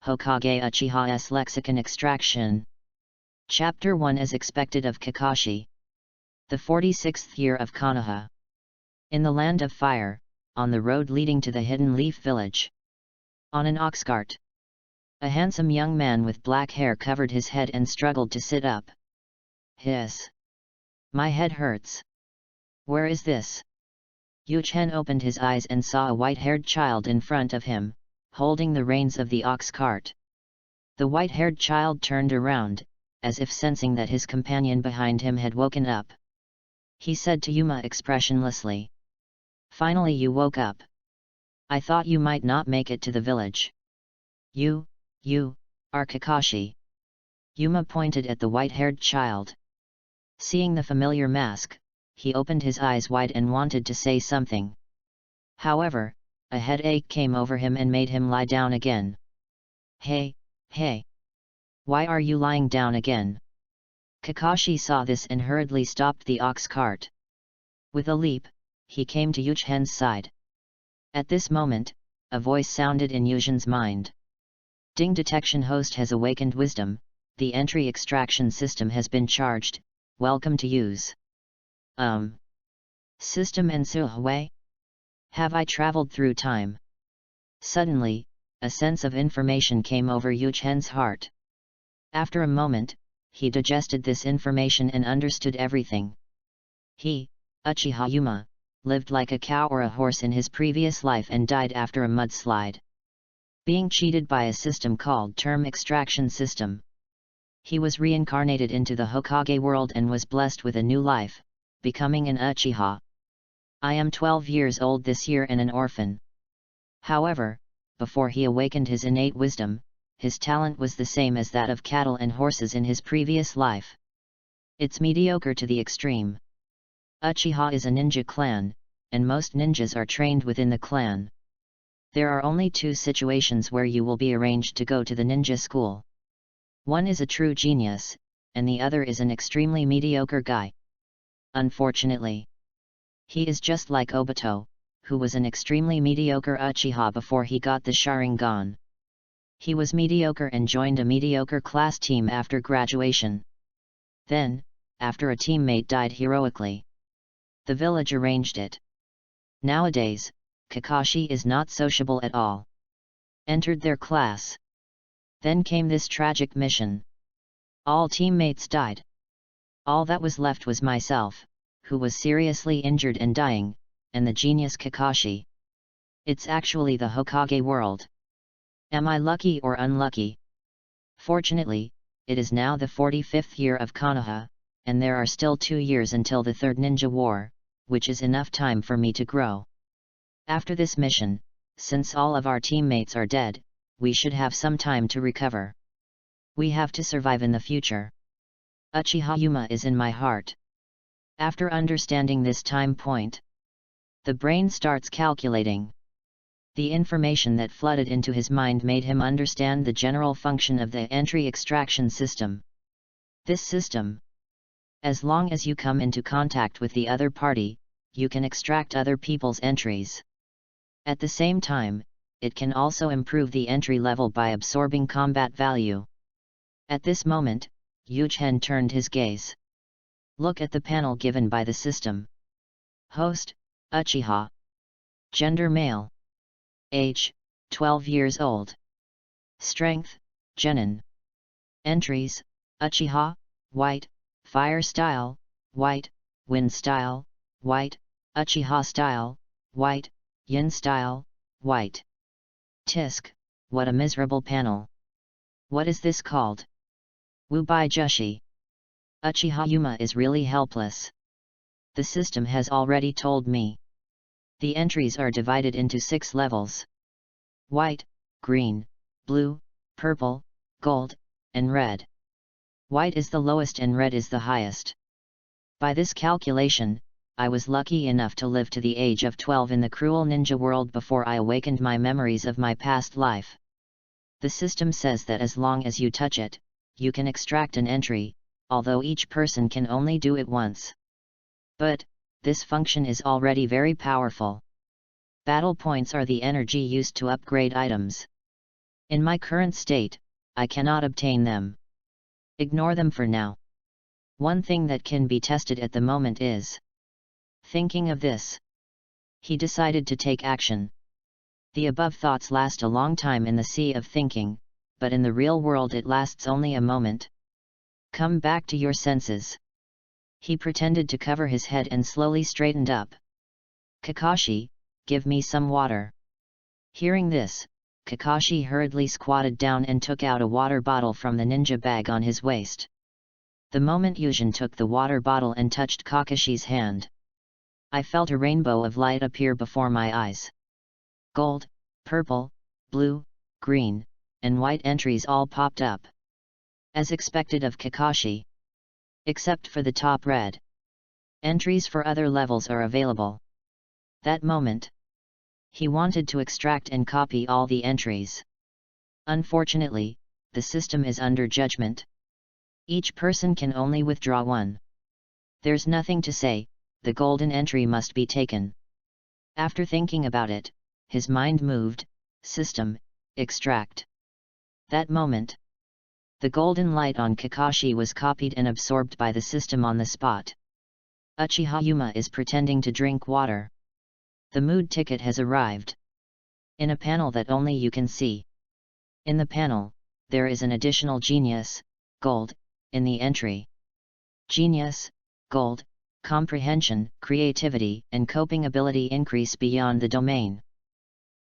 Hokage UCHIHAS Lexicon Extraction. Chapter 1 As expected of Kakashi. The 46th year of Konoha. In the land of fire, on the road leading to the Hidden Leaf Village. On an ox cart. A handsome young man with black hair covered his head and struggled to sit up. Hiss. My head hurts. Where is this? Yuchen opened his eyes and saw a white-haired child in front of him, holding the reins of the ox cart. The white-haired child turned around, as if sensing that his companion behind him had woken up. He said to Yuma expressionlessly. Finally you woke up. I thought you might not make it to the village. You are Kakashi. Yuma pointed at the white-haired child. Seeing the familiar mask, he opened his eyes wide and wanted to say something. However, a headache came over him and made him lie down again. Hey! Why are you lying down again? Kakashi saw this and hurriedly stopped the ox cart. With a leap, he came to Yuchen's side. At this moment, a voice sounded in Yuchen's mind. Ding detection host has awakened wisdom, the entry extraction system has been charged, welcome to use. System and Suhui? Have I traveled through time? Suddenly, a sense of information came over Yuchen's heart. After a moment, he digested this information and understood everything. He, Uchiha Yuma, lived like a cow or a horse in his previous life and died after a mudslide. Being cheated by a system called Term Extraction System. He was reincarnated into the Hokage world and was blessed with a new life, becoming an Uchiha. I am 12 years old this year and an orphan. However, before he awakened his innate wisdom, his talent was the same as that of cattle and horses in his previous life. It's mediocre to the extreme. Uchiha is a ninja clan, and most ninjas are trained within the clan. There are only 2 situations where you will be arranged to go to the ninja school. One is a true genius, and the other is an extremely mediocre guy. Unfortunately, he is just like Obito, who was an extremely mediocre Uchiha before he got the Sharingan. He was mediocre and joined a mediocre class team after graduation. Then, after a teammate died heroically, the village arranged it. Nowadays, Kakashi is not sociable at all. Entered their class. Then came this tragic mission. All teammates died. All that was left was myself, who was seriously injured and dying, and the genius Kakashi. It's actually the Hokage world. Am I lucky or unlucky? Fortunately, it is now the 45th year of Konoha, and there are still 2 years until the Third Ninja War, which is enough time for me to grow. After this mission, since all of our teammates are dead, we should have some time to recover. We have to survive in the future. Uchiha Yuma is in my heart. After understanding this time point, the brain starts calculating. The information that flooded into his mind made him understand the general function of the entry extraction system. This system. As long as you come into contact with the other party, you can extract other people's entries. At the same time, it can also improve the entry level by absorbing combat value. At this moment, Yuchen turned his gaze. Look at the panel given by the system. Host, Uchiha. Gender male. Age, 12 years old. Strength, Genin. Entries, Uchiha, white, fire style, white, wind style, white, Uchiha style, white, yin style, white. Tisk, what a miserable panel. What is this called? Wubai Jushi. Uchiha Yuma is really helpless. The system has already told me. The entries are divided into 6 levels. White, green, blue, purple, gold, and red. White is the lowest and red is the highest. By this calculation, I was lucky enough to live to the age of 12 in the cruel ninja world before I awakened my memories of my past life. The system says that as long as you touch it, you can extract an entry, although each person can only do it once. But, this function is already very powerful. Battle points are the energy used to upgrade items. In my current state, I cannot obtain them. Ignore them for now. One thing that can be tested at the moment is. Thinking of this, he decided to take action. The above thoughts last a long time in the sea of thinking, but in the real world it lasts only a moment. Come back to your senses. He pretended to cover his head and slowly straightened up. Kakashi, give me some water. Hearing this, Kakashi hurriedly squatted down and took out a water bottle from the ninja bag on his waist. The moment Yujin took the water bottle and touched Kakashi's hand, I felt a rainbow of light appear before my eyes. Gold, purple, blue, green, and white entries all popped up. As expected of Kakashi. Except for the top red. Entries for other levels are available. That moment, he wanted to extract and copy all the entries. Unfortunately, the system is under judgment. Each person can only withdraw one. There's nothing to say, the golden entry must be taken. After thinking about it, his mind moved, system, extract. That moment, the golden light on Kakashi was copied and absorbed by the system on the spot. Uchiha Yuma is pretending to drink water. The mood ticket has arrived. In a panel that only you can see. In the panel, there is an additional genius, gold, in the entry. Genius, gold, comprehension, creativity, and coping ability increase beyond the domain.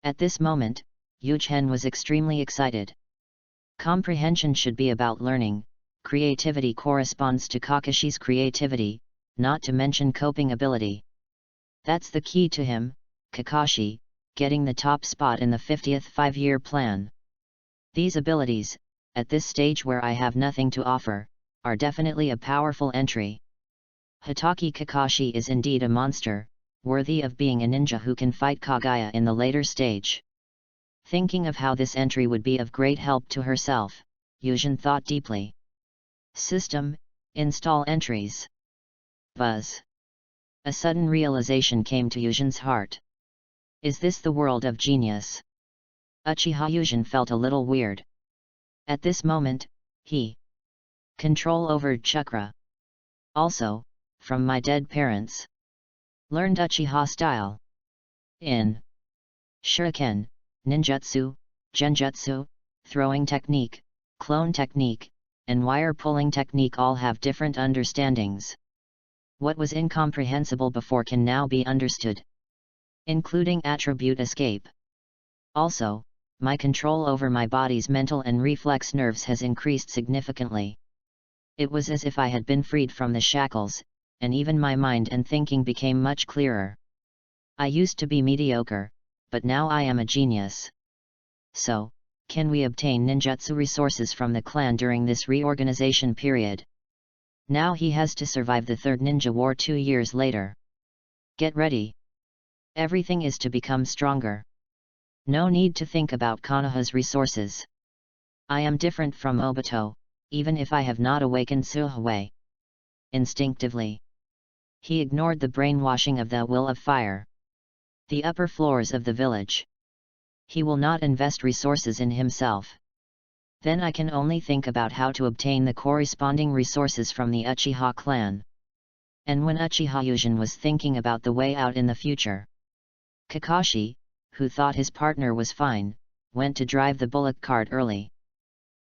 At this moment, Yuchen was extremely excited. Comprehension should be about learning, creativity corresponds to Kakashi's creativity, not to mention coping ability. That's the key to him, Kakashi, getting the top spot in the 50th five-year plan. These abilities, at this stage where I have nothing to offer, are definitely a powerful entry. Hitaki Kakashi is indeed a monster, worthy of being a ninja who can fight Kaguya in the later stage. Thinking of how this entry would be of great help to herself, Yujin thought deeply. System, install entries. Buzz. A sudden realization came to Yujin's heart. Is this the world of genius? Uchiha Yujin felt a little weird. At this moment, he control over chakra. Also, from my dead parents. Learned Uchiha style. In Shuriken, ninjutsu, genjutsu, throwing technique, clone technique, and wire pulling technique all have different understandings. What was incomprehensible before can now be understood, including attribute escape. Also, my control over my body's mental and reflex nerves has increased significantly. It was as if I had been freed from the shackles, and even my mind and thinking became much clearer. I used to be mediocre, but now I am a genius. So, can we obtain ninjutsu resources from the clan during this reorganization period? Now he has to survive the Third Ninja War 2 years later. Get ready. Everything is to become stronger. No need to think about Konoha's resources. I am different from Obito, even if I have not awakened Suhei. Instinctively, he ignored the brainwashing of the will of fire. The upper floors of the village. He will not invest resources in himself. Then I can only think about how to obtain the corresponding resources from the Uchiha clan. And when Uchiha Yujin was thinking about the way out in the future, Kakashi, who thought his partner was fine, went to drive the bullock cart early.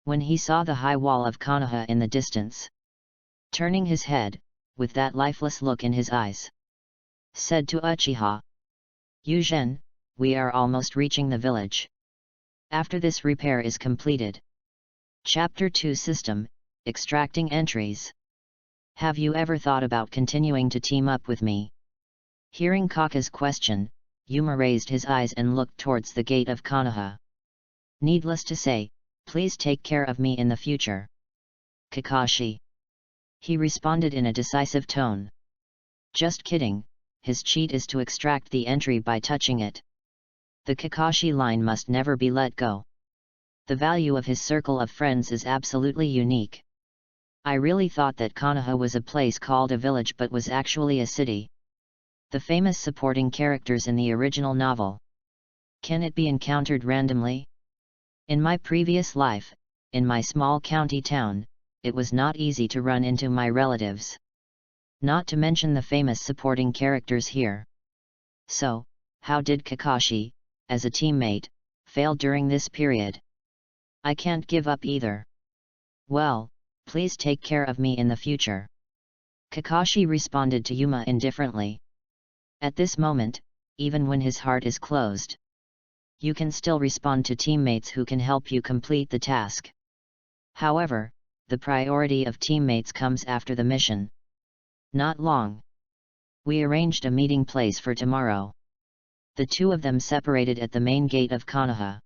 When he saw the high wall of Konoha in the distance, turning his head, with that lifeless look in his eyes, said to Uchiha, Yujin, we are almost reaching the village. After this repair is completed. Chapter 2 System, Extracting Entries. Have you ever thought about continuing to team up with me? Hearing Kaka's question, Yuma raised his eyes and looked towards the gate of Konoha. Needless to say, please take care of me in the future. Kakashi. He responded in a decisive tone. Just kidding, his cheat is to extract the entry by touching it. The Kakashi line must never be let go. The value of his circle of friends is absolutely unique. I really thought that Konoha was a place called a village but was actually a city. The famous supporting characters in the original novel. Can it be encountered randomly? In my previous life, in my small county town, it was not easy to run into my relatives. Not to mention the famous supporting characters here. So, how did Kakashi, as a teammate, fail during this period? I can't give up either. Well, please take care of me in the future. Kakashi responded to Yuma indifferently. At this moment, even when his heart is closed, you can still respond to teammates who can help you complete the task. However, the priority of teammates comes after the mission. Not long. We arranged a meeting place for tomorrow. The two of them separated at the main gate of Konoha.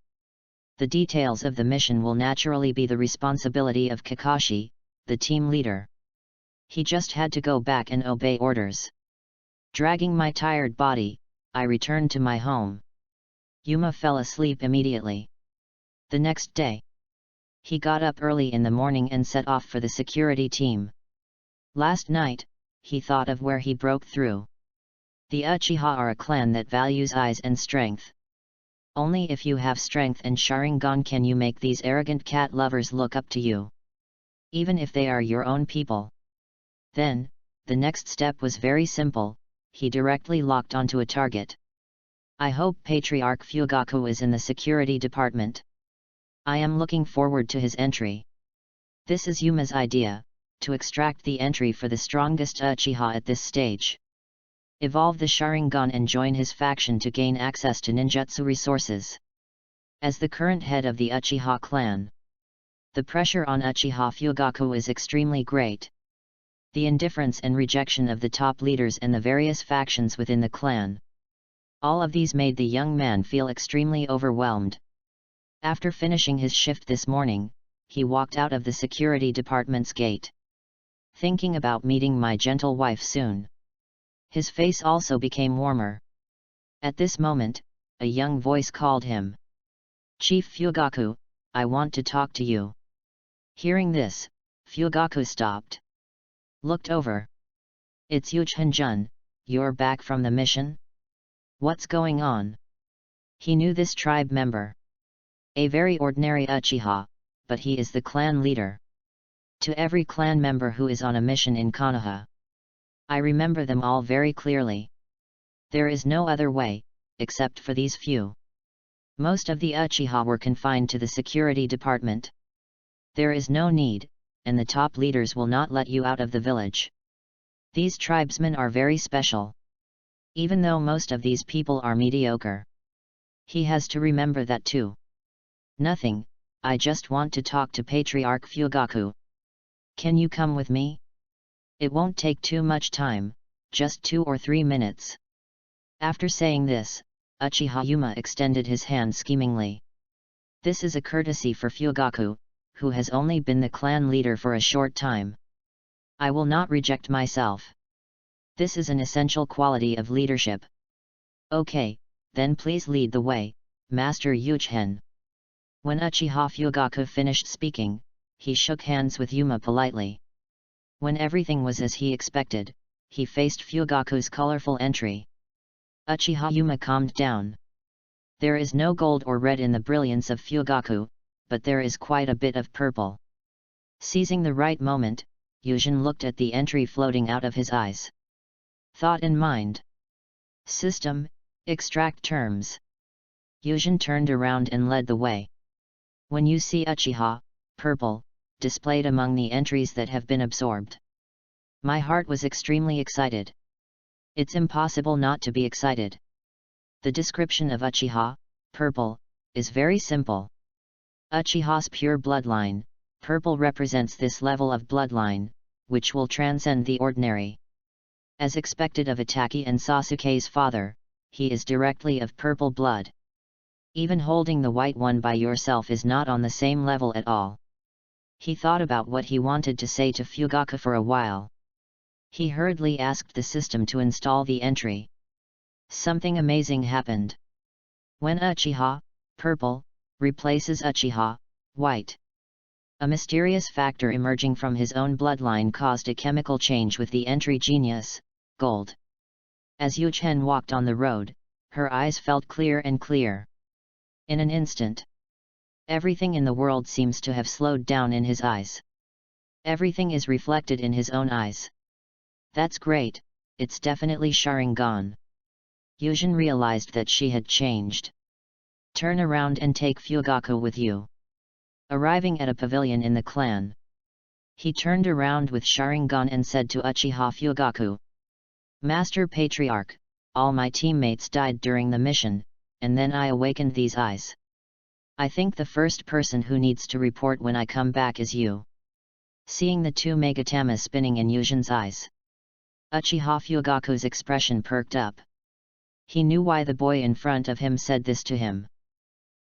The details of the mission will naturally be the responsibility of Kakashi, the team leader. He just had to go back and obey orders. Dragging my tired body, I returned to my home. Yuma fell asleep immediately. The next day, he got up early in the morning and set off for the security team. Last night, he thought of where he broke through. The Uchiha are a clan that values eyes and strength. Only if you have strength and Sharingan can you make these arrogant cat lovers look up to you. Even if they are your own people. Then, the next step was very simple, he directly locked onto a target. I hope Patriarch Fugaku is in the security department. I am looking forward to his entry. This is Yuma's idea, to extract the entry for the strongest Uchiha at this stage. Evolve the Sharingan and join his faction to gain access to ninjutsu resources. As the current head of the Uchiha clan, the pressure on Uchiha Fugaku is extremely great. The indifference and rejection of the top leaders and the various factions within the clan. All of these made the young man feel extremely overwhelmed. After finishing his shift this morning, he walked out of the security department's gate. Thinking about meeting my gentle wife soon. His face also became warmer. At this moment, a young voice called him. Chief Fugaku, I want to talk to you. Hearing this, Fugaku stopped. Looked over. It's Yuchin-jun, you're back from the mission? What's going on? He knew this tribe member. A very ordinary Uchiha, but he is the clan leader. To every clan member who is on a mission in Konoha, I remember them all very clearly. There is no other way, except for these few. Most of the Uchiha were confined to the security department. There is no need, and the top leaders will not let you out of the village. These tribesmen are very special. Even though most of these people are mediocre. He has to remember that too. Nothing, I just want to talk to Patriarch Fugaku. Can you come with me? It won't take too much time, just 2 or 3 minutes. After saying this, Uchiha Yuma extended his hand schemingly. This is a courtesy for Fugaku, who has only been the clan leader for a short time. I will not reject myself. This is an essential quality of leadership. Okay, then please lead the way, Master Yuchen. When Uchiha Fugaku finished speaking, he shook hands with Yuma politely. When everything was as he expected, he faced Fugaku's colorful entry. Uchiha Yuma calmed down. There is no gold or red in the brilliance of Fugaku, but there is quite a bit of purple. Seizing the right moment, Yujin looked at the entry floating out of his eyes. Thought in mind. System, extract terms. Yujin turned around and led the way. When you see Uchiha, purple, displayed among the entries that have been absorbed. My heart was extremely excited. It's impossible not to be excited. The description of Uchiha, purple, is very simple. Uchiha's pure bloodline, purple represents this level of bloodline, which will transcend the ordinary. As expected of Itachi and Sasuke's father, he is directly of purple blood. Even holding the white one by yourself is not on the same level at all. He thought about what he wanted to say to Fugaku for a while. He hurriedly asked the system to install the entry. Something amazing happened. When Uchiha, purple, replaces Uchiha, white. A mysterious factor emerging from his own bloodline caused a chemical change with the entry genius, gold. As Yuchen walked on the road, her eyes felt clear and clear. In an instant. Everything in the world seems to have slowed down in his eyes. Everything is reflected in his own eyes. That's great, it's definitely Sharingan. Yujin realized that she had changed. Turn around and take Fugaku with you. Arriving at a pavilion in the clan, he turned around with Sharingan and said to Uchiha Fugaku, Master Patriarch, all my teammates died during the mission, and then I awakened these eyes. I think the first person who needs to report when I come back is you. Seeing the two Megatamas spinning in Yujin's eyes, Uchiha Fugaku's expression perked up. He knew why the boy in front of him said this to him.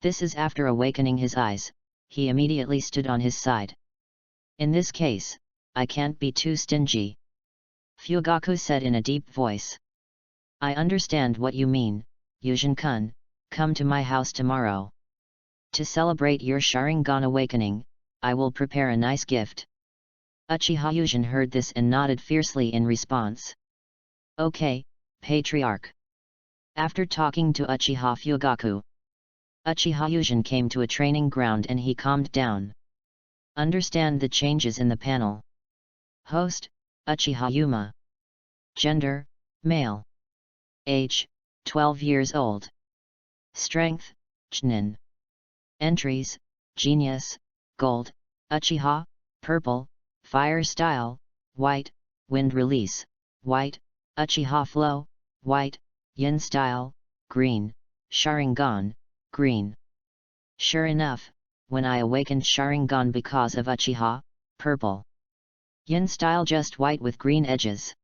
This is after awakening his eyes, he immediately stood on his side. In this case, I can't be too stingy. Fugaku said in a deep voice. I understand what you mean, Yujin-kun, come to my house tomorrow. To celebrate your Sharingan awakening, I will prepare a nice gift. Uchiha Yujin heard this and nodded fiercely in response. Okay, Patriarch. After talking to Uchiha Fugaku, Uchiha Yujin came to a training ground and he calmed down. Understand the changes in the panel. Host, Uchiha Yuma. Gender, male. Age, 12 years old. Strength, Chunin. Entries, Genius, Gold, Uchiha, Purple, Fire Style, White, Wind Release, White, Uchiha Flow, White, Yin Style, Green, Sharingan, Green. Sure enough, when I awakened Sharingan because of Uchiha, Purple. Yin Style just white with green edges.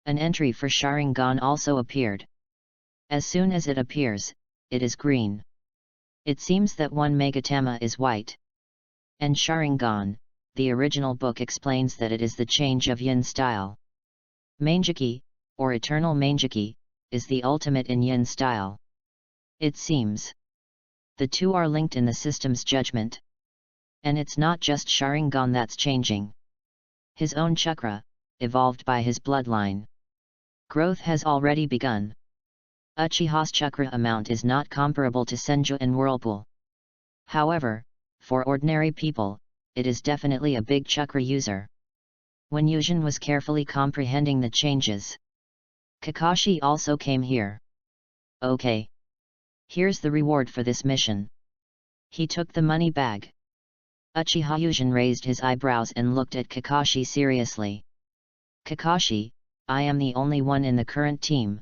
An entry for Sharingan also appeared. As soon as it appears, it is green. It seems that one Megatama is white. And Sharingan, the original book explains that it is the change of Yin style. Mangeki, or Eternal Mangeki, is the ultimate in Yin style. It seems the two are linked in the system's judgment. And it's not just Sharingan that's changing. His own chakra, evolved by his bloodline. Growth has already begun. Uchiha's chakra amount is not comparable to Senju and Whirlpool. However, for ordinary people, it is definitely a big chakra user. When Yujin was carefully comprehending the changes, Kakashi also came here. Okay. Here's the reward for this mission. He took the money bag. Uchiha Yujin raised his eyebrows and looked at Kakashi seriously. Kakashi, I am the only one in the current team.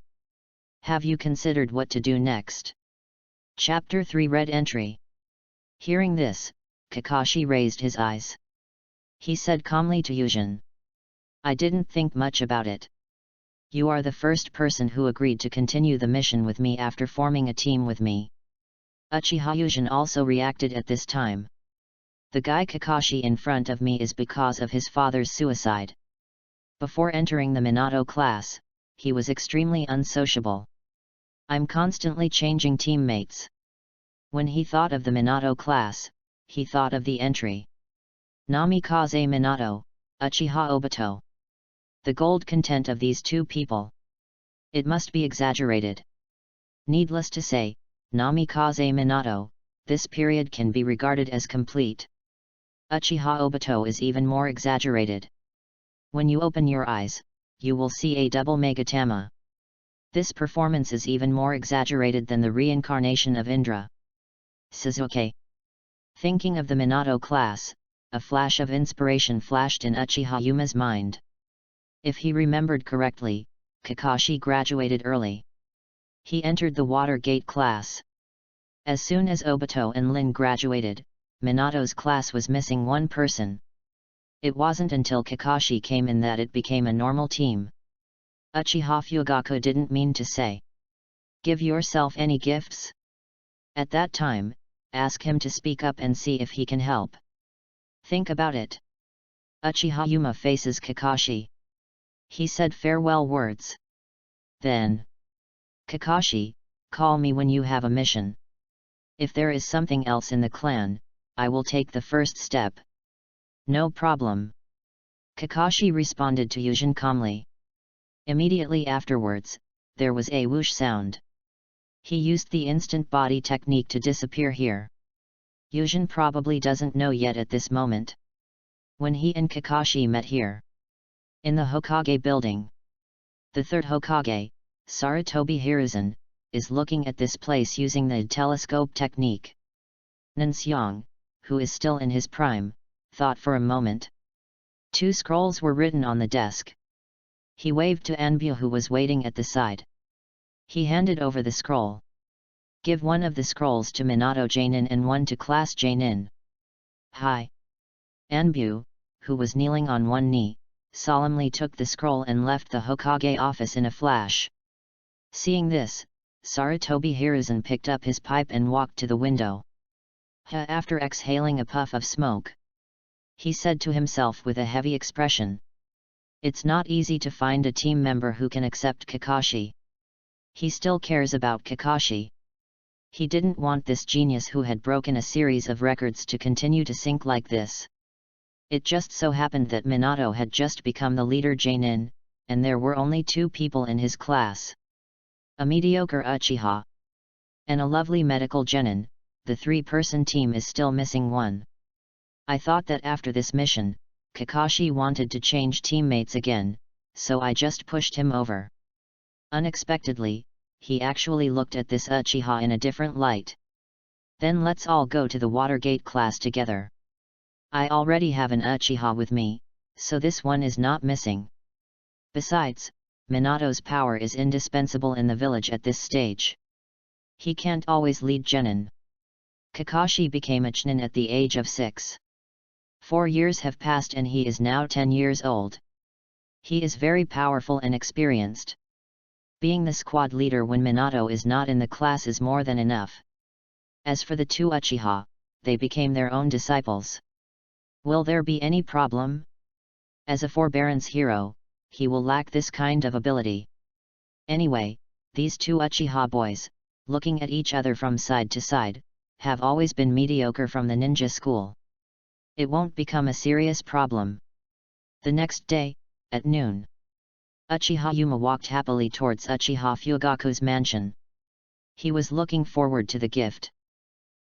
Have you considered what to do next? Chapter 3 Red Entry. Hearing this, Kakashi raised his eyes. He said calmly to Yujin. I didn't think much about it. You are the first person who agreed to continue the mission with me after forming a team with me. Uchiha Yujin also reacted at this time. The guy Kakashi in front of me is because of his father's suicide. Before entering the Minato class, he was extremely unsociable. I'm constantly changing teammates. When he thought of the Minato class, he thought of the entry. Namikaze Minato, Uchiha Obito. The gold content of these two people. It must be exaggerated. Needless to say, Namikaze Minato, this period can be regarded as complete. Uchiha Obito is even more exaggerated. When you open your eyes, you will see a double Megatama. This performance is even more exaggerated than the reincarnation of Indra. Suzuki. Thinking of the Minato class, a flash of inspiration flashed in Uchiha Yuma's mind. If he remembered correctly, Kakashi graduated early. He entered the Water Gate class. As soon as Obito and Lin graduated, Minato's class was missing one person. It wasn't until Kakashi came in that it became a normal team. Uchiha Fugaku didn't mean to say, give yourself any gifts? At that time, ask him to speak up and see if he can help. Think about it. Uchiha Yuma faces Kakashi. He said farewell words. Then, Kakashi, call me when you have a mission. If there is something else in the clan, I will take the first step. No problem. Kakashi responded to Yujin calmly. Immediately afterwards, there was a whoosh sound. He used the instant body technique to disappear here. Yujin probably doesn't know yet at this moment. When he and Kakashi met here, in the Hokage building, the third Hokage, Sarutobi Hiruzen, is looking at this place using the telescope technique. Nanxiang, who is still in his prime, thought for a moment. 2 scrolls were written on the desk. He waved to Anbu, who was waiting at the side. He handed over the scroll. Give one of the scrolls to Minato Jainin and one to Class Jainin. Hi. Anbu, who was kneeling on one knee, solemnly took the scroll and left the Hokage office in a flash. Seeing this, Sarutobi Hiruzen picked up his pipe and walked to the window. After exhaling a puff of smoke, he said to himself with a heavy expression, "It's not easy to find a team member who can accept Kakashi. He still cares about Kakashi." He didn't want this genius who had broken a series of records to continue to sink like this. It just so happened that Minato had just become the leader Jainin, and there were only 2 people in his class. A mediocre Uchiha and a lovely medical genin. The 3-person team is still missing one. I thought that after this mission, Kakashi wanted to change teammates again, so I just pushed him over. Unexpectedly, he actually looked at this Uchiha in a different light. Then let's all go to the Watergate class together. I already have an Uchiha with me, so this one is not missing. Besides, Minato's power is indispensable in the village at this stage. He can't always lead genin. Kakashi became a chunin at the age of 6. 4 years have passed and he is now 10 years old. He is very powerful and experienced. Being the squad leader when Minato is not in the class is more than enough. As for the 2 Uchiha, they became their own disciples. Will there be any problem? As a forbearance hero, he will lack this kind of ability. Anyway, these 2 Uchiha boys, looking at each other from side to side, have always been mediocre from the ninja school. It won't become a serious problem. The next day, at noon, Uchiha Yuma walked happily towards Uchiha Fugaku's mansion. He was looking forward to the gift.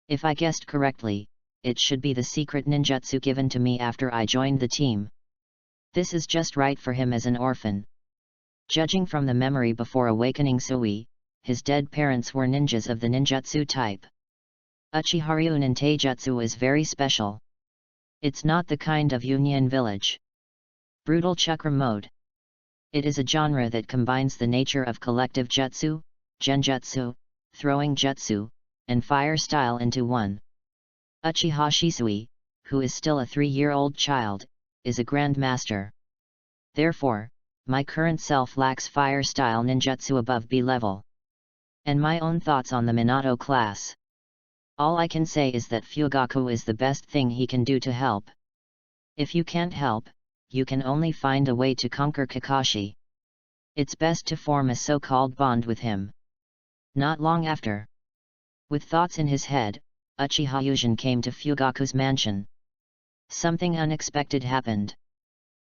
If I guessed correctly, it should be the secret ninjutsu given to me after I joined the team. This is just right for him as an orphan. Judging from the memory before awakening Sui, his dead parents were ninjas of the ninjutsu type. Uchiharu nintaijutsu is very special. It's not the kind of Union Village brutal chakra mode. It is a genre that combines the nature of collective jutsu, genjutsu, throwing jutsu, and fire style into one. Uchiha Shisui, who is still a 3-year-old child, is a grandmaster. Therefore, my current self lacks fire style ninjutsu above B level. And my own thoughts on the Minato class. All I can say is that Fugaku is the best thing he can do to help. If you can't help, you can only find a way to conquer Kakashi. It's best to form a so-called bond with him. Not long after, with thoughts in his head, Uchiha Yujin came to Fugaku's mansion. Something unexpected happened.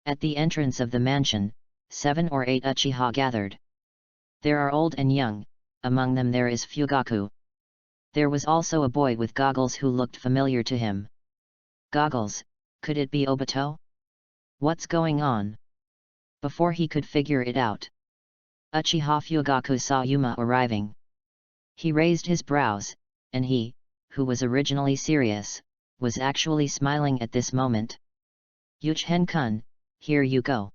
At the entrance of the mansion, 7 or 8 Uchiha gathered. There are old and young, among them there is Fugaku. There was also a boy with goggles who looked familiar to him. Goggles, could it be Obito? What's going on? Before he could figure it out, Uchiha Fugaku saw Yuma arriving. He raised his brows, and he, who was originally serious, was actually smiling at this moment. Yuchen-kun, here you go.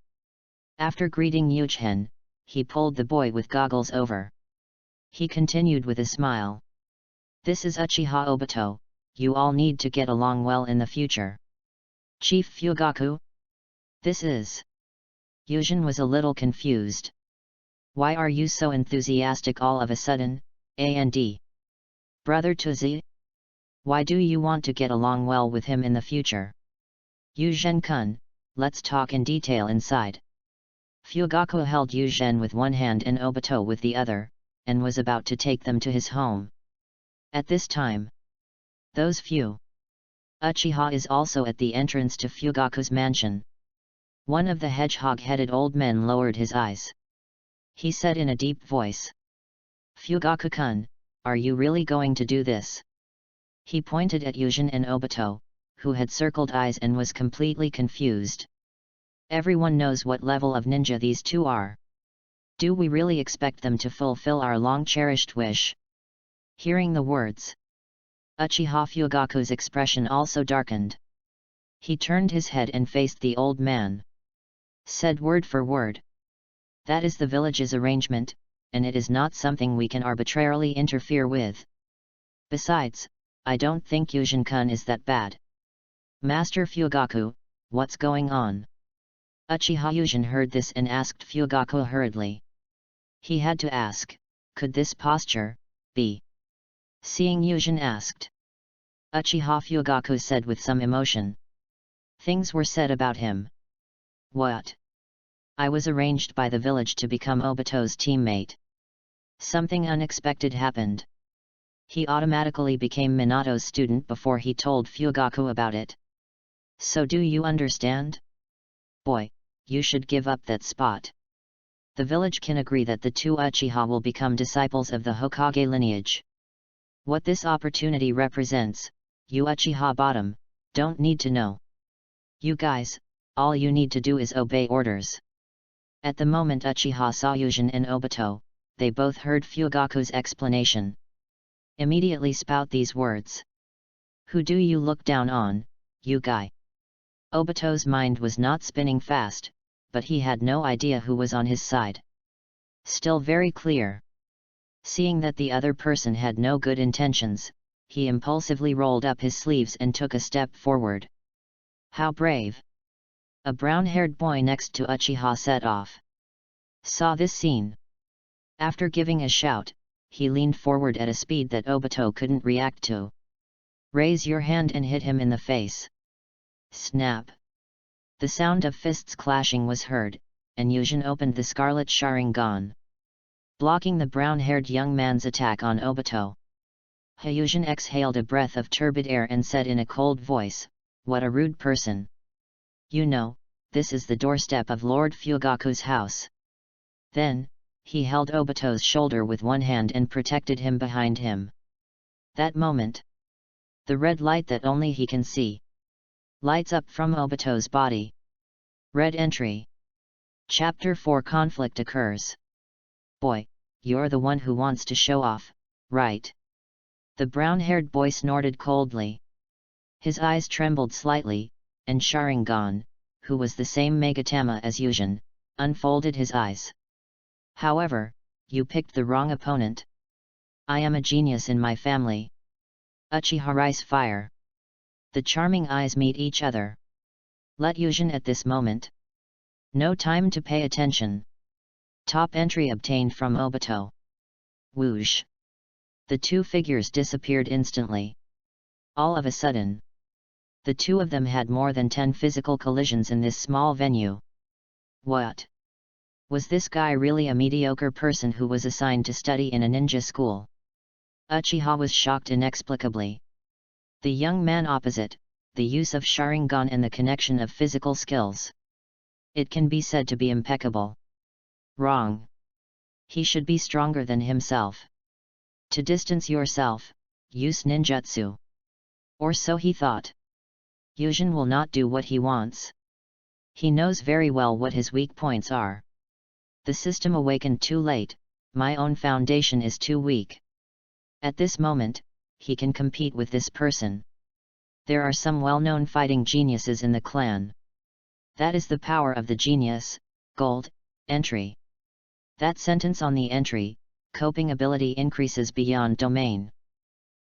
After greeting Yuchen, he pulled the boy with goggles over. He continued with a smile. This is Uchiha Obito, you all need to get along well in the future. Chief Fugaku? This is... Yujin was a little confused. Why are you so enthusiastic all of a sudden, A&D? Brother Tuzi? Why do you want to get along well with him in the future? Yuzhen-kun, let's talk in detail inside. Fugaku held Yuzhen with one hand and Obito with the other, and was about to take them to his home. At this time, those few Uchiha is also at the entrance to Fugaku's mansion. One of the hedgehog-headed old men lowered his eyes. He said in a deep voice, Fugaku-kun, are you really going to do this? He pointed at Yujin and Obito, who had circled eyes and was completely confused. Everyone knows what level of ninja these two are. Do we really expect them to fulfill our long-cherished wish? Hearing the words, Uchiha Fugaku's expression also darkened. He turned his head and faced the old man. Said word for word, "That is the village's arrangement, and it is not something we can arbitrarily interfere with. Besides, I don't think Yujin-kun is that bad." "Master Fugaku, what's going on?" Uchiha Yujin heard this and asked Fugaku hurriedly. He had to ask, could this posture be? Seeing Yujin asked, Uchiha Fugaku said with some emotion. Things were said about him. What? I was arranged by the village to become Obito's teammate. Something unexpected happened. He automatically became Minato's student before he told Fugaku about it. So do you understand? Boy, you should give up that spot. The village can agree that the two Uchiha will become disciples of the Hokage lineage. What this opportunity represents, you Uchiha bottom, don't need to know. You guys, all you need to do is obey orders. At the moment Uchiha saw Yujin and Obito, they both heard Fugaku's explanation. Immediately spout these words. Who do you look down on, you guy? Obito's mind was not spinning fast, but he had no idea who was on his side. Still very clear. Seeing that the other person had no good intentions, he impulsively rolled up his sleeves and took a step forward. How brave! A brown-haired boy next to Uchiha set off. Saw this scene. After giving a shout, he leaned forward at a speed that Obito couldn't react to. Raise your hand and hit him in the face. Snap! The sound of fists clashing was heard, and Yujin opened the scarlet Sharingan, blocking the brown-haired young man's attack on Obito. Yujin exhaled a breath of turbid air and said in a cold voice, "What a rude person. You know, this is the doorstep of Lord Fugaku's house." Then, he held Obito's shoulder with one hand and protected him behind him. That moment, the red light that only he can see lights up from Obito's body. Red entry. Chapter 4 Conflict occurs. Boy, you're the one who wants to show off, right? The brown-haired boy snorted coldly. His eyes trembled slightly, and Sharingan, who was the same Megatama as Yujin, unfolded his eyes. However, you picked the wrong opponent. I am a genius in my family. Uchiha fire. The charming eyes meet each other. Let Yujin at this moment. No time to pay attention. Top entry obtained from Obito. Whoosh! The two figures disappeared instantly. All of a sudden, the two of them had more than 10 physical collisions in this small venue. What? Was this guy really a mediocre person who was assigned to study in a ninja school? Uchiha was shocked inexplicably. The young man opposite, the use of Sharingan and the connection of physical skills. It can be said to be impeccable. Wrong. He should be stronger than himself. To distance yourself, use ninjutsu. Or so he thought. Yujin will not do what he wants. He knows very well what his weak points are. The system awakened too late, my own foundation is too weak. At this moment, he can compete with this person. There are some well-known fighting geniuses in the clan. That is the power of the genius. Gold entry. That sentence on the entry, coping ability increases beyond domain.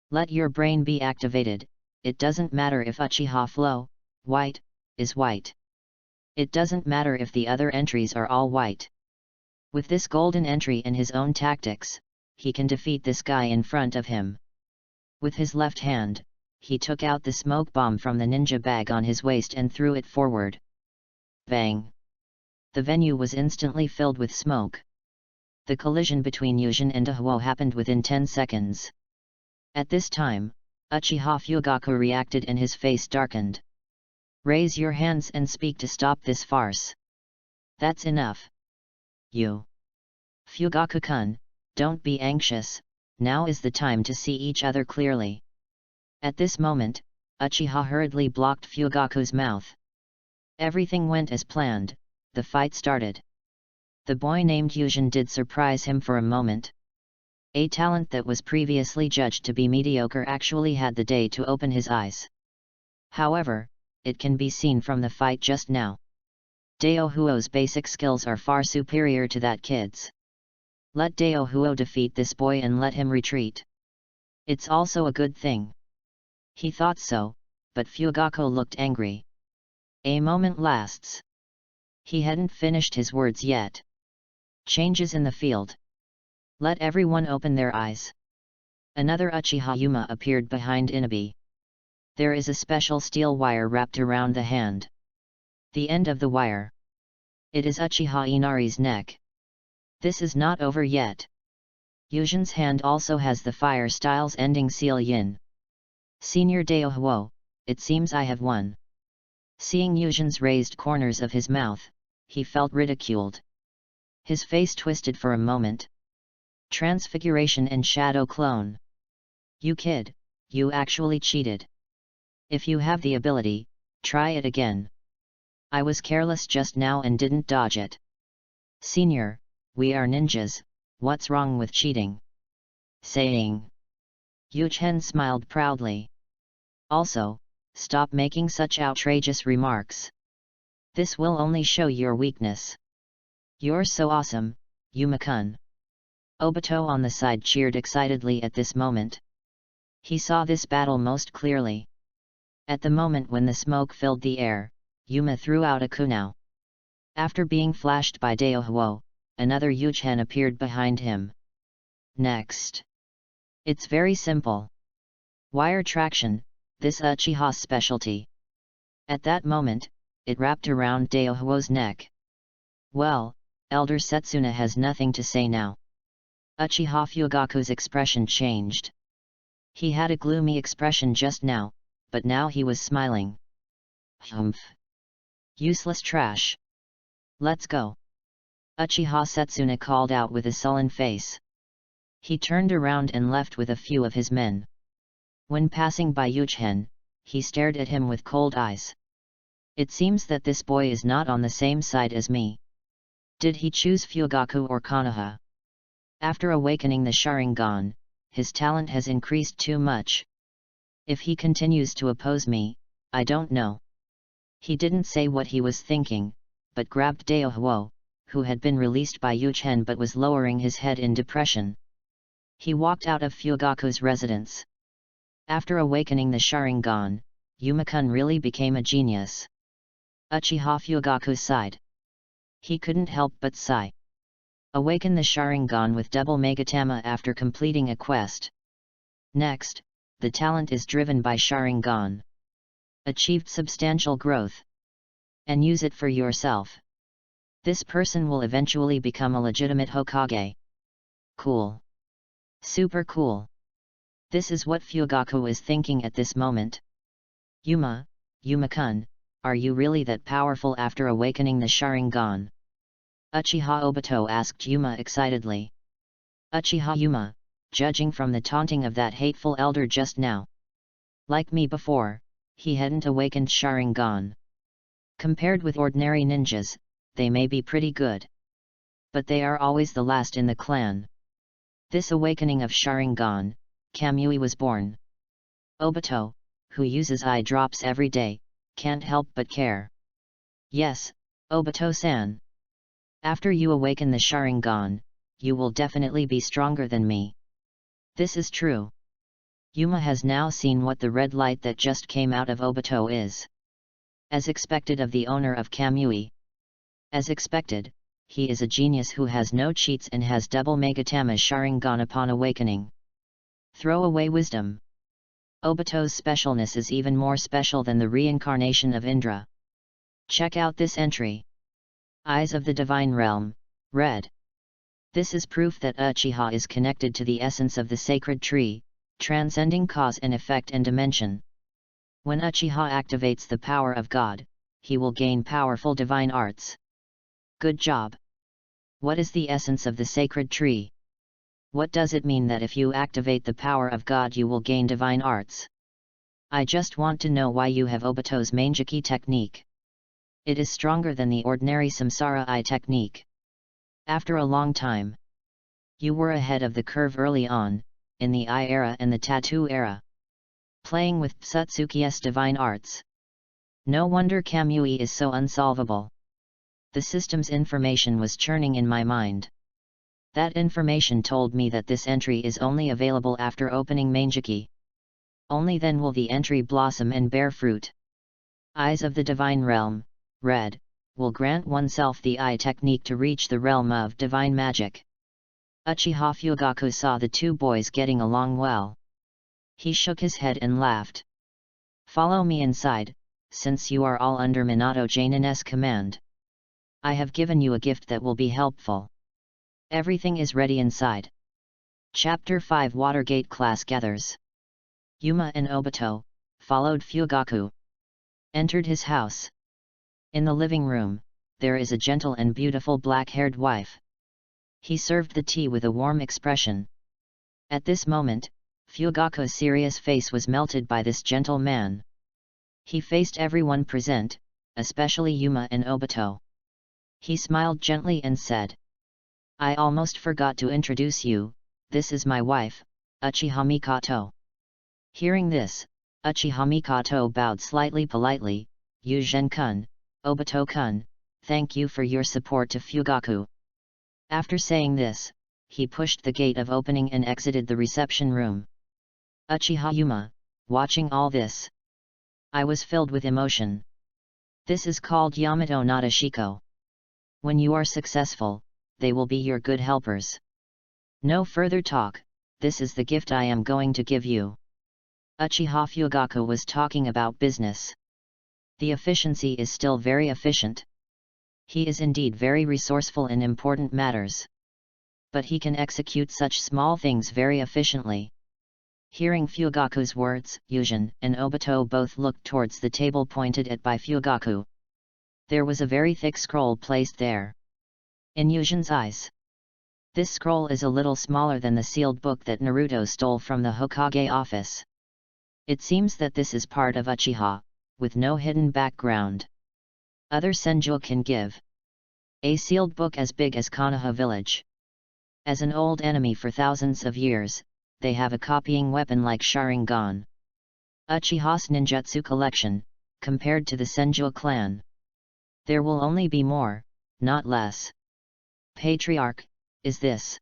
Let your brain be activated. It doesn't matter if Uchiha Flow, white, is white. It doesn't matter if the other entries are all white. With this golden entry and his own tactics, he can defeat this guy in front of him. With his left hand, he took out the smoke bomb from the ninja bag on his waist and threw it forward. Bang! The venue was instantly filled with smoke. The collision between Yujin and Uchiha happened within 10 seconds. At this time, Uchiha Fugaku reacted and his face darkened. Raise your hands and speak to stop this farce. That's enough. You. Fugaku-kun, don't be anxious, now is the time to see each other clearly. At this moment, Uchiha hurriedly blocked Fugaku's mouth. Everything went as planned. The fight started. The boy named Yujin did surprise him for a moment. A talent that was previously judged to be mediocre actually had the day to open his eyes. However, it can be seen from the fight just now. Dao Huo's basic skills are far superior to that kid's. Let Dao Huo defeat this boy and let him retreat. It's also a good thing. He thought so, but Fugaku looked angry. A moment lasts. He hadn't finished his words yet. Changes in the field. Let everyone open their eyes. Another Uchiha Yuma appeared behind Inabi. There is a special steel wire wrapped around the hand. The end of the wire. It is Uchiha Inari's neck. This is not over yet. Yujin's hand also has the fire style's ending seal yin. Senior Dao Huo, it seems I have won. Seeing Yujin's raised corners of his mouth, he felt ridiculed. His face twisted for a moment. Transfiguration and shadow clone. You kid, you actually cheated. If you have the ability, try it again. I was careless just now and didn't dodge it. Senior, we are ninjas, what's wrong with cheating? Saying. Yuchen smiled proudly. Also, stop making such outrageous remarks. This will only show your weakness. You're so awesome, Yuma-kun. Obito on the side cheered excitedly at this moment. He saw this battle most clearly. At the moment when the smoke filled the air, Yuma threw out a kunao. After being flashed by Dao Huo, another Yuchen appeared behind him. Next. It's very simple. Wire traction, this Uchiha's specialty. At that moment, it wrapped around Dao Huo's neck. Well, Elder Setsuna has nothing to say now. Uchiha Fugaku's expression changed. He had a gloomy expression just now, but now he was smiling. Humph. Useless trash. Let's go. Uchiha Setsuna called out with a sullen face. He turned around and left with a few of his men. When passing by Yuchen, he stared at him with cold eyes. It seems that this boy is not on the same side as me. Did he choose Fugaku or Konoha? After awakening the Sharingan, his talent has increased too much. If he continues to oppose me, I don't know. He didn't say what he was thinking, but grabbed Dao Huo, who had been released by Yuchen but was lowering his head in depression. He walked out of Fugaku's residence. After awakening the Sharingan, Yuma-kun really became a genius. Uchiha Fugaku sighed. He couldn't help but sigh. Awaken the Sharingan with double Megatama after completing a quest. Next, the talent is driven by Sharingan. Achieved substantial growth. And use it for yourself. This person will eventually become a legitimate Hokage. Cool. Super cool. This is what Fugaku is thinking at this moment. Yuma-kun, are you really that powerful after awakening the Sharingan? Uchiha Obito asked Yuma excitedly. Uchiha Yuma, judging from the taunting of that hateful elder just now. Like me before, he hadn't awakened Sharingan. Compared with ordinary ninjas, they may be pretty good. But they are always the last in the clan. This awakening of Sharingan, Kamui was born. Obito, who uses eye drops every day, can't help but care. Yes, Obito-san. After you awaken the Sharingan, you will definitely be stronger than me. This is true. Yuma has now seen what the red light that just came out of Obito is. As expected of the owner of Kamui. As expected, he is a genius who has no cheats and has double Megatama Sharingan upon awakening. Throw away wisdom. Obito's specialness is even more special than the reincarnation of Indra. Check out this entry. Eyes of the Divine Realm, red. This is proof that Uchiha is connected to the essence of the sacred tree, transcending cause and effect and dimension. When Uchiha activates the power of God, he will gain powerful divine arts. Good job. What is the essence of the sacred tree? What does it mean that if you activate the power of God you will gain divine arts? I just want to know why you have Obito's Manjiki technique. It is stronger than the ordinary Samsara I technique. After a long time, you were ahead of the curve early on, in the I era and the Tattoo era. Playing with Tsutsuki's divine arts. No wonder Kamui is so unsolvable. The system's information was churning in my mind. That information told me that this entry is only available after opening Manjiki. Only then will the entry blossom and bear fruit. Eyes of the Divine Realm, Red, will grant oneself the eye technique to reach the realm of divine magic. Uchiha Fugaku saw the two boys getting along well. He shook his head and laughed. Follow me inside, since you are all under Minato Janin's command. I have given you a gift that will be helpful. Everything is ready inside. Chapter 5 Watergate Class Gathers. Yuma and Obito, followed Fugaku. Entered his house. In the living room, there is a gentle and beautiful black-haired wife. He served the tea with a warm expression. At this moment, Fugaku's serious face was melted by this gentle man. He faced everyone present, especially Yuma and Obito. He smiled gently and said, I almost forgot to introduce you, this is my wife, Uchiha Mikoto. Hearing this, Uchiha Mikoto bowed slightly politely, Yugen-kun, Obito-kun, thank you for your support to Fugaku. After saying this, he pushed the gate of opening and exited the reception room. Uchiha Yuma, watching all this, I was filled with emotion. This is called Yamato Nadeshiko. When you are successful, they will be your good helpers. No further talk, this is the gift I am going to give you. Uchiha Fugaku was talking about business. The efficiency is still very efficient. He is indeed very resourceful in important matters. But he can execute such small things very efficiently. Hearing Fugaku's words, Yugen and Obito both looked towards the table pointed at by Fugaku. There was a very thick scroll placed there. In Yugen's eyes, this scroll is a little smaller than the sealed book that Naruto stole from the Hokage office. It seems that this is part of Uchiha, with no hidden background. Other senju can give a sealed book as big as Konoha village. As an old enemy for thousands of years, they have a copying weapon like Sharingan. Uchiha's ninjutsu collection, compared to the Senju clan, there will only be more, not less. Patriarch, is this?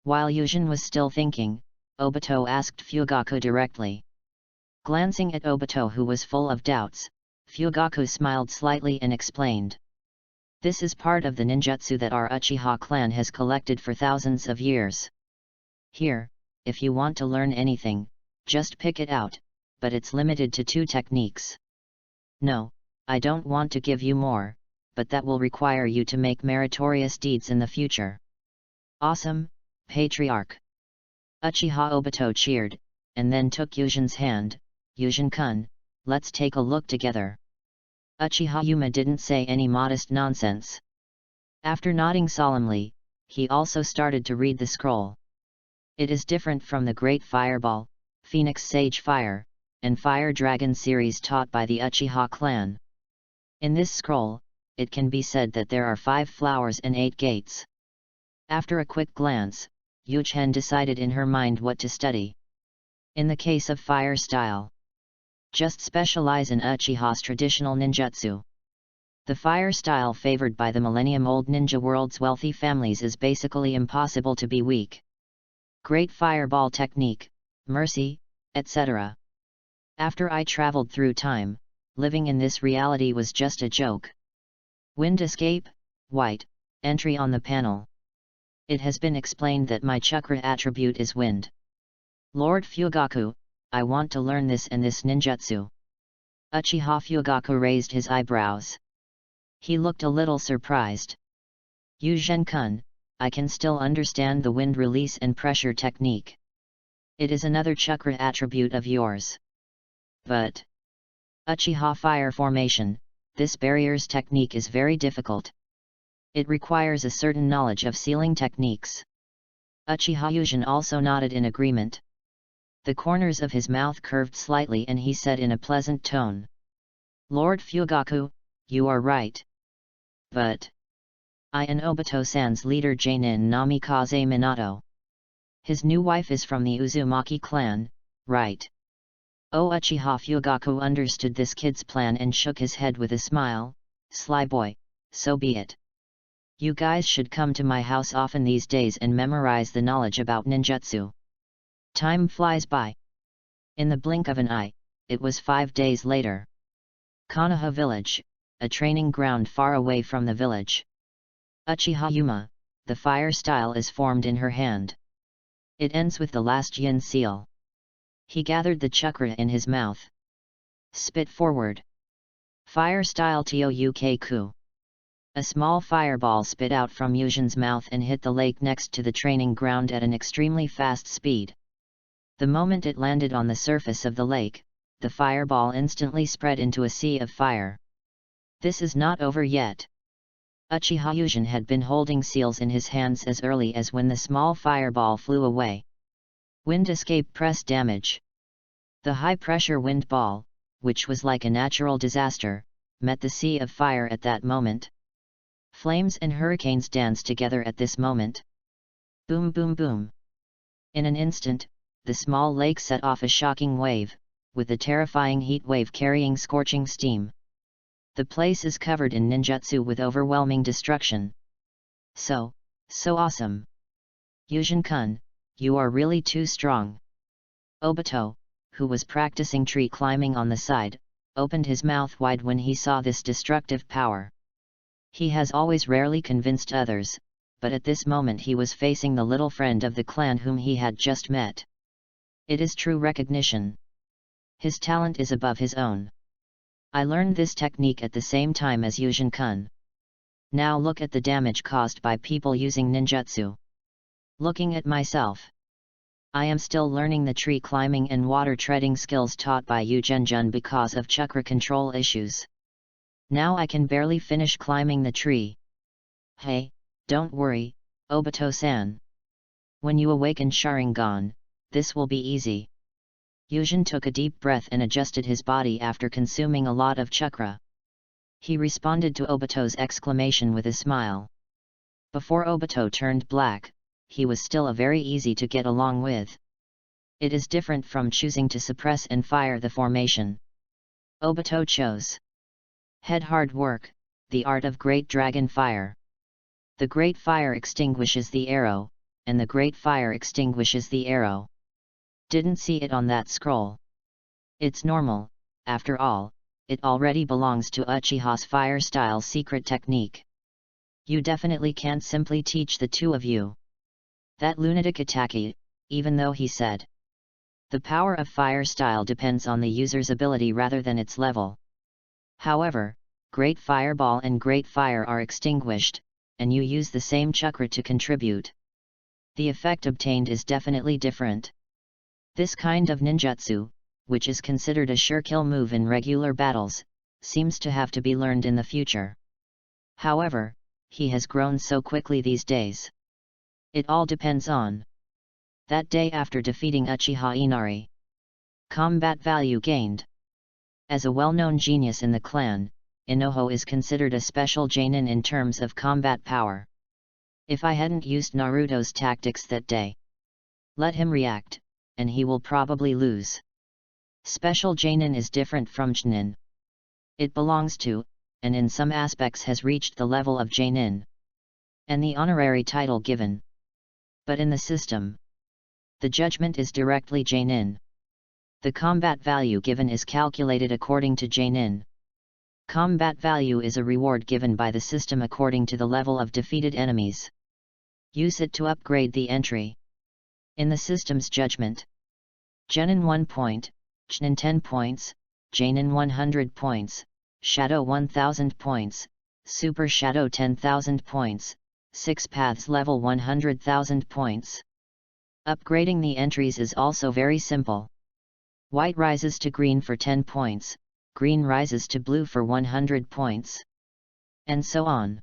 While Yugen was still thinking, Obito asked Fugaku directly. Glancing at Obito, who was full of doubts, Fugaku smiled slightly and explained. This is part of the ninjutsu that our Uchiha clan has collected for thousands of years. Here, if you want to learn anything, just pick it out, but it's limited to 2 techniques. No, I don't want to give you more, but that will require you to make meritorious deeds in the future. Awesome, Patriarch! Uchiha Obito cheered, and then took Yugen's hand. Yugen-kun, let's take a look together. Uchiha Yuma didn't say any modest nonsense. After nodding solemnly, he also started to read the scroll. It is different from the Great Fireball, Phoenix Sage Fire, and Fire Dragon series taught by the Uchiha clan. In this scroll, it can be said that there are 5 flowers and 8 gates. After a quick glance, Yuchen decided in her mind what to study. In the case of fire style, just specialize in Uchiha's traditional ninjutsu. The fire style favored by the millennium-old ninja world's wealthy families is basically impossible to be weak. Great Fireball technique, mercy, etc. After I traveled through time, living in this reality was just a joke. Wind escape, white, entry on the panel. It has been explained that my chakra attribute is wind. Lord Fugaku, I want to learn this and this ninjutsu. Uchiha Fugaku raised his eyebrows. He looked a little surprised. Yugen-kun, I can still understand the wind release and pressure technique. It is another chakra attribute of yours. But Uchiha Fire Formation, this barrier's technique is very difficult. It requires a certain knowledge of sealing techniques. Uchiha Yugen also nodded in agreement. The corners of his mouth curved slightly and he said in a pleasant tone, "Lord Fugaku, you are right. But I am Obito-san's leader Jainin Namikaze Minato. His new wife is from the Uzumaki clan, right?" Uchiha Fugaku understood this kid's plan and shook his head with a smile. "Sly boy, so be it. You guys should come to my house often these days and memorize the knowledge about ninjutsu. Time flies by." In the blink of an eye, it was 5 days later. Konoha village, a training ground far away from the village. Uchiha Yuma, the fire style is formed in her hand. It ends with the last yin seal. He gathered the chakra in his mouth. Spit forward. Fire style Touku. A small fireball spit out from Yujin's mouth and hit the lake next to the training ground at an extremely fast speed. The moment it landed on the surface of the lake, the fireball instantly spread into a sea of fire. This is not over yet. Uchiha Yujin had been holding seals in his hands as early as when the small fireball flew away. Wind escape press damage. The high-pressure wind ball, which was like a natural disaster, met the sea of fire at that moment. Flames and hurricanes danced together at this moment. Boom boom boom. In an instant, the small lake set off a shocking wave, with a terrifying heat wave carrying scorching steam. The place is covered in ninjutsu with overwhelming destruction. So awesome. Yujin-kun, you are really too strong. Obito, who was practicing tree climbing on the side, opened his mouth wide when he saw this destructive power. He has always rarely convinced others, but at this moment he was facing the little friend of the clan whom he had just met. It is true recognition. His talent is above his own. I learned this technique at the same time as Yujin-kun. Now look at the damage caused by people using ninjutsu. Looking at myself. I am still learning the tree climbing and water treading skills taught by Yujin-jun because of chakra control issues. Now I can barely finish climbing the tree. Hey, don't worry, Obito-san. When you awaken Sharingan, this will be easy. Yujin took a deep breath and adjusted his body after consuming a lot of chakra. He responded to Obito's exclamation with a smile. Before Obito turned black, he was still a very easy to get along with. It is different from choosing to suppress and fire the formation. Obito chose head hard work, the art of great dragon fire. The great fire extinguishes the arrow, and the great fire extinguishes the arrow. Didn't see it on that scroll. It's normal, after all, it already belongs to Uchiha's fire style secret technique. You definitely can't simply teach the two of you. That lunatic Itaki, even though he said. The power of fire style depends on the user's ability rather than its level. However, Great Fireball and Great Fire are extinguished, and you use the same chakra to contribute. The effect obtained is definitely different. This kind of ninjutsu, which is considered a sure kill move in regular battles, seems to have to be learned in the future. However, he has grown so quickly these days. It all depends on that day after defeating Uchiha Inari. Combat value gained. As a well-known genius in the clan, Inoho is considered a special Jainin in terms of combat power. If I hadn't used Naruto's tactics that day, let him react, and he will probably lose. Special Jainin is different from Chunin. It belongs to, and in some aspects has reached the level of Jainin, and the honorary title given. But in the system, the judgment is directly Jainin. The combat value given is calculated according to Jainin. Combat value is a reward given by the system according to the level of defeated enemies. Use it to upgrade the entry. In the system's judgment, Genin 1 point, Chunin 10 points, Jainin 100 points, Shadow 1000 points, Super Shadow 10,000 points, 6 Paths level 100,000 points. Upgrading the entries is also very simple. White rises to green for 10 points, green rises to blue for 100 points. And so on.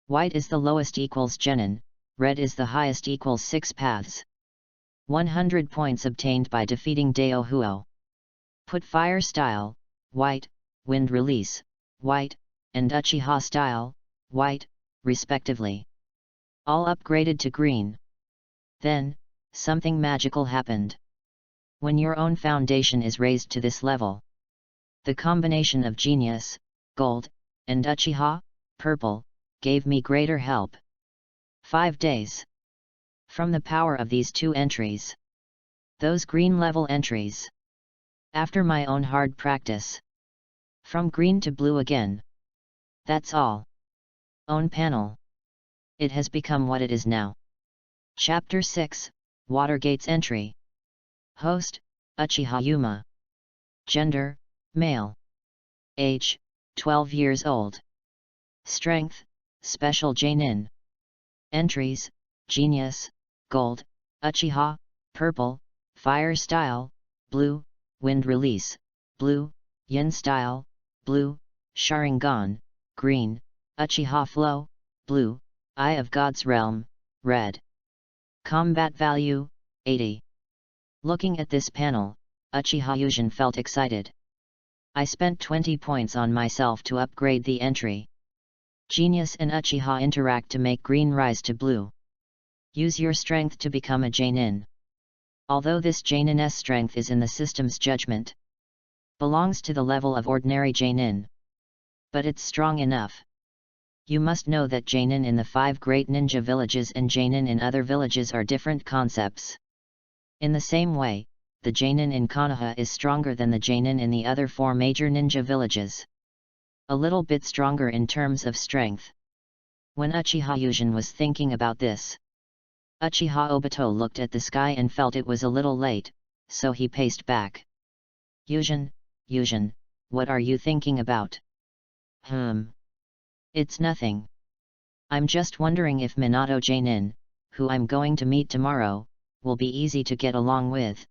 White is the lowest equals Genin, red is the highest equals 6 paths. 100 points obtained by defeating Dao Huo. Put Fire Style, white, Wind Release, white, and Uchiha Style, white, respectively. All upgraded to green. Then, something magical happened. When your own foundation is raised to this level, the combination of Genius, Gold, and Uchiha, Purple, gave me greater help. 5 days. From the power of these 2 entries. Those green level entries. After my own hard practice. From green to blue again. That's all. Own panel. It has become what it is now. Chapter 6, Watergate's Entry. Host, Uchiha Yuma. Gender, male. Age, 12 years old. Strength, Special Jonin. Entries, Genius, Gold, Uchiha, Purple, Fire Style, Blue, Wind Release, Blue, Yin Style, Blue, Sharingan, Green, Uchiha Flow, Blue, Eye of God's Realm, Red. Combat Value, 80. Looking at this panel, Uchiha Yujin felt excited. I spent 20 points on myself to upgrade the entry. Genius and Uchiha interact to make green rise to blue. Use your strength to become a Jonin. Although this Jonin's strength is in the system's judgment, belongs to the level of ordinary Jonin. But it's strong enough. You must know that Jonin in the 5 great ninja villages and Jonin in other villages are different concepts. In the same way, the Jonin in Konoha is stronger than the Jonin in the other 4 major ninja villages. A little bit stronger in terms of strength. When Uchiha Yujin was thinking about this, Uchiha Obito looked at the sky and felt it was a little late, so he paced back. Yujin, what are you thinking about? It's nothing. I'm just wondering if Minato Jonin, who I'm going to meet tomorrow, will be easy to get along with.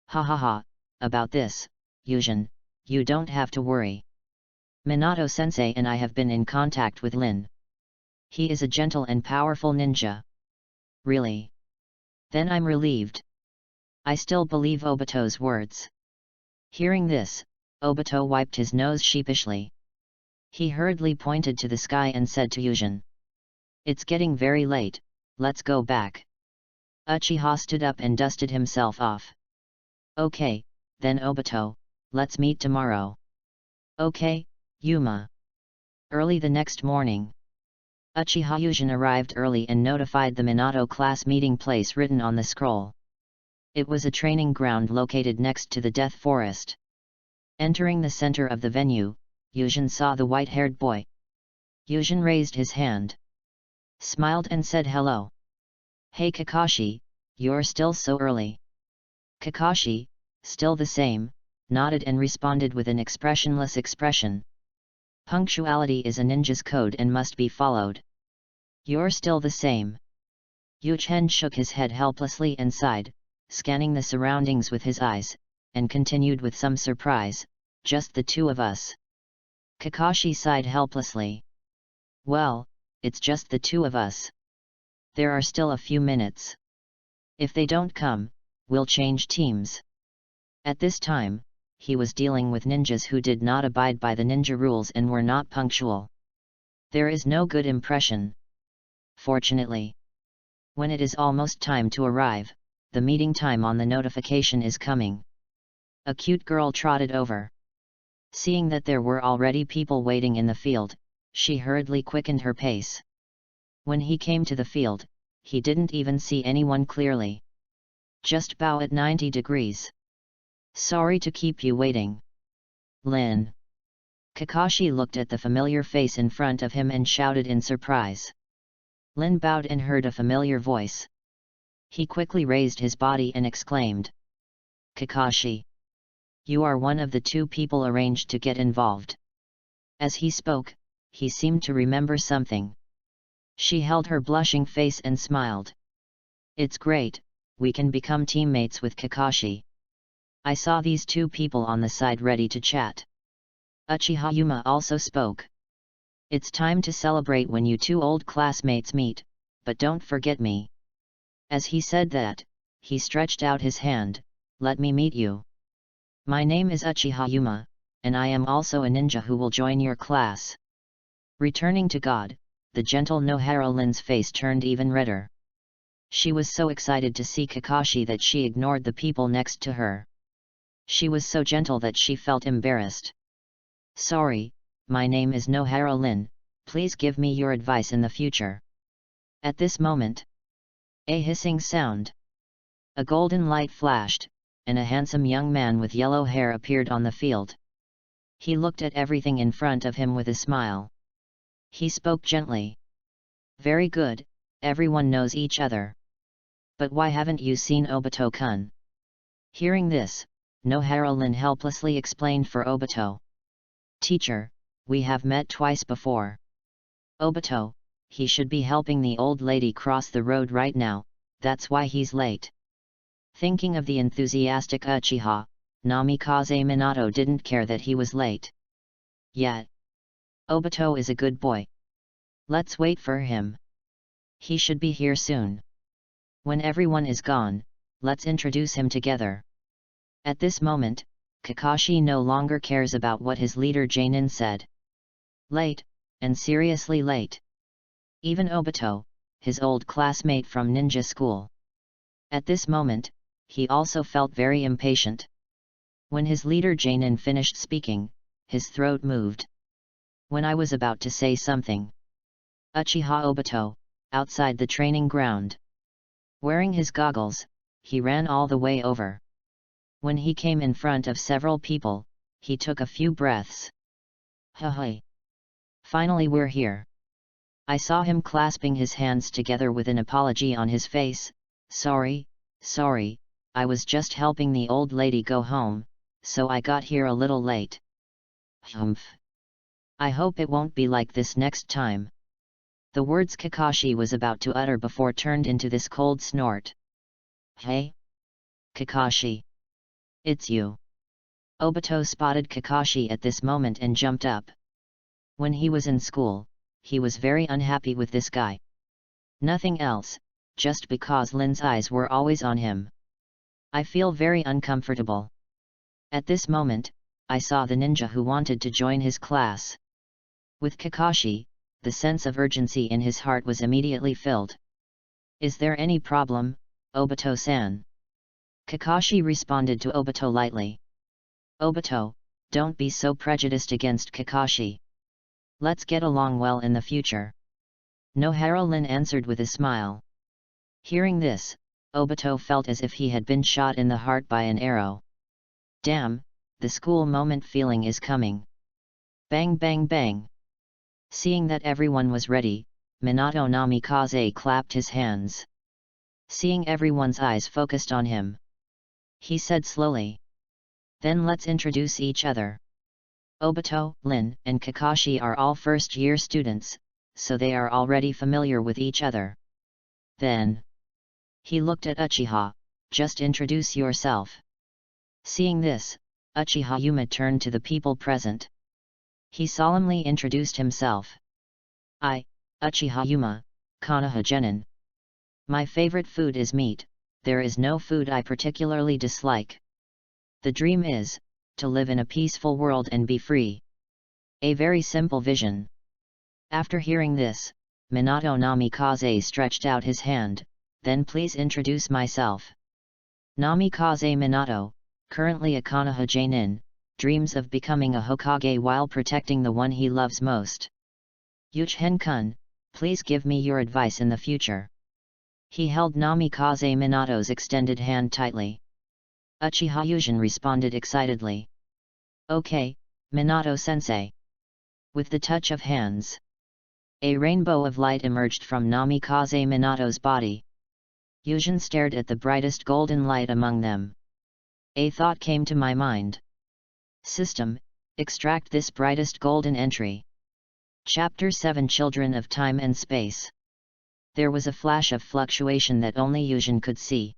Ha ha ha, about this, Yujin, you don't have to worry. Minato-sensei and I have been in contact with Lin. He is a gentle and powerful ninja. Really? Then I'm relieved. I still believe Obito's words. Hearing this, Obito wiped his nose sheepishly. He hurriedly pointed to the sky and said to Yujin. It's getting very late, let's go back. Uchiha stood up and dusted himself off. Okay, then Obito, let's meet tomorrow. Okay, Yuma. Early the next morning, Uchiha Yujin arrived early and notified the Minato class meeting place written on the scroll. It was a training ground located next to the Death Forest. Entering the center of the venue, Yujin saw the white-haired boy. Yujin raised his hand, smiled and said hello. Hey Kakashi, you're still so early. Kakashi, still the same, nodded and responded with an expressionless expression. Punctuality is a ninja's code and must be followed. You're still the same. Yuchen shook his head helplessly and sighed, scanning the surroundings with his eyes, and continued with some surprise, just the 2 of us. Kakashi sighed helplessly. Well, it's just the 2 of us. There are still a few minutes. If they don't come, we'll change teams. At this time, he was dealing with ninjas who did not abide by the ninja rules and were not punctual. There is no good impression. Fortunately, when it is almost time to arrive, the meeting time on the notification is coming. A cute girl trotted over. Seeing that there were already people waiting in the field, she hurriedly quickened her pace. When he came to the field, he didn't even see anyone clearly. Just bow at 90 degrees. Sorry to keep you waiting. Lin. Kakashi looked at the familiar face in front of him and shouted in surprise. Lin bowed and heard a familiar voice. He quickly raised his body and exclaimed. Kakashi. You are one of the 2 people arranged to get involved. As he spoke, he seemed to remember something. She held her blushing face and smiled. It's great, we can become teammates with Kakashi. I saw these 2 people on the side ready to chat. Uchiha Yuma also spoke. It's time to celebrate when you 2 old classmates meet, but don't forget me. As he said that, he stretched out his hand. Let me meet you. My name is Uchiha Yuma, and I am also a ninja who will join your class. Returning to God, the gentle Nohara Lin's face turned even redder. She was so excited to see Kakashi that she ignored the people next to her. She was so gentle that she felt embarrassed. Sorry, my name is Nohara Lin, please give me your advice in the future. At this moment, a hissing sound. A golden light flashed, and a handsome young man with yellow hair appeared on the field. He looked at everything in front of him with a smile. He spoke gently. Very good, everyone knows each other. But why haven't you seen Obito-kun? Hearing this, Nohara Lin helplessly explained for Obito. Teacher, we have met twice before. Obito, he should be helping the old lady cross the road right now, that's why he's late. Thinking of the enthusiastic Uchiha, Namikaze Minato didn't care that he was late. Yet, Obito is a good boy. Let's wait for him. He should be here soon. When everyone is gone, let's introduce him together. At this moment, Kakashi no longer cares about what his leader Janin said. Late, and seriously late. Even Obito, his old classmate from ninja school. At this moment, he also felt very impatient. When his leader Janin finished speaking, his throat moved. When I was about to say something. Uchiha Obito, outside the training ground. Wearing his goggles, he ran all the way over. When he came in front of several people, he took a few breaths. Hey! Finally we're here. I saw him clasping his hands together with an apology on his face. Sorry, I was just helping the old lady go home, so I got here a little late. Humph. I hope it won't be like this next time. The words Kakashi was about to utter before turned into this cold snort. Hey? Kakashi. It's you. Obito spotted Kakashi at this moment and jumped up. When he was in school, he was very unhappy with this guy. Nothing else, just because Lin's eyes were always on him. I feel very uncomfortable. At this moment, I saw the ninja who wanted to join his class. With Kakashi, the sense of urgency in his heart was immediately filled. Is there any problem, Obito-san? Kakashi responded to Obito lightly. Obito, don't be so prejudiced against Kakashi. Let's get along well in the future. Nohara Lin answered with a smile. Hearing this, Obito felt as if he had been shot in the heart by an arrow. Damn, the school moment feeling is coming. Bang bang bang. Seeing that everyone was ready, Minato Namikaze clapped his hands. Seeing everyone's eyes focused on him, he said slowly. Then let's introduce each other. Obito, Lin, and Kakashi are all first-year students, so they are already familiar with each other. Then, he looked at Uchiha, just introduce yourself. Seeing this, Uchiha Yuma turned to the people present. He solemnly introduced himself. I, Uchiha Yuma, Konoha Genin. My favorite food is meat, there is no food I particularly dislike. The dream is, to live in a peaceful world and be free. A very simple vision. After hearing this, Minato Namikaze stretched out his hand, then please introduce myself. Namikaze Minato, currently a Konoha Genin, dreams of becoming a Hokage while protecting the one he loves most. Uchiha-kun, please give me your advice in the future. He held Namikaze Minato's extended hand tightly. Uchiha Yujin responded excitedly. Okay, Minato-sensei. With the touch of hands, a rainbow of light emerged from Namikaze Minato's body. Yujin stared at the brightest golden light among them. A thought came to my mind. System, extract this brightest golden entry. Chapter 7 Children of Time and Space. There was a flash of fluctuation that only Yujin could see.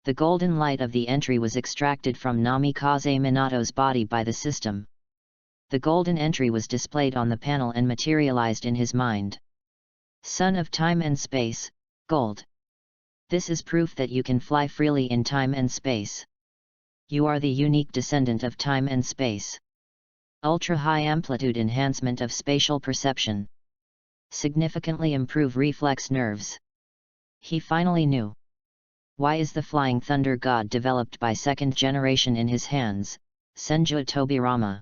The golden light of the entry was extracted from Namikaze Minato's body by the system. The golden entry was displayed on the panel and materialized in his mind. Son of Time and Space, Gold. This is proof that you can fly freely in time and space. You are the unique descendant of time and space. Ultra-high amplitude enhancement of spatial perception. Significantly improve reflex nerves. He finally knew. Why is the flying thunder god developed by second generation in his hands, Senju Tobirama?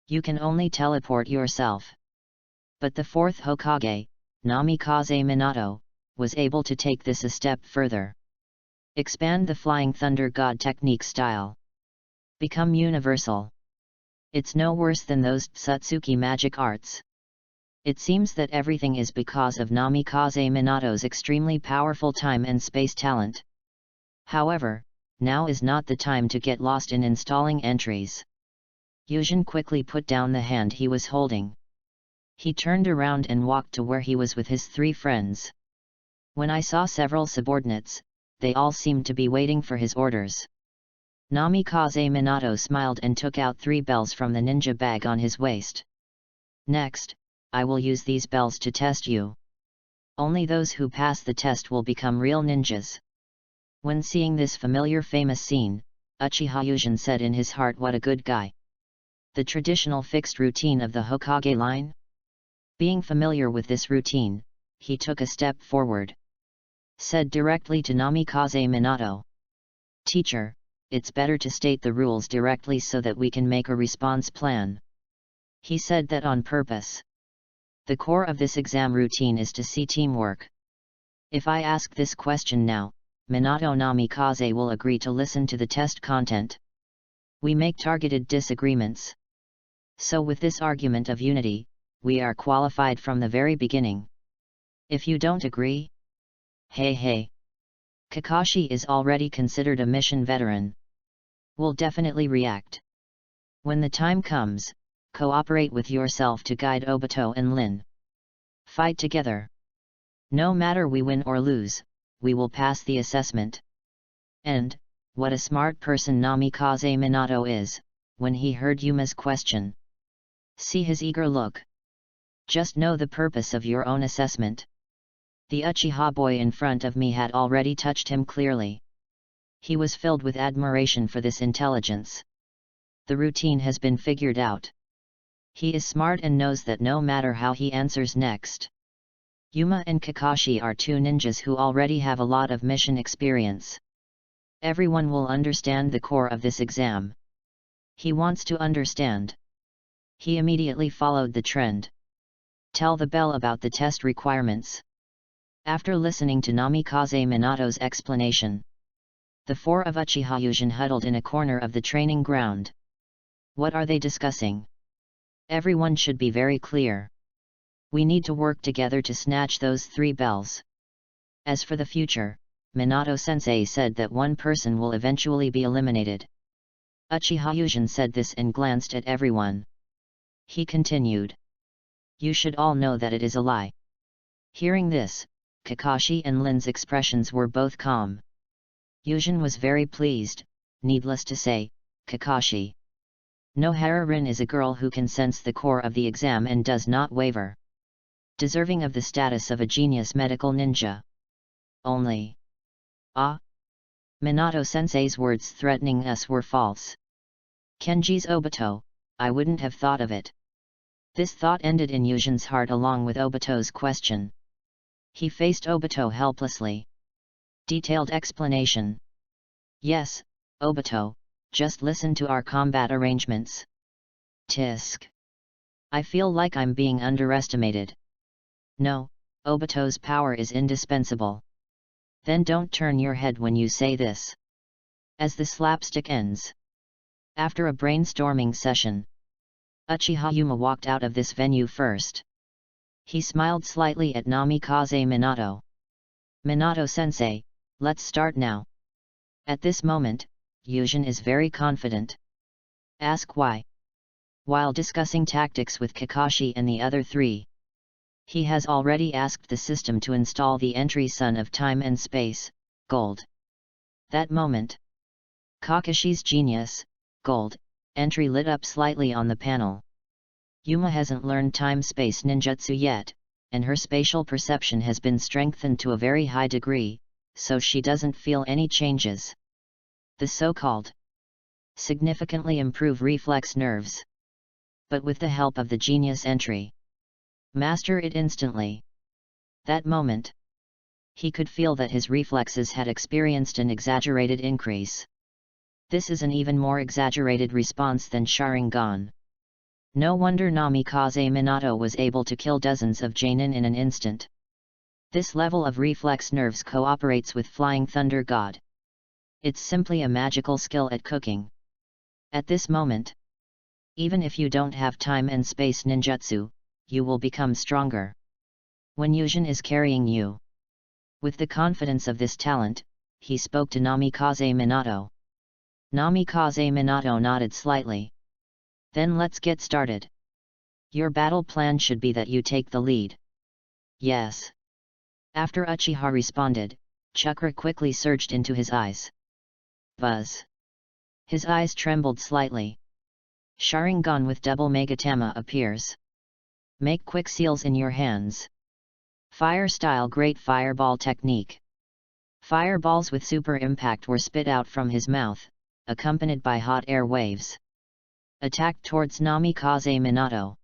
You can only teleport yourself. But the fourth Hokage, Namikaze Minato, was able to take this a step further. Expand the flying thunder god technique style. Become universal. It's no worse than those Tsutsuki magic arts. It seems that everything is because of Namikaze Minato's extremely powerful time and space talent. However, now is not the time to get lost in installing entries. Yujin quickly put down the hand he was holding. He turned around and walked to where he was with his 3 friends. When I saw several subordinates, they all seemed to be waiting for his orders. Namikaze Minato smiled and took out 3 bells from the ninja bag on his waist. Next, I will use these bells to test you. Only those who pass the test will become real ninjas. When seeing this familiar famous scene, Uchiha Yujin said in his heart, what a good guy. The traditional fixed routine of the Hokage line? Being familiar with this routine, he took a step forward. Said directly to Namikaze Minato. Teacher, it's better to state the rules directly so that we can make a response plan. He said that on purpose. The core of this exam routine is to see teamwork. If I ask this question now, Minato Namikaze will agree to listen to the test content. We make targeted disagreements. So with this argument of unity, we are qualified from the very beginning. If you don't agree? Hey. Kakashi is already considered a mission veteran. Will definitely react. When the time comes, cooperate with yourself to guide Obito and Lin. Fight together. No matter we win or lose, we will pass the assessment. And, what a smart person Namikaze Minato is, when he heard Yuma's question. See his eager look. Just know the purpose of your own assessment. The Uchiha boy in front of me had already touched him clearly. He was filled with admiration for this intelligence. The routine has been figured out. He is smart and knows that no matter how he answers next. Yuma and Kakashi are 2 ninjas who already have a lot of mission experience. Everyone will understand the core of this exam. He wants to understand. He immediately followed the trend. Tell the bell about the test requirements. After listening to Namikaze Minato's explanation, the 4 of Uchiha Yujin huddled in a corner of the training ground. What are they discussing? Everyone should be very clear. We need to work together to snatch those 3 bells. As for the future, Minato-sensei said that one person will eventually be eliminated. Uchiha Yujin said this and glanced at everyone. He continued. You should all know that it is a lie. Hearing this, Kakashi and Lin's expressions were both calm. Yujin was very pleased, needless to say, Kakashi. Nohara-rin is a girl who can sense the core of the exam and does not waver. Deserving of the status of a genius medical ninja. Only. Minato-sensei's words threatening us were false. Kenji's Obito, I wouldn't have thought of it. This thought ended in Yujin's heart along with Obito's question. He faced Obito helplessly. Detailed explanation. Yes, Obito, just listen to our combat arrangements. Tisk. I feel like I'm being underestimated. No, Obito's power is indispensable. Then don't turn your head when you say this. As the slapstick ends. After a brainstorming session, Uchiha Yuma walked out of this venue first. He smiled slightly at Namikaze Minato. Minato-sensei, let's start now. At this moment, Yujin is very confident. Ask why. While discussing tactics with Kakashi and the other 3, he has already asked the system to install the entry Sun of Time and Space, Gold. That moment, Kakashi's Genius, Gold, entry lit up slightly on the panel. Yuma hasn't learned time-space ninjutsu yet, and her spatial perception has been strengthened to a very high degree, so she doesn't feel any changes. The so-called significantly improve reflex nerves. But with the help of the genius entry, master it instantly. That moment, he could feel that his reflexes had experienced an exaggerated increase. This is an even more exaggerated response than Sharingan. No wonder Namikaze Minato was able to kill dozens of genin in an instant. This level of reflex nerves cooperates with Flying Thunder God. It's simply a magical skill at cooking. At this moment, even if you don't have time and space ninjutsu, you will become stronger. When Yujin is carrying you. With the confidence of this talent, he spoke to Namikaze Minato. Namikaze Minato nodded slightly. Then let's get started. Your battle plan should be that you take the lead. Yes. After Uchiha responded, chakra quickly surged into his eyes. Buzz. His eyes trembled slightly. Sharingan with double Megatama appears. Make quick seals in your hands. Fire style Great Fireball technique. Fireballs with super impact were spit out from his mouth, accompanied by hot air waves. Attacked towards Namikaze Minato.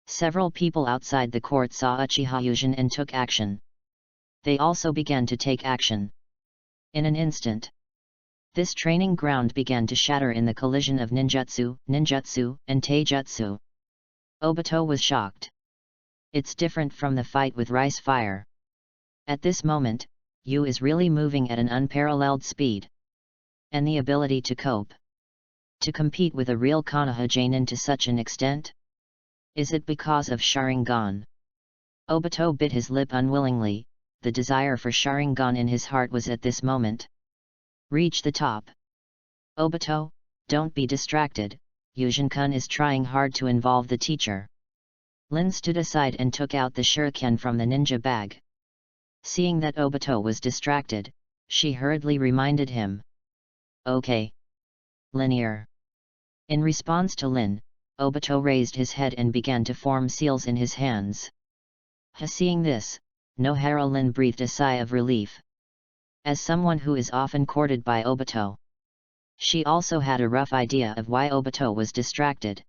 Several people outside the court saw Uchiha Yujin and took action. They also began to take action. In an instant, this training ground began to shatter in the collision of ninjutsu, and taijutsu. Obito was shocked. It's different from the fight with Rice Fire. At this moment, Yu is really moving at an unparalleled speed. And the ability to cope. To compete with a real Konoha genin to such an extent? Is it because of Sharingan? Obito bit his lip unwillingly, the desire for Sharingan in his heart was at this moment. Reach the top. Obito, don't be distracted, Yujin-kun is trying hard to involve the teacher. Lin stood aside and took out the shuriken from the ninja bag. Seeing that Obito was distracted, she hurriedly reminded him. Okay. Linear. In response to Lin, Obito raised his head and began to form seals in his hands. Seeing this, Nohara Lin breathed a sigh of relief. As someone who is often courted by Obito, she also had a rough idea of why Obito was distracted.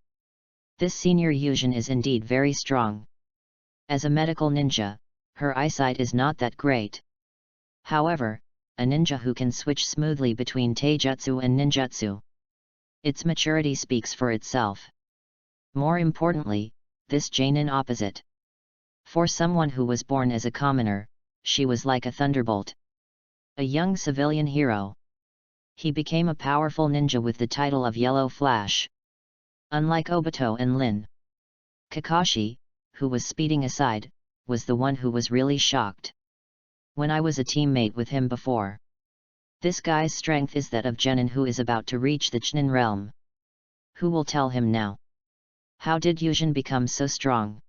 This senior Yujin is indeed very strong. As a medical ninja, her eyesight is not that great. However, a ninja who can switch smoothly between taijutsu and ninjutsu. Its maturity speaks for itself. More importantly, this genin opposite. For someone who was born as a commoner, she was like a thunderbolt. A young civilian hero. He became a powerful ninja with the title of Yellow Flash. Unlike Obito and Lin, Kakashi, who was speeding aside, was the one who was really shocked. When I was a teammate with him before. This guy's strength is that of genin who is about to reach the Chunin realm. Who will tell him now? How did Yujin become so strong?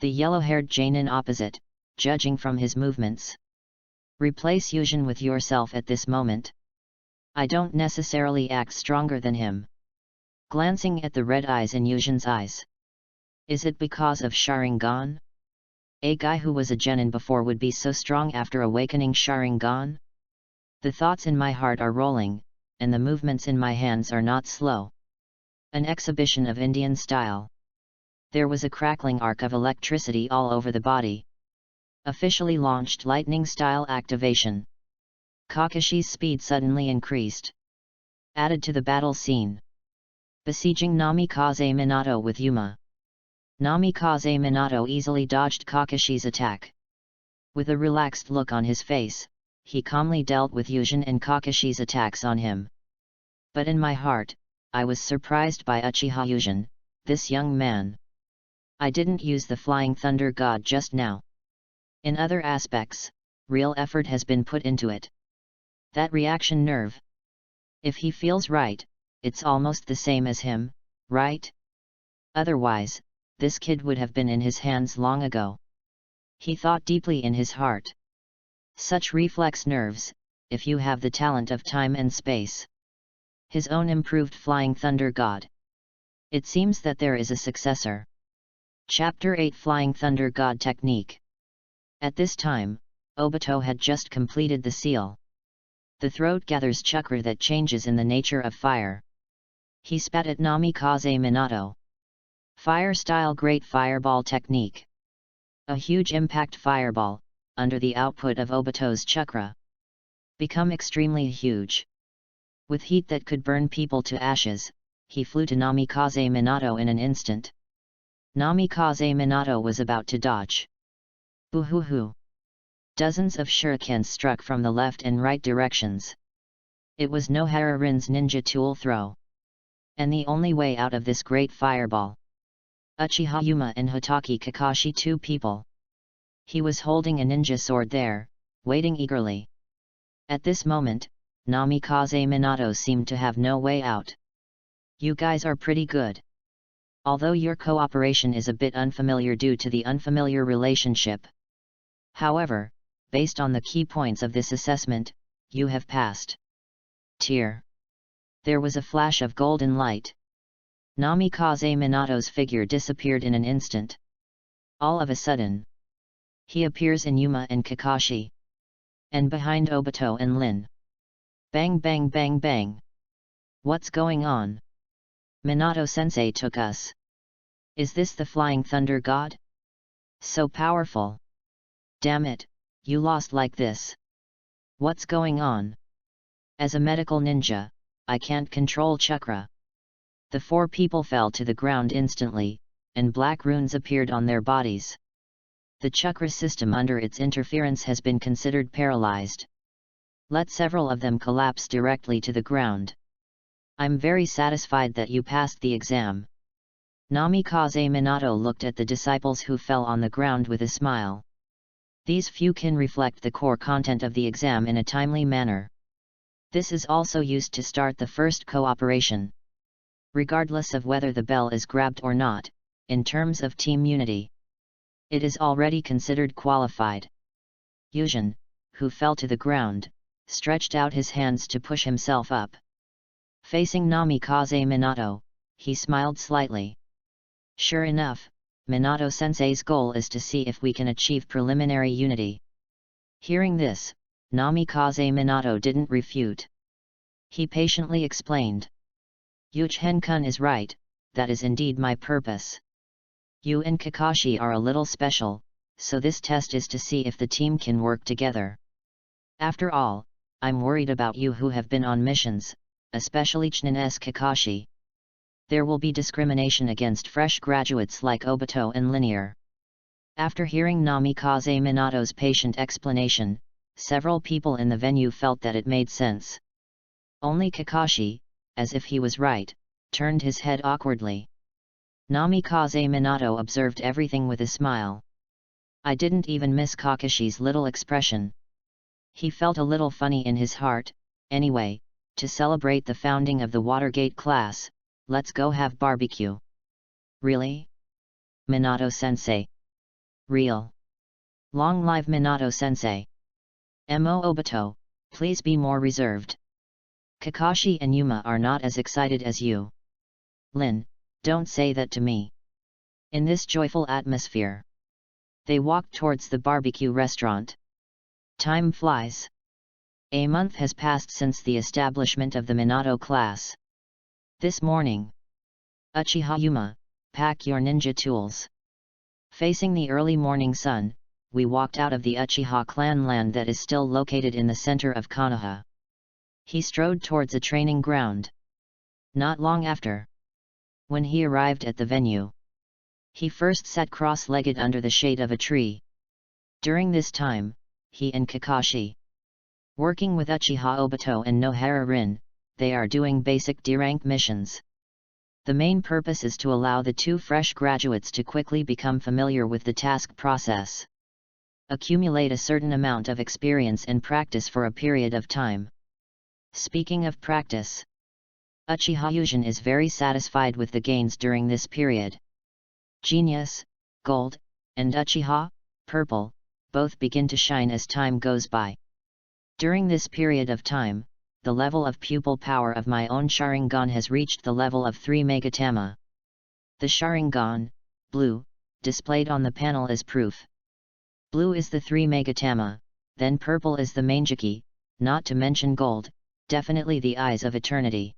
The yellow-haired genin opposite, judging from his movements. Replace Yujin with yourself at this moment. I don't necessarily act stronger than him. Glancing at the red eyes in Yujin's eyes. Is it because of Sharingan? A guy who was a genin before would be so strong after awakening Sharingan? The thoughts in my heart are rolling, and the movements in my hands are not slow. An exhibition of Indian style. There was a crackling arc of electricity all over the body. Officially launched lightning style activation. Kakashi's speed suddenly increased. Added to the battle scene. Besieging Namikaze Minato with Yuma. Namikaze Minato easily dodged Kakashi's attack. With a relaxed look on his face, he calmly dealt with Yujin and Kakashi's attacks on him. But in my heart, I was surprised by Uchiha Yujin, this young man. I didn't use the Flying Thunder God just now. In other aspects, real effort has been put into it. That reaction nerve. If he feels right, it's almost the same as him, right? Otherwise, this kid would have been in his hands long ago. He thought deeply in his heart. Such reflex nerves, if you have the talent of time and space. His own improved Flying Thunder God. It seems that there is a successor. Chapter 8 Flying Thunder God Technique. At this time, Obito had just completed the seal. The throat gathers chakra that changes in the nature of fire. He spat at Namikaze Minato. Fire-style great fireball technique. A huge impact fireball, under the output of Obito's chakra. Become extremely huge. With heat that could burn people to ashes, he flew to Namikaze Minato in an instant. Namikaze Minato was about to dodge. Boo-hoo-hoo. Dozens of shurikens struck from the left and right directions. It was Nohara Rin's ninja tool throw. And the only way out of this great fireball. Uchiha Yuma and Hotaki Kakashi, two people. He was holding a ninja sword there, waiting eagerly. At this moment, Namikaze Minato seemed to have no way out. You guys are pretty good. Although your cooperation is a bit unfamiliar due to the unfamiliar relationship. However, based on the key points of this assessment, you have passed. Tier. There was a flash of golden light. Namikaze Minato's figure disappeared in an instant. All of a sudden, he appears in Yuma and Kakashi. And behind Obito and Lin. Bang bang bang bang. What's going on? Minato-sensei took us. Is this the Flying Thunder God? So powerful. Damn it, you lost like this. What's going on? As a medical ninja, I can't control chakra. The four people fell to the ground instantly, and black runes appeared on their bodies. The chakra system under its interference has been considered paralyzed. Let several of them collapse directly to the ground. I'm very satisfied that you passed the exam. Namikaze Minato looked at the disciples who fell on the ground with a smile. These few can reflect the core content of the exam in a timely manner. This is also used to start the first cooperation. Regardless of whether the bell is grabbed or not, in terms of team unity, it is already considered qualified. Yujin, who fell to the ground, stretched out his hands to push himself up. Facing Namikaze Minato, he smiled slightly. Sure enough, Minato-sensei's goal is to see if we can achieve preliminary unity. Hearing this, Namikaze Minato didn't refute. He patiently explained. Yuchen-kun is right, that is indeed my purpose. You and Kakashi are a little special, so this test is to see if the team can work together. After all, I'm worried about you who have been on missions, especially Chnin's Kakashi. There will be discrimination against fresh graduates like Obito and Linear. After hearing Namikaze Minato's patient explanation, several people in the venue felt that it made sense. Only Kakashi, as if he was right, turned his head awkwardly. Namikaze Minato observed everything with a smile. I didn't even miss Kakashi's little expression. He felt a little funny in his heart. Anyway, to celebrate the founding of the Watergate class, let's go have barbecue. Really? Minato-sensei. Real. Long live Minato-sensei. Mo Obito, please be more reserved. Kakashi and Yuma are not as excited as you. Lin, don't say that to me. In this joyful atmosphere, they walked towards the barbecue restaurant. Time flies. A month has passed since the establishment of the Minato class. This morning, Uchiha Yuma, pack your ninja tools. Facing the early morning sun, we walked out of the Uchiha clan land that is still located in the center of Konoha. He strode towards a training ground. Not long after, when he arrived at the venue, he first sat cross-legged under the shade of a tree. During this time, he and Kakashi, working with Uchiha Obito and Nohara Rin, they are doing basic D-rank missions. The main purpose is to allow the two fresh graduates to quickly become familiar with the task process. Accumulate a certain amount of experience and practice for a period of time. Speaking of practice, Uchiha Yujin is very satisfied with the gains during this period. Genius, Gold, and Uchiha, Purple, both begin to shine as time goes by. During this period of time, the level of pupil power of my own Sharingan has reached the level of 3 Megatama. The Sharingan, Blue, displayed on the panel is proof. Blue is the 3 Megatama, then purple is the Manjaki, not to mention gold, definitely the eyes of eternity.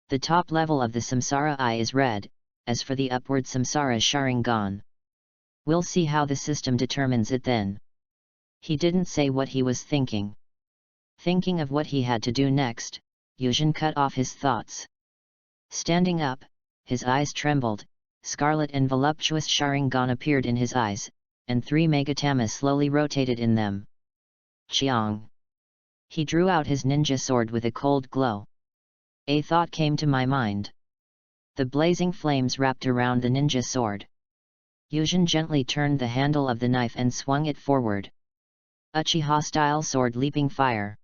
The top level of the Samsara eye is red, as for the upward Samsara Sharingan. We'll see how the system determines it then. He didn't say what he was thinking. Thinking of what he had to do next, Yuzhen cut off his thoughts. Standing up, his eyes trembled, scarlet and voluptuous Sharingan appeared in his eyes, and 3 megatamas slowly rotated in them. Chiang! He drew out his ninja sword with a cold glow. A thought came to my mind. The blazing flames wrapped around the ninja sword. Yuzhen gently turned the handle of the knife and swung it forward. Uchiha-style sword leaping fire.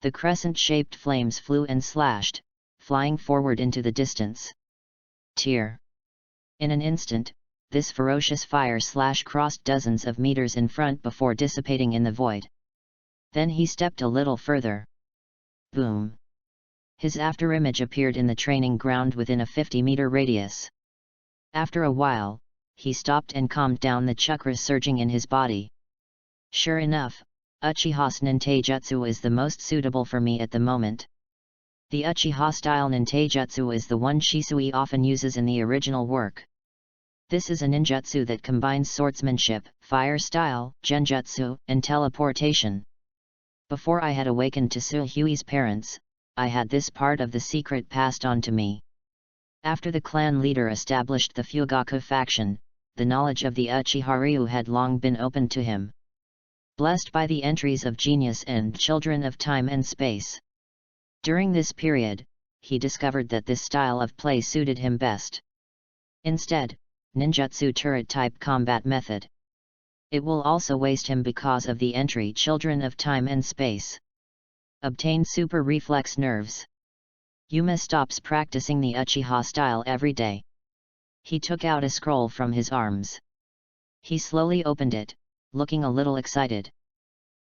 The crescent-shaped flames flew and slashed, flying forward into the distance. Tear! In an instant, this ferocious fire slash crossed dozens of meters in front before dissipating in the void. Then he stepped a little further. Boom! His afterimage appeared in the training ground within a 50-meter radius. After a while, he stopped and calmed down the chakras surging in his body. Sure enough, Uchiha's nintaijutsu is the most suitable for me at the moment. The Uchiha-style nintaijutsu is the one Shisui often uses in the original work. This is a ninjutsu that combines swordsmanship, fire style, genjutsu, and teleportation. Before I had awakened to Suhui's parents, I had this part of the secret passed on to me. After the clan leader established the Fugaku faction, the knowledge of the Uchiha Ryu had long been opened to him. Blessed by the entries of genius and children of time and space. During this period, he discovered that this style of play suited him best. Instead, ninjutsu turret-type combat method. It will also waste him because of the entry children of time and space. Obtain super reflex nerves. Yuma stops practicing the Uchiha style every day. He took out a scroll from his arms. He slowly opened it, looking a little excited.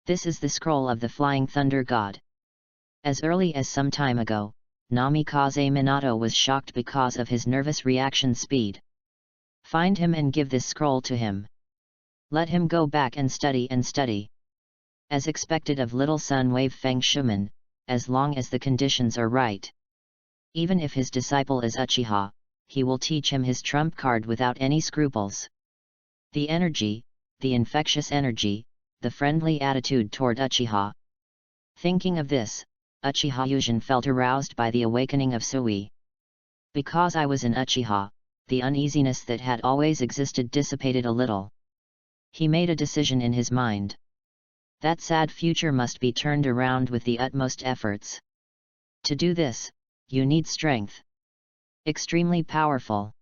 This is the scroll of the Flying Thunder God. As early as some time ago, Namikaze Minato was shocked because of his nervous reaction speed. Find him and give this scroll to him. Let him go back and study. As expected of little Sun Wave Feng Shuman, as long as the conditions are right. Even if his disciple is Uchiha, he will teach him his trump card without any scruples. The energy, the infectious energy, the friendly attitude toward Uchiha. Thinking of this, Uchiha Yuzhen felt aroused by the awakening of Sui. Because I was an Uchiha, the uneasiness that had always existed dissipated a little. He made a decision in his mind. That sad future must be turned around with the utmost efforts. To do this, you need strength. Extremely powerful.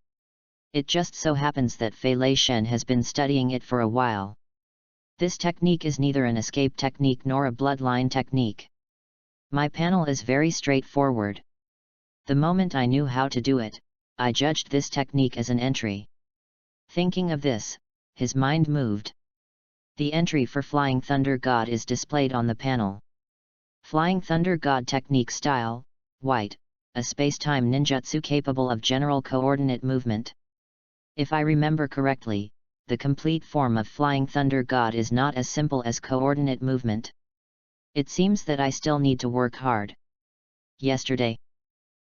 It just so happens that Fei Lei Shen has been studying it for a while. This technique is neither an escape technique nor a bloodline technique. My panel is very straightforward. The moment I knew how to do it, I judged this technique as an entry. Thinking of this, his mind moved. The entry for Flying Thunder God is displayed on the panel. Flying Thunder God technique style, white, a space-time ninjutsu capable of general coordinate movement. If I remember correctly, the complete form of Flying Thunder God is not as simple as coordinate movement. It seems that I still need to work hard. Yesterday.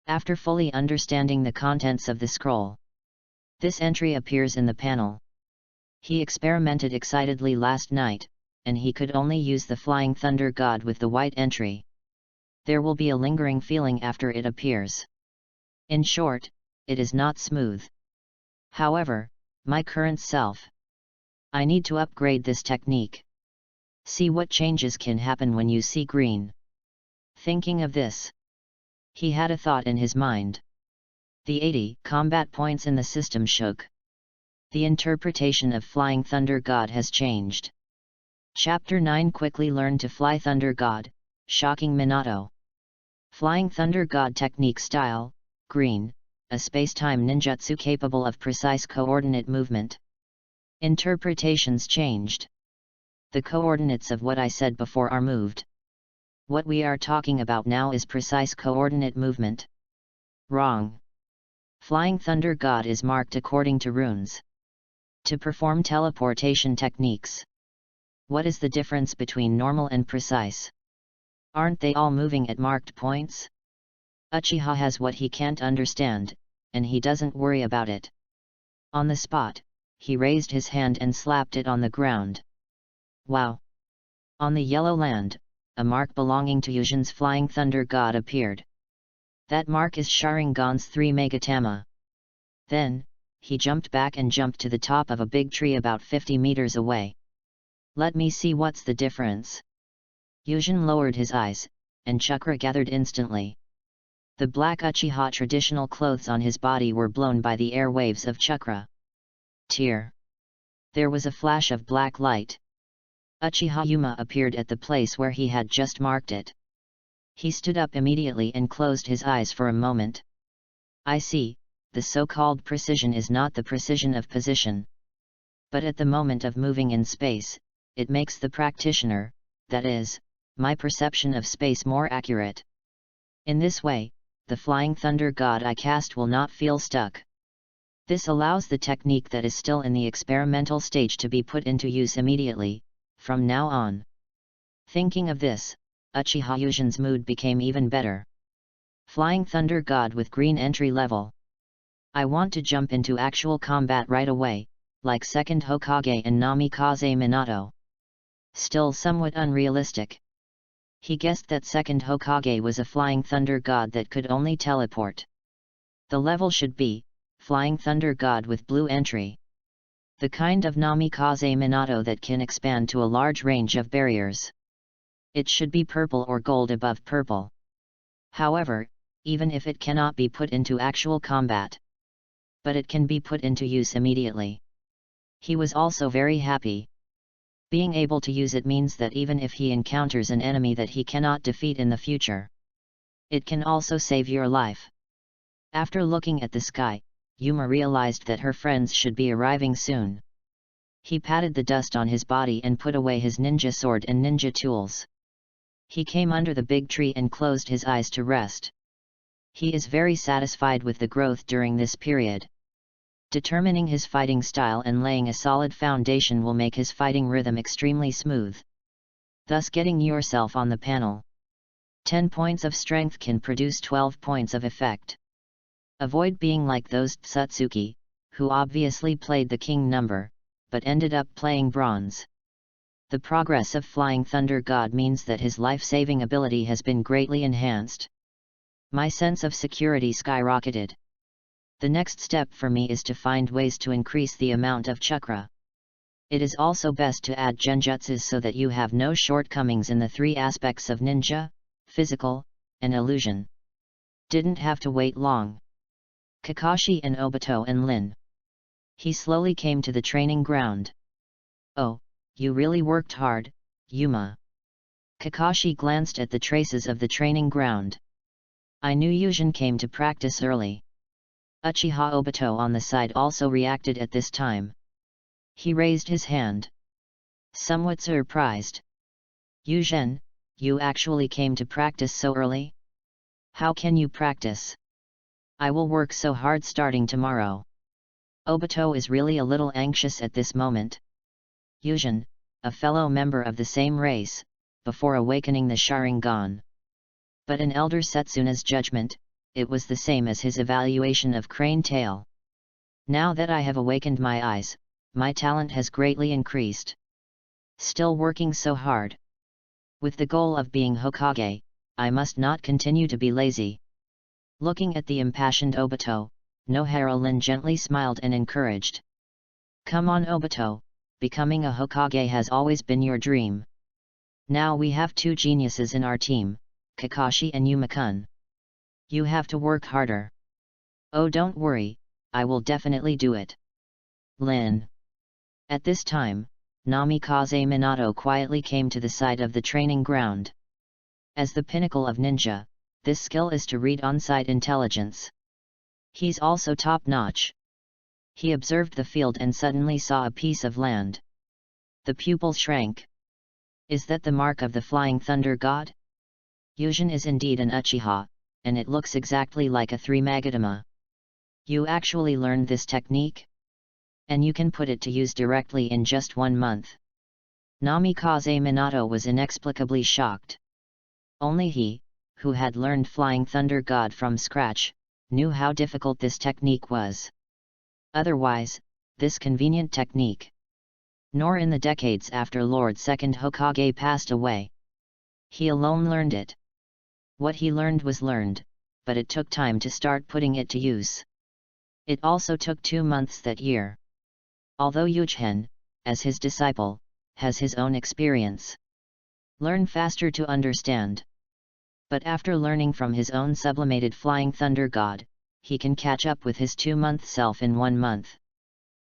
After fully understanding the contents of the scroll, this entry appears in the panel. He experimented excitedly last night, and he could only use the Flying Thunder God with the white entry. There will be a lingering feeling after it appears. In short, it is not smooth. However, my current self. I need to upgrade this technique. See what changes can happen when you see green. Thinking of this, he had a thought in his mind. The 80 combat points in the system shook. The interpretation of Flying Thunder God has changed. Chapter 9 Quickly learn to fly Thunder God, shocking Minato. Flying Thunder God technique style, green, a space-time ninjutsu capable of precise coordinate movement. Interpretations changed. The coordinates of what I said before are moved. What we are talking about now is precise coordinate movement. Wrong. Flying Thunder God is marked according to runes. To perform teleportation techniques. What is the difference between normal and precise? Aren't they all moving at marked points? Uchiha has what he can't understand, and he doesn't worry about it. On the spot, he raised his hand and slapped it on the ground. Wow! On the yellow land, a mark belonging to Yuzhin's flying thunder god appeared. That mark is Sharingan's 3 Megatama. Then, he jumped back and jumped to the top of a big tree about 50 meters away. Let me see what's the difference. Yuzhin lowered his eyes, and chakra gathered instantly. The black Uchiha traditional clothes on his body were blown by the air waves of chakra. Tear. There was a flash of black light. Uchiha Yuma appeared at the place where he had just marked it. He stood up immediately and closed his eyes for a moment. I see, the so-called precision is not the precision of position. But at the moment of moving in space, it makes the practitioner, that is, my perception of space more accurate. In this way, the flying thunder god I cast will not feel stuck. This allows the technique that is still in the experimental stage to be put into use immediately, from now on. Thinking of this, Uchiha Yuzhin's mood became even better. Flying thunder god with green entry level. I want to jump into actual combat right away, like second Hokage and Namikaze Minato. Still somewhat unrealistic. He guessed that second Hokage was a flying thunder god that could only teleport. The level should be, flying thunder god with blue entry. The kind of Namikaze Minato that can expand to a large range of barriers. It should be purple or gold above purple. However, even if it cannot be put into actual combat, but it can be put into use immediately. He was also very happy. Being able to use it means that even if he encounters an enemy that he cannot defeat in the future, it can also save your life. After looking at the sky, Yuma realized that her friends should be arriving soon. He patted the dust on his body and put away his ninja sword and ninja tools. He came under the big tree and closed his eyes to rest. He is very satisfied with the growth during this period. Determining his fighting style and laying a solid foundation will make his fighting rhythm extremely smooth. Thus getting yourself on the panel. 10 points of strength can produce 12 points of effect. Avoid being like those Tsutsuki, who obviously played the king number, but ended up playing bronze. The progress of Flying Thunder God means that his life-saving ability has been greatly enhanced. My sense of security skyrocketed. The next step for me is to find ways to increase the amount of chakra. It is also best to add genjutsus so that you have no shortcomings in the 3 aspects of ninja, physical, and illusion. Didn't have to wait long. Kakashi and Obito and Lin. He slowly came to the training ground. Oh, you really worked hard, Yuma. Kakashi glanced at the traces of the training ground. I knew Yuzhin came to practice early. Uchiha Obito on the side also reacted at this time. He raised his hand. Somewhat surprised. Yuzhin, you actually came to practice so early? How can you practice? I will work so hard starting tomorrow. Obito is really a little anxious at this moment. Yuzhin, a fellow member of the same race, before awakening the Sharingan. But in Elder Setsuna's judgment, it was the same as his evaluation of Crane Tail. Now that I have awakened my eyes, my talent has greatly increased. Still working so hard. With the goal of being Hokage, I must not continue to be lazy. Looking at the impassioned Obito, Nohara Lin gently smiled and encouraged. Come on Obito, becoming a Hokage has always been your dream. Now we have 2 geniuses in our team, Kakashi and Yuma-kun. You have to work harder. Oh, don't worry, I will definitely do it. Lin. At this time, Namikaze Minato quietly came to the side of the training ground. As the pinnacle of ninja, this skill is to read on-site intelligence. He's also top-notch. He observed the field and suddenly saw a piece of land. The pupil shrank. Is that the mark of the Flying Thunder God? Yuzhin is indeed an Uchiha, and it looks exactly like a 3 Magatama. You actually learned this technique? And you can put it to use directly in just 1 month. Namikaze Minato was inexplicably shocked. Only he, who had learned Flying Thunder God from scratch, knew how difficult this technique was. Otherwise, this convenient technique. Nor in the decades after Lord Second Hokage passed away. He alone learned it. What he learned was learned, but it took time to start putting it to use. It also took 2 months that year. Although Yuchen, as his disciple, has his own experience. Learn faster to understand. But after learning from his own sublimated Flying Thunder God, he can catch up with his 2-month self in 1 month.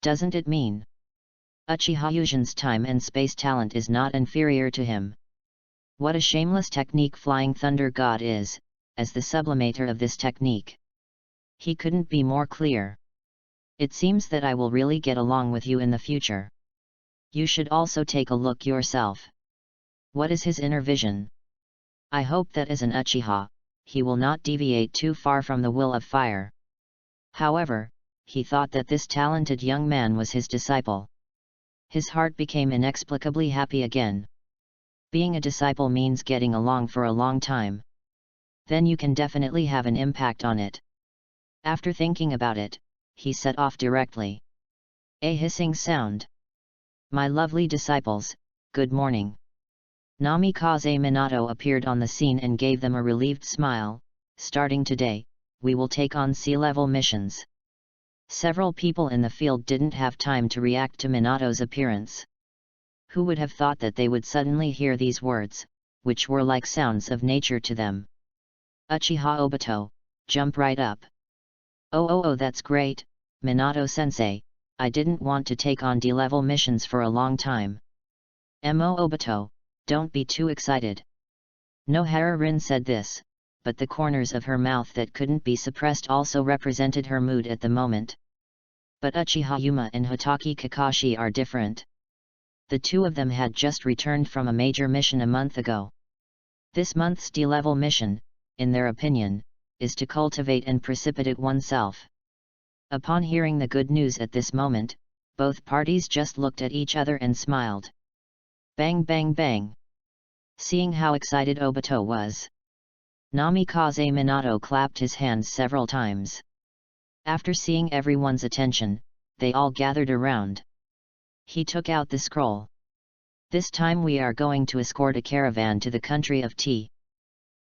Doesn't it mean Uchiha Yushin's time and space talent is not inferior to him? What a shameless technique Flying Thunder God is, as the sublimator of this technique. He couldn't be more clear. It seems that I will really get along with you in the future. You should also take a look yourself. What is his inner vision? I hope that as an Uchiha, he will not deviate too far from the will of fire. However, he thought that this talented young man was his disciple. His heart became inexplicably happy again. Being a disciple means getting along for a long time. Then you can definitely have an impact on it. After thinking about it, he set off directly. A hissing sound. My lovely disciples, good morning. Namikaze Minato appeared on the scene and gave them a relieved smile. Starting today, we will take on sea-level missions. Several people in the field didn't have time to react to Minato's appearance. Who would have thought that they would suddenly hear these words, which were like sounds of nature to them? Uchiha Obito, jump right up. Oh, that's great, Minato-sensei, I didn't want to take on D-level missions for a long time. Mo Obito, don't be too excited. Nohara Rin said this, but the corners of her mouth that couldn't be suppressed also represented her mood at the moment. But Uchiha Yuma and Hotaki Kakashi are different. The two of them had just returned from a major mission a month ago. This month's D-level mission, in their opinion, is to cultivate and precipitate oneself. Upon hearing the good news at this moment, both parties just looked at each other and smiled. Bang bang bang. Seeing how excited Obito was, Namikaze Minato clapped his hands several times. After seeing everyone's attention, they all gathered around. He took out the scroll. This time we are going to escort a caravan to the country of tea.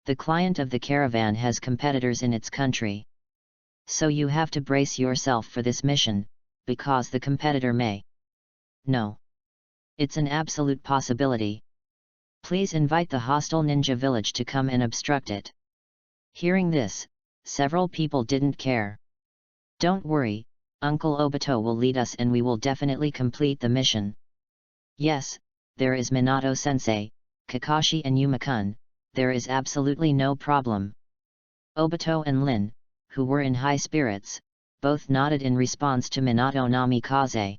The client of the caravan has competitors in its country. So you have to brace yourself for this mission, because the competitor may. No. It's an absolute possibility. Please invite the hostile ninja village to come and obstruct it. Hearing this, several people didn't care. Don't worry, Uncle Obito will lead us and we will definitely complete the mission. Yes, there is Minato-sensei, Kakashi and Yuma-kun, there is absolutely no problem. Obito and Lin, who were in high spirits, both nodded in response to Minato Namikaze.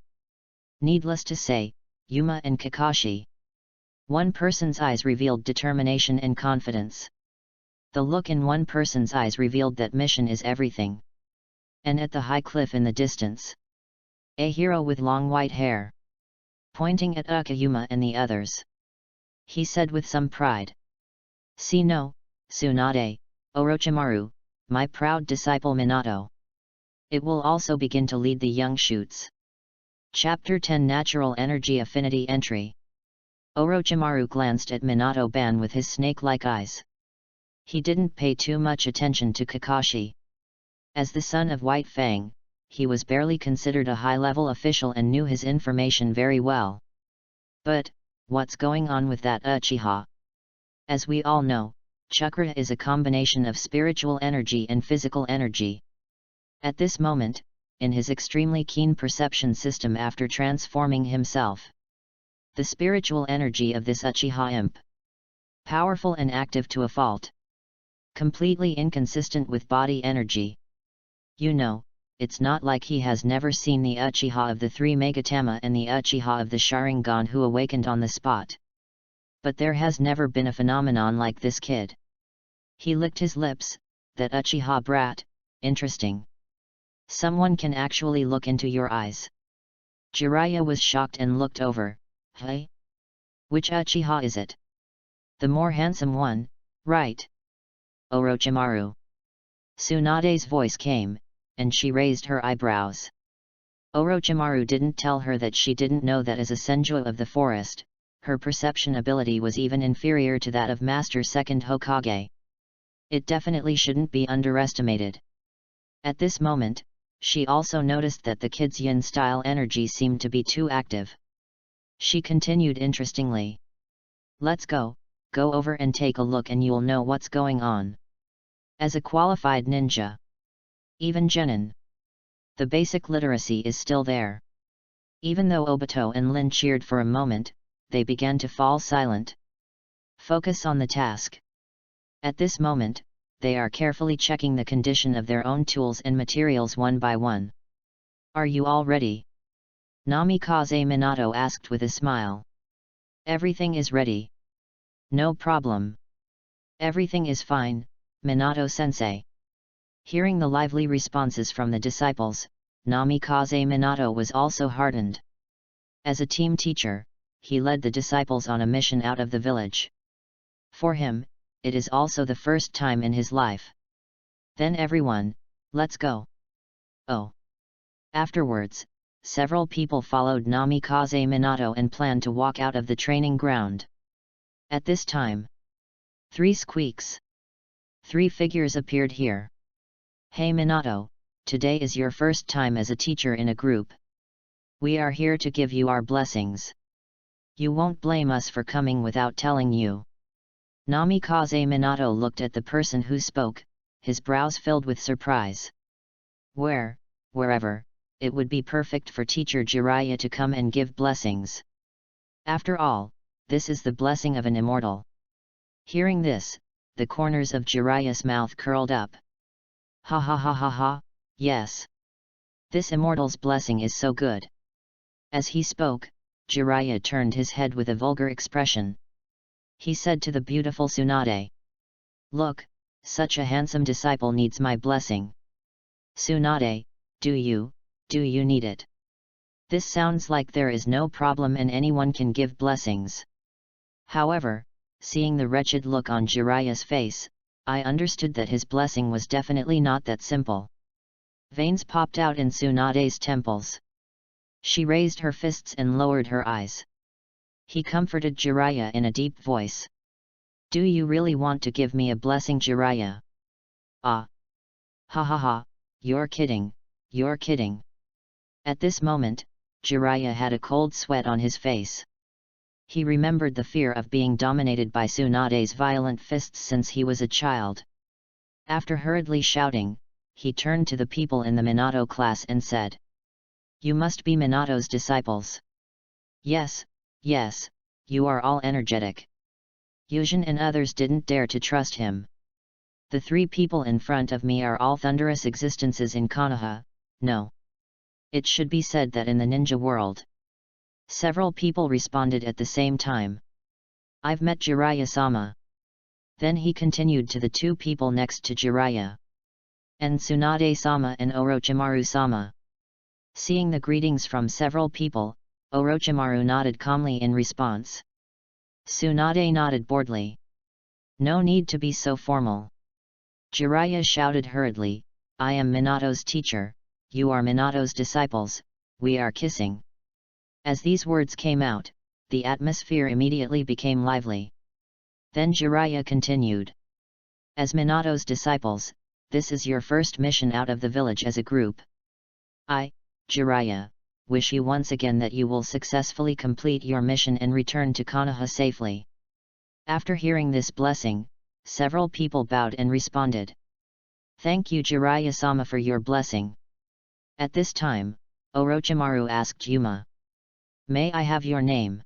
Needless to say, Yuma and Kakashi. One person's eyes revealed determination and confidence. The look in one person's eyes revealed that mission is everything. And at the high cliff in the distance, a hero with long white hair, pointing at Ukayuma and the others, he said with some pride. See no, Tsunade, Orochimaru, my proud disciple Minato. It will also begin to lead the young shoots. Chapter 10 Natural Energy Affinity Entry. Orochimaru glanced at Minato-ban with his snake-like eyes. He didn't pay too much attention to Kakashi. As the son of White Fang, he was barely considered a high-level official and knew his information very well. But, what's going on with that Uchiha? As we all know, chakra is a combination of spiritual energy and physical energy. At this moment, in his extremely keen perception system after transforming himself, the spiritual energy of this Uchiha imp, powerful and active to a fault, completely inconsistent with body energy. You know, it's not like he has never seen the Uchiha of the 3 Megatama and the Uchiha of the Sharingan who awakened on the spot. But there has never been a phenomenon like this kid. He licked his lips, that Uchiha brat, interesting. Someone can actually look into your eyes. Jiraiya was shocked and looked over. Hey? Which Uchiha is it? The more handsome one, right? Orochimaru. Tsunade's voice came, and she raised her eyebrows. Orochimaru didn't tell her that she didn't know that as a senju of the forest, her perception ability was even inferior to that of Master Second Hokage. It definitely shouldn't be underestimated. At this moment, she also noticed that the kid's yin-style energy seemed to be too active. She continued interestingly. Let's go over and take a look and you'll know what's going on. As a qualified ninja, even genin, the basic literacy is still there. Even though Obito and Lin cheered for a moment, they began to fall silent. Focus on the task. At this moment, they are carefully checking the condition of their own tools and materials one by one. Are you all ready? Namikaze Minato asked with a smile. Everything is ready. No problem. Everything is fine, Minato-sensei. Hearing the lively responses from the disciples, Namikaze Minato was also heartened. As a team teacher, he led the disciples on a mission out of the village. For him, it is also the first time in his life. Then everyone, let's go. Oh. Afterwards, several people followed Namikaze Minato and planned to walk out of the training ground. At this time, 3 squeaks. 3 figures appeared here. Hey Minato, today is your first time as a teacher in a group. We are here to give you our blessings. You won't blame us for coming without telling you. Namikaze Minato looked at the person who spoke, his brows filled with surprise. Wherever, it would be perfect for teacher Jiraiya to come and give blessings. After all, this is the blessing of an immortal. Hearing this, the corners of Jiraiya's mouth curled up. Ha ha ha ha ha, yes. This immortal's blessing is so good. As he spoke, Jiraiya turned his head with a vulgar expression. He said to the beautiful Tsunade. Look, such a handsome disciple needs my blessing. Tsunade, do you need it? This sounds like there is no problem and anyone can give blessings. However, seeing the wretched look on Jiraiya's face, I understood that his blessing was definitely not that simple. Veins popped out in Tsunade's temples. She raised her fists and lowered her eyes. He comforted Jiraiya in a deep voice. Do you really want to give me a blessing, Jiraiya? Ah! Ha ha ha, you're kidding. At this moment, Jiraiya had a cold sweat on his face. He remembered the fear of being dominated by Tsunade's violent fists since he was a child. After hurriedly shouting, he turned to the people in the Minato class and said. You must be Minato's disciples. Yes, you are all energetic. Yujin and others didn't dare to trust him. The 3 people in front of me are all thunderous existences in Konoha, no. It should be said that in the ninja world. Several people responded at the same time. I've met Jiraiya-sama. Then he continued to the 2 people next to Jiraiya. And Tsunade-sama and Orochimaru-sama. Seeing the greetings from several people, Orochimaru nodded calmly in response. Tsunade nodded boredly. No need to be so formal. Jiraiya shouted hurriedly, I am Minato's teacher, you are Minato's disciples, we are kissing. As these words came out, the atmosphere immediately became lively. Then Jiraiya continued. As Minato's disciples, this is your first mission out of the village as a group. I, Jiraiya, wish you once again that you will successfully complete your mission and return to Konoha safely. After hearing this blessing, several people bowed and responded. Thank you Jiraiya-sama for your blessing. At this time, Orochimaru asked Yuma. May I have your name?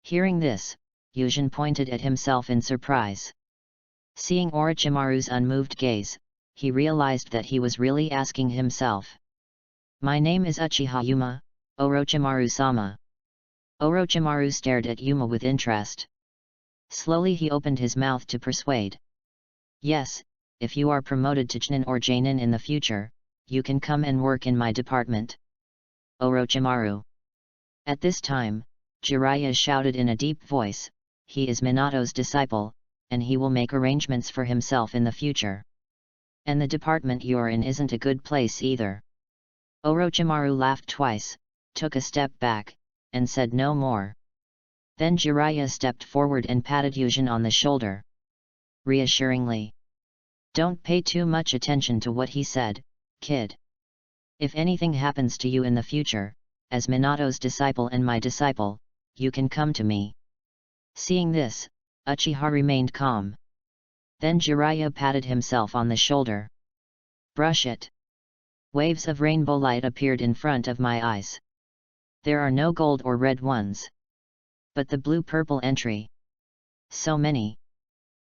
Hearing this, Yujin pointed at himself in surprise. Seeing Orochimaru's unmoved gaze, he realized that he was really asking himself. My name is Uchiha Yuma, Orochimaru-sama. Orochimaru stared at Yuma with interest. Slowly he opened his mouth to persuade. Yes, if you are promoted to Chunin or Jainin in the future, you can come and work in my department. Orochimaru. At this time, Jiraiya shouted in a deep voice, "He is Minato's disciple, and he will make arrangements for himself in the future. And the department you're in isn't a good place either." Orochimaru laughed twice, took a step back, and said no more. Then Jiraiya stepped forward and patted Yujin on the shoulder. Reassuringly. "Don't pay too much attention to what he said, kid. If anything happens to you in the future, as Minato's disciple and my disciple, you can come to me." Seeing this, Uchiha remained calm. Then Jiraiya patted himself on the shoulder. "Brush it." Waves of rainbow light appeared in front of my eyes. There are no gold or red ones. But the blue-purple entry. So many.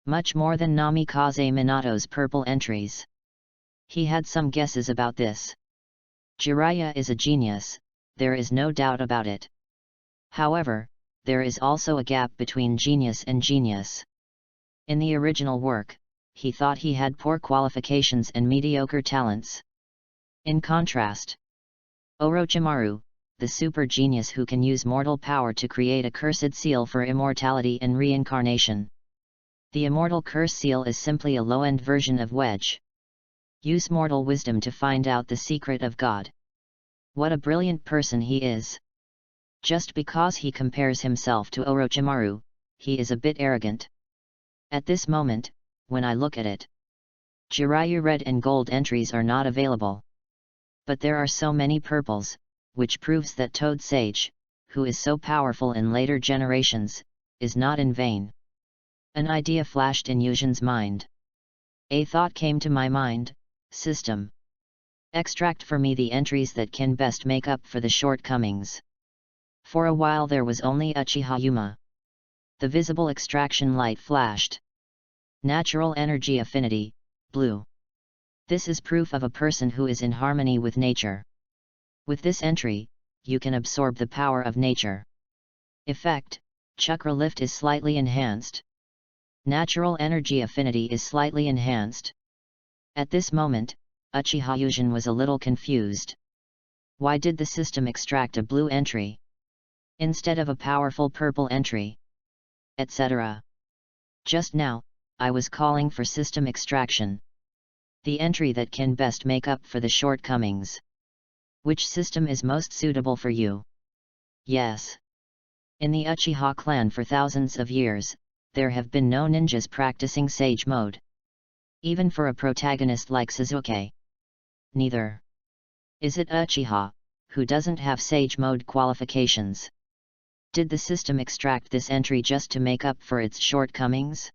Much more than Namikaze Minato's purple entries. He had some guesses about this. Jiraiya is a genius, there is no doubt about it. However, there is also a gap between genius and genius. In the original work, he thought he had poor qualifications and mediocre talents. In contrast, Orochimaru, the super genius who can use mortal power to create a cursed seal for immortality and reincarnation. The immortal curse seal is simply a low-end version of Wedge. Use mortal wisdom to find out the secret of God. What a brilliant person he is! Just because he compares himself to Orochimaru, he is a bit arrogant. At this moment, when I look at it, Jiraiya red and gold entries are not available. But there are so many purples, which proves that Toad Sage, who is so powerful in later generations, is not in vain. An idea flashed in Yujin's mind. A thought came to my mind: system. Extract for me the entries that can best make up for the shortcomings. For a while there was only Uchiha Yuma. The visible extraction light flashed. Natural energy affinity, blue. This is proof of a person who is in harmony with nature. With this entry, you can absorb the power of nature. Effect: chakra lift is slightly enhanced. Natural energy affinity is slightly enhanced. At this moment, Uchiha Yujin was a little confused. Why did the system extract a blue entry instead of a powerful purple entry, etc.? Just now, I was calling for system extraction. The entry that can best make up for the shortcomings. Which system is most suitable for you? Yes. In the Uchiha clan for thousands of years, there have been no ninjas practicing Sage Mode. Even for a protagonist like Sasuke. Neither. Is it Uchiha, who doesn't have Sage Mode qualifications? Did the system extract this entry just to make up for its shortcomings?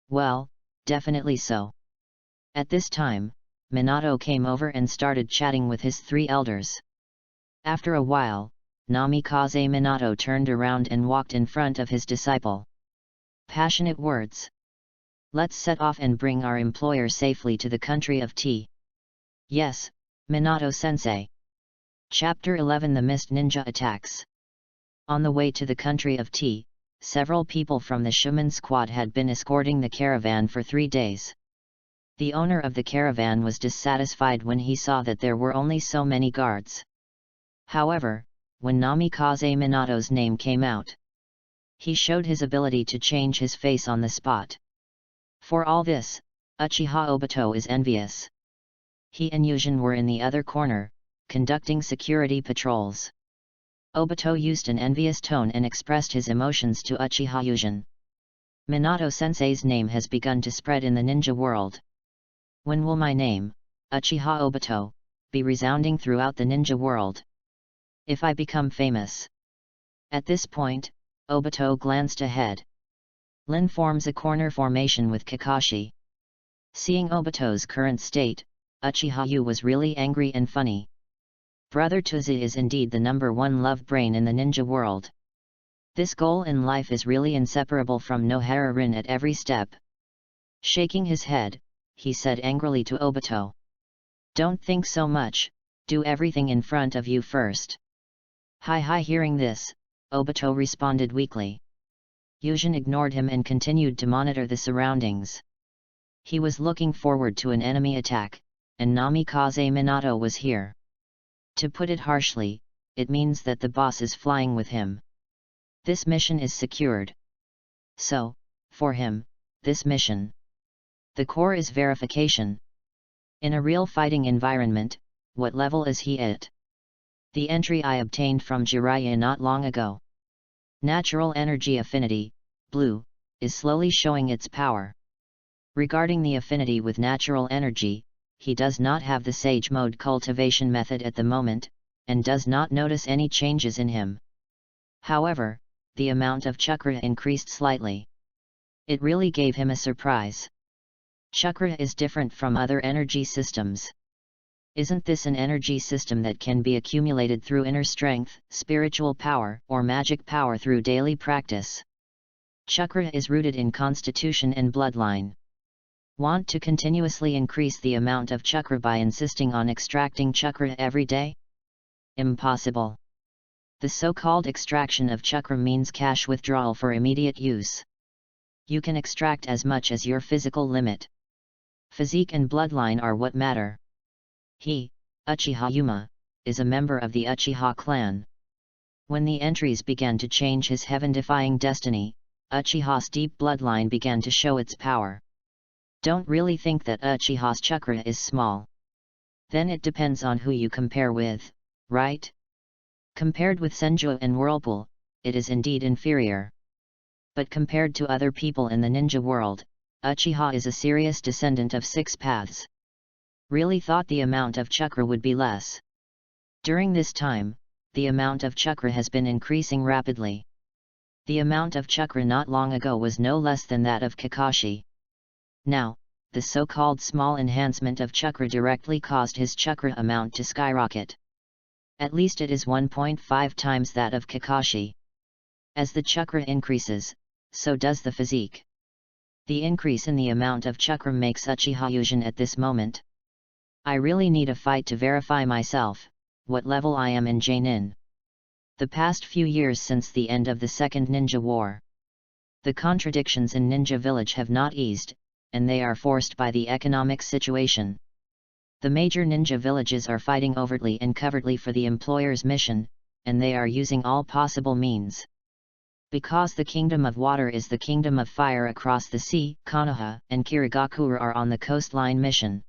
Well, definitely so. At this time, Minato came over and started chatting with his three elders. After a while, Namikaze Minato turned around and walked in front of his disciple. Passionate words. Let's set off and bring our employer safely to the country of tea. Yes, Minato-sensei. Chapter 11: The Mist Ninja Attacks. On the way to the country of tea, several people from the Shuman squad had been escorting the caravan for 3 days. The owner of the caravan was dissatisfied when he saw that there were only so many guards. However, when Namikaze Minato's name came out, he showed his ability to change his face on the spot. For all this, Uchiha Obito is envious. He and Yujin were in the other corner, conducting security patrols. Obito used an envious tone and expressed his emotions to Uchiha Yujin. Minato-sensei's name has begun to spread in the ninja world. When will my name, Uchiha Obito, be resounding throughout the ninja world? If I become famous. At this point, Obito glanced ahead. Lin forms a corner formation with Kakashi. Seeing Obito's current state, Uchiha Yu was really angry and funny. Brother Tuzi is indeed the #1 love brain in the ninja world. This goal in life is really inseparable from Nohara Rin at every step. Shaking his head, he said angrily to Obito. Don't think so much, do everything in front of you first. Hi. Hearing this, Obito responded weakly. Yujin ignored him and continued to monitor the surroundings. He was looking forward to an enemy attack, and Namikaze Minato was here. To put it harshly, it means that the boss is flying with him. This mission is secured. So, for him, this mission. The core is verification. In a real fighting environment, what level is he at? The entry I obtained from Jiraiya not long ago. Natural energy affinity, blue, is slowly showing its power. Regarding the affinity with natural energy, he does not have the Sage Mode cultivation method at the moment, and does not notice any changes in him. However, the amount of chakra increased slightly. It really gave him a surprise. Chakra is different from other energy systems. Isn't this an energy system that can be accumulated through inner strength, spiritual power, or magic power through daily practice? Chakra is rooted in constitution and bloodline. Want to continuously increase the amount of chakra by insisting on extracting chakra every day? Impossible. The so-called extraction of chakra means cash withdrawal for immediate use. You can extract as much as your physical limit. Physique and bloodline are what matter. He, Uchiha Yuma, is a member of the Uchiha clan. When the entries began to change his heaven-defying destiny, Uchiha's deep bloodline began to show its power. Don't really think that Uchiha's chakra is small. Then it depends on who you compare with, right? Compared with Senju and Whirlpool, it is indeed inferior. But compared to other people in the ninja world, Uchiha is a serious descendant of 6 paths. Really thought the amount of chakra would be less. During this time, the amount of chakra has been increasing rapidly. The amount of chakra not long ago was no less than that of Kakashi. Now, the so-called small enhancement of chakra directly caused his chakra amount to skyrocket. At least it is 1.5 times that of Kakashi. As the chakra increases, so does the physique. The increase in the amount of chakra makes Uchiha Yujin at this moment. I really need a fight to verify myself, what level I am in Jainin. The past few years since the end of the Second Ninja War, the contradictions in Ninja Village have not eased, and they are forced by the economic situation. The major ninja villages are fighting overtly and covertly for the employer's mission, and they are using all possible means. Because the Kingdom of Water is the Kingdom of Fire across the sea, Konoha and Kirigakura are on the coastline mission.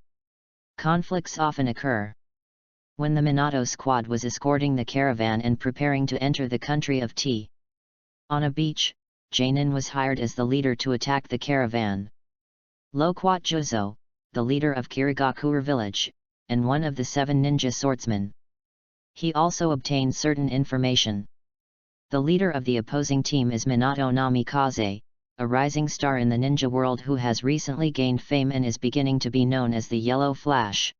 Conflicts often occur. When the Minato squad was escorting the caravan and preparing to enter the country of tea on a beach, Jainin was hired as the leader to attack the caravan. Loquat Juzo, the leader of Kirigakura village, and one of the 7 ninja swordsmen. He also obtained certain information. The leader of the opposing team is Minato Namikaze, a rising star in the ninja world who has recently gained fame and is beginning to be known as the Yellow Flash.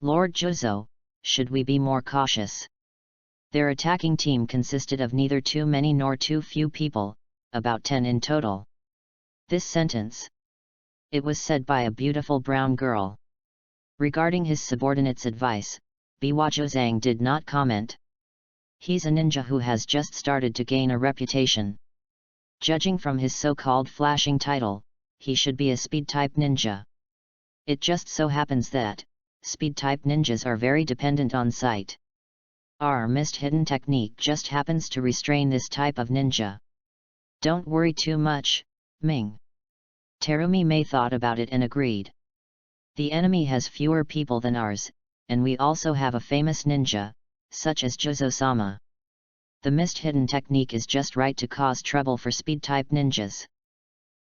Lord Juzo, should we be more cautious? Their attacking team consisted of neither too many nor too few people, about 10 in total. This sentence. It was said by a beautiful brown girl. Regarding his subordinate's advice, Biwajozang did not comment. He's a ninja who has just started to gain a reputation. Judging from his so-called flashing title, he should be a speed-type ninja. It just so happens that speed-type ninjas are very dependent on sight. Our mist-hidden technique just happens to restrain this type of ninja. Don't worry too much, Ming. Terumi May thought about it and agreed. The enemy has fewer people than ours, and we also have a famous ninja, such as Juzo-sama. The mist-hidden technique is just right to cause trouble for speed-type ninjas.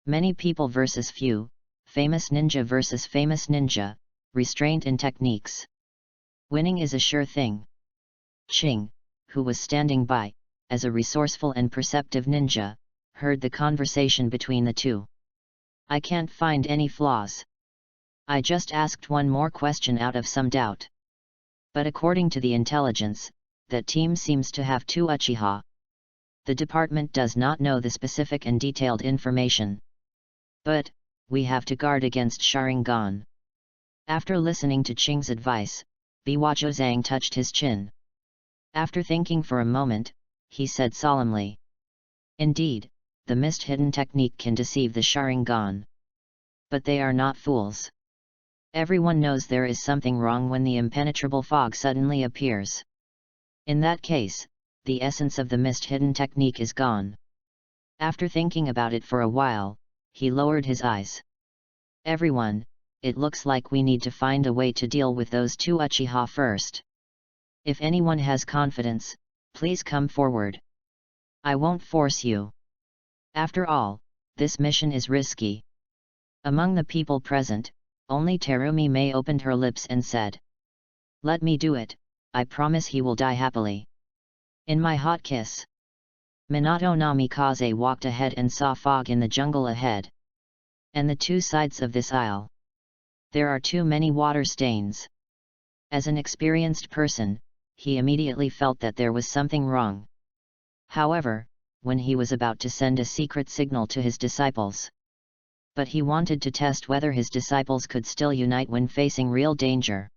Many people versus few, famous ninja versus famous ninja, restraint in techniques. Winning is a sure thing. Ching, who was standing by, as a resourceful and perceptive ninja, heard the conversation between the two. I can't find any flaws. I just asked one more question out of some doubt. But according to the intelligence, that team seems to have 2 Uchiha. The department does not know the specific and detailed information. But, we have to guard against Sharingan. After listening to Ching's advice, Biwajozang touched his chin. After thinking for a moment, he said solemnly. Indeed, the mist-hidden technique can deceive the Sharingan. But they are not fools. Everyone knows there is something wrong when the impenetrable fog suddenly appears. In that case, the essence of the mist hidden technique is gone. After thinking about it for a while, he lowered his eyes. Everyone, it looks like we need to find a way to deal with those two Uchiha first. If anyone has confidence, please come forward. I won't force you. After all, this mission is risky. Among the people present, only Terumi Mei opened her lips and said, "Let me do it, I promise he will die happily. In my hot kiss." Minato Namikaze walked ahead and saw fog in the jungle ahead. And the two sides of this aisle. There are too many water stains. As an experienced person, he immediately felt that there was something wrong. However, when he was about to send a secret signal to his disciples. But he wanted to test whether his disciples could still unite when facing real danger.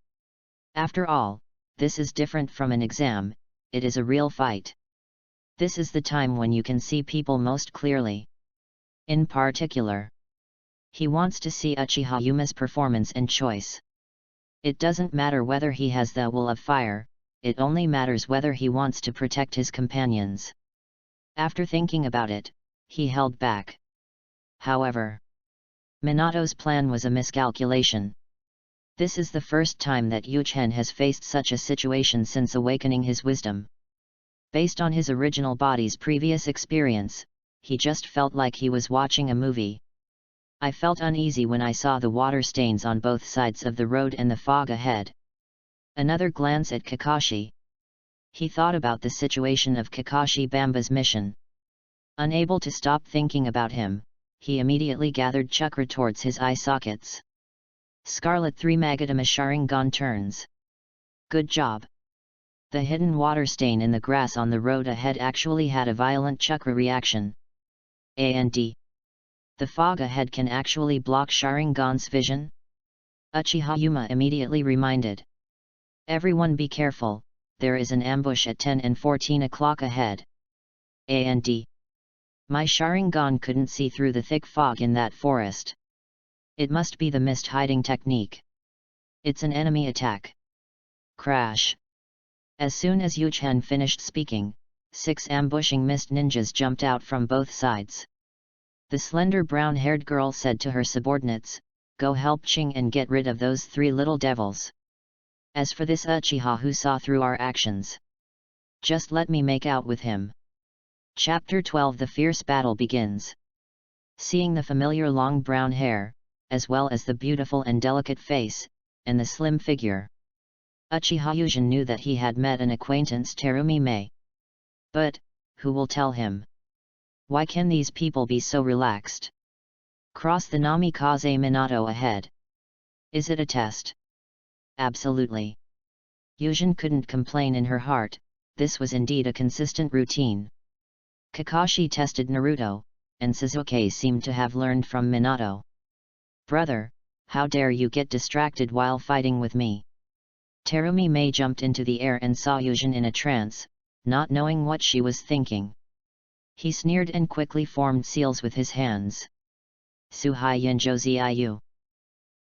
After all, this is different from an exam, it is a real fight. This is the time when you can see people most clearly. In particular, he wants to see Uchiha Yuma's performance and choice. It doesn't matter whether he has the will of fire, it only matters whether he wants to protect his companions. After thinking about it, he held back. However, Minato's plan was a miscalculation. This is the first time that Yuchen has faced such a situation since awakening his wisdom. Based on his original body's previous experience, he just felt like he was watching a movie. I felt uneasy when I saw the water stains on both sides of the road and the fog ahead. Another glance at Kakashi. He thought about the situation of Kakashi Bamba's mission. Unable to stop thinking about him, he immediately gathered chakra towards his eye sockets. Scarlet 3 Magatama Sharingan turns. Good job. The hidden water stain in the grass on the road ahead actually had a violent chakra reaction. And the fog ahead can actually block Sharingan's vision? Uchiha Yuma immediately reminded. Everyone be careful, there is an ambush at 10 and 14 o'clock ahead. And my Sharingan couldn't see through the thick fog in that forest. It must be the mist hiding technique. It's an enemy attack. Crash. As soon as Yuchen finished speaking, 6 ambushing mist ninjas jumped out from both sides. The slender brown-haired girl said to her subordinates, "Go help Ching and get rid of those 3 little devils. As for this Uchiha who saw through our actions, just let me make out with him." Chapter 12 The fierce battle begins. Seeing the familiar long brown hair, as well as the beautiful and delicate face, and the slim figure, Uchiha Yujin knew that he had met an acquaintance, Terumi Mei. But, who will tell him? Why can these people be so relaxed? Cross the Namikaze Minato ahead. Is it a test? Absolutely. Yujin couldn't complain in her heart, this was indeed a consistent routine. Kakashi tested Naruto, and Sasuke seemed to have learned from Minato. "Brother, how dare you get distracted while fighting with me?" Terumi Mei jumped into the air and saw Yujin in a trance, not knowing what she was thinking. He sneered and quickly formed seals with his hands. "Suhai Yinjoziu.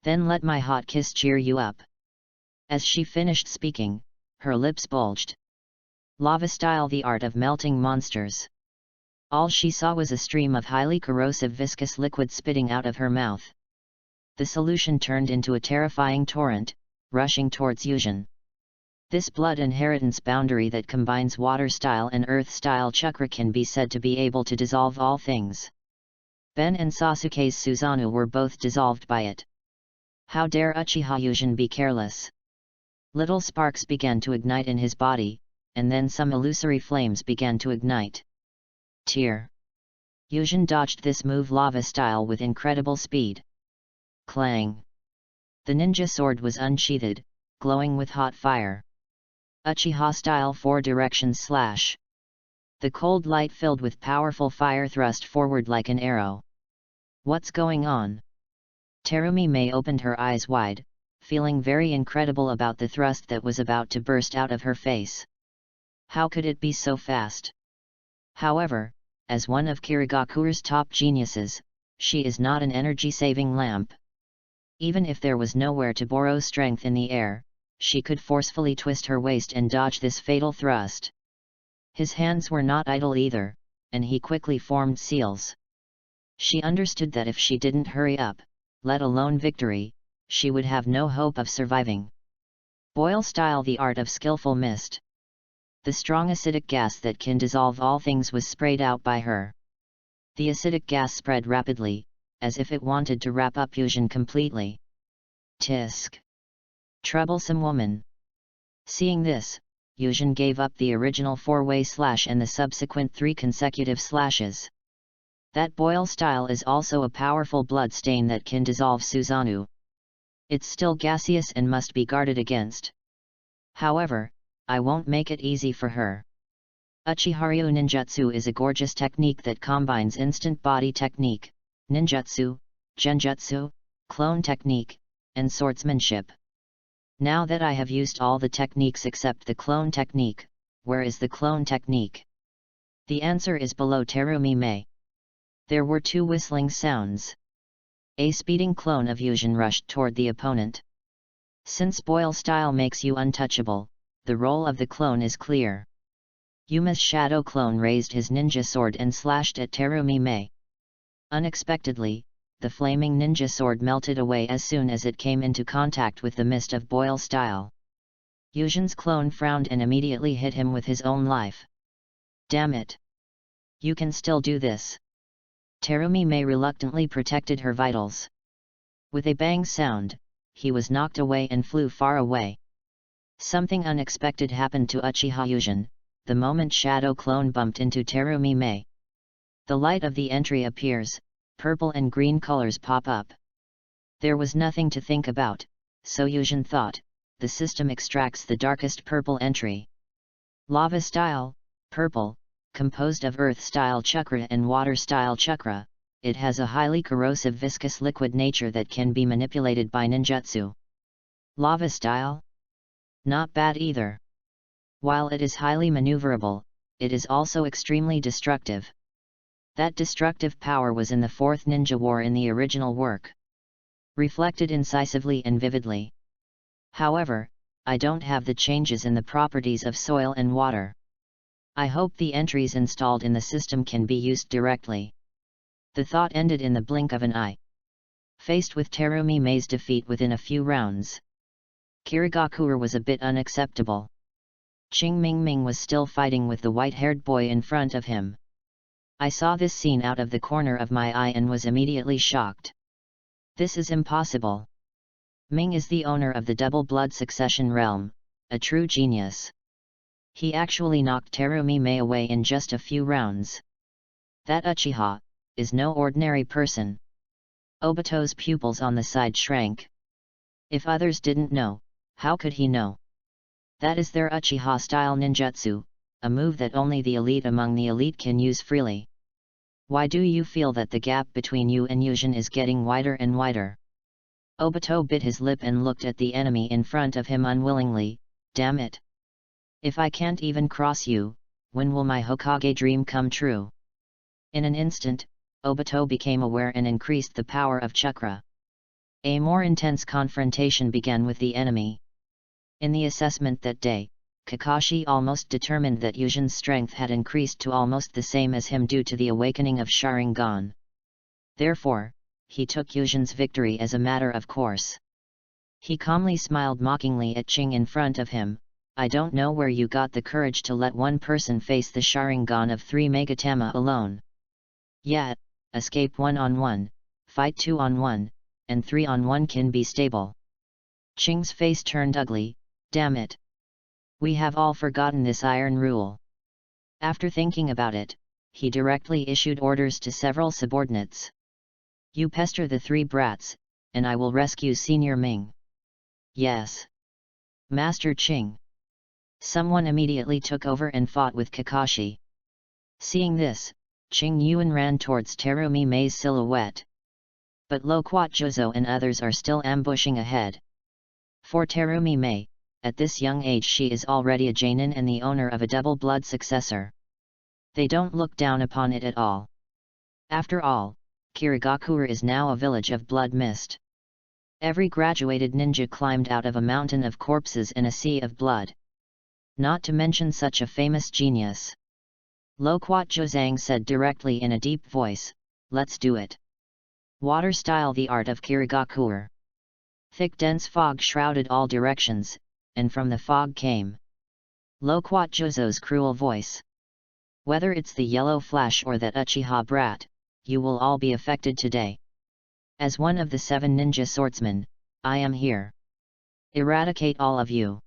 Then let my hot kiss cheer you up." As she finished speaking, her lips bulged. Lava style, the art of melting monsters. All she saw was a stream of highly corrosive viscous liquid spitting out of her mouth. The solution turned into a terrifying torrent, rushing towards Yujin. This blood inheritance boundary that combines water-style and earth-style chakra can be said to be able to dissolve all things. Ben and Sasuke's Susanoo were both dissolved by it. How dare Uchiha Yujin be careless? Little sparks began to ignite in his body, and then some illusory flames began to ignite. Tear. Yujin dodged this move lava-style with incredible speed. Clang. The ninja sword was unsheathed, glowing with hot fire. Uchiha style 4 directions slash. The cold light filled with powerful fire thrust forward like an arrow. What's going on? Terumi Mei opened her eyes wide, feeling very incredible about the thrust that was about to burst out of her face. How could it be so fast? However, as one of Kirigakuru's top geniuses, she is not an energy-saving lamp. Even if there was nowhere to borrow strength in the air, she could forcefully twist her waist and dodge this fatal thrust. His hands were not idle either, and he quickly formed seals. She understood that if she didn't hurry up, let alone victory, she would have no hope of surviving. Boyle style: the art of skillful mist. The strong acidic gas that can dissolve all things was sprayed out by her. The acidic gas spread rapidly, as if it wanted to wrap up Yuzhen completely. Tisk! Troublesome woman! Seeing this, Yuzhen gave up the original 4-way slash and the subsequent 3 consecutive slashes. That Boyle style is also a powerful blood stain that can dissolve Susanoo. It's still gaseous and must be guarded against. However, I won't make it easy for her. Uchiharyu ninjutsu is a gorgeous technique that combines instant body technique, ninjutsu, genjutsu, clone technique, and swordsmanship. Now that I have used all the techniques except the clone technique, where is the clone technique? The answer is below Terumi Mei. There were 2 whistling sounds. A speeding clone of Yuzhen rushed toward the opponent. Since Boyle style makes you untouchable, the role of the clone is clear. Yuma's shadow clone raised his ninja sword and slashed at Terumi Mei. Unexpectedly, the flaming ninja sword melted away as soon as it came into contact with the mist of Boyle style. Yuzhen's clone frowned and immediately hit him with his own life. Damn it! You can still do this. Terumi Mei reluctantly protected her vitals. With a bang sound, he was knocked away and flew far away. Something unexpected happened to Uchiha Yuzhen, the moment Shadow Clone bumped into Terumi Mei. The light of the entry appears, purple and green colors pop up. There was nothing to think about, so Yuzhen thought, the system extracts the darkest purple entry. Lava style, purple, composed of earth-style chakra and water-style chakra, it has a highly corrosive viscous liquid nature that can be manipulated by ninjutsu. Lava style? Not bad either. While it is highly maneuverable, it is also extremely destructive. That destructive power was in the 4th Ninja War in the original work. Reflected incisively and vividly. However, I don't have the changes in the properties of soil and water. I hope the entries installed in the system can be used directly. The thought ended in the blink of an eye. Faced with Terumi Mei's defeat within a few rounds, Kirigakure was a bit unacceptable. Qing Mingming was still fighting with the white-haired boy in front of him. I saw this scene out of the corner of my eye and was immediately shocked. This is impossible. Ming is the owner of the double blood succession realm, a true genius. He actually knocked Terumi Mei away in just a few rounds. That Uchiha is no ordinary person. Obito's pupils on the side shrank. If others didn't know, how could he know? That is their Uchiha-style ninjutsu, a move that only the elite among the elite can use freely. Why do you feel that the gap between you and Yuzhen is getting wider and wider? Obito bit his lip and looked at the enemy in front of him unwillingly. Damn it! If I can't even cross you, when will my Hokage dream come true? In an instant, Obito became aware and increased the power of chakra. A more intense confrontation began with the enemy. In the assessment that day, Kakashi almost determined that Yuzhen's strength had increased to almost the same as him due to the awakening of Sharingan. Therefore, he took Yuzhen's victory as a matter of course. He calmly smiled mockingly at Qing in front of him. I don't know where you got the courage to let one person face the Sharingan of 3 Megatama alone. Yet, escape 1-on-1, fight 2-on-1, and 3-on-1 can be stable. Qing's face turned ugly. Damn it! We have all forgotten this iron rule. After thinking about it, he directly issued orders to several subordinates. You pester the 3 brats, and I will rescue Senior Ming. Yes. Master Qing. Someone immediately took over and fought with Kakashi. Seeing this, Qing Yuan ran towards Terumi Mei's silhouette. But Lo Kuat Juzo and others are still ambushing ahead. For Terumi Mei, at this young age she is already a Jainin and the owner of a double blood successor. They don't look down upon it at all. After all, Kirigakure is now a village of blood mist. Every graduated ninja climbed out of a mountain of corpses and a sea of blood. Not to mention such a famous genius. Loquat Zhang said directly in a deep voice, "Let's do it." Water style, the art of Kirigakuer. Thick dense fog shrouded all directions, and from the fog came Loquat Jozo's cruel voice. "Whether it's the yellow flash or that Uchiha brat, you will all be affected today. As one of the 7 ninja swordsmen, I am here. Eradicate all of you."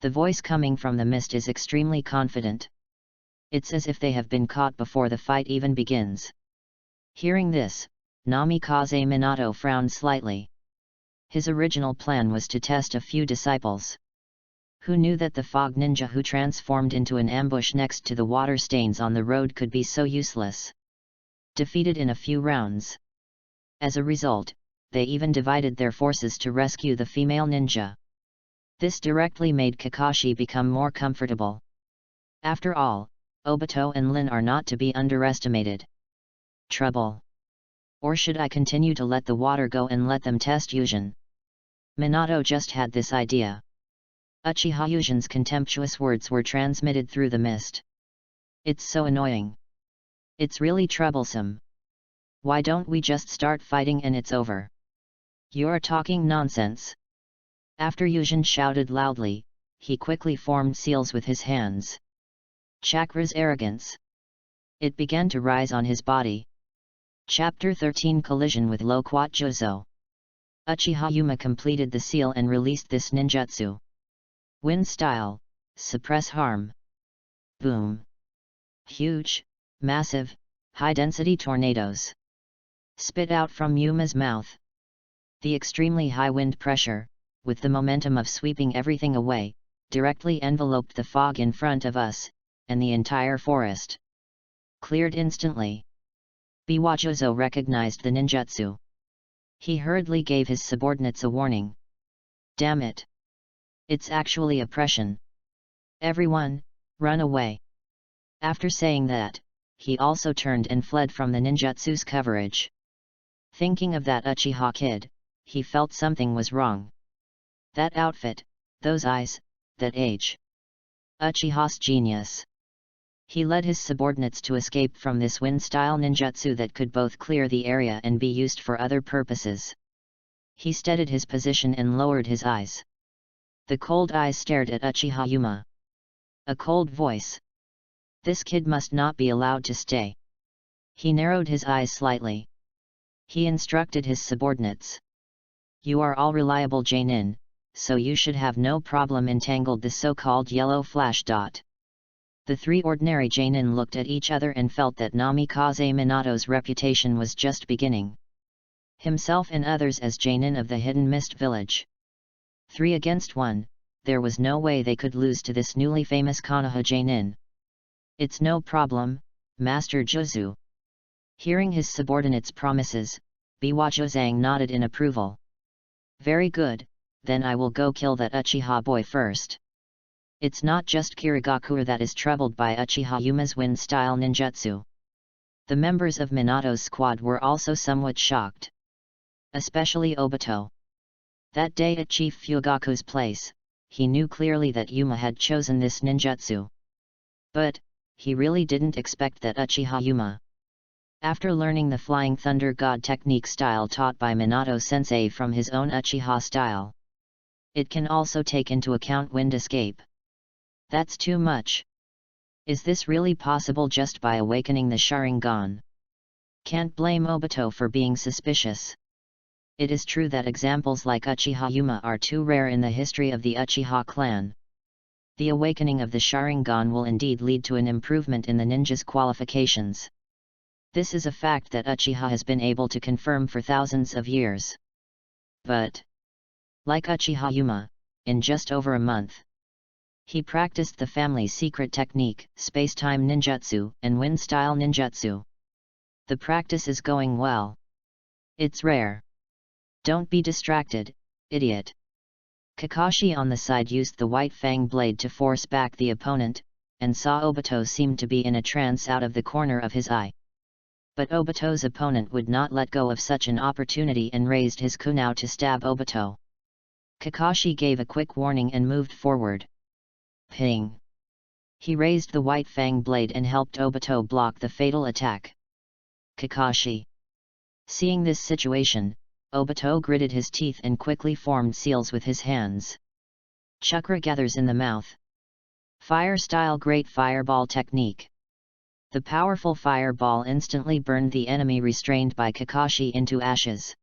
The voice coming from the mist is extremely confident. It's as if they have been caught before the fight even begins. Hearing this, Namikaze Minato frowned slightly. His original plan was to test a few disciples. Who knew that the fog ninja who transformed into an ambush next to the water stains on the road could be so useless? Defeated in a few rounds. As a result, they even divided their forces to rescue the female ninja. This directly made Kakashi become more comfortable. After all, Obito and Lin are not to be underestimated. Trouble. Or should I continue to let the water go and let them test Yujin? Minato just had this idea. Uchiha Yujin's contemptuous words were transmitted through the mist. "It's so annoying. It's really troublesome. Why don't we just start fighting and it's over? You're talking nonsense." After Yujin shouted loudly, he quickly formed seals with his hands. Chakra's arrogance. It began to rise on his body. Chapter 13 Collision with Loquat Jozo. Uchiha Yuma completed the seal and released this ninjutsu. Wind style, suppress harm. Boom. Huge, massive, high-density tornadoes spit out from Yuma's mouth. The extremely high wind pressure, with the momentum of sweeping everything away, directly enveloped the fog in front of us, and the entire forest cleared instantly. Biwajozo recognized the ninjutsu. He hurriedly gave his subordinates a warning. "Damn it! It's actually oppression. Everyone, run away." After saying that, he also turned and fled from the ninjutsu's coverage. Thinking of that Uchiha kid, he felt something was wrong. That outfit, those eyes, that age. Uchiha's genius. He led his subordinates to escape from this wind-style ninjutsu that could both clear the area and be used for other purposes. He steadied his position and lowered his eyes. The cold eyes stared at Uchiha Yuma. A cold voice. "This kid must not be allowed to stay." He narrowed his eyes slightly. He instructed his subordinates. "You are all reliable Jainin, so you should have no problem entangled the so-called yellow flash dot." The 3 ordinary Jainin looked at each other and felt that Namikaze Minato's reputation was just beginning. Himself and others as Jainin of the Hidden Mist Village. 3 against 1, there was no way they could lose to this newly famous Konoha Jainin. "It's no problem, Master Jozu." Hearing his subordinates' promises, Biwajozang nodded in approval. "Very good, then I will go kill that Uchiha boy first." It's not just Kirigakuer that is troubled by Uchiha Yuma's wind-style ninjutsu. The members of Minato's squad were also somewhat shocked. Especially Obito. That day at Chief Fugaku's place, he knew clearly that Yuma had chosen this ninjutsu. But, he really didn't expect that Uchiha Yuma. After learning the Flying Thunder God technique style taught by Minato-sensei from his own Uchiha style, it can also take into account wind escape. That's too much. Is this really possible just by awakening the Sharingan? Can't blame Obito for being suspicious. It is true that examples like Uchiha Yuma are too rare in the history of the Uchiha clan. The awakening of the Sharingan will indeed lead to an improvement in the ninja's qualifications. This is a fact that Uchiha has been able to confirm for thousands of years. But, like Uchiha Yuma, in just over a month, he practiced the family's secret technique, space-time ninjutsu, and wind-style ninjutsu. The practice is going well. It's rare. Don't be distracted, idiot. Kakashi on the side used the white fang blade to force back the opponent, and saw Obito seem to be in a trance out of the corner of his eye. But Obito's opponent would not let go of such an opportunity and raised his kunao to stab Obito. Kakashi gave a quick warning and moved forward. Ping! He raised the white fang blade and helped Obito block the fatal attack. Kakashi. Seeing this situation, Obito gritted his teeth and quickly formed seals with his hands. Chakra gathers in the mouth. Fire style Great Fireball Technique. The powerful fireball instantly burned the enemy restrained by Kakashi into ashes.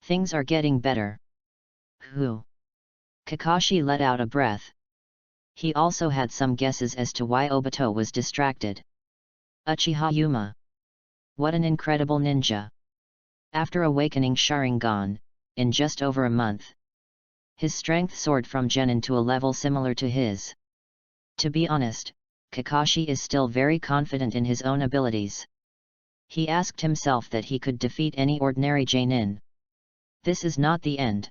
Things are getting better. Whew. Kakashi let out a breath. He also had some guesses as to why Obito was distracted. Uchiha Yuma. What an incredible ninja. After awakening Sharingan, in just over a month, his strength soared from Genin to a level similar to his. To be honest, Kakashi is still very confident in his own abilities. He asked himself that he could defeat any ordinary Genin. This is not the end.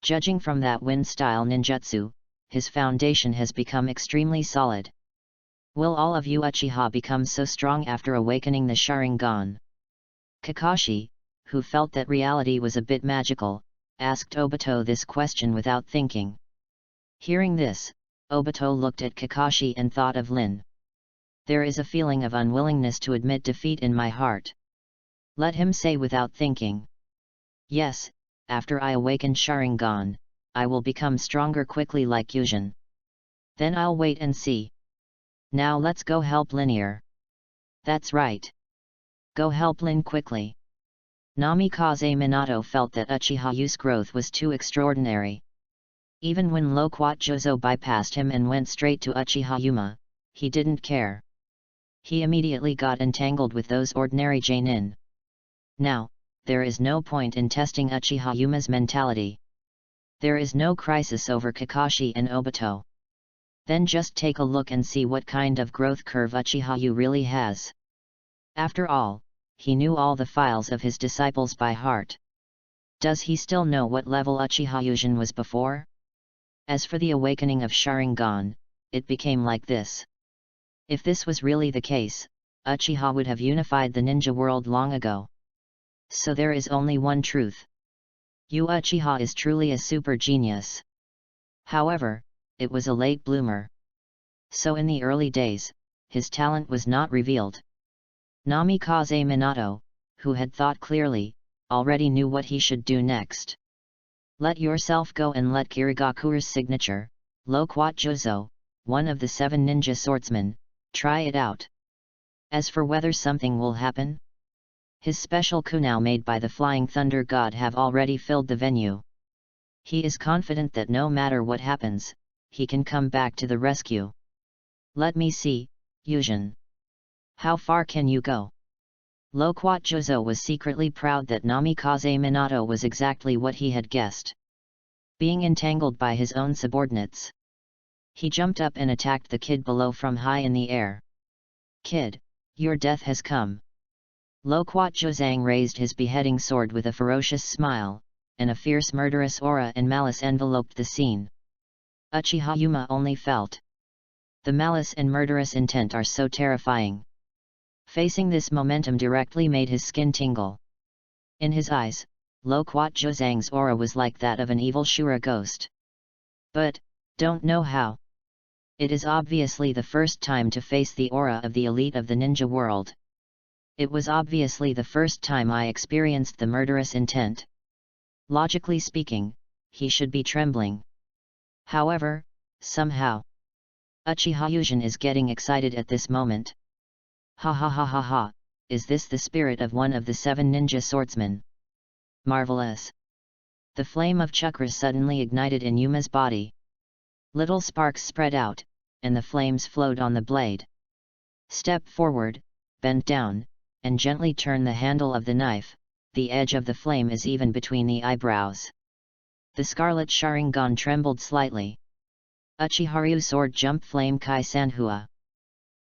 Judging from that wind-style ninjutsu, his foundation has become extremely solid. Will all of you Uchiha become so strong after awakening the Sharingan? Kakashi, who felt that reality was a bit magical, asked Obito this question without thinking. Hearing this, Obito looked at Kakashi and thought of Lin. There is a feeling of unwillingness to admit defeat in my heart. Let him say without thinking. Yes, after I awaken Sharingan, I will become stronger quickly like Yujin. Then I'll wait and see. Now let's go help Linear. That's right. Go help Lin quickly. Namikaze Minato felt that Uchiha Yu's growth was too extraordinary. Even when Loquat Jozo bypassed him and went straight to Uchiha Yuma, he didn't care. He immediately got entangled with those ordinary Genin. Now, there is no point in testing Uchiha Yuma's mentality. There is no crisis over Kakashi and Obito. Then just take a look and see what kind of growth curve Uchiha Yu really has. After all, he knew all the files of his disciples by heart. Does he still know what level Uchiha Yujin was before? As for the awakening of Sharingan, it became like this. If this was really the case, Uchiha would have unified the ninja world long ago. So there is only one truth. Yu Uchiha is truly a super genius. However, it was a late bloomer. So in the early days, his talent was not revealed. Namikaze Minato, who had thought clearly, already knew what he should do next. Let yourself go and let Kirigakuru's signature, Loquat Jozo, one of the 7 ninja swordsmen, try it out. As for whether something will happen, his special kunao made by the Flying Thunder God have already filled the venue. He is confident that no matter what happens, he can come back to the rescue. Let me see, Yujin. How far can you go? Loquat Jozo was secretly proud that Namikaze Minato was exactly what he had guessed. Being entangled by his own subordinates, he jumped up and attacked the kid below from high in the air. Kid, your death has come. Loquat Jozang raised his beheading sword with a ferocious smile, and a fierce murderous aura and malice enveloped the scene. Uchiha Yuma only felt. The malice and murderous intent are so terrifying. Facing this momentum directly made his skin tingle. In his eyes, Loquat Jozang's aura was like that of an evil Shura ghost. But, don't know how. It is obviously the first time to face the aura of the elite of the ninja world. It was obviously the first time I experienced the murderous intent. Logically speaking, he should be trembling. However, somehow, Uchiha Yujin is getting excited at this moment. Ha ha ha ha ha, is this the spirit of one of the 7 ninja swordsmen? Marvelous! The flame of chakras suddenly ignited in Yuma's body. Little sparks spread out, and the flames flowed on the blade. Step forward, bend down, and gently turn the handle of the knife. The edge of the flame is even between the eyebrows. The scarlet Sharingan trembled slightly. Uchiharu Sword Jump Flame Kai Sanhua.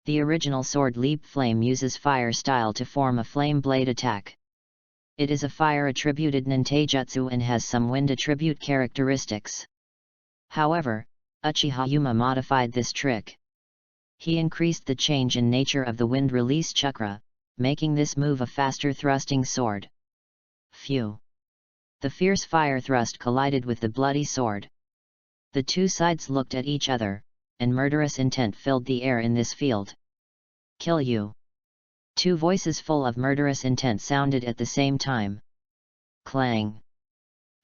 The original Sword Leap Flame uses fire style to form a flame blade attack. It is a fire-attributed nintaijutsu and has some wind attribute characteristics. However, Uchiha Yuma modified this trick. He increased the change in nature of the wind release chakra, making this move a faster thrusting sword. Phew! The fierce fire thrust collided with the bloody sword. The two sides looked at each other, and murderous intent filled the air in this field. Kill you! Two voices full of murderous intent sounded at the same time. Clang!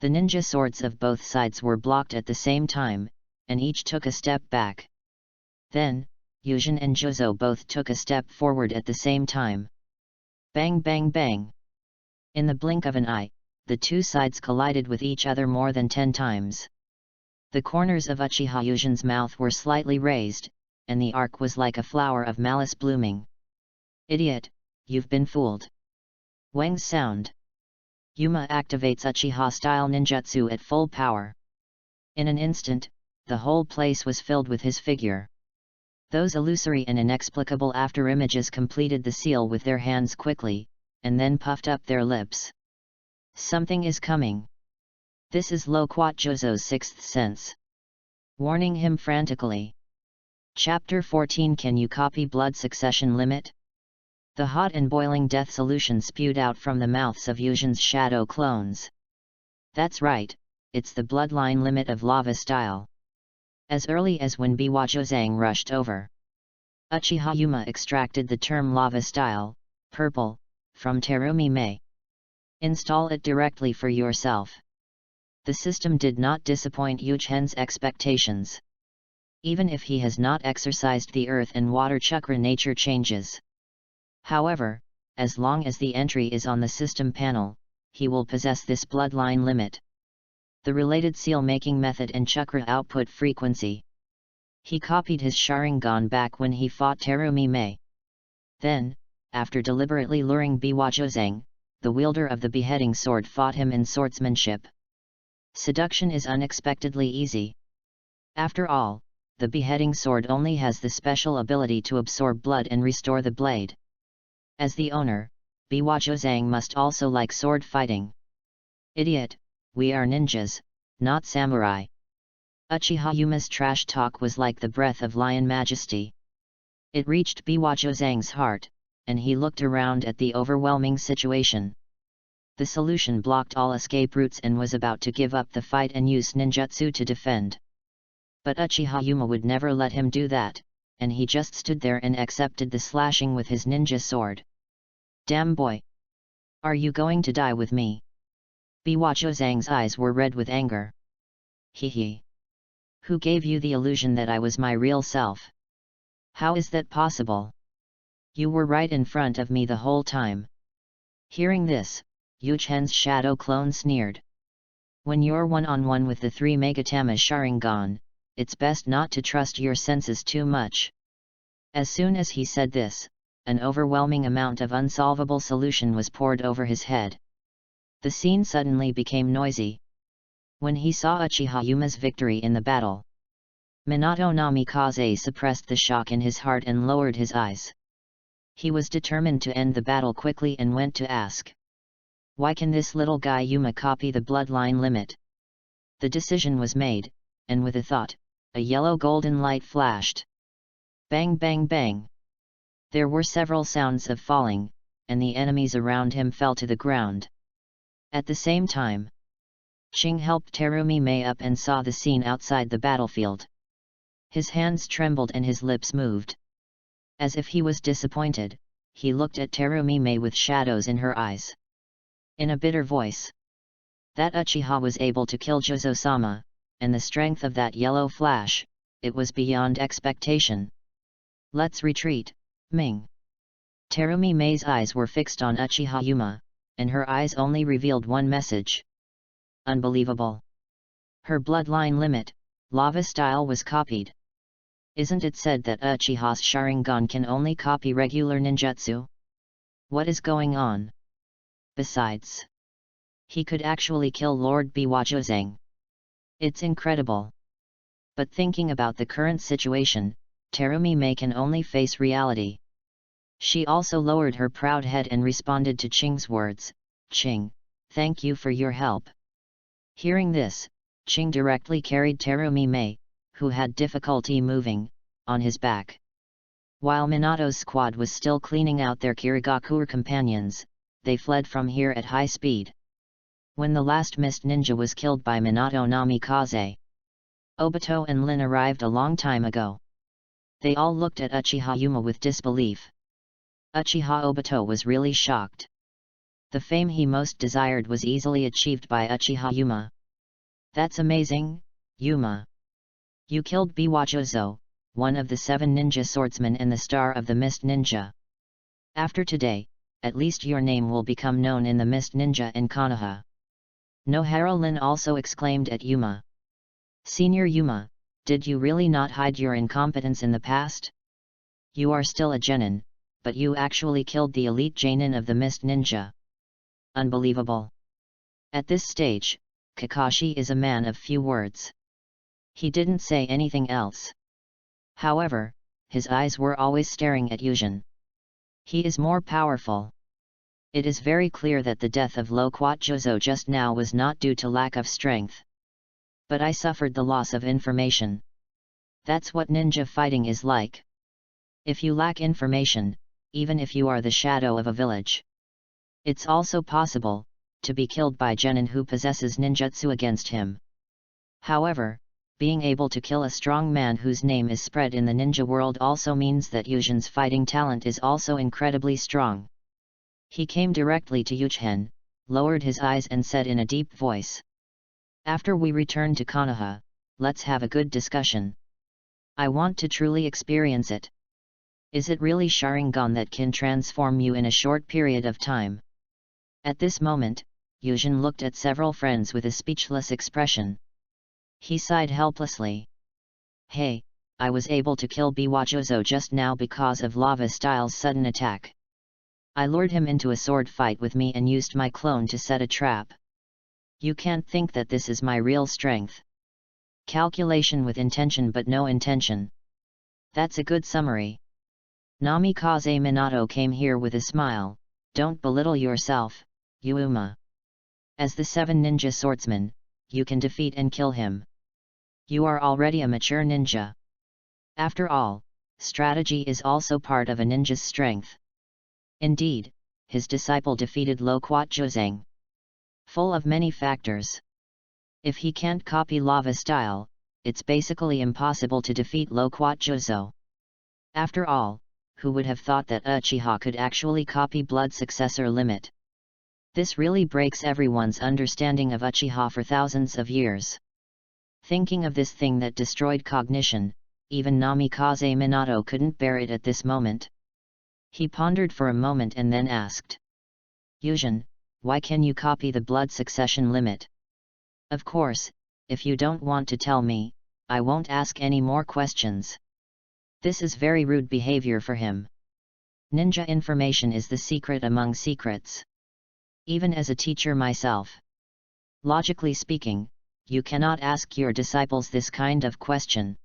The ninja swords of both sides were blocked at the same time, and each took a step back. Then, Yujin and Jozo both took a step forward at the same time. Bang bang bang! In the blink of an eye, the two sides collided with each other more than 10 times. The corners of Uchiha Yujin's mouth were slightly raised, and the arc was like a flower of malice blooming. Idiot, you've been fooled. Wang's sound. Yuma activates Uchiha-style ninjutsu at full power. In an instant, the whole place was filled with his figure. Those illusory and inexplicable afterimages completed the seal with their hands quickly, and then puffed up their lips. Something is coming. This is Loquat Jozo's sixth sense. Warning him frantically. Chapter 14. Can you copy blood succession limit? The hot and boiling death solution spewed out from the mouths of Yujin's shadow clones. That's right, it's the bloodline limit of lava style. As early as when Biwa-Jozang rushed over, Uchiha Yuma extracted the term lava style, purple, from Terumi Mei. Install it directly for yourself. The system did not disappoint Yuchen's expectations. Even if he has not exercised the earth and water chakra nature changes. However, as long as the entry is on the system panel, he will possess this bloodline limit. The related seal-making method and chakra output frequency. He copied his Sharingan back when he fought Terumi Mei. Then, after deliberately luring Biwa-Jozang, the wielder of the beheading sword fought him in swordsmanship. Seduction is unexpectedly easy. After all, the beheading sword only has the special ability to absorb blood and restore the blade. As the owner, Biwa-Jozang must also like sword fighting. Idiot, we are ninjas, not samurai. Uchiha Yuma's trash talk was like the breath of lion majesty. It reached Biwa-Jozang's heart, and he looked around at the overwhelming situation. The solution blocked all escape routes and was about to give up the fight and use ninjutsu to defend. But Uchiha Yuma would never let him do that, and he just stood there and accepted the slashing with his ninja sword. Damn boy! Are you going to die with me? Biwa-Jozang's eyes were red with anger. Hee. Who gave you the illusion that I was my real self? How is that possible? You were right in front of me the whole time. Hearing this, Yuchen's shadow clone sneered. When you're one-on-one with the 3 Megatama Sharingan, it's best not to trust your senses too much. As soon as he said this, an overwhelming amount of unsolvable solution was poured over his head. The scene suddenly became noisy. When he saw Uchiha Yuma's victory in the battle, Minato Namikaze suppressed the shock in his heart and lowered his eyes. He was determined to end the battle quickly and went to ask. Why can this little guy Yuma copy the bloodline limit? The decision was made, and with a thought, a yellow golden light flashed. Bang bang bang! There were several sounds of falling, and the enemies around him fell to the ground. At the same time, Ching helped Terumi Mei up and saw the scene outside the battlefield. His hands trembled and his lips moved. As if he was disappointed, he looked at Terumi Mei with shadows in her eyes. In a bitter voice. That Uchiha was able to kill Jozo-sama, and the strength of that yellow flash, it was beyond expectation. Let's retreat, Ming. Terumi Mei's eyes were fixed on Uchiha Yuma, and her eyes only revealed one message. Unbelievable. Her bloodline limit, lava style, was copied. Isn't it said that Uchiha's Sharingan can only copy regular ninjutsu? What is going on? Besides, he could actually kill Lord Biwa-Jozang. It's incredible. But thinking about the current situation, Terumi Mei can only face reality. She also lowered her proud head and responded to Ching's words. Ching, thank you for your help. Hearing this, Ching directly carried Terumi Mei, who had difficulty moving, on his back. While Minato's squad was still cleaning out their Kirigakure companions, they fled from here at high speed. When the last mist ninja was killed by Minato Namikaze, Obito and Lin arrived a long time ago. They all looked at Uchiha Yuma with disbelief. Uchiha Obito was really shocked. The fame he most desired was easily achieved by Uchiha Yuma. That's amazing, Yuma. You killed Biwajozo, one of the 7 ninja swordsmen and the star of the Mist Ninja. After today, at least your name will become known in the Mist Ninja in Konoha. Nohara Lin also exclaimed at Yuma. Senior Yuma, did you really not hide your incompetence in the past? You are still a genin, but you actually killed the elite genin of the Mist Ninja. Unbelievable. At this stage, Kakashi is a man of few words. He didn't say anything else. However, his eyes were always staring at Yujin. He is more powerful. It is very clear that the death of Loquat Jozo just now was not due to lack of strength. But I suffered the loss of information. That's what ninja fighting is like. If you lack information, even if you are the shadow of a village, it's also possible to be killed by genin who possesses ninjutsu against him. However, being able to kill a strong man whose name is spread in the ninja world also means that Yujin's fighting talent is also incredibly strong. He came directly to Yuchen, lowered his eyes and said in a deep voice. After we return to Konoha, let's have a good discussion. I want to truly experience it. Is it really Sharingan that can transform you in a short period of time? At this moment, Yujin looked at several friends with a speechless expression. He sighed helplessly. Hey, I was able to kill Biwajozo just now because of Lava Style's sudden attack. I lured him into a sword fight with me and used my clone to set a trap. You can't think that this is my real strength. Calculation with intention but no intention. That's a good summary. Namikaze Minato came here with a smile. Don't belittle yourself, Yuma. As the 7 ninja swordsmen, you can defeat and kill him. You are already a mature ninja. After all, strategy is also part of a ninja's strength. Indeed, his disciple defeated Loquat Jozang. Full of many factors. If he can't copy Lava Style, it's basically impossible to defeat Loquat Jozo. After all, who would have thought that Uchiha could actually copy Blood Successor Limit? This really breaks everyone's understanding of Uchiha for thousands of years. Thinking of this thing that destroyed cognition, even Namikaze Minato couldn't bear it at this moment. He pondered for a moment and then asked. Yujin, why can you copy the blood succession limit? Of course, if you don't want to tell me, I won't ask any more questions. This is very rude behavior for him. Ninja information is the secret among secrets. Even as a teacher myself. Logically speaking, you cannot ask your disciples this kind of question.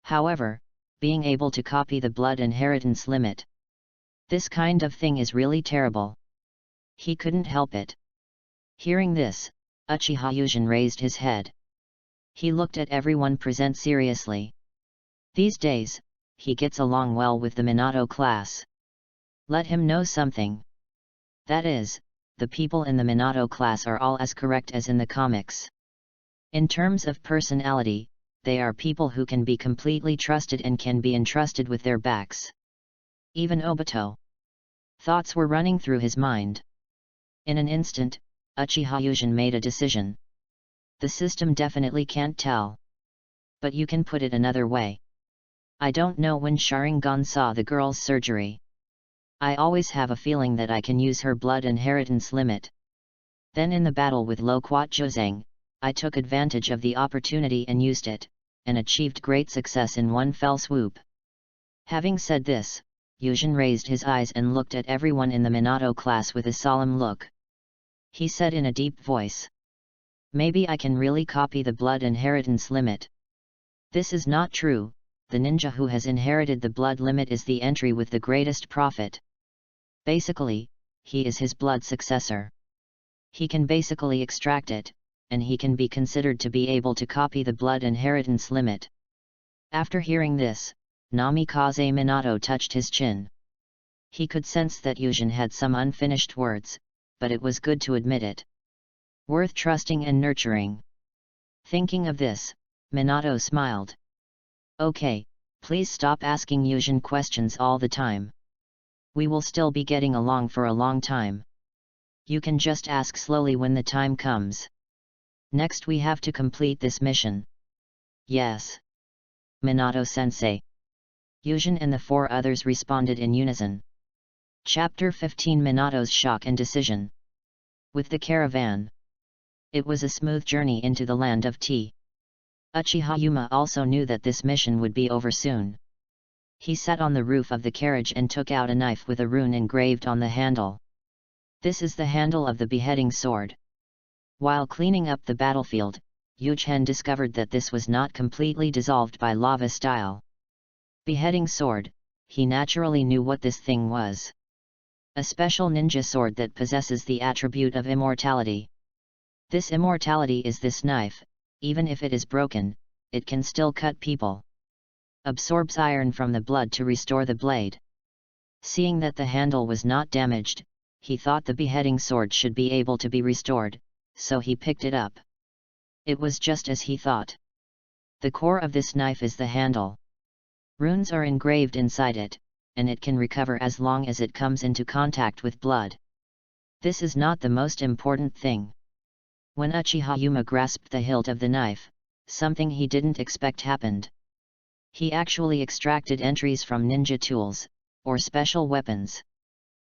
However, being able to copy the blood inheritance limit. This kind of thing is really terrible. He couldn't help it. Hearing this, Uchiha Yujin raised his head. He looked at everyone present seriously. These days, he gets along well with the Minato class. Let him know something. That is, the people in the Minato class are all as correct as in the comics. In terms of personality, they are people who can be completely trusted and can be entrusted with their backs. Even Obito. Thoughts were running through his mind. In an instant, Uchiha Yujin made a decision. The system definitely can't tell. But you can put it another way. I don't know when Sharingan saw the girl's surgery. I always have a feeling that I can use her blood inheritance limit. Then in the battle with Loquat Jozang, I took advantage of the opportunity and used it, and achieved great success in one fell swoop. Having said this, Yujin raised his eyes and looked at everyone in the Minato class with a solemn look. He said in a deep voice. Maybe I can really copy the blood inheritance limit. This is not true, the ninja who has inherited the blood limit is the entry with the greatest profit. Basically, he is his blood successor. He can basically extract it, and he can be considered to be able to copy the blood inheritance limit. After hearing this, Namikaze Minato touched his chin. He could sense that Yujin had some unfinished words, but it was good to admit it. Worth trusting and nurturing. Thinking of this, Minato smiled. Okay, please stop asking Yujin questions all the time. We will still be getting along for a long time. You can just ask slowly when the time comes. Next we have to complete this mission. Yes. Minato-sensei. Yujin and the 4 others responded in unison. Chapter 15 Minato's Shock and Decision. With the caravan. It was a smooth journey into the land of tea. Uchiha Yuma also knew that this mission would be over soon. He sat on the roof of the carriage and took out a knife with a rune engraved on the handle. This is the handle of the beheading sword. While cleaning up the battlefield, Yuchen discovered that this was not completely dissolved by lava style. Beheading sword, he naturally knew what this thing was. A special ninja sword that possesses the attribute of immortality. This immortality is this knife, even if it is broken, it can still cut people. Absorbs iron from the blood to restore the blade. Seeing that the handle was not damaged, he thought the beheading sword should be able to be restored, so he picked it up. It was just as he thought. The core of this knife is the handle. Runes are engraved inside it, and it can recover as long as it comes into contact with blood. This is not the most important thing. When Uchiha Yuma grasped the hilt of the knife, something he didn't expect happened. He actually extracted entries from ninja tools, or special weapons.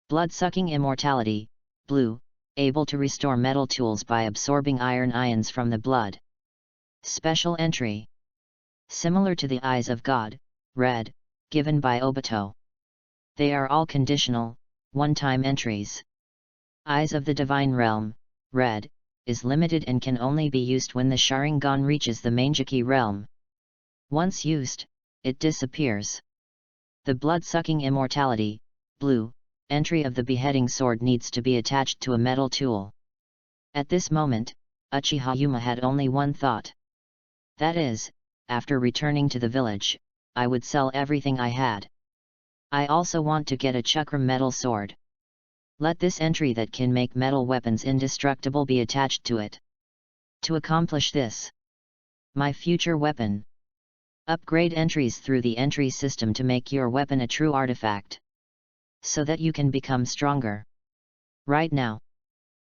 Blood-sucking immortality, blue, able to restore metal tools by absorbing iron ions from the blood. Special entry. Similar to the Eyes of God, red, given by Obito. They are all conditional, one-time entries. Eyes of the Divine Realm, red, is limited and can only be used when the Sharingan reaches the Mangeki realm. Once used, it disappears. The blood-sucking immortality, blue, entry of the beheading sword needs to be attached to a metal tool. At this moment, Uchiha Yuma had only one thought. That is, after returning to the village, I would sell everything I had. I also want to get a chakram metal sword. Let this entry that can make metal weapons indestructible be attached to it. To accomplish this, my future weapon. Upgrade entries through the entry system to make your weapon a true artifact. So that you can become stronger. Right now,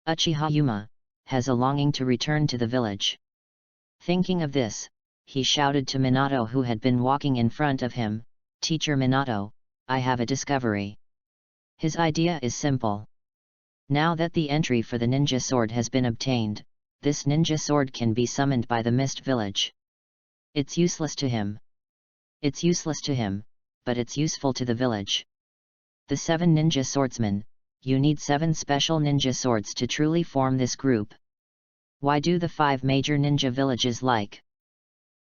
Uchiha Yuma has a longing to return to the village. Thinking of this, he shouted to Minato, who had been walking in front of him, "Teacher Minato, I have a discovery." His idea is simple. Now that the entry for the ninja sword has been obtained, this ninja sword can be summoned by the Mist Village. It's useless to him. It's useless to him, but it's useful to the village. The 7 ninja swordsmen, you need 7 special ninja swords to truly form this group. Why do the 5 major ninja villages like?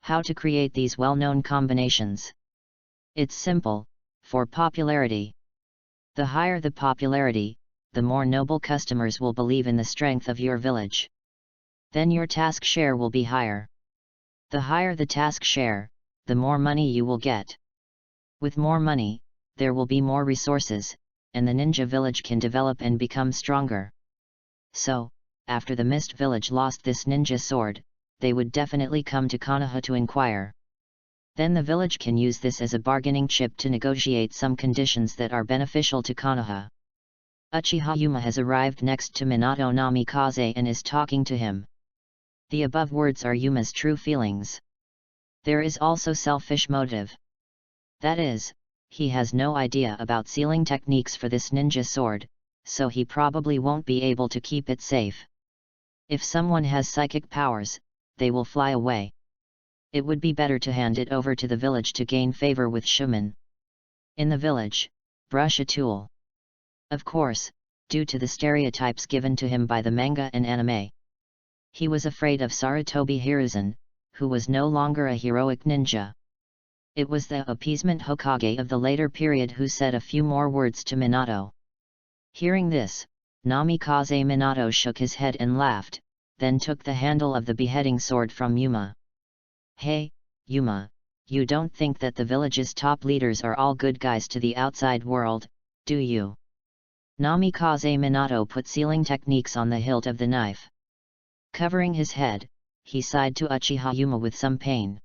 How to create these well-known combinations? It's simple, for popularity. The higher the popularity, the more noble customers will believe in the strength of your village. Then your task share will be higher. The higher the task share, the more money you will get. With more money, there will be more resources, and the ninja village can develop and become stronger. So, after the Mist Village lost this ninja sword, they would definitely come to Konoha to inquire. Then the village can use this as a bargaining chip to negotiate some conditions that are beneficial to Konoha. Uchiha Yuma has arrived next to Minato Namikaze and is talking to him. The above words are Yuma's true feelings. There is also selfish motive. That is, he has no idea about sealing techniques for this ninja sword, so he probably won't be able to keep it safe. If someone has psychic powers, they will fly away. It would be better to hand it over to the village to gain favor with Shumen. In the village, brush a tool. Of course, due to the stereotypes given to him by the manga and anime. He was afraid of Sarutobi Hiruzen, who was no longer a heroic ninja. It was the appeasement Hokage of the later period who said a few more words to Minato. Hearing this, Namikaze Minato shook his head and laughed, then took the handle of the beheading sword from Yuma. Hey, Yuma, you don't think that the village's top leaders are all good guys to the outside world, do you? Namikaze Minato put sealing techniques on the hilt of the knife. Covering his head, he sighed to Uchiha Yuma with some pain.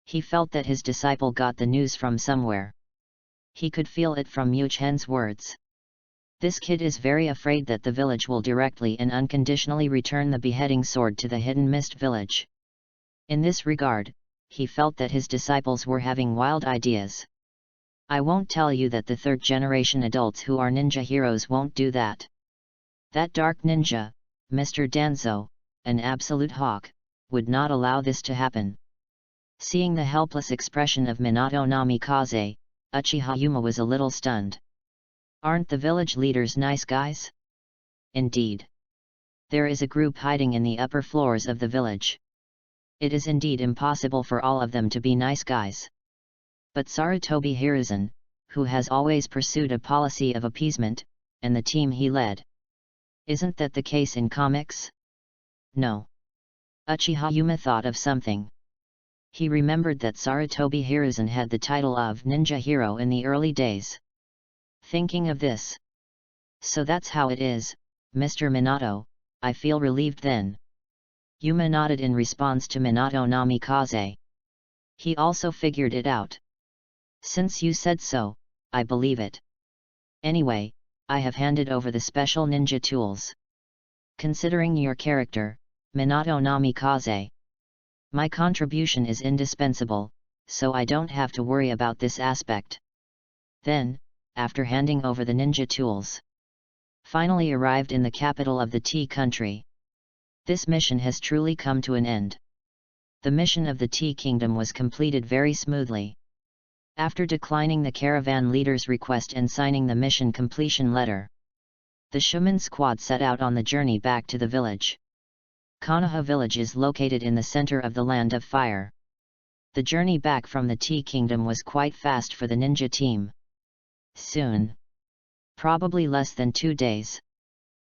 He felt that his disciple got the news from somewhere. He could feel it from Yuchen's words. This kid is very afraid that the village will directly and unconditionally return the beheading sword to the hidden mist village. In this regard, he felt that his disciples were having wild ideas. I won't tell you that the third-generation adults who are ninja heroes won't do that. That dark ninja, Mr. Danzo, an absolute hawk, would not allow this to happen. Seeing the helpless expression of Minato Namikaze, Uchiha Yuma was a little stunned. Aren't the village leaders nice guys? Indeed. There is a group hiding in the upper floors of the village. It is indeed impossible for all of them to be nice guys. But Sarutobi Hiruzen, who has always pursued a policy of appeasement, and the team he led. Isn't that the case in comics? No. Uchiha Yuma thought of something. He remembered that Sarutobi Hiruzen had the title of ninja hero in the early days. Thinking of this. So that's how it is, Mr. Minato, I feel relieved then. Yuma nodded in response to Minato Namikaze. He also figured it out. Since you said so, I believe it. Anyway, I have handed over the special ninja tools. Considering your character, Minato Namikaze, my contribution is indispensable, so I don't have to worry about this aspect. Then, after handing over the ninja tools, finally arrived in the capital of the tea country. This mission has truly come to an end. The mission of the Tea Kingdom was completed very smoothly. After declining the caravan leader's request and signing the mission completion letter, the Shumen squad set out on the journey back to the village. Konoha village is located in the center of the Land of Fire. The journey back from the Tea Kingdom was quite fast for the ninja team. Soon, probably less than 2 days,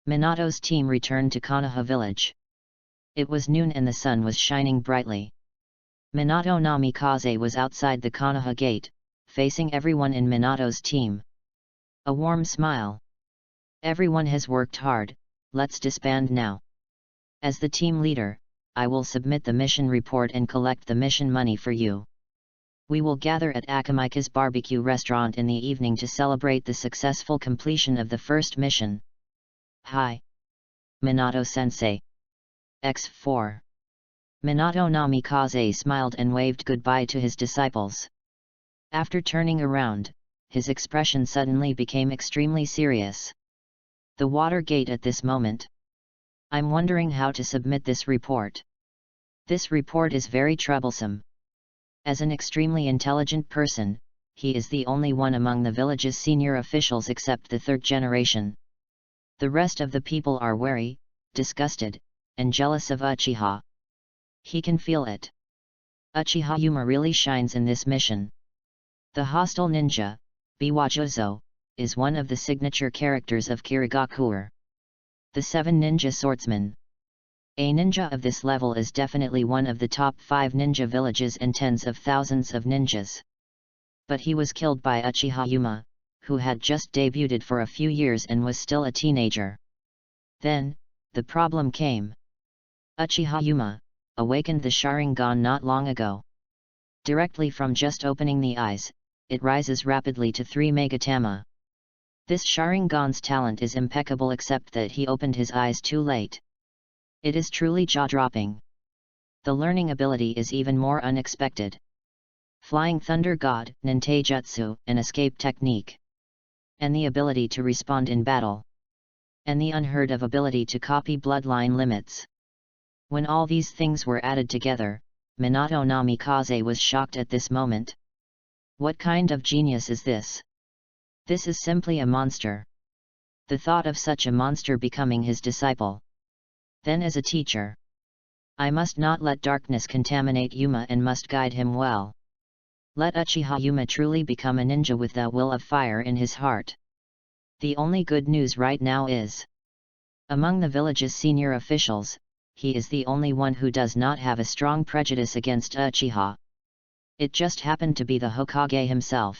Minato's team returned to Konoha village. It was noon and the sun was shining brightly. Minato Namikaze was outside the Konoha gate, facing everyone in Minato's team. A warm smile. Everyone has worked hard, let's disband now. As the team leader, I will submit the mission report and collect the mission money for you. We will gather at Akamika's barbecue restaurant in the evening to celebrate the successful completion of the first mission. Hi. Minato-sensei. X4. Minato Namikaze smiled and waved goodbye to his disciples. After turning around, his expression suddenly became extremely serious. The water gate at this moment. I'm wondering how to submit this report. This report is very troublesome. As an extremely intelligent person, he is the only one among the village's senior officials except the third generation. The rest of the people are wary, disgusted, and jealous of Uchiha. He can feel it. Uchiha Yuma really shines in this mission. The hostile ninja, Biwajuzo, is one of the signature characters of Kirigakure. The 7 ninja swordsmen. A ninja of this level is definitely one of the top 5 ninja villages and tens of thousands of ninjas. But he was killed by Uchiha Yuma, who had just debuted for a few years and was still a teenager. Then, the problem came. Uchiha Yuma awakened the Sharingan not long ago. Directly from just opening the eyes, it rises rapidly to 3 Megatama. This Sharingan's talent is impeccable except that he opened his eyes too late. It is truly jaw-dropping. The learning ability is even more unexpected. Flying Thunder God, Ninteijutsu, an escape technique. And the ability to respond in battle. And the unheard of ability to copy bloodline limits. When all these things were added together, Minato Namikaze was shocked at this moment. What kind of genius is this? This is simply a monster. The thought of such a monster becoming his disciple. Then as a teacher, I must not let darkness contaminate Yuma and must guide him well. Let Uchiha Yuma truly become a ninja with the will of fire in his heart. The only good news right now is, among the village's senior officials, he is the only one who does not have a strong prejudice against Uchiha. It just happened to be the Hokage himself.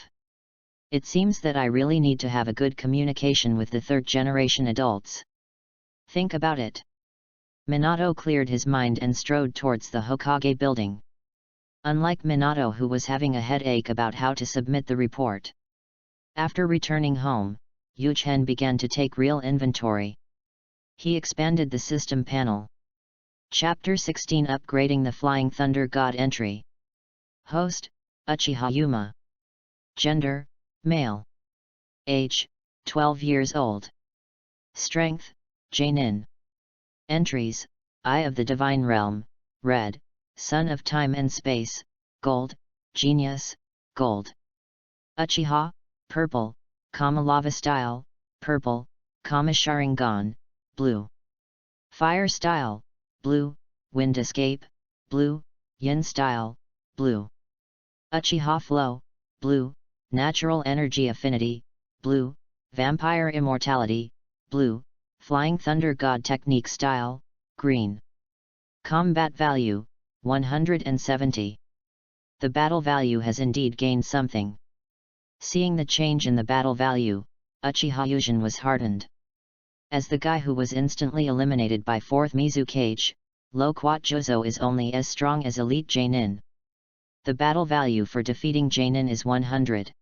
It seems that I really need to have a good communication with the third generation adults. Think about it. Minato cleared his mind and strode towards the Hokage building. Unlike Minato, who was having a headache about how to submit the report. After returning home, Yuchen began to take real inventory. He expanded the system panel. Chapter 16, Upgrading the Flying Thunder God Entry. Host, Uchiha Yuma. Gender, male. Age, 12 years old. Strength, Jainin. Entries: Eye of the Divine Realm, red, Son of Time and Space, gold, Genius, gold. Uchiha, purple, Kama Lava Style, purple, Kama Sharingan, blue. Fire Style, blue, Wind Escape, blue, Yin Style, blue. Uchiha Flow, blue, Natural Energy Affinity, blue, Vampire Immortality, blue, Flying Thunder God Technique Style, green. Combat Value, 170. The battle value has indeed gained something. Seeing the change in the battle value, Uchiha Yugen was heartened. As the guy who was instantly eliminated by 4th Mizukage, Loquat Jozo is only as strong as Elite Jainin. The battle value for defeating Jainin is 100.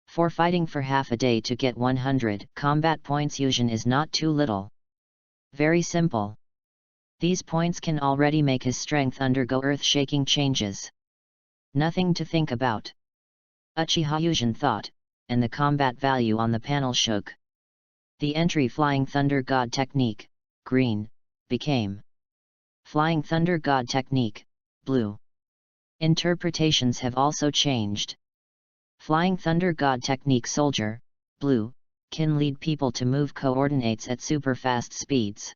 For fighting for half a day to get 100 combat points, Yugen is not too little. Very simple. These points can already make his strength undergo earth-shaking changes. Nothing to think about. Uchiha Yugen thought, and the combat value on the panel shook. The entry Flying Thunder God Technique, green, became Flying Thunder God Technique, blue. Interpretations have also changed. Flying Thunder God Technique Soldier, blue, can lead people to move coordinates at super fast speeds.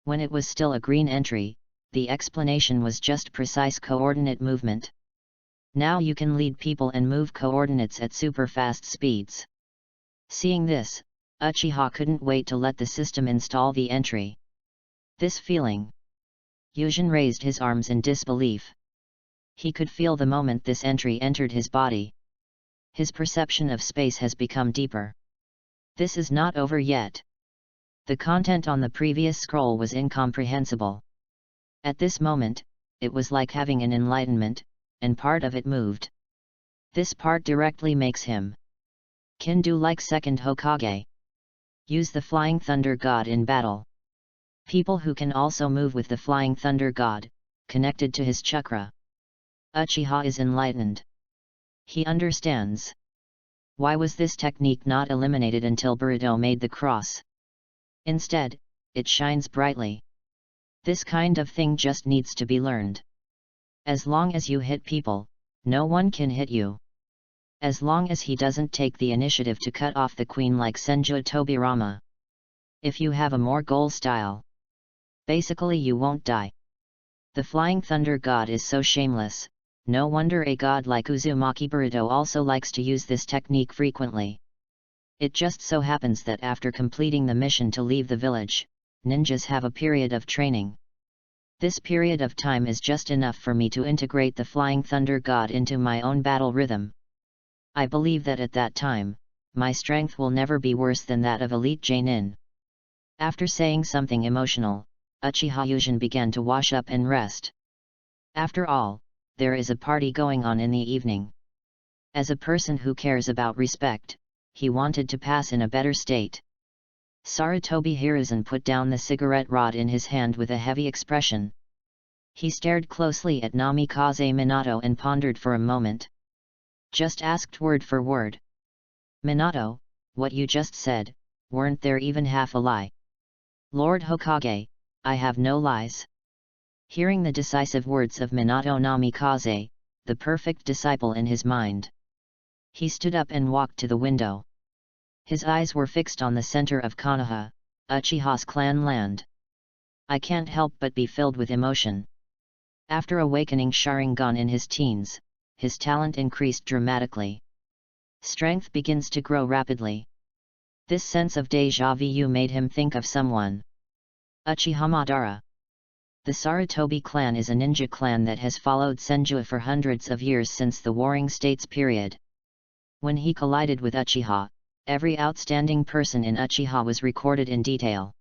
When it was still a green entry, the explanation was just precise coordinate movement. Now you can lead people and move coordinates at super fast speeds. Seeing this, Uchiha couldn't wait to let the system install the entry. This feeling. Yugen raised his arms in disbelief. He could feel the moment this entry entered his body. His perception of space has become deeper. This is not over yet. The content on the previous scroll was incomprehensible. At this moment, it was like having an enlightenment, and part of it moved. This part directly makes him can do like second Hokage. Use the Flying Thunder God in battle. People who can also move with the Flying Thunder God, connected to his chakra. Uchiha is enlightened. He understands. Why was this technique not eliminated until Boruto made the cross? Instead, it shines brightly. This kind of thing just needs to be learned. As long as you hit people, no one can hit you. As long as he doesn't take the initiative to cut off the queen like Senju Tobirama. If you have a more goal style, basically you won't die. The Flying Thunder God is so shameless, no wonder a god like Uzumaki Boruto also likes to use this technique frequently. It just so happens that after completing the mission to leave the village, ninjas have a period of training. This period of time is just enough for me to integrate the Flying Thunder God into my own battle rhythm. I believe that at that time, my strength will never be worse than that of Elite Jainin. After saying something emotional, Uchiha Yugen began to wash up and rest. After all, there is a party going on in the evening. As a person who cares about respect, he wanted to pass in a better state. Sarutobi Hiruzen put down the cigarette rod in his hand with a heavy expression. He stared closely at Namikaze Minato and pondered for a moment. Just asked word for word. Minato, what you just said, weren't there even half a lie? Lord Hokage, I have no lies. Hearing the decisive words of Minato Namikaze, the perfect disciple in his mind. He stood up and walked to the window. His eyes were fixed on the center of Konoha, Uchiha's clan land. I can't help but be filled with emotion. After awakening Sharingan in his teens, his talent increased dramatically. Strength begins to grow rapidly. This sense of déjà vu made him think of someone. Uchiha Madara. The Sarutobi clan is a ninja clan that has followed Senju for hundreds of years since the Warring States period. When he collided with Uchiha, every outstanding person in Uchiha was recorded in detail.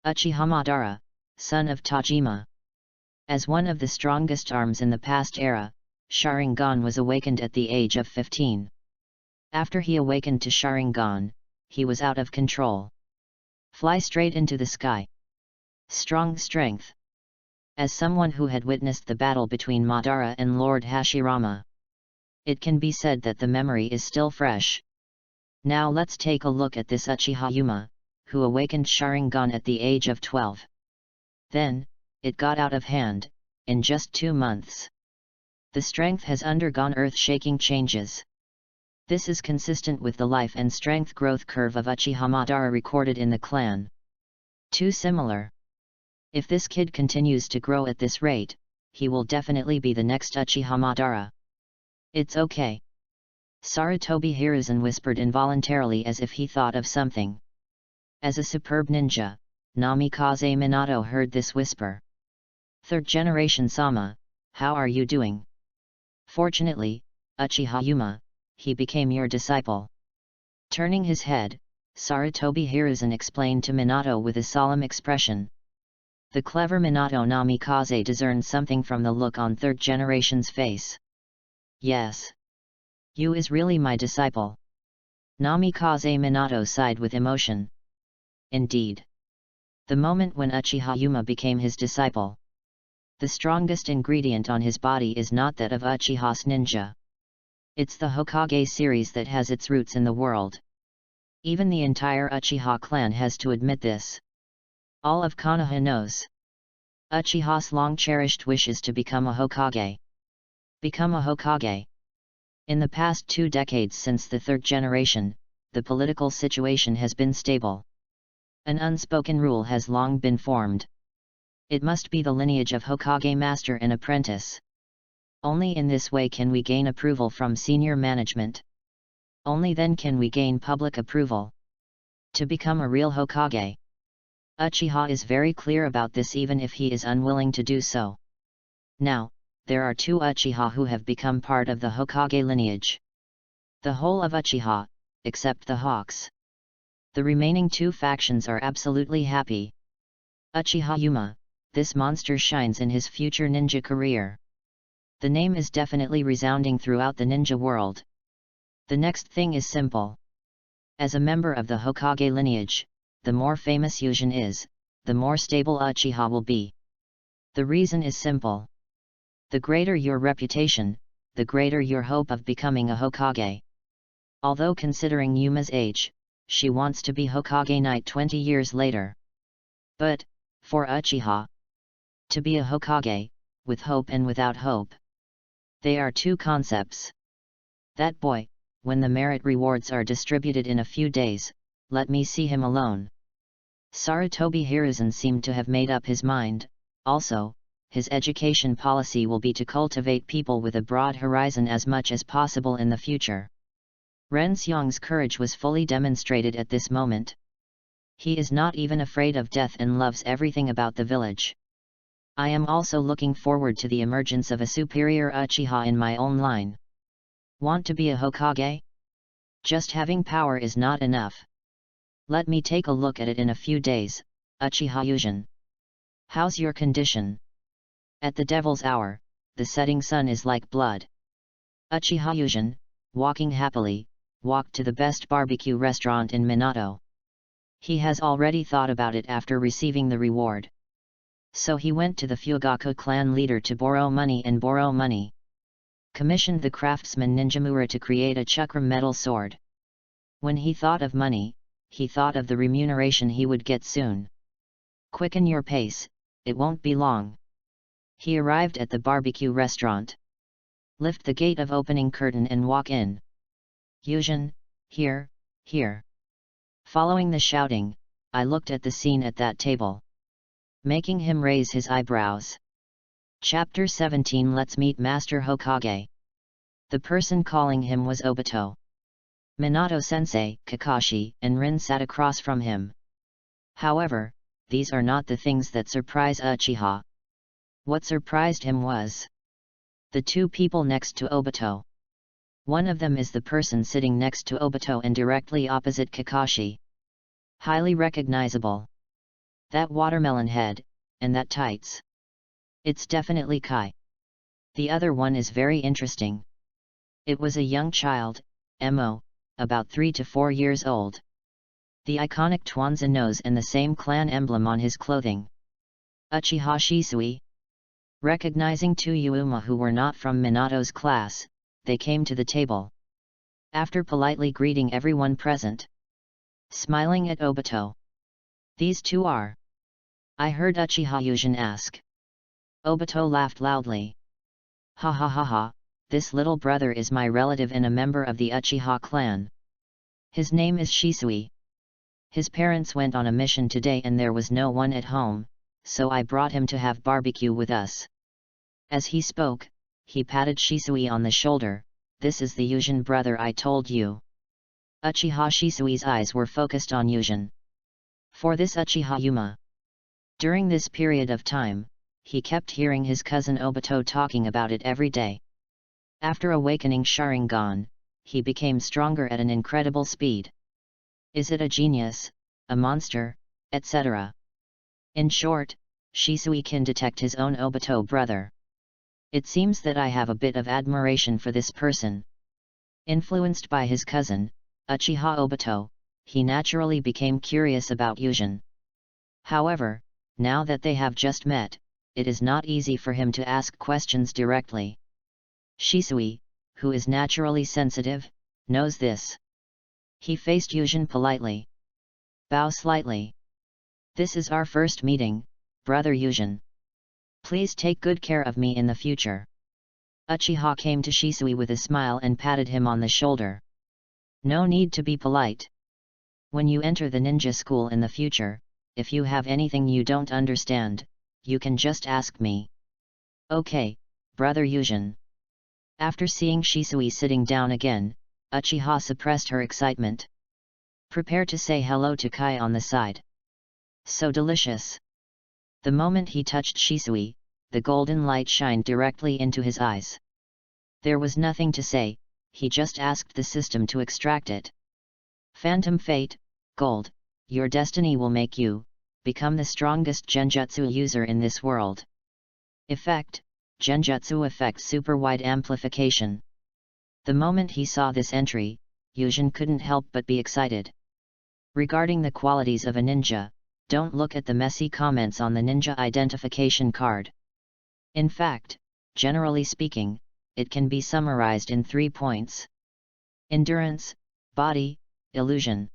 Uchiha Madara, son of Tajima. As one of the strongest arms in the past era, Sharingan was awakened at the age of 15. After he awakened to Sharingan, he was out of control. Fly straight into the sky. Strong strength. As someone who had witnessed the battle between Madara and Lord Hashirama, it can be said that the memory is still fresh. Now let's take a look at this Uchiha Yuma, who awakened Sharingan at the age of 12. Then, it got out of hand, in just 2 months. The strength has undergone earth-shaking changes. This is consistent with the life and strength growth curve of Uchiha Madara recorded in the clan. Too similar. If this kid continues to grow at this rate, he will definitely be the next Uchiha Madara. It's okay. Sarutobi Hiruzen whispered involuntarily as if he thought of something. As a superb ninja, Namikaze Minato heard this whisper. Third generation Sama, how are you doing? Fortunately, Uchiha Yuma, he became your disciple. Turning his head, Sarutobi Hiruzen explained to Minato with a solemn expression. The clever Minato Namikaze discerned something from the look on third generation's face. Yes. You is really my disciple. Namikaze Minato sighed with emotion. Indeed. The moment when Uchiha Yuma became his disciple, the strongest ingredient on his body is not that of Uchiha's ninja. It's the Hokage series that has its roots in the world. Even the entire Uchiha clan has to admit this. All of Konoha knows. Uchiha's long-cherished wish is to become a Hokage. Become a Hokage. In the past 2 decades since the third generation, the political situation has been stable. An unspoken rule has long been formed. It must be the lineage of Hokage master and apprentice. Only in this way can we gain approval from senior management. Only then can we gain public approval. To become a real Hokage. Uchiha is very clear about this even if he is unwilling to do so. Now, there are 2 Uchiha who have become part of the Hokage lineage. The whole of Uchiha, except the Hawks. The remaining 2 factions are absolutely happy. Uchiha Yuma, this monster shines in his future ninja career. The name is definitely resounding throughout the ninja world. The next thing is simple. As a member of the Hokage lineage, the more famous Yujin is, the more stable Uchiha will be. The reason is simple. The greater your reputation, the greater your hope of becoming a Hokage. Although considering Yuma's age, she wants to be Hokage Knight 20 years later. But, for Uchiha, to be a Hokage, with hope and without hope, they are 2 concepts. That boy, when the merit rewards are distributed in a few days, let me see him alone. Sarutobi Hiruzen seemed to have made up his mind. Also, his education policy will be to cultivate people with a broad horizon as much as possible in the future. Ren Xiong's courage was fully demonstrated at this moment. He is not even afraid of death and loves everything about the village. I am also looking forward to the emergence of a superior Uchiha in my own line. Want to be a Hokage? Just having power is not enough. Let me take a look at it in a few days, Uchiha Yujin. How's your condition? At the devil's hour, the setting sun is like blood. Uchiha Yujin, walking happily, walked to the best barbecue restaurant in Minato. He has already thought about it after receiving the reward. So he went to the Fugaku clan leader to borrow money. Commissioned the craftsman Ninjamura to create a chakram metal sword. When he thought of money, he thought of the remuneration he would get soon. Quicken your pace, it won't be long. He arrived at the barbecue restaurant. Lift the gate of opening curtain and walk in. Yujin, here, here. Following the shouting, I looked at the scene at that table, making him raise his eyebrows. Chapter 17. Let's meet Master Hokage. The person calling him was Obito. Minato-sensei, Kakashi, and Rin sat across from him. However, these are not the things that surprise Uchiha. What surprised him was the 2 people next to Obito. One of them is the person sitting next to Obito and directly opposite Kakashi. Highly recognizable. That watermelon head, and that tights. It's definitely Kai. The other one is very interesting. It was a young child, Mo, about 3 to 4 years old. The iconic Tuanza nose and the same clan emblem on his clothing. Uchiha Shisui. Recognizing two Yuma who were not from Minato's class, they came to the table. After politely greeting everyone present. Smiling at Obito. These two are. I heard Uchiha Yujin ask. Obito laughed loudly. Ha ha ha ha, this little brother is my relative and a member of the Uchiha clan. His name is Shisui. His parents went on a mission today and there was no one at home, so I brought him to have barbecue with us. As he spoke, he patted Shisui on the shoulder. This is the Yujin brother I told you. Uchiha Shisui's eyes were focused on Yujin. For this Uchiha Yuma. During this period of time, he kept hearing his cousin Obito talking about it every day. After awakening Sharingan, he became stronger at an incredible speed. Is it a genius, a monster, etc.? In short, Shisui can detect his own Obito brother. It seems that I have a bit of admiration for this person. Influenced by his cousin, Uchiha Obito, he naturally became curious about Yujin. However, now that they have just met, it is not easy for him to ask questions directly. Shisui, who is naturally sensitive, knows this. He faced Yujin politely. Bow slightly. This is our first meeting, brother Yujin. Please take good care of me in the future. Uchiha came to Shisui with a smile and patted him on the shoulder. No need to be polite. When you enter the ninja school in the future, if you have anything you don't understand, you can just ask me. Okay, brother Yujin. After seeing Shisui sitting down again, Uchiha suppressed her excitement. Prepare to say hello to Kai on the side. So delicious. The moment he touched Shisui, the golden light shined directly into his eyes. There was nothing to say, he just asked the system to extract it. Phantom Fate, Gold, your destiny will make you become the strongest genjutsu user in this world. Effect, Genjutsu Effect Super Wide Amplification. The moment he saw this entry, Yujin couldn't help but be excited. Regarding the qualities of a ninja, don't look at the messy comments on the ninja identification card. In fact, generally speaking, it can be summarized in 3 points. Endurance, Body, Illusion.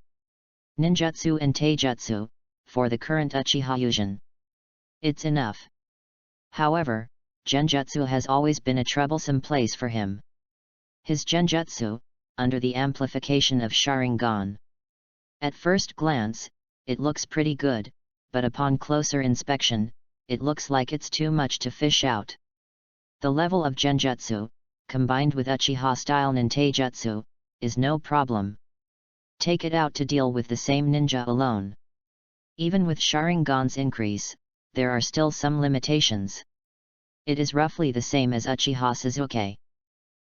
Ninjutsu and Taijutsu, for the current Uchiha Yujin. It's enough. However, Genjutsu has always been a troublesome place for him. His Genjutsu, under the amplification of Sharingan. At first glance, it looks pretty good, but upon closer inspection, it looks like it's too much to fish out. The level of Genjutsu, combined with Uchiha-style nintaijutsu, is no problem. Take it out to deal with the same ninja alone. Even with Sharingan's increase, there are still some limitations. It is roughly the same as Uchiha Sasuke.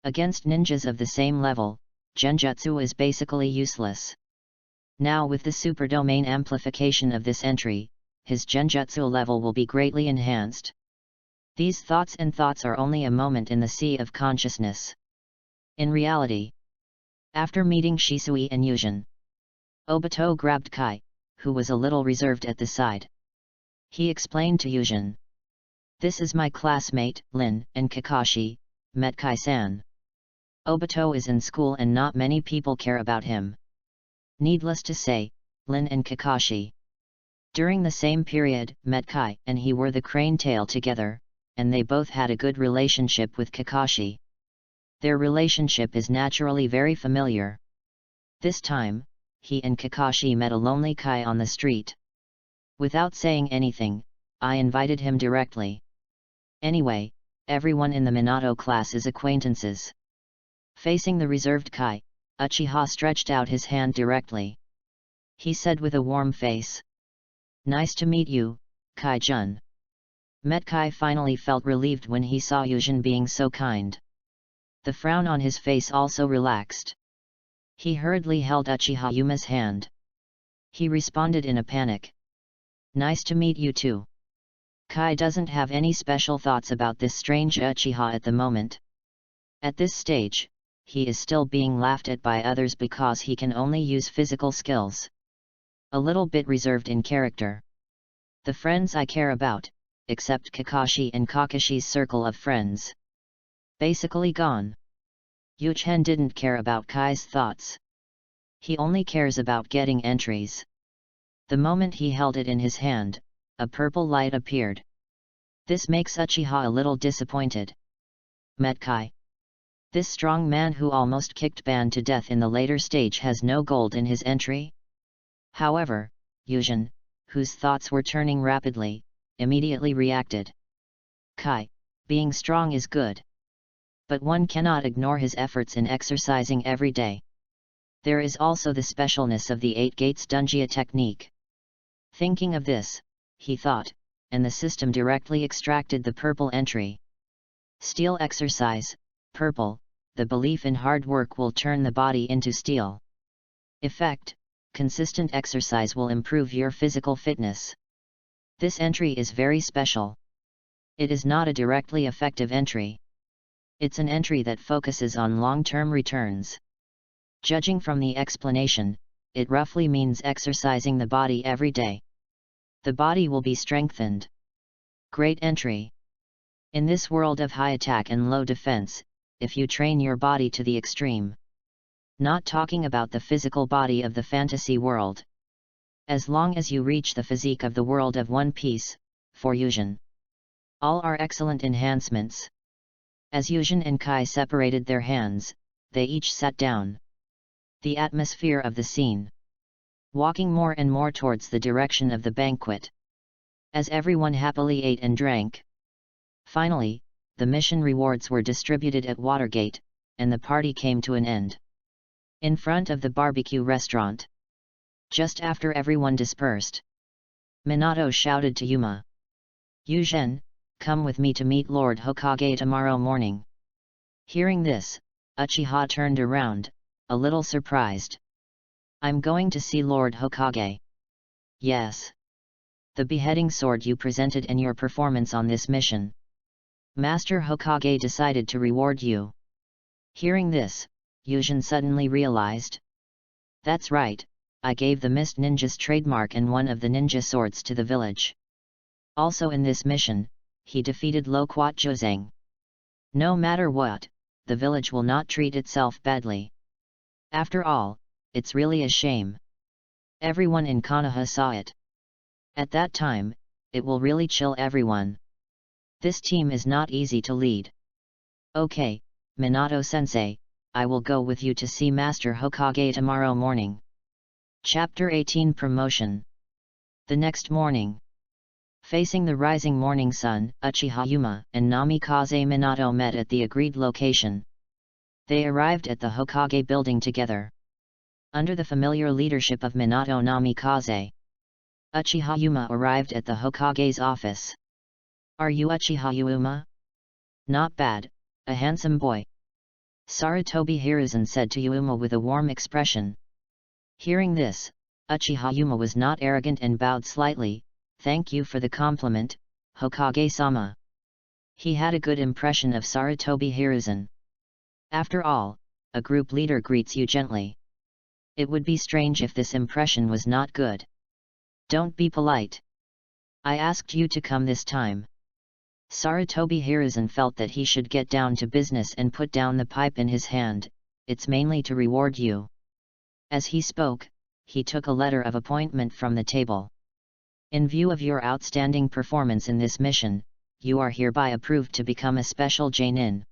Against ninjas of the same level, Genjutsu is basically useless. Now with the super domain amplification of this entry, his Genjutsu level will be greatly enhanced. These thoughts are only a moment in the sea of consciousness. In reality, after meeting Shisui and Yujin, Obito grabbed Kai, who was a little reserved at the side. He explained to Yujin. This is my classmate, Lin, and Kakashi, met Kai-san. Obito is in school and not many people care about him. Needless to say, Lin and Kakashi, during the same period, met Kai and he were the crane tail together, and they both had a good relationship with Kakashi. Their relationship is naturally very familiar. This time, he and Kakashi met a lonely Kai on the street. Without saying anything, I invited him directly. Anyway, everyone in the Minato class is acquaintances. Facing the reserved Kai, Uchiha stretched out his hand directly. He said with a warm face. Nice to meet you, Kai-jun. Met Kai finally felt relieved when he saw Yujin being so kind. The frown on his face also relaxed. He hurriedly held Uchiha Yuma's hand. He responded in a panic. Nice to meet you too. Kai doesn't have any special thoughts about this strange Uchiha at the moment. At this stage, he is still being laughed at by others because he can only use physical skills. A little bit reserved in character. The friends I care about, except Kakashi and Kakashi's circle of friends, basically gone. Yuchen didn't care about Kai's thoughts. He only cares about getting entries. The moment he held it in his hand, a purple light appeared. This makes Uchiha a little disappointed. Met Kai. This strong man who almost kicked Ban to death in the later stage has no gold in his entry? However, Yujin, whose thoughts were turning rapidly, immediately reacted. Kai, being strong is good. But one cannot ignore his efforts in exercising every day. There is also the specialness of the 8 gates Dunjia technique. Thinking of this, he thought, and the system directly extracted the purple entry. Steel exercise, purple, the belief in hard work will turn the body into steel. Effect, consistent exercise will improve your physical fitness. This entry is very special. It is not a directly effective entry. It's an entry that focuses on long-term returns. Judging from the explanation, it roughly means exercising the body every day. The body will be strengthened. Great entry. In this world of high attack and low defense, if you train your body to the extreme. Not talking about the physical body of the fantasy world. As long as you reach the physique of the world of One Piece, for Yujin. All are excellent enhancements. As Yujin and Kai separated their hands, they each sat down. The atmosphere of the scene. Walking more and more towards the direction of the banquet. As everyone happily ate and drank. Finally, the mission rewards were distributed at Watergate, and the party came to an end. In front of the barbecue restaurant. Just after everyone dispersed, Minato shouted to Yuma. Yujin, come with me to meet Lord Hokage tomorrow morning. Hearing this, Uchiha turned around, a little surprised. I'm going to see Lord Hokage. Yes. The beheading sword you presented in your performance on this mission. Master Hokage decided to reward you. Hearing this, Yujin suddenly realized. That's right, I gave the Mist Ninja's trademark and one of the ninja swords to the village. Also in this mission, he defeated Loquat Jozang. No matter what, the village will not treat itself badly. After all, it's really a shame. Everyone in Konoha saw it. At that time, it will really chill everyone. This team is not easy to lead. Okay, Minato-sensei, I will go with you to see Master Hokage tomorrow morning. Chapter 18 Promotion. The next morning. Facing the rising morning sun, Uchiha Yuma and Namikaze Minato met at the agreed location. They arrived at the Hokage building together. Under the familiar leadership of Minato Namikaze, Uchiha Yuma arrived at the Hokage's office. Are you Uchiha Yuma? Not bad, a handsome boy. Sarutobi Hiruzen said to Yuma with a warm expression. Hearing this, Uchiha Yuma was not arrogant and bowed slightly. Thank you for the compliment, Hokage-sama. He had a good impression of Sarutobi Hiruzen. After all, a group leader greets you gently. It would be strange if this impression was not good. Don't be polite. I asked you to come this time. Sarutobi Hiruzen felt that he should get down to business and put down the pipe in his hand. It's mainly to reward you. As he spoke, he took a letter of appointment from the table. In view of your outstanding performance in this mission, you are hereby approved to become a special Genin.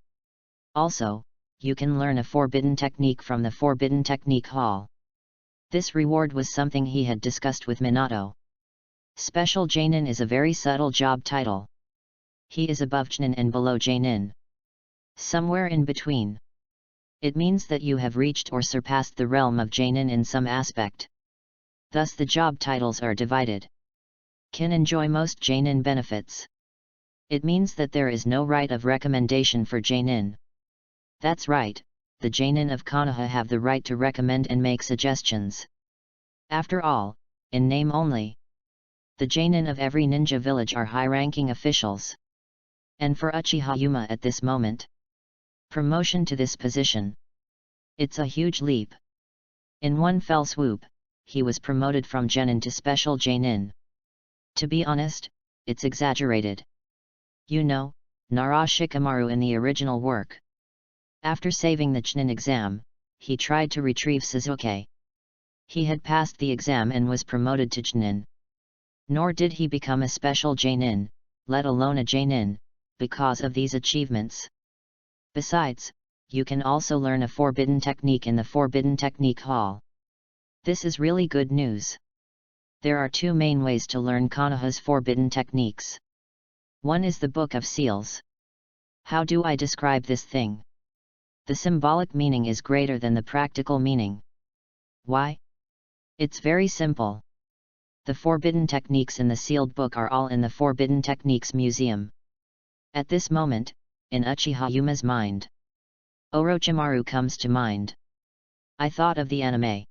Also, you can learn a forbidden technique from the Forbidden Technique Hall. This reward was something he had discussed with Minato. Special Genin is a very subtle job title. He is above Genin and below Genin. Somewhere in between. It means that you have reached or surpassed the realm of Genin in some aspect. Thus the job titles are divided. Can enjoy most Genin benefits. It means that there is no right of recommendation for Genin. That's right, the Genin of Konoha have the right to recommend and make suggestions. After all, in name only. The Genin of every ninja village are high-ranking officials. And for Uchiha Yuma at this moment, promotion to this position. It's a huge leap. In one fell swoop, he was promoted from Genin to Special Genin. To be honest, it's exaggerated. You know, Nara Shikamaru in the original work. After saving the Chunin exam, he tried to retrieve Sasuke. He had passed the exam and was promoted to Chunin. Nor did he become a Special Genin, let alone a Genin, because of these achievements. Besides, you can also learn a forbidden technique in the Forbidden Technique Hall. This is really good news. There are two main ways to learn Konoha's forbidden techniques. One is the Book of Seals. How do I describe this thing? The symbolic meaning is greater than the practical meaning. Why? It's very simple. The forbidden techniques in the sealed book are all in the Forbidden Techniques Museum. At this moment, in Uchiha Yuma's mind, Orochimaru comes to mind. I thought of the anime.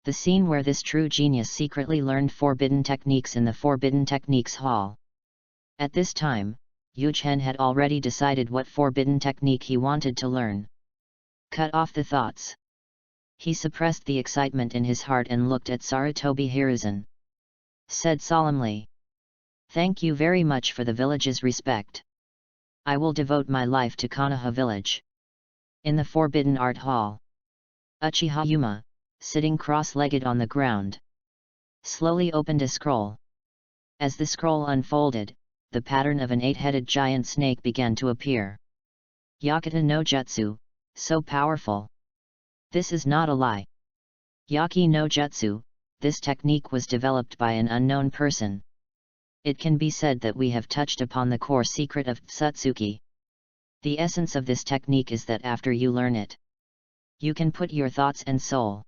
The scene where this true genius secretly learned forbidden techniques in the Forbidden Techniques Hall. At this time, Yuchen had already decided what forbidden technique he wanted to learn. Cut off the thoughts. He suppressed the excitement in his heart and looked at Sarutobi Hiruzen. Said solemnly, "Thank you very much for the village's respect. I will devote my life to Konoha village." In the Forbidden Art Hall, Uchiha Yuma, sitting cross-legged on the ground, slowly opened a scroll. As the scroll unfolded, the pattern of an 8-headed giant snake began to appear. Yakata no Jutsu, so powerful. This is not a lie. Yaki no Jutsu, this technique was developed by an unknown person. It can be said that we have touched upon the core secret of Tsutsuki. The essence of this technique is that after you learn it, you can put your thoughts and soul.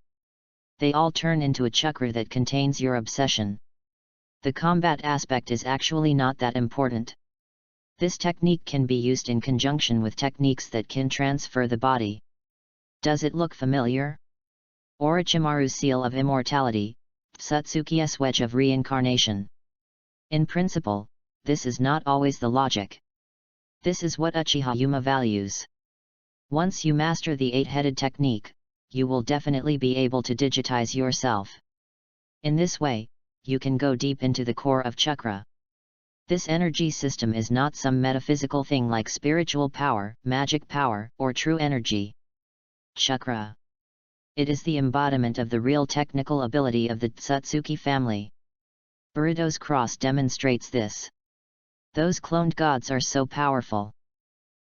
They all turn into a chakra that contains your obsession. The combat aspect is actually not that important. This technique can be used in conjunction with techniques that can transfer the body. Does it look familiar? Orochimaru's seal of immortality, Tsutsuki's wedge of reincarnation. In principle, this is not always the logic. This is what Uchiha Yuma values. Once you master the 8-headed technique, you will definitely be able to digitize yourself. In this way, you can go deep into the core of chakra. This energy system is not some metaphysical thing like spiritual power, magic power, or true energy. Chakra. It is the embodiment of the real technical ability of the Tsutsuki family. Boruto's cross demonstrates this. Those cloned gods are so powerful.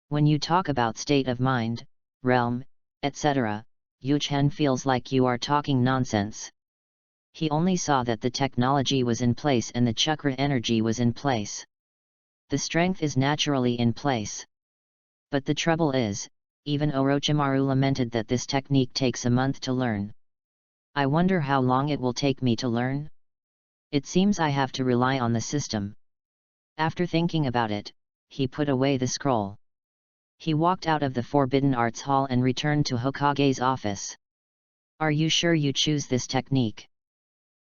When you talk about state of mind, realm, etc., Yuchen feels like you are talking nonsense. He only saw that the technology was in place and the chakra energy was in place. The strength is naturally in place. But the trouble is, even Orochimaru lamented that this technique takes a month to learn. I wonder how long it will take me to learn? It seems I have to rely on the system. After thinking about it, he put away the scroll. He walked out of the Forbidden Arts Hall and returned to Hokage's office. Are you sure you choose this technique?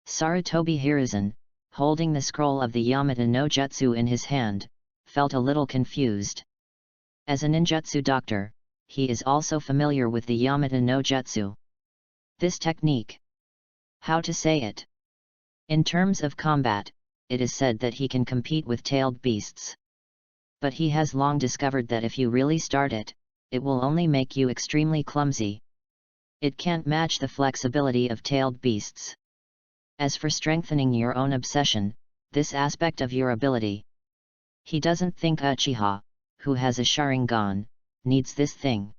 Sarutobi Hiruzen, holding the scroll of the Yamata no Jutsu in his hand, felt a little confused. As a ninjutsu doctor, he is also familiar with the Yamata no Jutsu. This technique. How to say it? In terms of combat, it is said that he can compete with tailed beasts. But he has long discovered that if you really start it, it will only make you extremely clumsy. It can't match the flexibility of tailed beasts. As for strengthening your own obsession, this aspect of your ability, he doesn't think Uchiha, who has a Sharingan, needs this thing.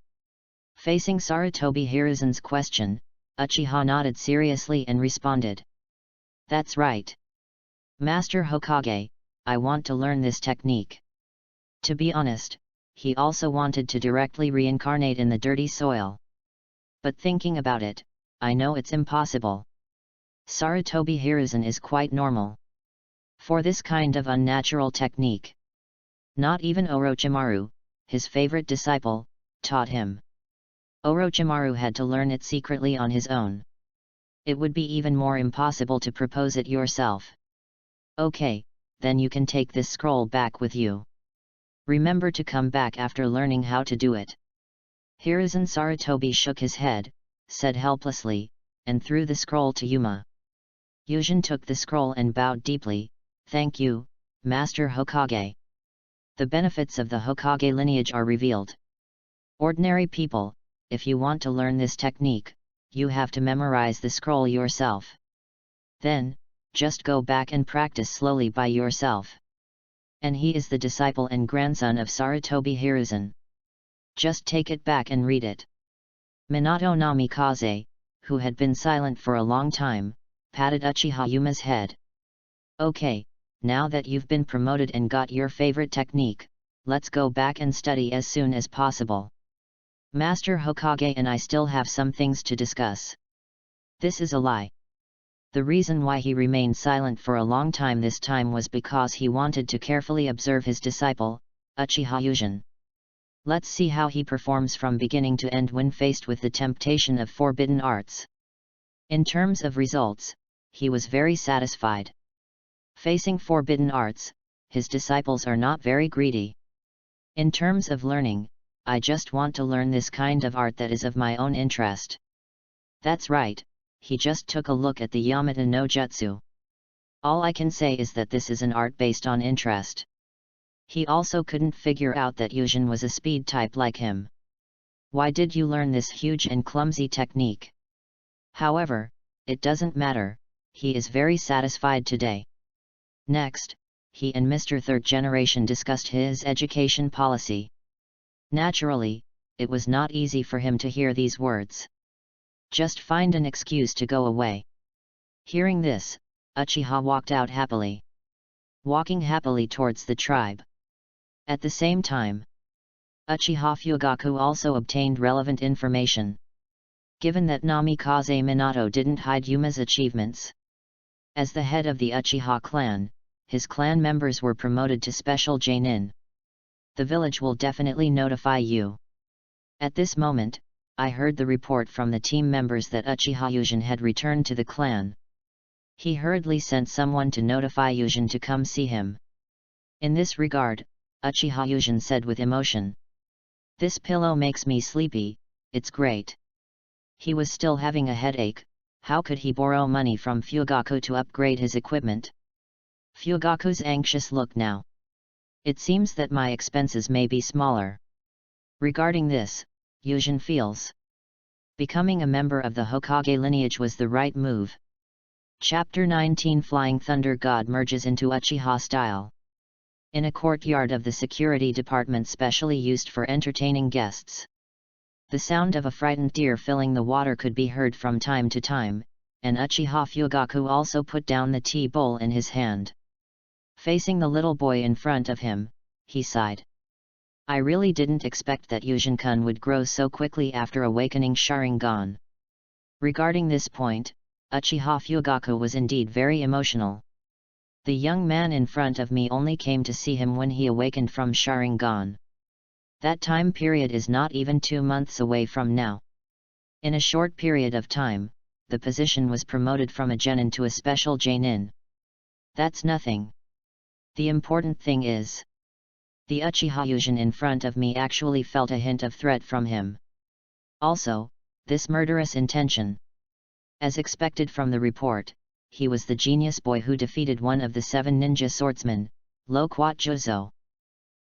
Facing Sarutobi Hiruzen's question, Uchiha nodded seriously and responded. That's right. Master Hokage, I want to learn this technique. To be honest, he also wanted to directly reincarnate in the dirty soil. But thinking about it, I know it's impossible. Sarutobi Hiruzen is quite normal for this kind of unnatural technique. Not even Orochimaru, his favorite disciple, taught him. Orochimaru had to learn it secretly on his own. It would be even more impossible to propose it yourself. Okay, then you can take this scroll back with you. Remember to come back after learning how to do it. Hiruzen Sarutobi shook his head, said helplessly, and threw the scroll to Yuma. Yuzhin took the scroll and bowed deeply. Thank you, Master Hokage. The benefits of the Hokage lineage are revealed. Ordinary people, if you want to learn this technique, you have to memorize the scroll yourself. Then, just go back and practice slowly by yourself. And he is the disciple and grandson of Sarutobi Hiruzen. Just take it back and read it. Minato Namikaze, who had been silent for a long time, patted Uchiha Yuma's head. Okay, now that you've been promoted and got your favorite technique, let's go back and study as soon as possible. Master Hokage and I still have some things to discuss. This is a lie. The reason why he remained silent for a long time this time was because he wanted to carefully observe his disciple, Uchiha Yuzhin. Let's see how he performs from beginning to end when faced with the temptation of forbidden arts. In terms of results, he was very satisfied. Facing forbidden arts, his disciples are not very greedy. In terms of learning, I just want to learn this kind of art that is of my own interest. That's right, he just took a look at the Yamata no Jutsu. All I can say is that this is an art based on interest. He also couldn't figure out that Yuzhin was a speed type like him. Why did you learn this huge and clumsy technique? However, it doesn't matter, he is very satisfied today. Next, he and Mr. Third Generation discussed his education policy. Naturally, it was not easy for him to hear these words. Just find an excuse to go away. Hearing this, Uchiha walked out happily. Walking happily towards the tribe. At the same time, Uchiha Fugaku also obtained relevant information. Given that Namikaze Minato didn't hide Yuma's achievements. As the head of the Uchiha clan, his clan members were promoted to special Genin. The village will definitely notify you. At this moment, I heard the report from the team members that Uchiha Yuzhin had returned to the clan. He hurriedly sent someone to notify Yuzhin to come see him. In this regard, Uchiha Yuzhin said with emotion. This pillow makes me sleepy, it's great. He was still having a headache, how could he borrow money from Fugaku to upgrade his equipment? Fugaku's anxious look now. It seems that my expenses may be smaller. Regarding this, Yuzhin feels. Becoming a member of the Hokage lineage was the right move. Chapter 19 Flying Thunder God merges into Uchiha style. In a courtyard of the security department specially used for entertaining guests. The sound of a frightened deer filling the water could be heard from time to time, and Uchiha Fugaku also put down the tea bowl in his hand. Facing the little boy in front of him, he sighed. I really didn't expect that Yuzhin-kun would grow so quickly after awakening Sharingan. Regarding this point, Uchiha Fugaku was indeed very emotional. The young man in front of me only came to see him when he awakened from Sharingan. That time period is not even 2 months away from now. In a short period of time, the position was promoted from a genin to a special genin. That's nothing. The important thing is, the Uchiha Yuzhin in front of me actually felt a hint of threat from him. Also, this murderous intention. As expected from the report, he was the genius boy who defeated one of the 7 ninja swordsmen, Lo Quat Juzo.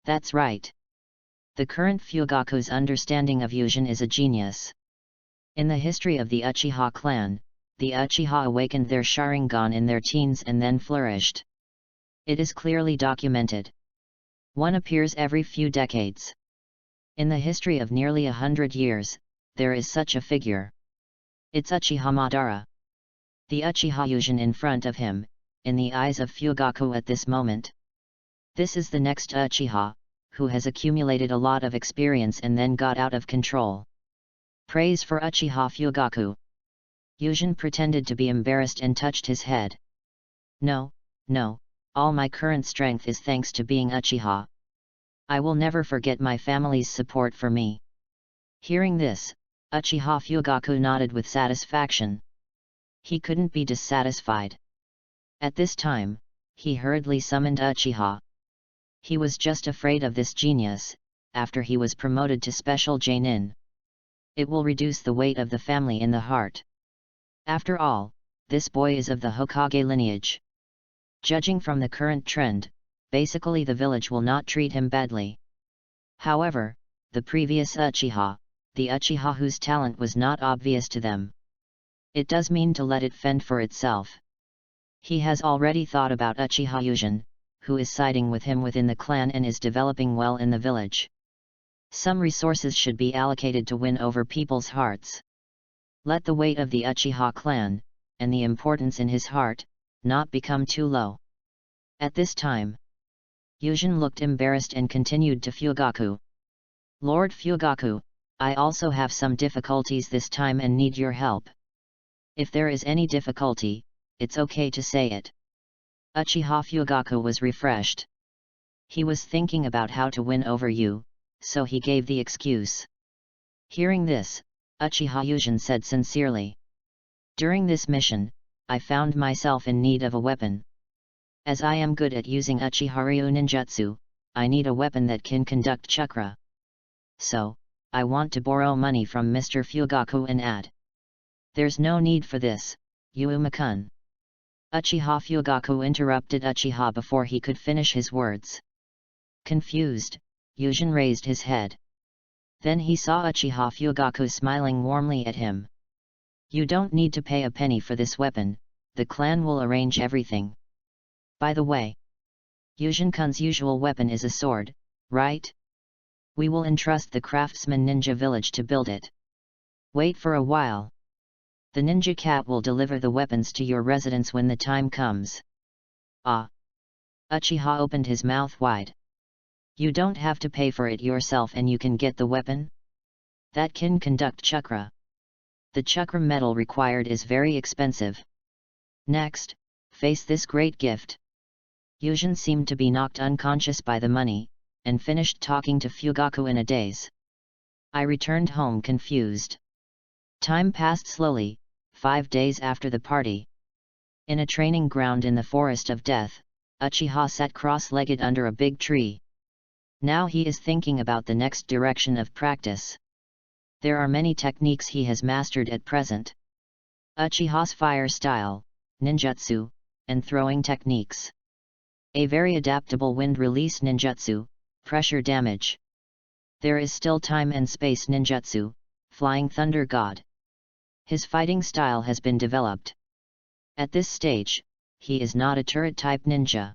That's right. The current Fugaku's understanding of Yuzhin is a genius. In the history of the Uchiha clan, the Uchiha awakened their Sharingan in their teens and then flourished. It is clearly documented. One appears every few decades. In the history of nearly 100 years, there is such a figure. It's Uchiha Madara. The Uchiha Yuzhin in front of him, in the eyes of Fugaku at this moment. This is the next Uchiha, who has accumulated a lot of experience and then got out of control. Praise for Uchiha Fugaku. Yuzhin pretended to be embarrassed and touched his head. No, all my current strength is thanks to being Uchiha. I will never forget my family's support for me. Hearing this, Uchiha Fugaku nodded with satisfaction. He couldn't be dissatisfied. At this time, he hurriedly summoned Uchiha. He was just afraid of this genius, after he was promoted to Special Genin. It will reduce the weight of the family in the heart. After all, this boy is of the Hokage lineage. Judging from the current trend, basically the village will not treat him badly. However, the previous Uchiha, the Uchiha whose talent was not obvious to them. It does mean to let it fend for itself. He has already thought about Uchiha Yujin, who is siding with him within the clan and is developing well in the village. Some resources should be allocated to win over people's hearts. Let the weight of the Uchiha clan, and the importance in his heart, not become too low. At this time, Yujin looked embarrassed and continued to Fugaku. Lord Fugaku, I also have some difficulties this time and need your help. If there is any difficulty, it's okay to say it. Uchiha Fugaku was refreshed. He was thinking about how to win over you, so he gave the excuse. Hearing this, Uchiha Yujin said sincerely. During this mission, I found myself in need of a weapon. As I am good at using Uchiha-ryu ninjutsu, I need a weapon that can conduct chakra. So, I want to borrow money from Mr. Fugaku and add. There's no need for this, Yuma-kun. Uchiha Fugaku interrupted Uchiha before he could finish his words. Confused, Yujin raised his head. Then he saw Uchiha Fugaku smiling warmly at him. You don't need to pay a penny for this weapon, the clan will arrange everything. By the way, Yujin-kun's usual weapon is a sword, right? We will entrust the craftsman ninja village to build it. Wait for a while. The ninja cat will deliver the weapons to your residence when the time comes. Ah! Uchiha opened his mouth wide. You don't have to pay for it yourself and you can get the weapon? That can conduct chakra. The chakra metal required is very expensive. Next, face this great gift. Yujin seemed to be knocked unconscious by the money, and finished talking to Fugaku in a daze. I returned home confused. Time passed slowly, 5 days after the party. In a training ground in the Forest of Death, Uchiha sat cross-legged under a big tree. Now he is thinking about the next direction of practice. There are many techniques he has mastered at present. Uchiha's fire style, ninjutsu, and throwing techniques. A very adaptable wind release ninjutsu, pressure damage. There is still time and space ninjutsu, flying thunder god. His fighting style has been developed. At this stage, he is not a turret-type ninja.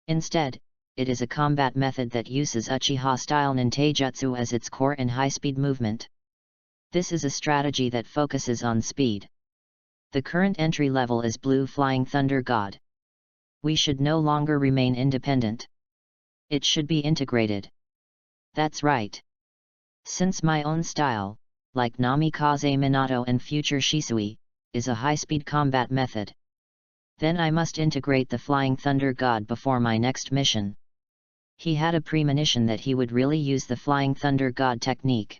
Instead, it is a combat method that uses Uchiha-style ninteijutsu as its core and high-speed movement. This is a strategy that focuses on speed. The current entry level is Blue Flying Thunder God. We should no longer remain independent. It should be integrated. That's right. Since my own style, like Namikaze Minato and Future Shisui, is a high-speed combat method. Then I must integrate the Flying Thunder God before my next mission. He had a premonition that he would really use the Flying Thunder God technique.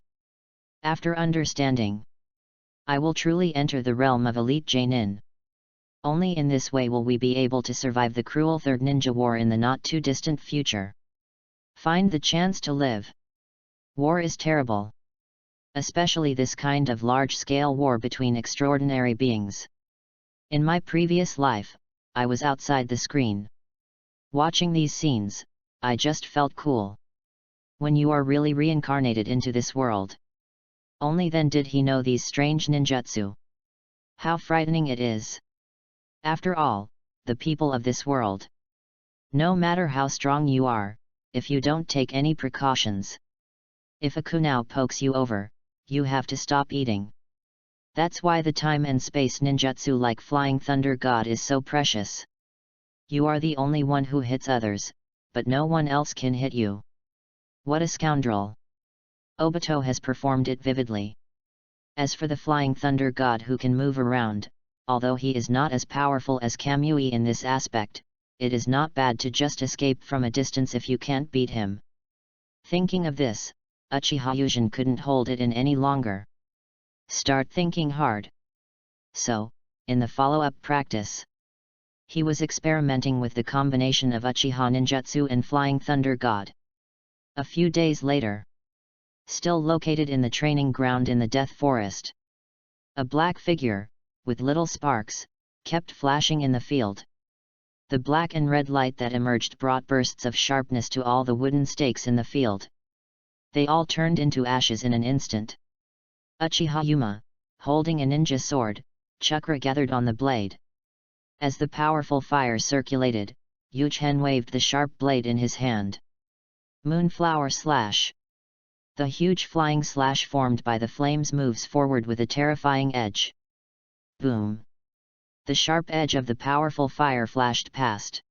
After understanding, I will truly enter the realm of elite Genin. Only in this way will we be able to survive the cruel Third Ninja War in the not-too-distant future. Find the chance to live. War is terrible. Especially this kind of large-scale war between extraordinary beings. In my previous life, I was outside the screen. Watching these scenes, I just felt cool. When you are really reincarnated into this world. Only then did he know these strange ninjutsu. How frightening it is. After all, the people of this world. No matter how strong you are, if you don't take any precautions. If a kunao pokes you over, you have to stop eating. That's why the time and space ninjutsu like Flying Thunder God is so precious. You are the only one who hits others, but no one else can hit you. What a scoundrel! Obito has performed it vividly. As for the Flying Thunder God who can move around, although he is not as powerful as Kamui in this aspect, it is not bad to just escape from a distance if you can't beat him. Thinking of this, Uchiha Yujin couldn't hold it in any longer. Start thinking hard. So, in the follow-up practice, He was experimenting with the combination of Uchiha ninjutsu and Flying Thunder God. A few days later, still located in the training ground in the Death Forest, a black figure, with little sparks, kept flashing in the field. The black and red light that emerged brought bursts of sharpness to all the wooden stakes in the field. They all turned into ashes in an instant. Uchiha Yuma, holding a ninja sword, chakra gathered on the blade. As the powerful fire circulated, Yuchen waved the sharp blade in his hand. Moonflower Slash. The huge flying slash formed by the flames moves forward with a terrifying edge. Boom! The sharp edge of the powerful fire flashed past.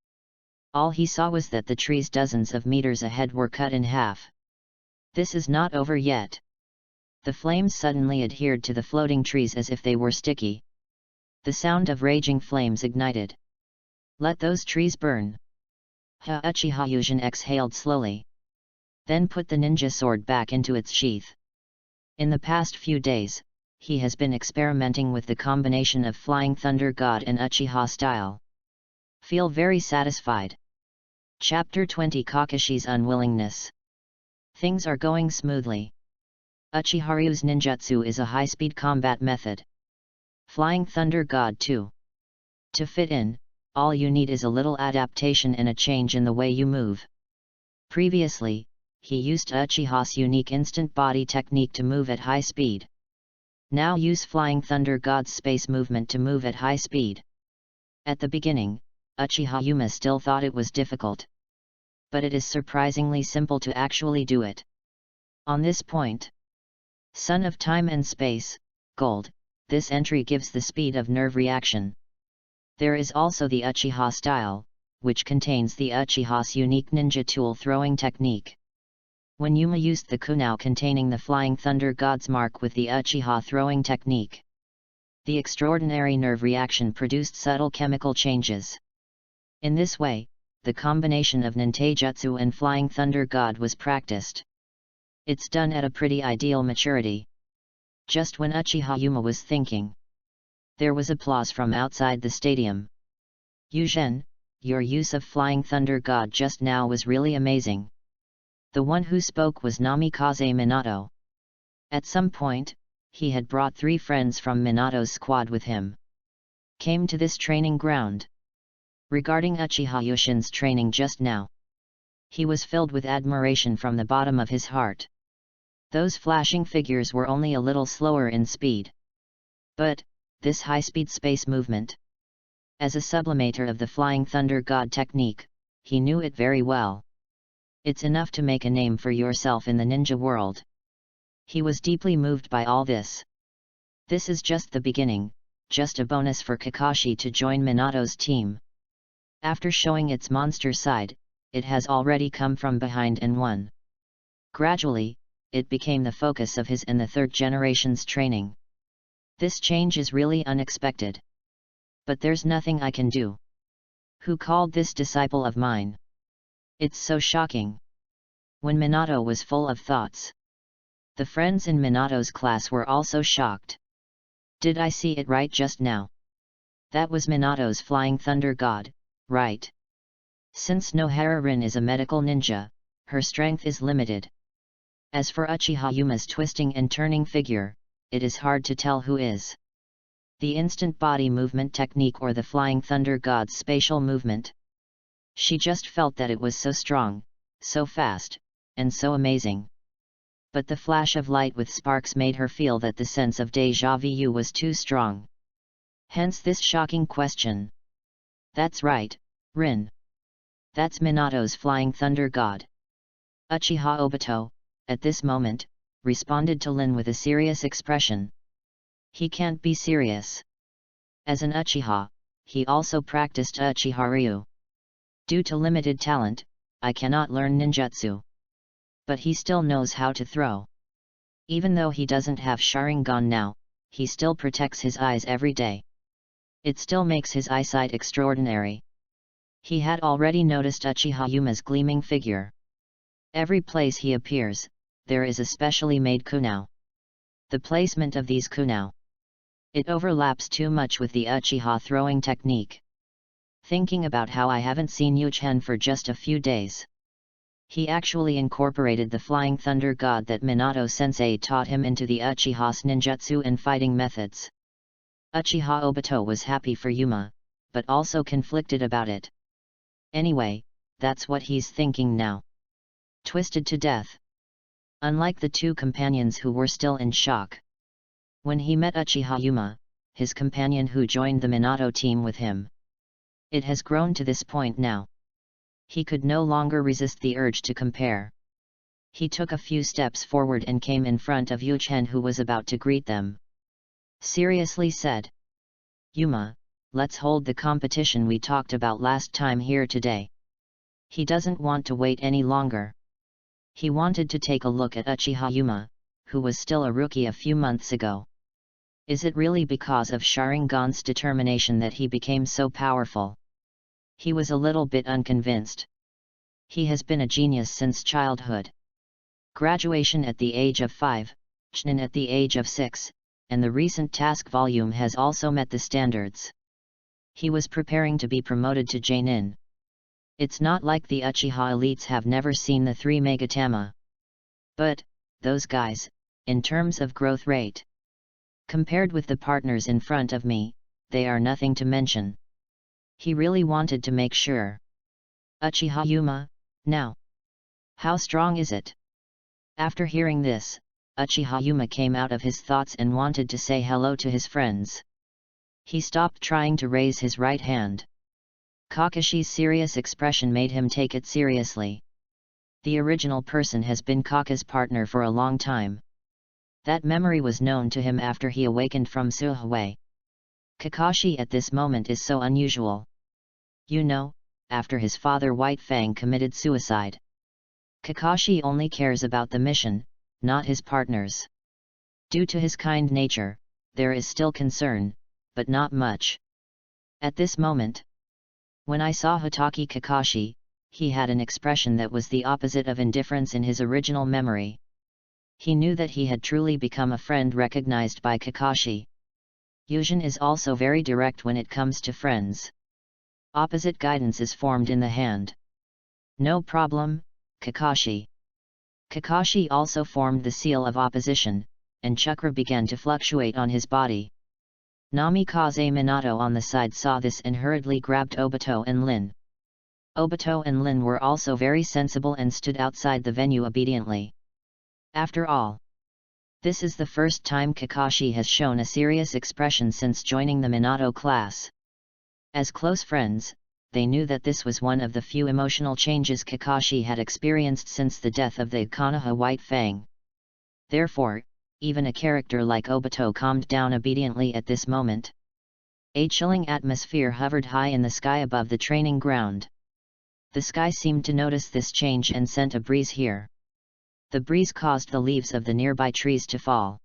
All he saw was that the trees dozens of meters ahead were cut in half. This is not over yet. The flames suddenly adhered to the floating trees as if they were sticky. The sound of raging flames ignited. Let those trees burn. Uchiha Yugen exhaled slowly. Then put the ninja sword back into its sheath. In the past few days, he has been experimenting with the combination of Flying Thunder God and Uchiha style. Feel very satisfied. Chapter 20 Kakashi's Unwillingness. Things are going smoothly. Uchiharu's ninjutsu is a high-speed combat method. Flying Thunder God too. To fit in, all you need is a little adaptation and a change in the way you move. Previously, he used Uchiha's unique instant body technique to move at high speed. Now use Flying Thunder God's space movement to move at high speed. At the beginning, Uchiha Yuma still thought it was difficult. But it is surprisingly simple to actually do it. On this point, Son of Time and Space, Gold, this entry gives the speed of nerve reaction. There is also the Uchiha style, which contains the Uchiha's unique ninja tool throwing technique. When Yuma used the kunao containing the Flying Thunder God's mark with the Uchiha throwing technique, the extraordinary nerve reaction produced subtle chemical changes. In this way, the combination of ninteijutsu and Flying Thunder God was practiced. It's done at a pretty ideal maturity. Just when Uchiha Yuma was thinking, there was applause from outside the stadium. Yugen, your use of Flying Thunder God just now was really amazing. The one who spoke was Namikaze Minato. At some point, he had brought 3 friends from Minato's squad with him. Came to this training ground. Regarding Uchiha Yushin's training just now, he was filled with admiration from the bottom of his heart. Those flashing figures were only a little slower in speed. But, this high-speed space movement. As a sublimator of the Flying Thunder God technique, he knew it very well. It's enough to make a name for yourself in the ninja world. He was deeply moved by all this. This is just the beginning, just a bonus for Kakashi to join Minato's team. After showing its monster side, it has already come from behind and won. Gradually, it became the focus of his and the third generation's training. This change is really unexpected. But there's nothing I can do. Who called this disciple of mine? It's so shocking. When Minato was full of thoughts, the friends in Minato's class were also shocked. Did I see it right just now? That was Minato's Flying Thunder God, right? Since Nohara Rin is a medical ninja, her strength is limited. As for Uchiha Yuma's twisting and turning figure, it is hard to tell who is the instant body movement technique or the Flying Thunder God's spatial movement. She just felt that it was so strong, so fast, and so amazing. But the flash of light with sparks made her feel that the sense of déjà vu was too strong. Hence this shocking question. That's right, Rin. That's Minato's Flying Thunder God. Uchiha Obito, at this moment, responded to Lin with a serious expression. He can't be serious. As an Uchiha, he also practiced Uchiha-ryu. Due to limited talent, I cannot learn ninjutsu. But he still knows how to throw. Even though he doesn't have Sharingan now, he still protects his eyes every day. It still makes his eyesight extraordinary. He had already noticed Uchiha Yuma's gleaming figure. Every place he appears, there is a specially made kunao. The placement of these kunao. It overlaps too much with the Uchiha throwing technique. Thinking about how I haven't seen Yuchen for just a few days. He actually incorporated the Flying Thunder God that Minato-sensei taught him into the Uchiha's ninjutsu and fighting methods. Uchiha Obito was happy for Yuma, but also conflicted about it. Anyway, that's what he's thinking now. Twisted to death. Unlike the two companions who were still in shock. When he met Uchiha Yuma, his companion who joined the Minato team with him. It has grown to this point now. He could no longer resist the urge to compare. He took a few steps forward and came in front of Yuchen, who was about to greet them. Seriously said, "Yuma, let's hold the competition we talked about last time here today." He doesn't want to wait any longer. He wanted to take a look at Uchiha Yuma, who was still a rookie a few months ago. Is it really because of Sharingan's determination that he became so powerful? He was a little bit unconvinced. He has been a genius since childhood. Graduation at the age of 5, Chunin at the age of 6, and the recent task volume has also met the standards. He was preparing to be promoted to Jonin. It's not like the Uchiha elites have never seen the 3 Megatama. But, those guys, in terms of growth rate, compared with the partners in front of me, they are nothing to mention. He really wanted to make sure. Uchiha Yuma, now. How strong is it? After hearing this, Uchiha Yuma came out of his thoughts and wanted to say hello to his friends. He stopped trying to raise his right hand. Kakashi's serious expression made him take it seriously. The original person has been Kaka's partner for a long time. That memory was known to him after he awakened from Suihui. Kakashi at this moment is so unusual. You know, after his father White Fang committed suicide. Kakashi only cares about the mission, not his partners. Due to his kind nature, there is still concern, but not much. At this moment, when I saw Hotaki Kakashi, he had an expression that was the opposite of indifference in his original memory. He knew that he had truly become a friend recognized by Kakashi. Yujin is also very direct when it comes to friends. Opposite guidance is formed in the hand. No problem, Kakashi. Kakashi also formed the seal of opposition, and chakra began to fluctuate on his body. Namikaze Minato on the side saw this and hurriedly grabbed Obito and Lin. Obito and Lin were also very sensible and stood outside the venue obediently. After all, this is the first time Kakashi has shown a serious expression since joining the Minato class. As close friends, they knew that this was one of the few emotional changes Kakashi had experienced since the death of the Konoha White Fang. Therefore, even a character like Obito calmed down obediently at this moment. A chilling atmosphere hovered high in the sky above the training ground. The sky seemed to notice this change and sent a breeze here. The breeze caused the leaves of the nearby trees to fall.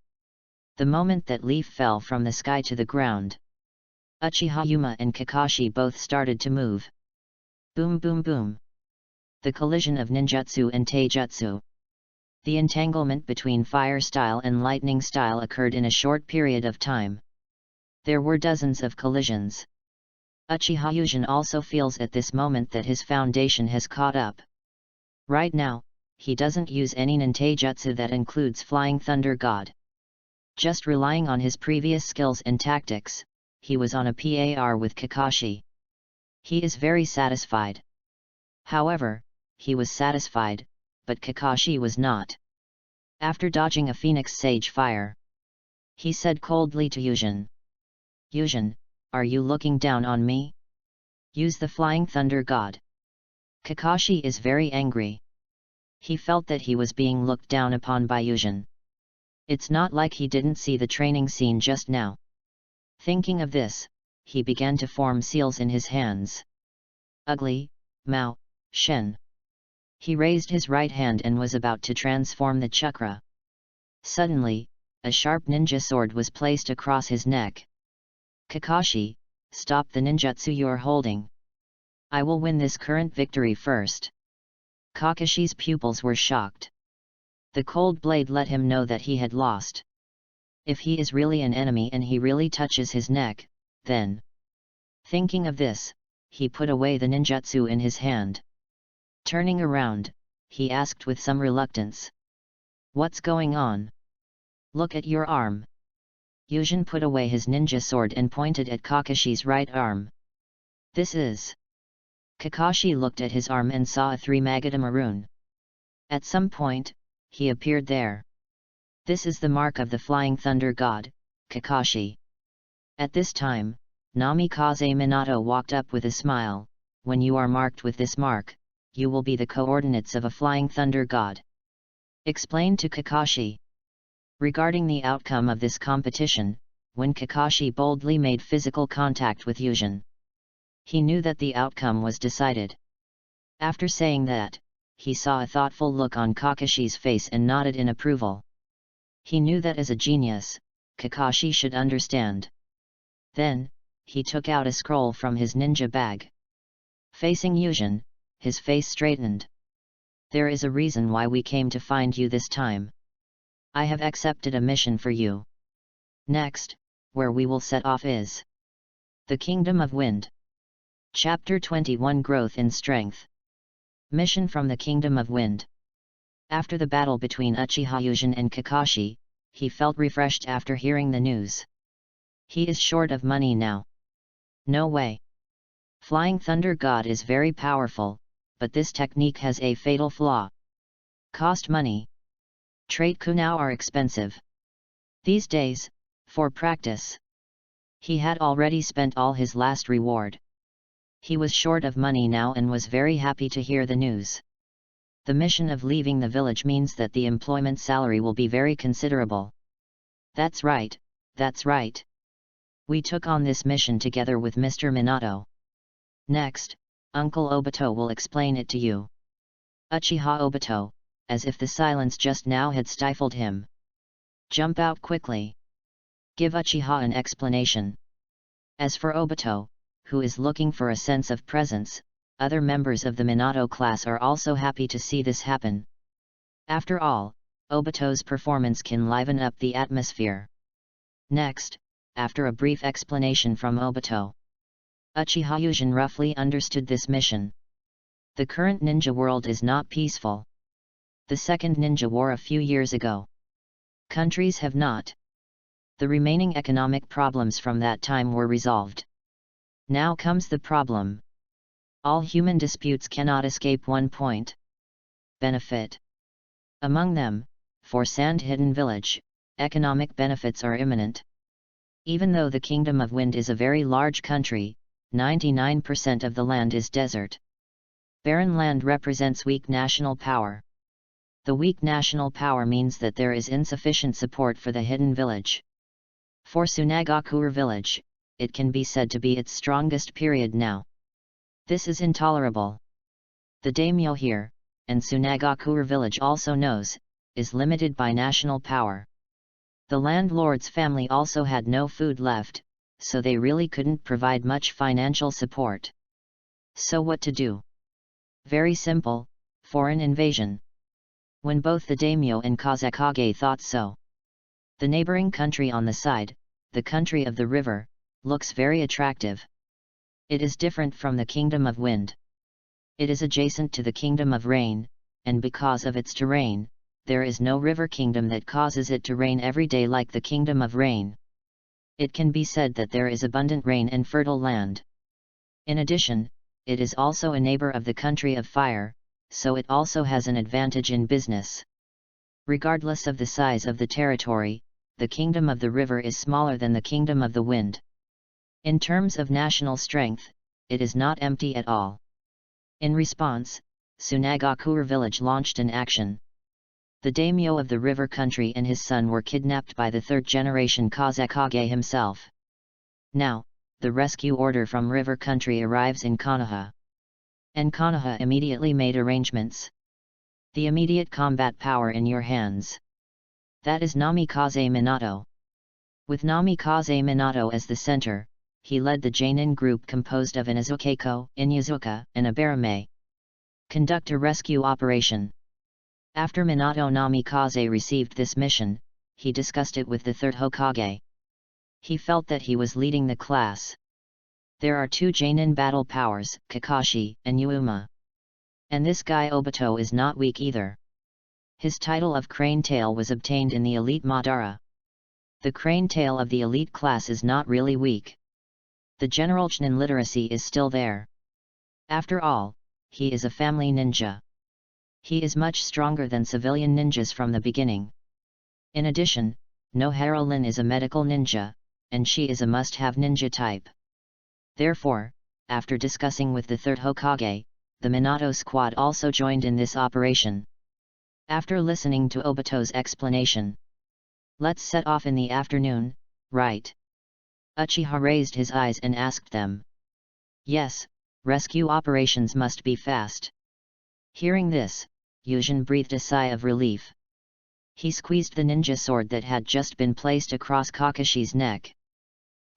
The moment that leaf fell from the sky to the ground, Uchiha Yuma and Kakashi both started to move. Boom boom boom. The collision of ninjutsu and taijutsu. The entanglement between fire style and lightning style occurred in a short period of time. There were dozens of collisions. Uchiha Yujin also feels at this moment that his foundation has caught up. Right now, he doesn't use any nintaijutsu that includes Flying Thunder God. Just relying on his previous skills and tactics, he was on a par with Kakashi. He is very satisfied. However, he was satisfied, but Kakashi was not. After dodging a Phoenix Sage Fire, he said coldly to Yujin. Yujin, are you looking down on me? Use the Flying Thunder God. Kakashi is very angry. He felt that he was being looked down upon by Yujin. It's not like he didn't see the training scene just now. Thinking of this, he began to form seals in his hands. Ugly, Mao, Shen. He raised his right hand and was about to transform the chakra. Suddenly, a sharp ninja sword was placed across his neck. Kakashi, stop the ninjutsu you're holding. I will win this current victory first. Kakashi's pupils were shocked. The cold blade let him know that he had lost. If he is really an enemy and he really touches his neck, then... Thinking of this, he put away the ninjutsu in his hand. Turning around, he asked with some reluctance. "What's going on? Look at your arm." Yujin put away his ninja sword and pointed at Kakashi's right arm. "This is..." Kakashi looked at his arm and saw a three-magadama rune. At some point, he appeared there. "This is the mark of the Flying Thunder God, Kakashi." At this time, Namikaze Minato walked up with a smile. "When you are marked with this mark, you will be the coordinates of a Flying Thunder God," explained to Kakashi. Regarding the outcome of this competition, when Kakashi boldly made physical contact with Yujin, he knew that the outcome was decided. After saying that, he saw a thoughtful look on Kakashi's face and nodded in approval. He knew that as a genius, Kakashi should understand. Then, he took out a scroll from his ninja bag. Facing Yujin, his face straightened. "There is a reason why we came to find you this time. I have accepted a mission for you. Next, where we will set off is the Kingdom of Wind." Chapter 21 Growth in Strength. Mission from the Kingdom of Wind. After the battle between Uchiha Yujin and Kakashi, he felt refreshed after hearing the news. He is short of money now. No way. Flying Thunder God is very powerful, but this technique has a fatal flaw. Cost money. Trait kunao are expensive. These days, for practice. He had already spent all his last reward. He was short of money now and was very happy to hear the news. The mission of leaving the village means that the employment salary will be very considerable. That's right, that's right. We took on this mission together with Mr. Minato. Next, Uncle Obito will explain it to you. Uchiha Obito, as if the silence just now had stifled him. Jump out quickly. Give Uchiha an explanation. As for Obito, who is looking for a sense of presence, other members of the Minato class are also happy to see this happen. After all, Obito's performance can liven up the atmosphere. Next, after a brief explanation from Obito, Uchiha Yujin roughly understood this mission. The current ninja world is not peaceful. The Second Ninja War a few years ago. Countries have not. The remaining economic problems from that time were resolved. Now comes the problem. All human disputes cannot escape one point. Benefit. Among them, for Sand Hidden Village, economic benefits are imminent. Even though the Kingdom of Wind is a very large country, 99% of the land is desert. Barren land represents weak national power. The weak national power means that there is insufficient support for the hidden village. For Tsunagakure village, it can be said to be its strongest period now. This is intolerable. The daimyo here, and Tsunagakure village also knows, is limited by national power. The landlord's family also had no food left, so they really couldn't provide much financial support. So what to do? Very simple, foreign invasion. When both the daimyo and Kazekage thought so. The neighboring country on the side, the country of the river, looks very attractive. It is different from the Kingdom of Wind. It is adjacent to the Kingdom of Rain, and because of its terrain, there is no river kingdom that causes it to rain every day like the Kingdom of Rain. It can be said that there is abundant rain and fertile land. In addition, it is also a neighbor of the country of fire, so it also has an advantage in business. Regardless of the size of the territory, the Kingdom of the River is smaller than the Kingdom of the Wind. In terms of national strength, it is not empty at all. In response, Tsunagakure village launched an action. The daimyo of the river country and his son were kidnapped by the third-generation Kazekage himself. Now, the rescue order from river country arrives in Konoha. And Konoha immediately made arrangements. The immediate combat power in your hands. That is Namikaze Minato. With Namikaze Minato as the center, he led the Jainin group composed of an Izukeko, Inyazuka, and a Barame. Conduct a rescue operation. After Minato Namikaze received this mission, he discussed it with the third Hokage. He felt that he was leading the class. There are 2 Genin battle powers, Kakashi and Yuma. And this guy Obito is not weak either. His title of Crane Tail was obtained in the Elite Madara. The Crane Tail of the elite class is not really weak. The general Chunin literacy is still there. After all, he is a family ninja. He is much stronger than civilian ninjas from the beginning. In addition, Nohara Lin is a medical ninja, and she is a must-have ninja type. Therefore, after discussing with the 3rd Hokage, the Minato squad also joined in this operation. After listening to Obito's explanation, let's set off in the afternoon, right? Uchiha raised his eyes and asked them. Yes, rescue operations must be fast. Hearing this, Yujin breathed a sigh of relief. He squeezed the ninja sword that had just been placed across Kakashi's neck.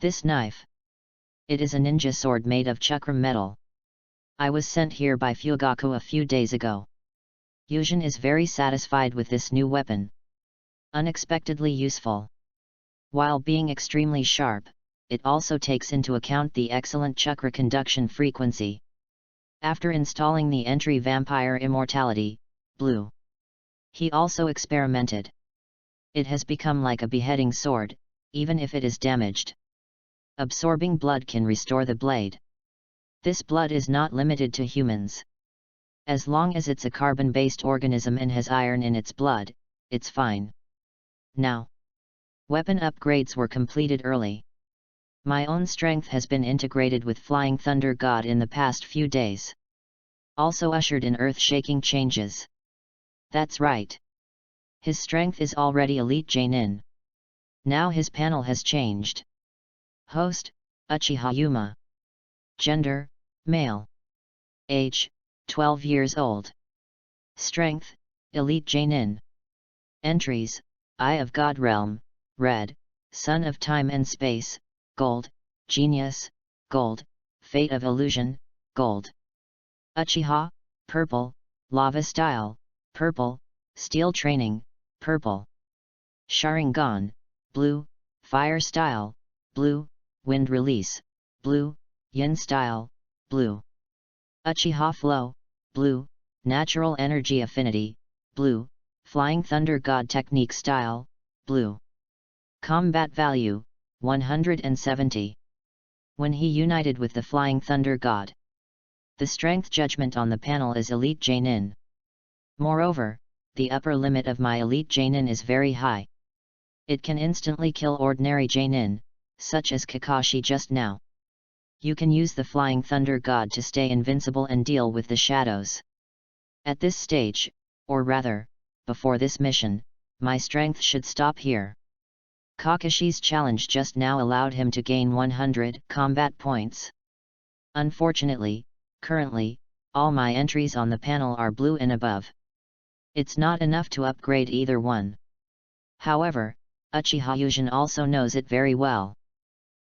This knife. It is a ninja sword made of chakram metal. I was sent here by Fugaku a few days ago. Yujin is very satisfied with this new weapon. Unexpectedly useful. While being extremely sharp, it also takes into account the excellent chakra conduction frequency. After installing the entry Vampire Immortality, Blue, he also experimented. It has become like a beheading sword, even if it is damaged. Absorbing blood can restore the blade. This blood is not limited to humans. As long as it's a carbon-based organism and has iron in its blood, it's fine. Now, weapon upgrades were completed early. My own strength has been integrated with Flying Thunder God in the past few days. Also ushered in earth-shaking changes. That's right. His strength is already Elite Genin. Now his panel has changed. Host, Uchiha Yuma. Gender, male. Age, 12 years old. Strength, Elite Genin. Entries, Eye of God Realm, Red, Son of Time and Space, Gold, Genius, Gold, Fate of Illusion, Gold. Uchiha, Purple, Lava Style, Purple, Steel Training, Purple. Sharingan, Blue, Fire Style, Blue, Wind Release, Blue, Yin Style, Blue. Uchiha Flow, Blue, Natural Energy Affinity, Blue, Flying Thunder God Technique Style, Blue. Combat Value, 170. When he united with the Flying Thunder God, the strength judgment on the panel is Elite Genin. Moreover, the upper limit of my Elite Genin is very high. It can instantly kill ordinary Genin, such as Kakashi just now. You can use the Flying Thunder God to stay invincible and deal with the shadows. At this stage, or rather, before this mission, my strength should stop here. Kakashi's challenge just now allowed him to gain 100 combat points. Unfortunately, currently, all my entries on the panel are blue and above. It's not enough to upgrade either one. However, Uchiha Yujin also knows it very well.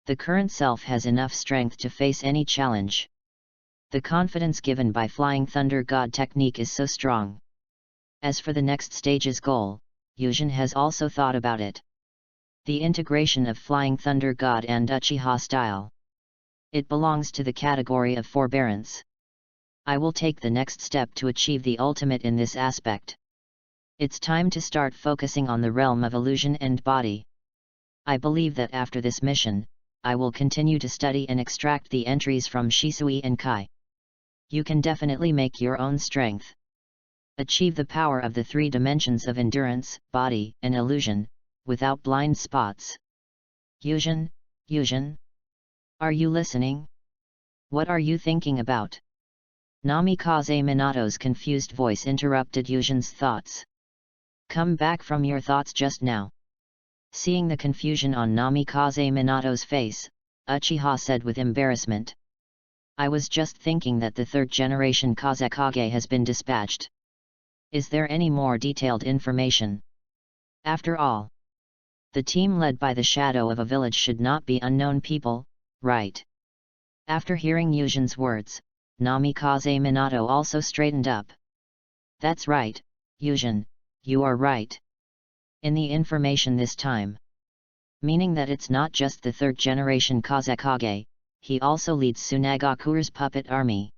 The current self has enough strength to face any challenge. The confidence given by Flying Thunder God technique is so strong. As for the next stage's goal, Yujin has also thought about it. The integration of Flying Thunder God and Uchiha style. It belongs to the category of forbearance. I will take the next step to achieve the ultimate in this aspect. It's time to start focusing on the realm of illusion and body. I believe that after this mission, I will continue to study and extract the entries from Shisui and Kai. You can definitely make your own strength. Achieve the power of the 3 dimensions of endurance, body, and illusion, without blind spots. Yujin, Yujin? Are you listening? What are you thinking about? Namikaze Minato's confused voice interrupted Yujin's thoughts. Come back from your thoughts just now. Seeing the confusion on Namikaze Minato's face, Uchiha said with embarrassment. I was just thinking that the 3rd generation Kazekage has been dispatched. Is there any more detailed information? After all, the team led by the shadow of a village should not be unknown people, right? After hearing Yujin's words, Namikaze Minato also straightened up. That's right, Yujin, you are right. In the information this time. Meaning that it's not just the 3rd generation Kazekage, he also leads Tsunagakure's puppet army.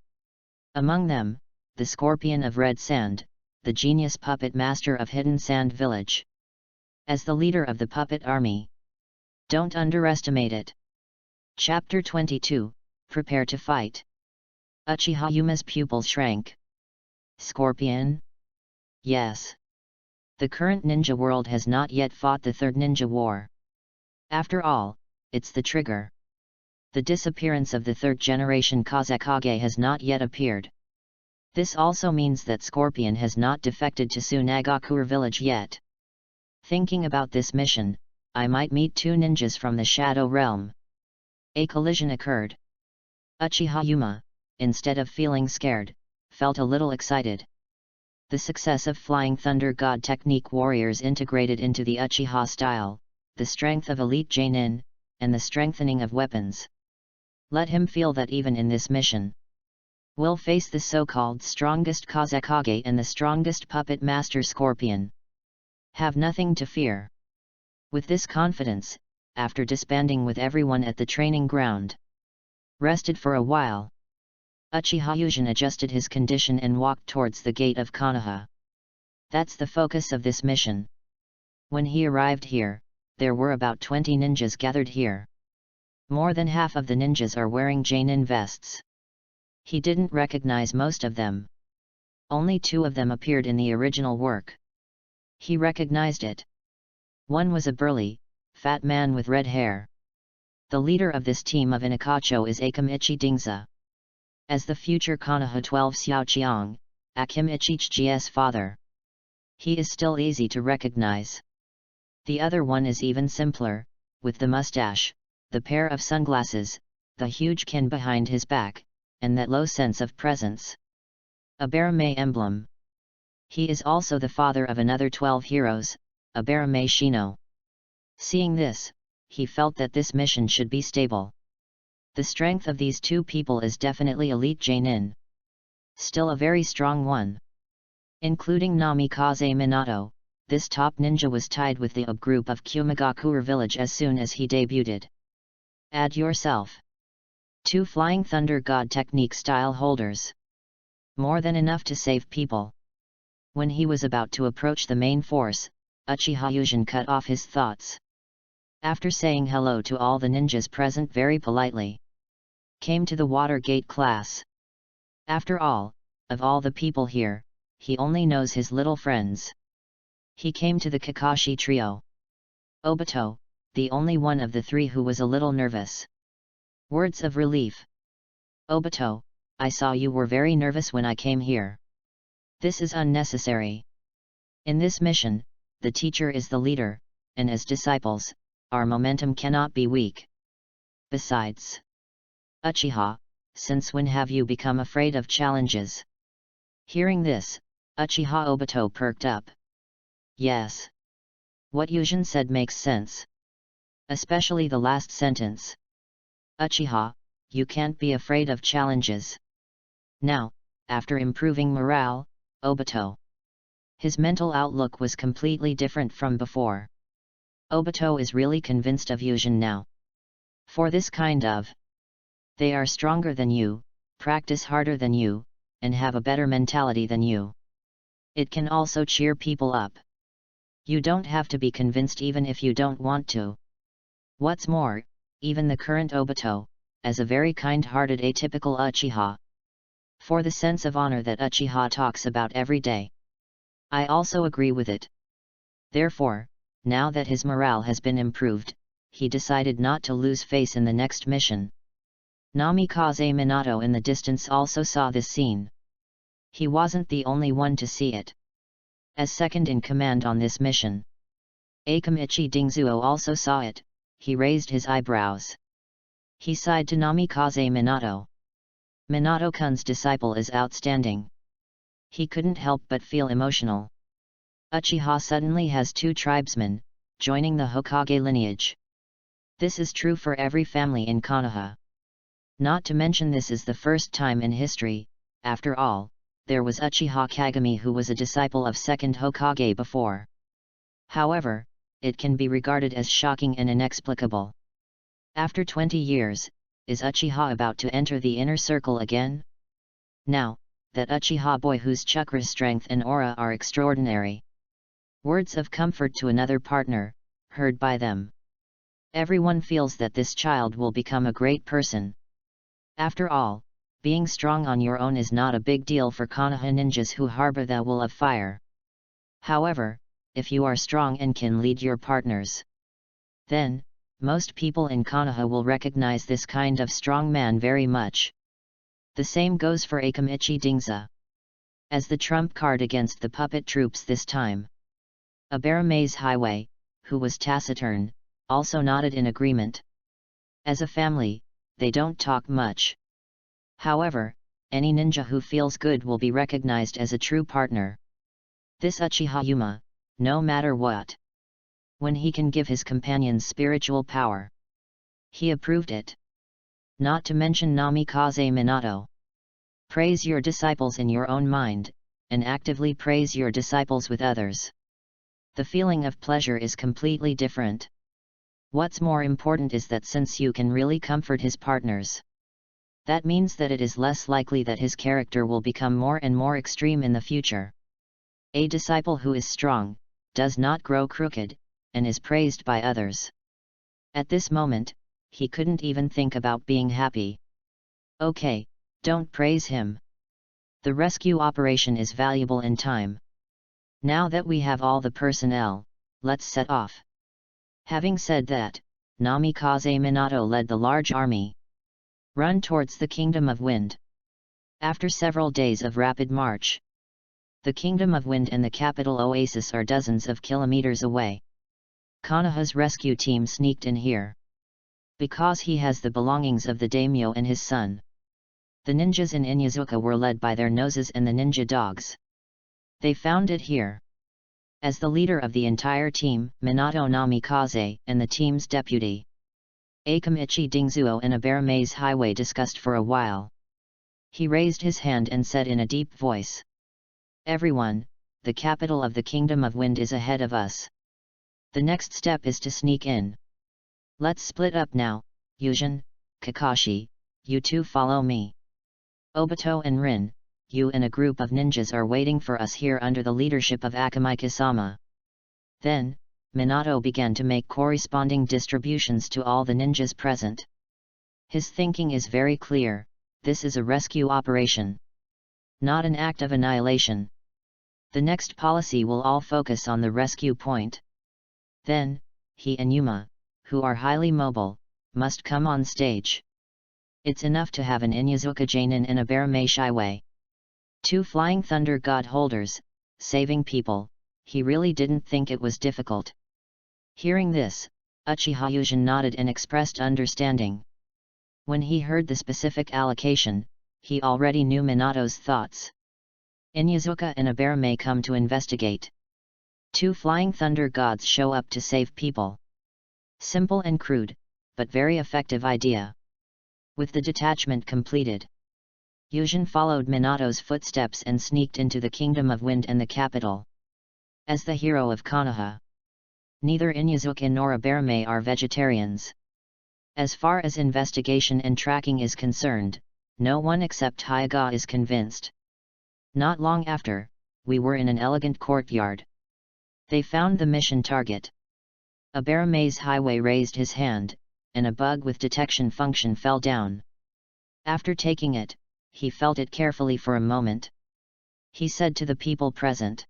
Among them, the Scorpion of Red Sand, the genius puppet master of Hidden Sand Village. As the leader of the puppet army, don't underestimate it. Chapter 22, Prepare to Fight. Uchiha Yuma's pupils shrank. Scorpion? Yes. The current ninja world has not yet fought the Third Ninja War. After all, it's the trigger. The disappearance of the third generation Kazekage has not yet appeared. This also means that Scorpion has not defected to Tsunagakure village yet. Thinking about this mission, I might meet two ninjas from the Shadow Realm. A collision occurred. Uchiha Yuma, instead of feeling scared, felt a little excited. The success of Flying Thunder God technique warriors integrated into the Uchiha style, the strength of elite Genin, and the strengthening of weapons. Let him feel that even in this mission, we'll face the so-called strongest Kazekage and the strongest puppet master Scorpion. Have nothing to fear. With this confidence, after disbanding with everyone at the training ground, rested for a while, Uchiha Yujin adjusted his condition and walked towards the gate of Konoha. That's the focus of this mission. When he arrived here, there were about 20 ninjas gathered here. More than half of the ninjas are wearing Genin vests. He didn't recognize most of them. Only 2 of them appeared in the original work. He recognized it. One was a burly, fat man with red hair. The leader of this team of Inakacho is Akimichi Dingza. As the future Konoha 12 Xiaoqiang, Akimichi's father. He is still easy to recognize. The other one is even simpler, with the mustache, the pair of sunglasses, the huge kin behind his back, and that low sense of presence. A Barame emblem. He is also the father of another 12 heroes, a Barame Shino. Seeing this, he felt that this mission should be stable. The strength of these 2 people is definitely elite Genin. Still a very strong one. Including Namikaze Minato, this top ninja was tied with the EPUB group of Kumagakure village as soon as he debuted. Add yourself. 2 Flying Thunder God technique style holders. More than enough to save people. When he was about to approach the main force, Uchiha Yujin cut off his thoughts. After saying hello to all the ninjas present very politely, came to the Water Gate class. After all, of all the people here, he only knows his little friends. He came to the Kakashi trio. Obito, the only one of the 3 who was a little nervous. Words of relief. Obito, I saw you were very nervous when I came here. This is unnecessary. In this mission, the teacher is the leader, and as disciples, our momentum cannot be weak. Besides, Uchiha, since when have you become afraid of challenges? Hearing this, Uchiha Obito perked up. Yes. What Yujin said makes sense. Especially the last sentence. Uchiha, you can't be afraid of challenges. Now, after improving morale, Obito. His mental outlook was completely different from before. Obito is really convinced of Yujin now. For this kind of, they are stronger than you, practice harder than you, and have a better mentality than you. It can also cheer people up. You don't have to be convinced even if you don't want to. What's more, even the current Obito, as a very kind-hearted atypical Uchiha. For the sense of honor that Uchiha talks about every day. I also agree with it. Therefore, now that his morale has been improved, he decided not to lose face in the next mission. Namikaze Minato in the distance also saw this scene. He wasn't the only one to see it. As second in command on this mission, Akimichi Dingzuo also saw it. He raised his eyebrows. He sighed to Namikaze Minato. Minato-kun's disciple is outstanding. He couldn't help but feel emotional. Uchiha suddenly has 2 tribesmen, joining the Hokage lineage. This is true for every family in Konoha. Not to mention this is the first time in history, after all, there was Uchiha Kagami who was a disciple of second Hokage before. However, it can be regarded as shocking and inexplicable. After 20 years, is Uchiha about to enter the inner circle again? Now, that Uchiha boy whose chakra strength and aura are extraordinary. Words of comfort to another partner, heard by them. Everyone feels that this child will become a great person. After all, being strong on your own is not a big deal for Konoha ninjas who harbor the will of fire. However, if you are strong and can lead your partners, then, most people in Konoha will recognize this kind of strong man very much. The same goes for Akamichi Dingza. As the trump card against the puppet troops this time, Abaramaze Highway, who was taciturn, also nodded in agreement. As a family, they don't talk much. However, any ninja who feels good will be recognized as a true partner. This Uchiha Yuma, no matter what. When he can give his companions spiritual power, he approved it. Not to mention Namikaze Minato. Praise your disciples in your own mind, and actively praise your disciples with others. The feeling of pleasure is completely different. What's more important is that since you can really comfort his partners, that means that it is less likely that his character will become more and more extreme in the future. A disciple who is strong, does not grow crooked, and is praised by others. At this moment, he couldn't even think about being happy. Okay, don't praise him. The rescue operation is valuable in time. Now that we have all the personnel, let's set off. Having said that, Namikaze Minato led the large army. Run towards the Kingdom of Wind. After several days of rapid march, the Kingdom of Wind and the capital Oasis are dozens of kilometers away. Konoha's rescue team sneaked in here. Because he has the belongings of the daimyo and his son. The ninjas in Inyazuka were led by their noses and the ninja dogs. They found it here. As the leader of the entire team, Minato Namikaze and the team's deputy, Akamichi Dingzuo and Abaramaze Highway discussed for a while. He raised his hand and said in a deep voice, "Everyone, the capital of the Kingdom of Wind is ahead of us. The next step is to sneak in. Let's split up now. Yujin, Kakashi, you two follow me. Obito and Rin, you and a group of ninjas are waiting for us here under the leadership of Akamai-sama." Then, Minato began to make corresponding distributions to all the ninjas present. His thinking is very clear: this is a rescue operation, not an act of annihilation. The next policy will all focus on the rescue point. Then, he and Yuma, who are highly mobile, must come on stage. It's enough to have an Inyazuka Jainin and a Abaramaze Highway. Two Flying Thunder God holders, saving people. He really didn't think it was difficult. Hearing this, Uchiha Yujin nodded and expressed understanding. When he heard the specific allocation, he already knew Minato's thoughts. Inyazuka and Abaramaze come to investigate. Two Flying Thunder Gods show up to save people. Simple and crude, but very effective idea. With the detachment completed, Yujin followed Minato's footsteps and sneaked into the Kingdom of Wind and the capital. As the hero of Konoha, neither Inyazuka nor Abaramaze are vegetarians. As far as investigation and tracking is concerned, no one except Hyaga is convinced. Not long after, we were in an elegant courtyard. They found the mission target. Abaramaze Highway raised his hand, and a bug with detection function fell down. After taking it, he felt it carefully for a moment. He said to the people present,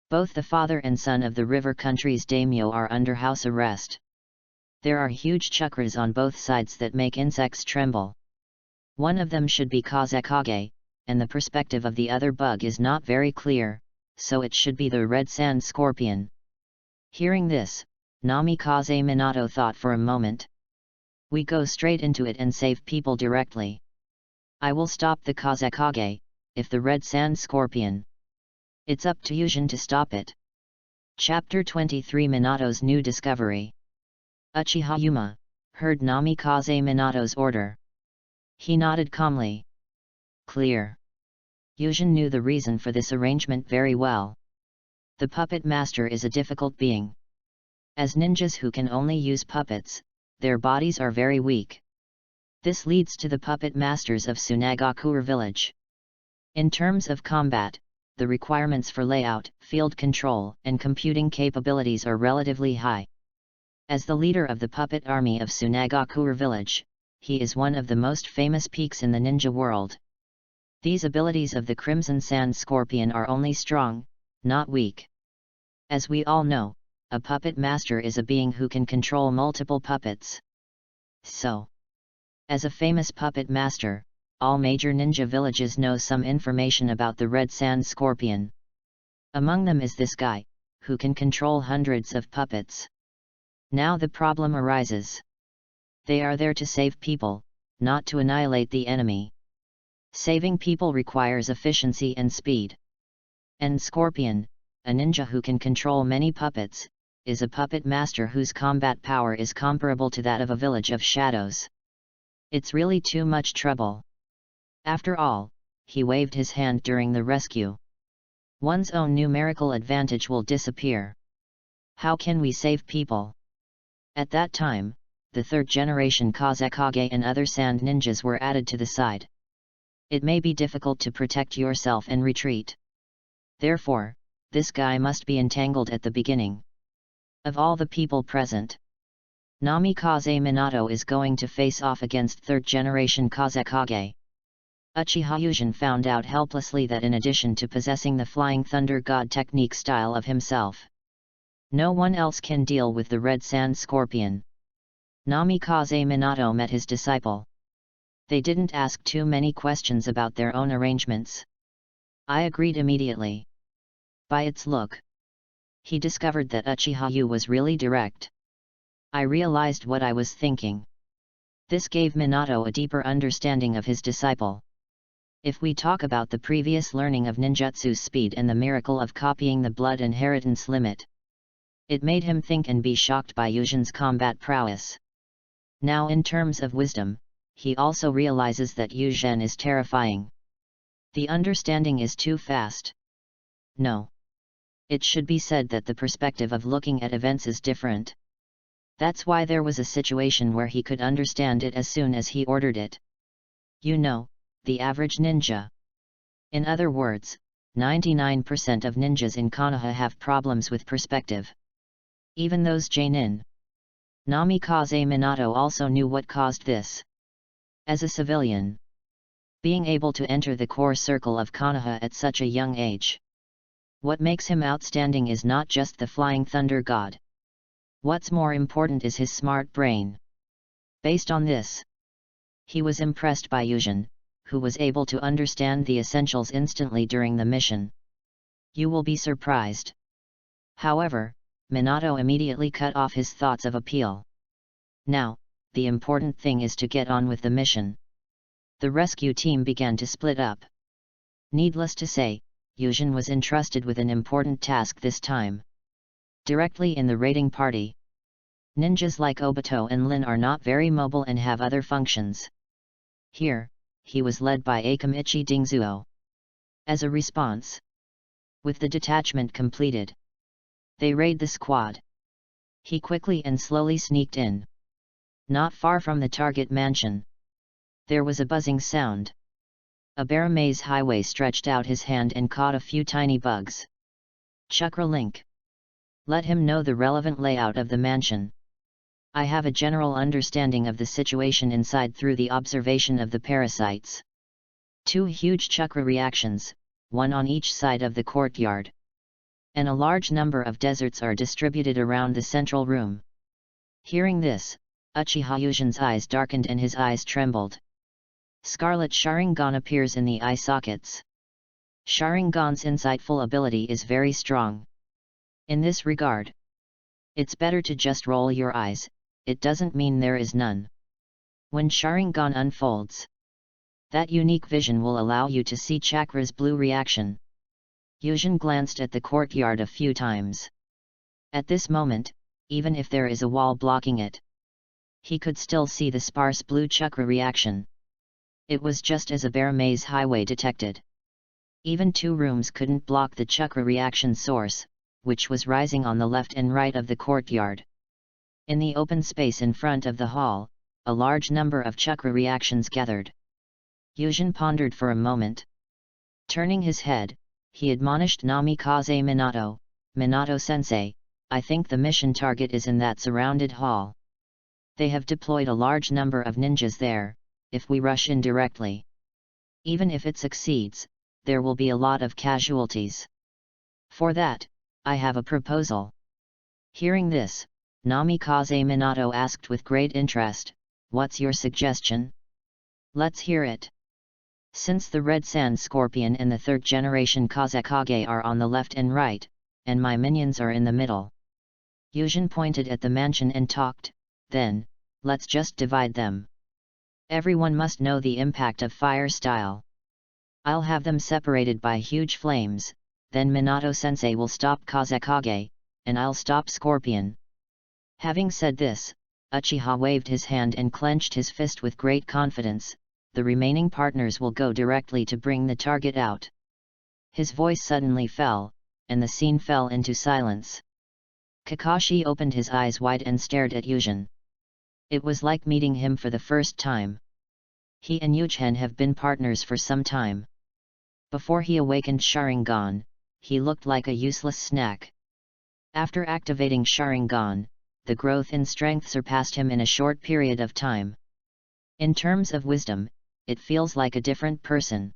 "Both the father and son of the river country's daimyo are under house arrest. There are huge chakras on both sides that make insects tremble. One of them should be Kazekage, and the perspective of the other bug is not very clear, so it should be the red sand scorpion." Hearing this, Namikaze Minato thought for a moment. "We go straight into it and save people directly. I will stop the Kazekage, if the red sand scorpion. It's up to Yujin to stop it." Chapter 23 Minato's New Discovery. Uchiha Yuma heard Namikaze Minato's order. He nodded calmly. Clear. Yujin knew the reason for this arrangement very well. The puppet master is a difficult being. As ninjas who can only use puppets, their bodies are very weak. This leads to the puppet masters of Tsunagakura village. In terms of combat, the requirements for layout, field control, and computing capabilities are relatively high. As the leader of the puppet army of Tsunagakura village, he is one of the most famous peaks in the ninja world. These abilities of the Crimson Sand Scorpion are only strong, not weak. As we all know, a puppet master is a being who can control multiple puppets. So, as a famous puppet master, all major ninja villages know some information about the Red Sand Scorpion. Among them is this guy, who can control hundreds of puppets. Now the problem arises. They are there to save people, not to annihilate the enemy. Saving people requires efficiency and speed. And Scorpion, a ninja who can control many puppets, is a puppet master whose combat power is comparable to that of a village of shadows. It's really too much trouble. After all, he waved his hand during the rescue. One's own numerical advantage will disappear. How can we save people? At that time, the third generation Hokage and other sand ninjas were added to the side. It may be difficult to protect yourself and retreat. Therefore, this guy must be entangled at the beginning. Of all the people present, Namikaze Minato is going to face off against third generation Hokage. UCHIHAS found out helplessly that in addition to possessing the Flying Thunder God technique style of himself, no one else can deal with the Red Sand Scorpion. Namikaze Minato met his disciple. They didn't ask too many questions about their own arrangements. I agreed immediately. By its look, he discovered that UCHIHAS was really direct. I realized what I was thinking. This gave Minato a deeper understanding of his disciple. If we talk about the previous learning of ninjutsu's speed and the miracle of copying the blood inheritance limit, it made him think and be shocked by Yujin's combat prowess. Now in terms of wisdom, he also realizes that Yujin is terrifying. The understanding is too fast. No. It should be said that the perspective of looking at events is different. That's why there was a situation where he could understand it as soon as he ordered it. You know, the average ninja. In other words, 99% of ninjas in Konoha have problems with perspective. Even those Jonin. Namikaze Minato also knew what caused this. As a civilian, being able to enter the core circle of Konoha at such a young age. What makes him outstanding is not just the Flying Thunder God. What's more important is his smart brain. Based on this, he was impressed by Yujin, who was able to understand the essentials instantly during the mission. You will be surprised. However, Minato immediately cut off his thoughts of appeal. Now, the important thing is to get on with the mission. The rescue team began to split up. Needless to say, Yujin was entrusted with an important task this time. Directly in the raiding party. Ninjas like Obito and Lin are not very mobile and have other functions. Here, he was led by Akamichi Dingzuo. As a response, with the detachment completed, they raid the squad. He quickly and slowly sneaked in. Not far from the target mansion, there was a buzzing sound. A bear maze highway stretched out his hand and caught a few tiny bugs. Chakra link. Let him know the relevant layout of the mansion. I have a general understanding of the situation inside through the observation of the parasites. 2 huge chakra reactions, one on each side of the courtyard. And a large number of deserts are distributed around the central room. Hearing this, Uchiha Yujin's eyes darkened and his eyes trembled. Scarlet Sharingan appears in the eye sockets. Sharingan's insightful ability is very strong. In this regard, it's better to just roll your eyes, it doesn't mean there is none. When Sharingan unfolds, that unique vision will allow you to see Chakra's blue reaction. Yujin glanced at the courtyard a few times. At this moment, even if there is a wall blocking it, he could still see the sparse blue chakra reaction. It was just as a bear maze highway detected. Even 2 rooms couldn't block the chakra reaction source, which was rising on the left and right of the courtyard. In the open space in front of the hall, a large number of chakra reactions gathered. Yuzhen pondered for a moment. Turning his head, he admonished Namikaze Minato, "Minato-sensei, I think the mission target is in that surrounded hall. They have deployed a large number of ninjas there. If we rush in directly, even if it succeeds, there will be a lot of casualties. For that, I have a proposal." Hearing this, Namikaze Minato asked with great interest, "What's your suggestion? Let's hear it." "Since the Red Sand Scorpion and the third generation Kazekage are on the left and right, and my minions are in the middle." Yuzhen pointed at the mansion and talked, "Then, let's just divide them. Everyone must know the impact of fire style. I'll have them separated by huge flames, then Minato-sensei will stop Kazekage, and I'll stop Scorpion." Having said this, Uchiha waved his hand and clenched his fist with great confidence. "The remaining partners will go directly to bring the target out." His voice suddenly fell, and the scene fell into silence. Kakashi opened his eyes wide and stared at Yuzhen. It was like meeting him for the first time. He and Yuzhen have been partners for some time. Before he awakened Sharingan, he looked like a useless snack. After activating Sharingan, the growth in strength surpassed him in a short period of time. In terms of wisdom, it feels like a different person.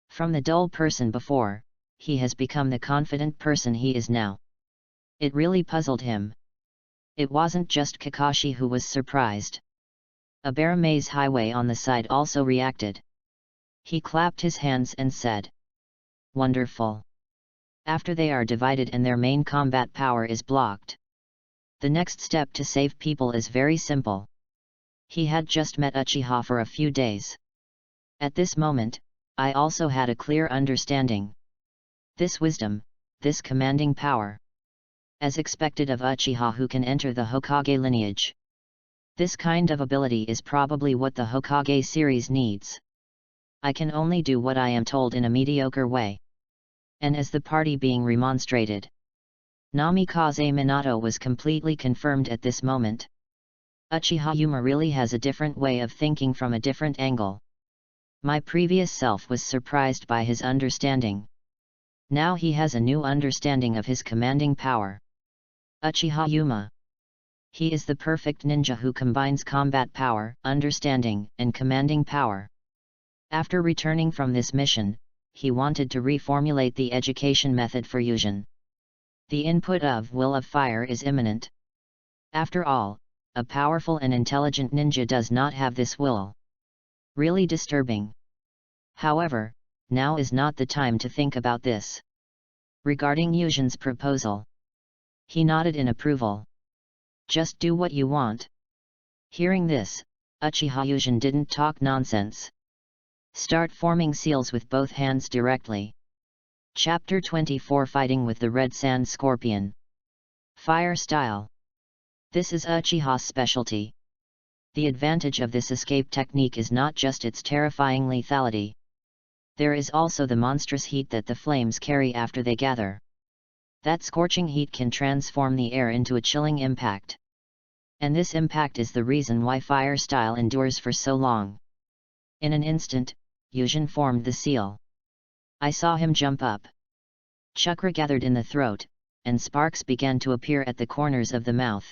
From the dull person before, he has become the confident person he is now. It really puzzled him. It wasn't just Kakashi who was surprised. A bear maze highway on the side also reacted. He clapped his hands and said, "Wonderful. After they are divided and their main combat power is blocked, the next step to save people is very simple." He had just met Uchiha for a few days. At this moment, I also had a clear understanding. This wisdom, this commanding power. As expected of Uchiha who can enter the Hokage lineage. This kind of ability is probably what the Hokage series needs. I can only do what I am told in a mediocre way. And as the party being remonstrated, Namikaze Minato was completely confirmed at this moment. Uchiha Yuma really has a different way of thinking from a different angle. My previous self was surprised by his understanding. Now he has a new understanding of his commanding power. Uchiha Yuma. He is the perfect ninja who combines combat power, understanding, and commanding power. After returning from this mission, he wanted to reformulate the education method for Yuzhen. The input of Will of Fire is imminent. After all, a powerful and intelligent ninja does not have this will. Really disturbing. However, now is not the time to think about this. Regarding Yuzhen's proposal, he nodded in approval. "Just do what you want." Hearing this, Uchiha Yuzhen didn't talk nonsense. Start forming seals with both hands directly. Chapter 24 Fighting with the Red Sand Scorpion. Fire Style. This is Uchiha's specialty. The advantage of this escape technique is not just its terrifying lethality. There is also the monstrous heat that the flames carry after they gather. That scorching heat can transform the air into a chilling impact. And this impact is the reason why fire style endures for so long. In an instant, Yuzhen formed the seal. I saw him jump up. Chakra gathered in the throat, and sparks began to appear at the corners of the mouth.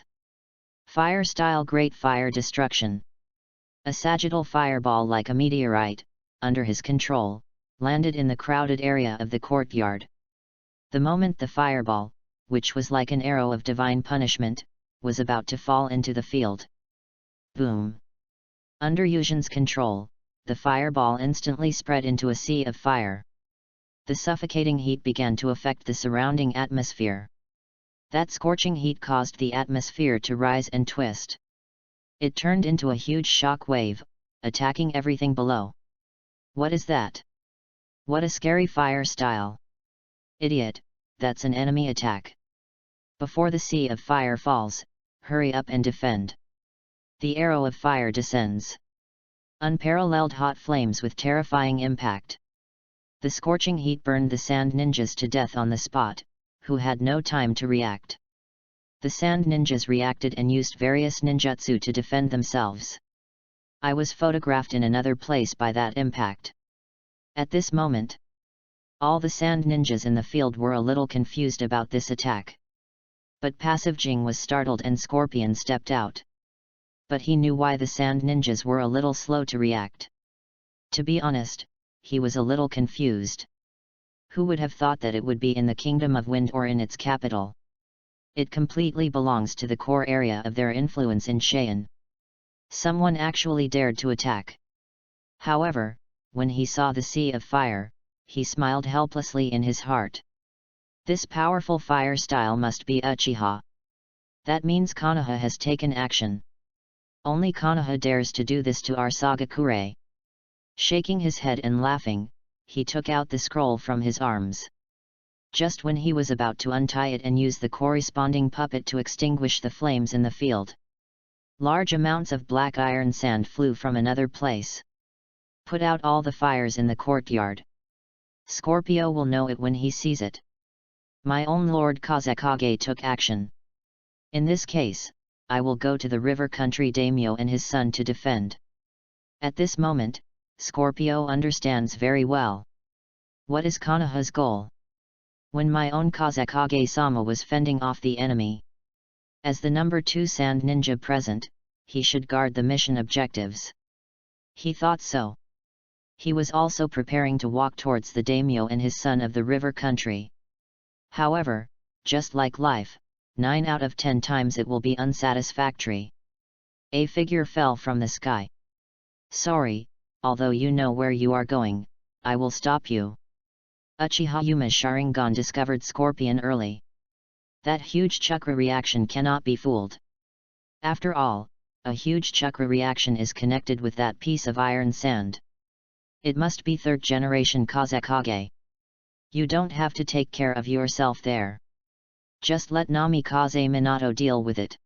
Fire style Great Fire Destruction. A sagittal fireball like a meteorite, under his control, landed in the crowded area of the courtyard. The moment the fireball, which was like an arrow of divine punishment, was about to fall into the field. Boom! Under Yuzhen's control, the fireball instantly spread into a sea of fire. The suffocating heat began to affect the surrounding atmosphere. That scorching heat caused the atmosphere to rise and twist. It turned into a huge shock wave, attacking everything below. What is that? What a scary fire style! Idiot, that's an enemy attack. Before the sea of fire falls, hurry up and defend. The arrow of fire descends. Unparalleled hot flames with terrifying impact. The scorching heat burned the sand ninjas to death on the spot, who had no time to react. The sand ninjas reacted and used various ninjutsu to defend themselves. I was photographed in another place by that impact. At this moment, all the sand ninjas in the field were a little confused about this attack. But passive Jing was startled and Scorpion stepped out. But he knew why the sand ninjas were a little slow to react. To be honest, he was a little confused. Who would have thought that it would be in the Kingdom of Wind or in its capital? It completely belongs to the core area of their influence in Cheyenne. Someone actually dared to attack. However, when he saw the sea of fire, he smiled helplessly in his heart. This powerful fire style must be Uchiha. That means Konoha has taken action. Only Konoha dares to do this to our Sagakure. Shaking his head and laughing, he took out the scroll from his arms. Just when he was about to untie it and use the corresponding puppet to extinguish the flames in the field, large amounts of black iron sand flew from another place. Put out all the fires in the courtyard. Scorpio will know it when he sees it. My own Lord Kazekage took action. In this case, I will go to the river country daimyo and his son to defend. At this moment, Scorpio understands very well. What is Konoha's goal? When my own Kazekage-sama was fending off the enemy. As the number 2 sand ninja present, he should guard the mission objectives. He thought so. He was also preparing to walk towards the daimyo and his son of the river country. However, just like life, 9 out of 10 times it will be unsatisfactory. A figure fell from the sky. Sorry, although you know where you are going, I will stop you. Uchiha Yuma's Sharingan discovered Scorpion early. That huge chakra reaction cannot be fooled. After all, a huge chakra reaction is connected with that piece of iron sand. It must be 3rd generation Kazekage. You don't have to take care of yourself there. Just let Namikaze Minato deal with it.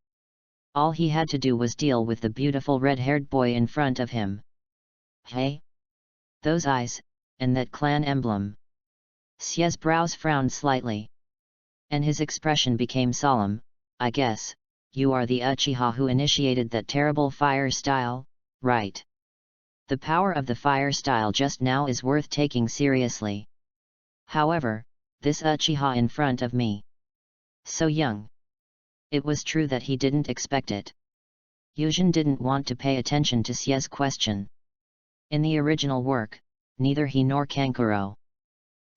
All he had to do was deal with the beautiful red-haired boy in front of him. Hey? Those eyes, and that clan emblem. Xie's brows frowned slightly. And his expression became solemn. I guess, you are the Uchiha who initiated that terrible fire style, right? The power of the fire style just now is worth taking seriously. However, this Uchiha in front of me. So young. It was true that he didn't expect it. Yujin didn't want to pay attention to Xie's question. In the original work, neither he nor Kankuro.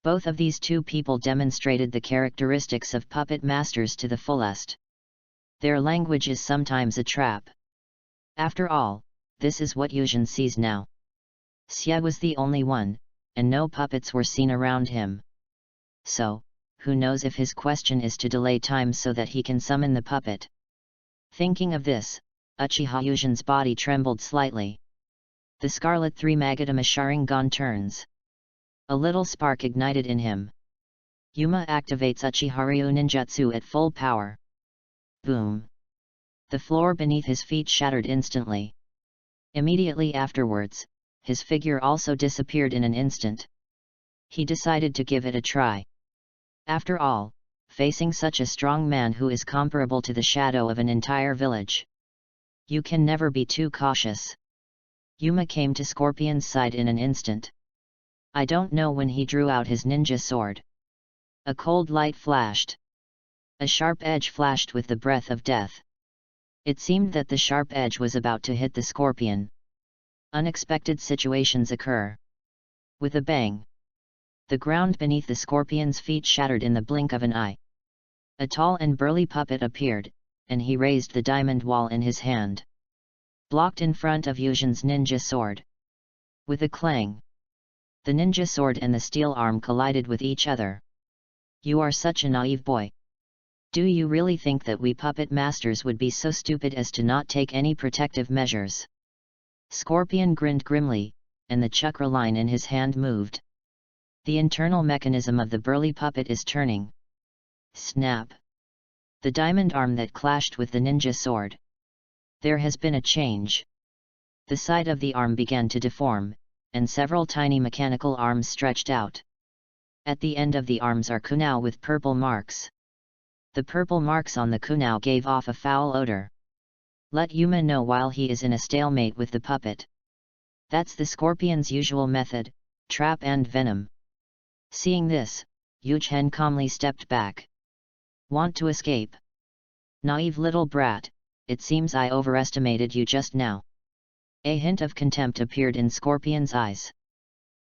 Both of these two people demonstrated the characteristics of puppet masters to the fullest. Their language is sometimes a trap. After all, this is what Yujin sees now. Xie was the only one, and no puppets were seen around him. So, who knows if his question is to delay time so that he can summon the puppet. Thinking of this, Uchiha Yujin's body trembled slightly. The Scarlet 3 Magatama Sharingan turns. A little spark ignited in him. Yuma activates Uchiha-ryu ninjutsu at full power. Boom! The floor beneath his feet shattered instantly. Immediately afterwards, his figure also disappeared in an instant. He decided to give it a try. After all, facing such a strong man who is comparable to the shadow of an entire village, you can never be too cautious. Yuma came to Scorpion's side in an instant. I don't know when he drew out his ninja sword. A cold light flashed. A sharp edge flashed with the breath of death. It seemed that the sharp edge was about to hit the scorpion. Unexpected situations occur. With a bang, the ground beneath the scorpion's feet shattered in the blink of an eye. A tall and burly puppet appeared, and he raised the diamond wall in his hand. Blocked in front of Yujin's ninja sword. With a clang, the ninja sword and the steel arm collided with each other. You are such a naive boy. Do you really think that we puppet masters would be so stupid as to not take any protective measures? Scorpion grinned grimly, and the chakra line in his hand moved. The internal mechanism of the burly puppet is turning. Snap! The diamond arm that clashed with the ninja sword. There has been a change. The side of the arm began to deform, and several tiny mechanical arms stretched out. At the end of the arms are kunai with purple marks. The purple marks on the kunai gave off a foul odor. Let Yuma know while he is in a stalemate with the puppet. That's the scorpion's usual method, trap and venom. Seeing this, Yuchen calmly stepped back. Want to escape? Naive little brat, it seems I overestimated you just now. A hint of contempt appeared in Scorpion's eyes.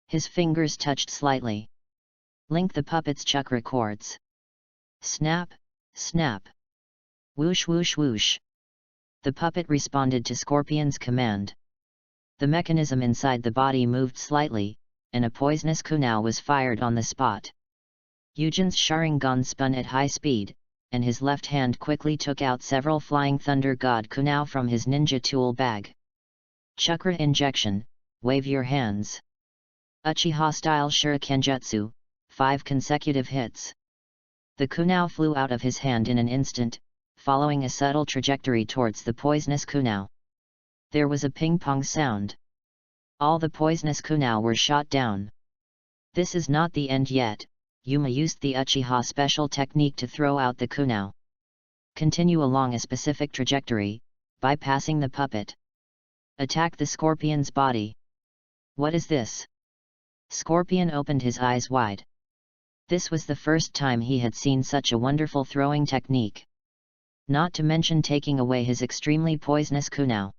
His fingers touched slightly. Link the puppet's chakra cords. Snap, snap. Whoosh whoosh whoosh. The puppet responded to Scorpion's command. The mechanism inside the body moved slightly, and a poisonous kunai was fired on the spot. Eugen's Sharingan spun at high speed, and his left hand quickly took out several Flying Thunder God kunai from his ninja tool bag. Chakra injection, wave your hands. Uchiha style shurikenjutsu, 5 consecutive hits. The kunai flew out of his hand in an instant, following a subtle trajectory towards the poisonous kunai. There was a ping-pong sound. All the poisonous kunai were shot down. This is not the end yet. Yuma used the Uchiha special technique to throw out the kunai. Continue along a specific trajectory, bypassing the puppet. Attack the Scorpion's body. What is this? Scorpion opened his eyes wide. This was the first time he had seen such a wonderful throwing technique. Not to mention taking away his extremely poisonous kunai.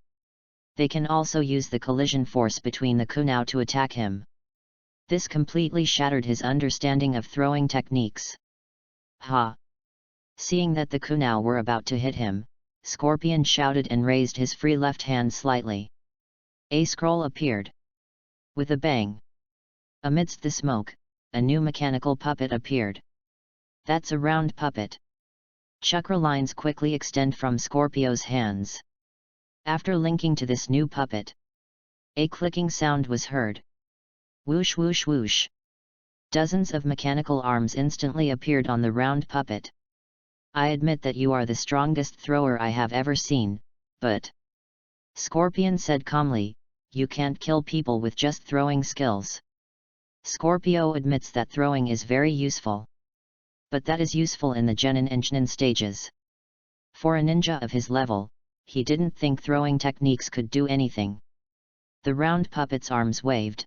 They can also use the collision force between the kunai to attack him. This completely shattered his understanding of throwing techniques. Ha! Seeing that the kunai were about to hit him, Scorpion shouted and raised his free left hand slightly. A scroll appeared. With a bang. Amidst the smoke, a new mechanical puppet appeared. That's a round puppet. Chakra lines quickly extend from Scorpio's hands. After linking to this new puppet, a clicking sound was heard. Whoosh whoosh whoosh. Dozens of mechanical arms instantly appeared on the round puppet. I admit that you are the strongest thrower I have ever seen, but... Scorpion said calmly, you can't kill people with just throwing skills. Scorpio admits that throwing is very useful. But that is useful in the Genin and Chunin stages. For a ninja of his level, he didn't think throwing techniques could do anything. The round puppet's arms waved.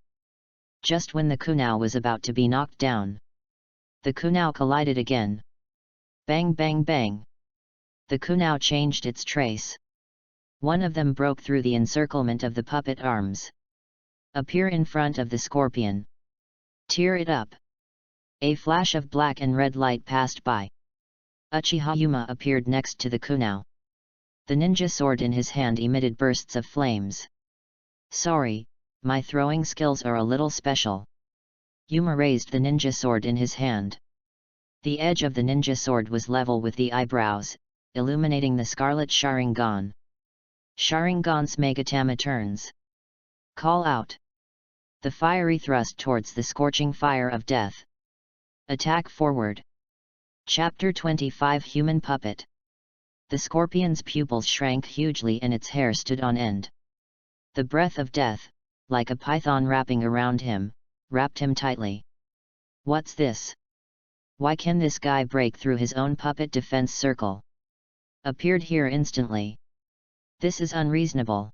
Just when the kunai was about to be knocked down. The kunai collided again. Bang bang bang. The kunai changed its trace. One of them broke through the encirclement of the puppet arms. Appear in front of the Scorpion. Tear it up. A flash of black and red light passed by. Uchiha Yuma appeared next to the kunai. The ninja sword in his hand emitted bursts of flames. Sorry, my throwing skills are a little special. Yuma raised the ninja sword in his hand. The edge of the ninja sword was level with the eyebrows, illuminating the scarlet Sharingan. Sharingan's Megatama turns. Call out. The fiery thrust towards the scorching fire of death. Attack forward. Chapter 25 Human Puppet. The Scorpion's pupils shrank hugely and its hair stood on end. The breath of death, like a python wrapping around him, wrapped him tightly. What's this? Why can this guy break through his own puppet defense circle? Appeared here instantly. This is unreasonable.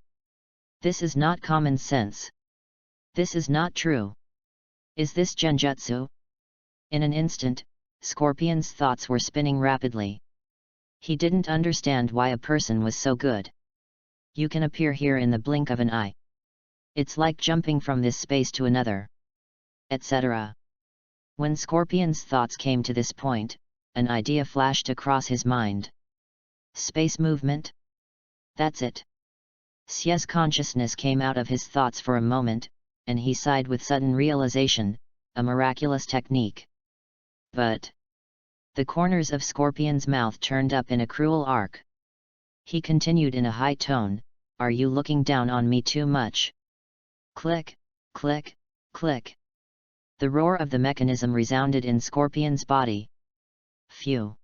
This is not common sense. This is not true. Is this genjutsu? In an instant, Scorpion's thoughts were spinning rapidly. He didn't understand why a person was so good. You can appear here in the blink of an eye. It's like jumping from this space to another. Etc. When Scorpion's thoughts came to this point, an idea flashed across his mind. Space movement? That's it. Xia's consciousness came out of his thoughts for a moment, and he sighed with sudden realization, a miraculous technique. But... The corners of Scorpion's mouth turned up in a cruel arc. He continued in a high tone, are you looking down on me too much? Click, click, click. The roar of the mechanism resounded in Scorpion's body. Phew.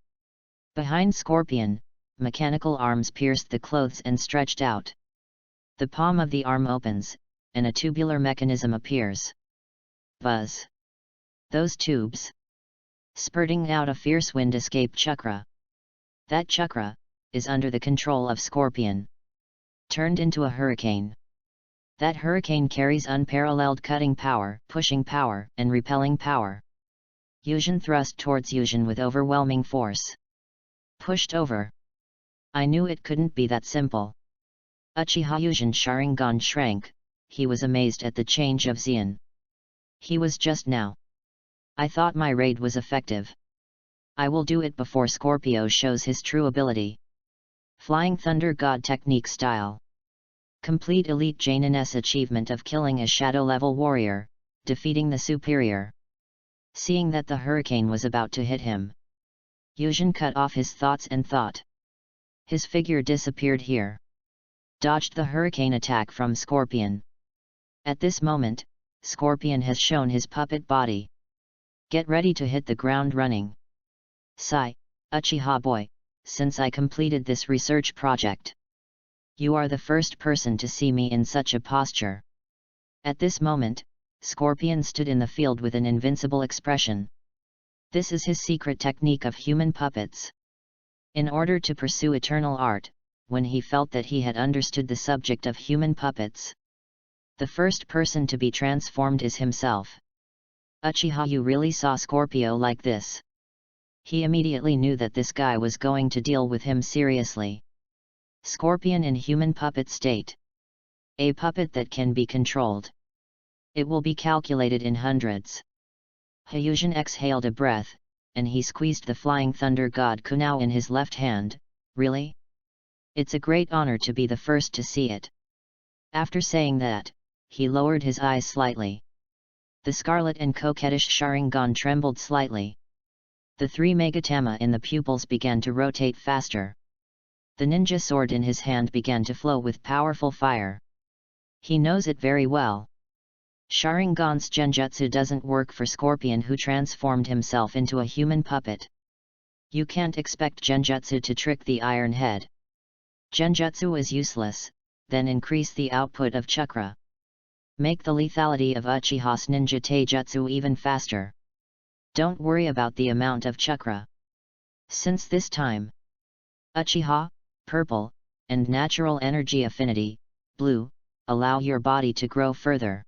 Behind Scorpion, mechanical arms pierced the clothes and stretched out. The palm of the arm opens, and a tubular mechanism appears. Buzz. Those tubes. Spurting out a fierce wind escape chakra. That chakra is under the control of Scorpion. turned into a hurricane. That hurricane carries unparalleled cutting power, pushing power, and repelling power. Yuzhen thrust towards Yuzhen with overwhelming force. Pushed over. I knew it couldn't be that simple. Uchiha Yuzhen Sharingan shrank. He was amazed at the change of Xian. He was just now. I thought my raid was effective. I will do it before Scorpio shows his true ability. Flying Thunder God technique style. Complete Elite Janin's achievement of killing a shadow-level warrior, defeating the superior. Seeing that the hurricane was about to hit him, Yuzhen cut off his thoughts and thought. His figure disappeared here. Dodged the hurricane attack from Scorpion. At this moment, Scorpion has shown his puppet body. Get ready to hit the ground running. Sigh, Uchiha boy, since I completed this research project. You are the first person to see me in such a posture. At this moment, Scorpion stood in the field with an invincible expression. This is his secret technique of human puppets. In order to pursue eternal art, when he felt that he had understood the subject of human puppets, the first person to be transformed is himself. Uchiha Yu really saw Scorpio like this. He immediately knew that this guy was going to deal with him seriously. Scorpion in human puppet state. A puppet that can be controlled. It will be calculated in hundreds. Yuzhen exhaled a breath, and he squeezed the Flying Thunder God Kunao in his left hand. Really? It's a great honor to be the first to see it. After saying that, he lowered his eyes slightly. The scarlet and coquettish Sharingan trembled slightly. The three megatama in the pupils began to rotate faster. The ninja sword in his hand began to flow with powerful fire. He knows it very well. Sharingan's genjutsu doesn't work for Scorpion, who transformed himself into a human puppet. You can't expect genjutsu to trick the Iron Head. Genjutsu is useless, then increase the output of chakra. Make the lethality of Uchiha's ninja taijutsu even faster. Don't worry about the amount of chakra. Since this time, Uchiha, purple, and natural energy affinity, blue, allow your body to grow further.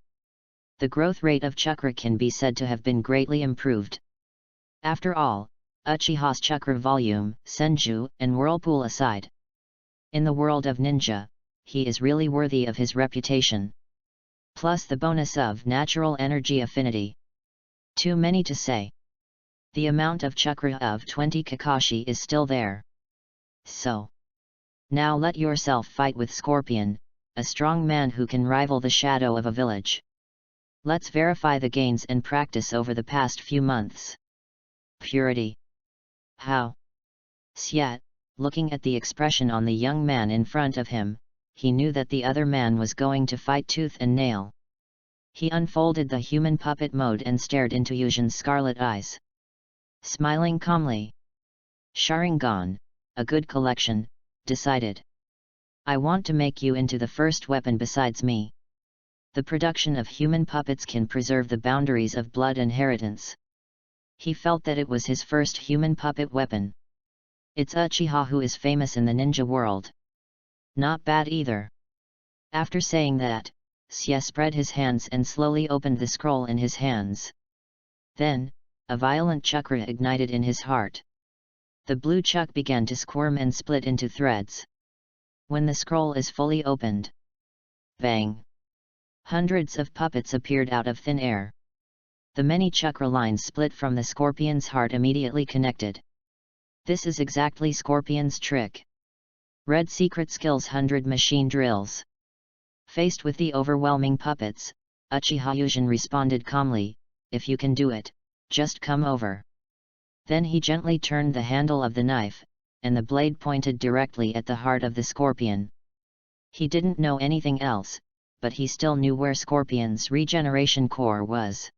The growth rate of chakra can be said to have been greatly improved. After all, Uchiha's chakra volume, senju, and whirlpool aside, in the world of ninja, he is really worthy of his reputation. Plus the bonus of natural energy affinity. Too many to say. The amount of chakra of 20 Kakashi is still there. So, now let yourself fight with Scorpion, a strong man who can rival the shadow of a village. Let's verify the gains and practice over the past few months. Purity. How? Yet, looking at the expression on the young man in front of him, he knew that the other man was going to fight tooth and nail. He unfolded the human puppet mode and stared into Yuzhen's scarlet eyes. Smiling calmly. Sharingan, a good collection, decided. I want to make you into the first weapon besides me. The production of human puppets can preserve the boundaries of blood inheritance. He felt that it was his first human puppet weapon. It's Uchiha who is famous in the ninja world. Not bad either. After saying that, Xie spread his hands and slowly opened the scroll in his hands. Then, a violent chakra ignited in his heart. The blue chuk began to squirm and split into threads. When the scroll is fully opened, bang! Hundreds of puppets appeared out of thin air. The many chakra lines split from the Scorpion's heart immediately connected. This is exactly Scorpion's trick. Red secret skills 100 machine drills. Faced with the overwhelming puppets, Uchiha Yuzhen responded calmly, if you can do it, just come over. Then he gently turned the handle of the knife, and the blade pointed directly at the heart of the Scorpion. He didn't know anything else, but he still knew where Scorpion's regeneration core was.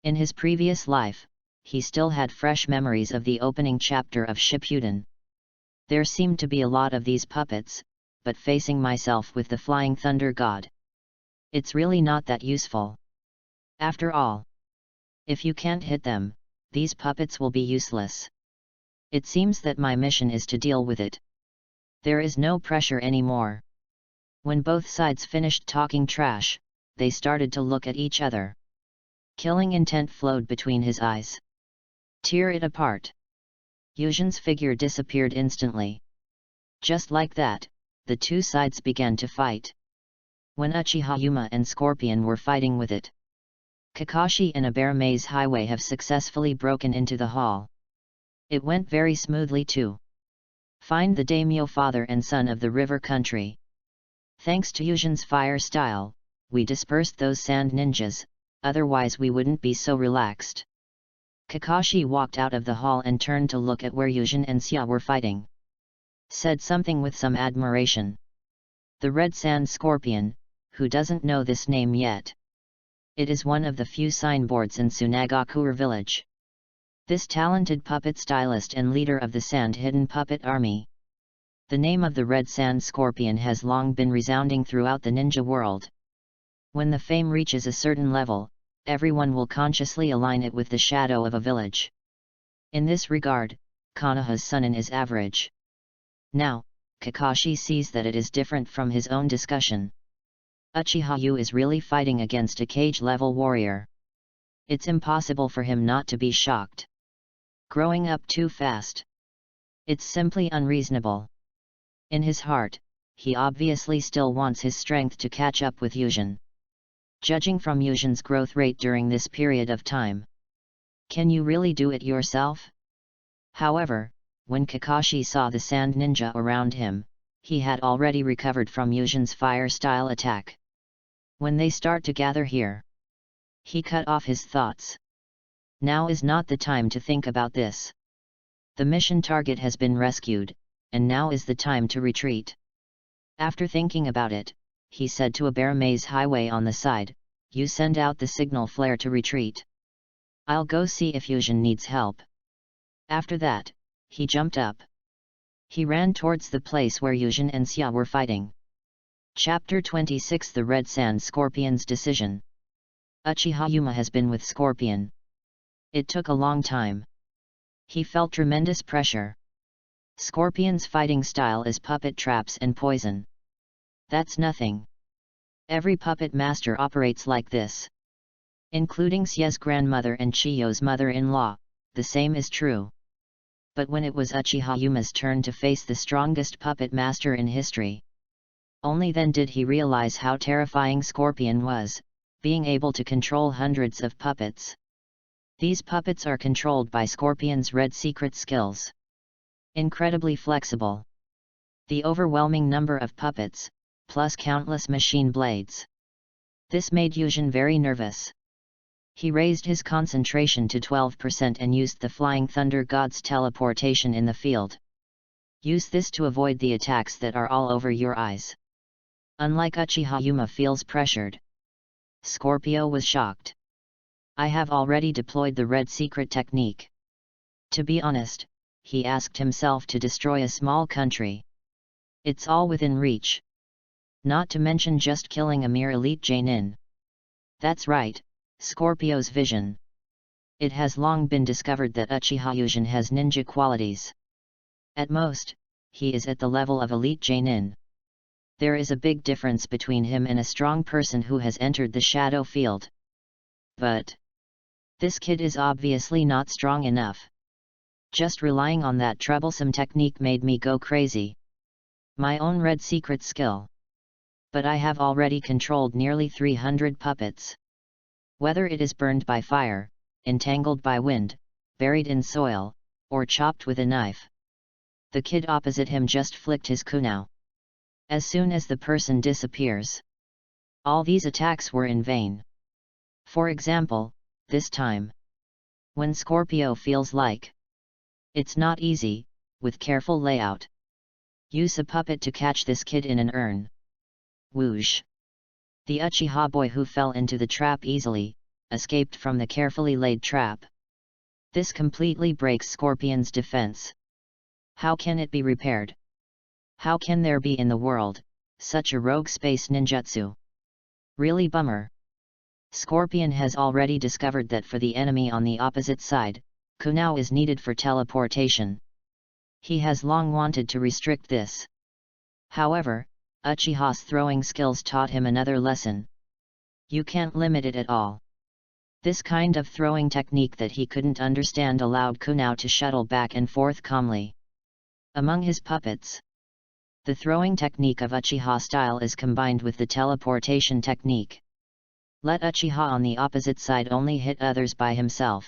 In his previous life, he still had fresh memories of the opening chapter of Shippuden. There seemed to be a lot of these puppets, but facing myself with the Flying Thunder God, it's really not that useful. After all, if you can't hit them, these puppets will be useless. It seems that my mission is to deal with it. There is no pressure anymore. When both sides finished talking trash, they started to look at each other. Killing intent flowed between his eyes. Tear it apart. Yujin's figure disappeared instantly. Just like that, the two sides began to fight. When Uchiha Yuma and Scorpion were fighting with it, Kakashi and a bear maze highway have successfully broken into the hall. It went very smoothly too. Find the daimyo father and son of the river country. Thanks to Yujin's fire style, we dispersed those sand ninjas, otherwise we wouldn't be so relaxed. Kakashi walked out of the hall and turned to look at where Yujin and Xia were fighting. Said something with some admiration. The Red Sand Scorpion, who doesn't know this name yet? It is one of the few signboards in Tsunagakure village. This talented puppet stylist and leader of the Sand Hidden Puppet Army. The name of the Red Sand Scorpion has long been resounding throughout the ninja world. When the fame reaches a certain level, everyone will consciously align it with the shadow of a village. In this regard, Konoha's Sunin is average. Now, Kakashi sees that it is different from his own discussion. Uchiha Yu is really fighting against a cage-level warrior. It's impossible for him not to be shocked. Growing up too fast. It's simply unreasonable. In his heart, he obviously still wants his strength to catch up with Yujin. Judging from Yujin's growth rate during this period of time. Can you really do it yourself? However, when Kakashi saw the sand ninja around him, he had already recovered from Yujin's fire-style attack. When they start to gather here, he cut off his thoughts. Now is not the time to think about this. The mission target has been rescued, and now is the time to retreat. After thinking about it, he said to a bear maze highway on the side, "You send out the signal flare to retreat. I'll go see if Yujin needs help." After that, he jumped up. He ran towards the place where Yujin and Xia were fighting. Chapter 26 The Red Sand Scorpion's Decision. Uchiha Yuma has been with Scorpion. It took a long time. He felt tremendous pressure. Scorpion's fighting style is puppet traps and poison. That's nothing. Every puppet master operates like this. Including Xia's grandmother and Chiyo's mother-in-law, the same is true. But when it was Uchiha Yuma's turn to face the strongest puppet master in history, only then did he realize how terrifying Scorpion was, being able to control hundreds of puppets. These puppets are controlled by Scorpion's red secret skills. Incredibly flexible. The overwhelming number of puppets, plus countless machine blades. This made Yujin very nervous. He raised his concentration to 12% and used the Flying Thunder God's teleportation in the field. Use this to avoid the attacks that are all over your eyes. Unlike Uchiha Yuma feels pressured. Scorpio was shocked. I have already deployed the red secret technique. To be honest, he asked himself to destroy a small country. It's all within reach. Not to mention just killing a mere elite Jainin. That's right, Scorpio's vision. It has long been discovered that Uchiha Yujin has ninja qualities. At most, he is at the level of elite Jainin. There is a big difference between him and a strong person who has entered the shadow field. But this kid is obviously not strong enough. Just relying on that troublesome technique made me go crazy. My own red secret skill. But I have already controlled nearly 300 puppets. Whether it is burned by fire, entangled by wind, buried in soil, or chopped with a knife. The kid opposite him just flicked his kunai. As soon as the person disappears, all these attacks were in vain. For example, this time, when Scorpio feels like it's not easy, with careful layout. Use a puppet to catch this kid in an urn. Whoosh! The Uchiha boy who fell into the trap easily, escaped from the carefully laid trap. This completely breaks Scorpion's defense. How can it be repaired? How can there be in the world such a rogue space ninjutsu? Really bummer. Scorpion has already discovered that for the enemy on the opposite side, kunai is needed for teleportation. He has long wanted to restrict this. However, Uchiha's throwing skills taught him another lesson. You can't limit it at all. This kind of throwing technique that he couldn't understand allowed Kunao to shuttle back and forth calmly among his puppets. The throwing technique of Uchiha style is combined with the teleportation technique. Let Uchiha on the opposite side only hit others by himself.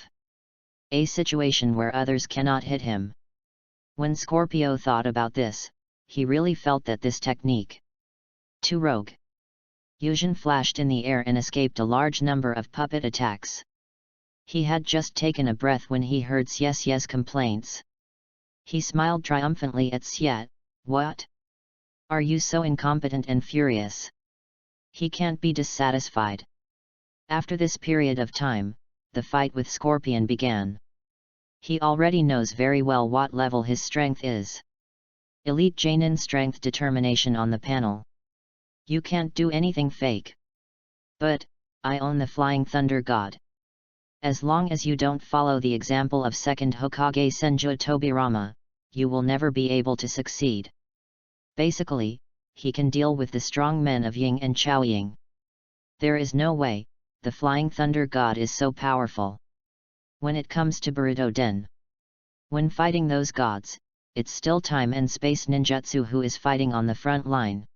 A situation where others cannot hit him. When Scorpio thought about this, he really felt that this technique. 2 Rogue. Yuzhin flashed in the air and escaped a large number of puppet attacks. He had just taken a breath when he heard Xiexie's complaints. He smiled triumphantly at Xie. What? Are you so incompetent and furious? He can't be dissatisfied. After this period of time, the fight with Scorpion began. He already knows very well what level his strength is. Elite Jainin strength determination on the panel. You can't do anything fake. But, I own the Flying Thunder God. As long as you don't follow the example of second Hokage Senju Tobirama, you will never be able to succeed. Basically, he can deal with the strong men of Ying and Chaoying. There is no way, the Flying Thunder God is so powerful. When it comes to Boruto Den. When fighting those gods, it's still time and space ninjutsu who is fighting on the front line.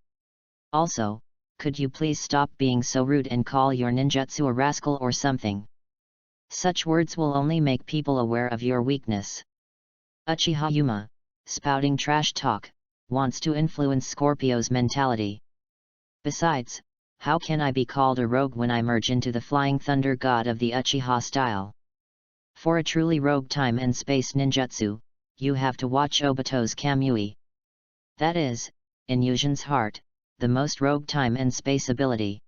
Also, could you please stop being so rude and call your ninjutsu a rascal or something? Such words will only make people aware of your weakness. Uchiha Yuma, spouting trash talk, wants to influence Scorpio's mentality. Besides, how can I be called a rogue when I merge into the Flying Thunder God of the Uchiha style? For a truly rogue time and space ninjutsu, you have to watch Obito's Kamui. That is, in Yuzhin's heart, the most rogue time and space ability.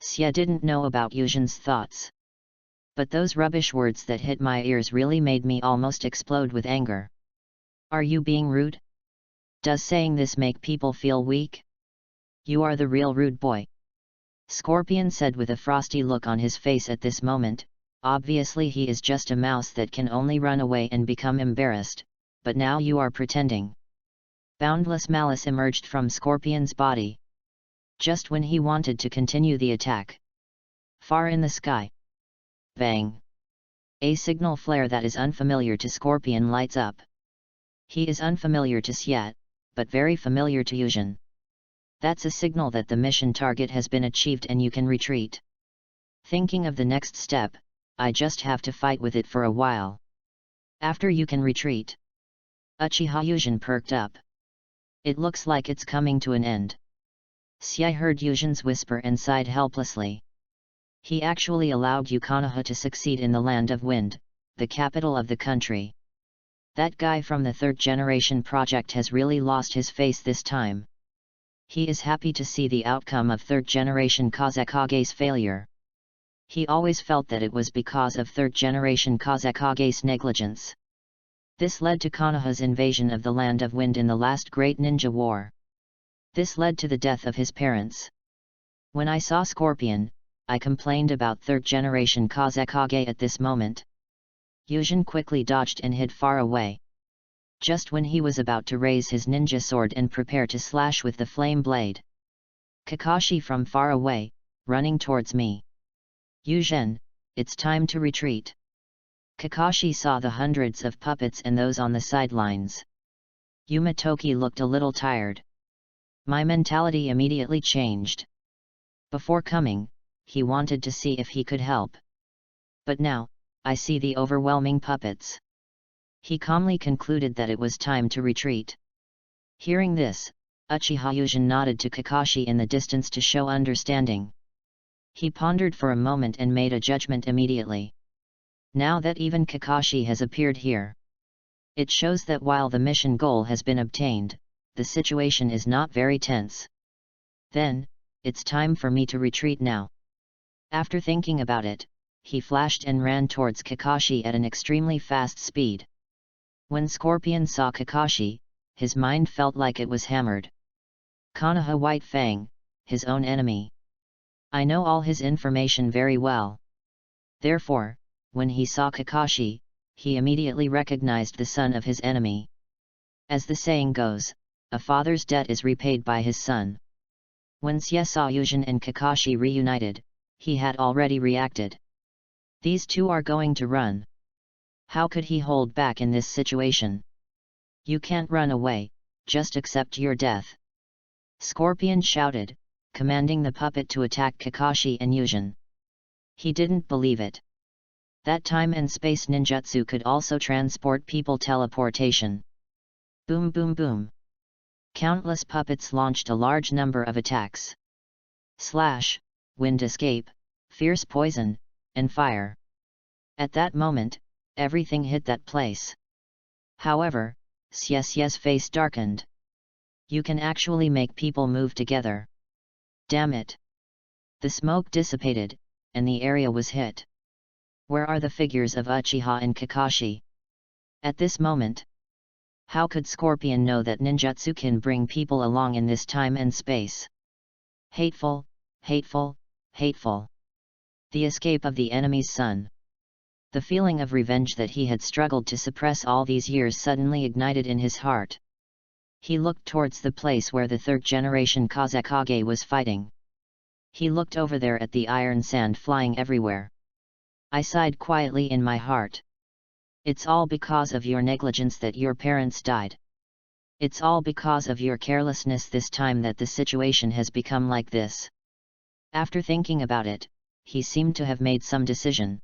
Xie didn't know about Yuzhin's thoughts. But those rubbish words that hit my ears really made me almost explode with anger. Are you being rude? Does saying this make people feel weak? You are the real rude boy. Scorpion said with a frosty look on his face at this moment. Obviously he is just a mouse that can only run away and become embarrassed, but now you are pretending. Boundless malice emerged from Scorpion's body. Just when he wanted to continue the attack. Far in the sky. Bang! A signal flare that is unfamiliar to Scorpion lights up. He is unfamiliar to Xie, but very familiar to Yuzhin. That's a signal that the mission target has been achieved and you can retreat. Thinking of the next step, I just have to fight with it for a while. After you can retreat. Uchiha Yuzhin perked up. It looks like it's coming to an end. Xie heard Yuzhin's whisper and sighed helplessly. He actually allowed Konoha to succeed in the Land of Wind, the capital of the country. That guy from the third generation project has really lost his face this time. He is happy to see the outcome of third generation Kazekage's failure. He always felt that it was because of third generation Kazekage's negligence. This led to Konoha's invasion of the Land of Wind in the last Great Ninja War. This led to the death of his parents. When I saw Scorpion, I complained about third generation Kazekage at this moment. Yuzhin quickly dodged and hid far away. Just when he was about to raise his ninja sword and prepare to slash with the flame blade. Kakashi from far away, running towards me. Yuzhin, it's time to retreat. Kakashi saw the hundreds of puppets and those on the sidelines. Yumatoki looked a little tired. My mentality immediately changed. Before coming, he wanted to see if he could help. But now, I see the overwhelming puppets. He calmly concluded that it was time to retreat. Hearing this, Uchiha Yuzhin nodded to Kakashi in the distance to show understanding. He pondered for a moment and made a judgment immediately. Now that even Kakashi has appeared here, it shows that while the mission goal has been obtained, the situation is not very tense. Then, it's time for me to retreat now. After thinking about it, he flashed and ran towards Kakashi at an extremely fast speed. When Scorpion saw Kakashi, his mind felt like it was hammered. Konoha White Fang, his own enemy. I know all his information very well. Therefore, when he saw Kakashi, he immediately recognized the son of his enemy. As the saying goes, a father's debt is repaid by his son. When Xie saw Yuzhen and Kakashi reunited, he had already reacted. These two are going to run. How could he hold back in this situation? You can't run away, just accept your death. Scorpion shouted, commanding the puppet to attack Kakashi and Yuzhen. He didn't believe it. That time and space ninjutsu could also transport people teleportation. Boom boom boom. Countless puppets launched a large number of attacks. Slash, wind escape, fierce poison, and fire. At that moment, everything hit that place. However, Xie's face darkened. You can actually make people move together. Damn it. The smoke dissipated, and the area was hit. Where are the figures of Uchiha and Kakashi? At this moment, how could Scorpion know that ninjutsu can bring people along in this time and space? Hateful, hateful, hateful. The escape of the enemy's son. The feeling of revenge that he had struggled to suppress all these years suddenly ignited in his heart. He looked towards the place where the third-generation Kazekage was fighting. He looked over there at the iron sand flying everywhere. I sighed quietly in my heart. It's all because of your negligence that your parents died. It's all because of your carelessness this time that the situation has become like this. After thinking about it, he seemed to have made some decision.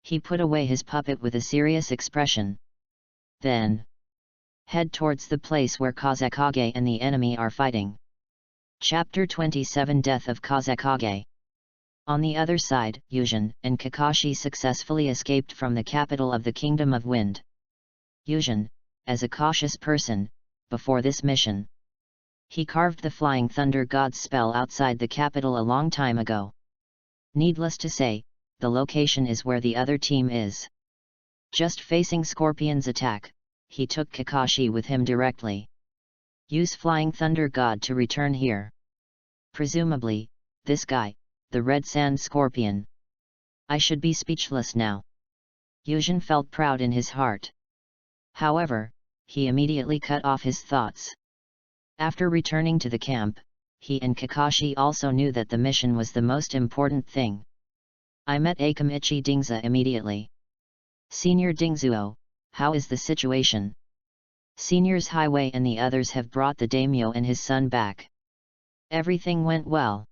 He put away his puppet with a serious expression. Then, head towards the place where Kazekage and the enemy are fighting. Chapter 27 Death of Kazekage. On the other side, Yuzhen and Kakashi successfully escaped from the capital of the Kingdom of Wind. Yuzhen, as a cautious person, before this mission, he carved the Flying Thunder God's spell outside the capital a long time ago. Needless to say, the location is where the other team is. Just facing Scorpion's attack, he took Kakashi with him directly. Use Flying Thunder God to return here. Presumably, this guy, the Red Sand Scorpion. I should be speechless now. Yuzhen felt proud in his heart. However, he immediately cut off his thoughts. After returning to the camp, he and Kakashi also knew that the mission was the most important thing. I met Akamichi Dingza immediately. Senior Dingzuo, how is the situation? Seniors Highway and the others have brought the daimyo and his son back. Everything went well.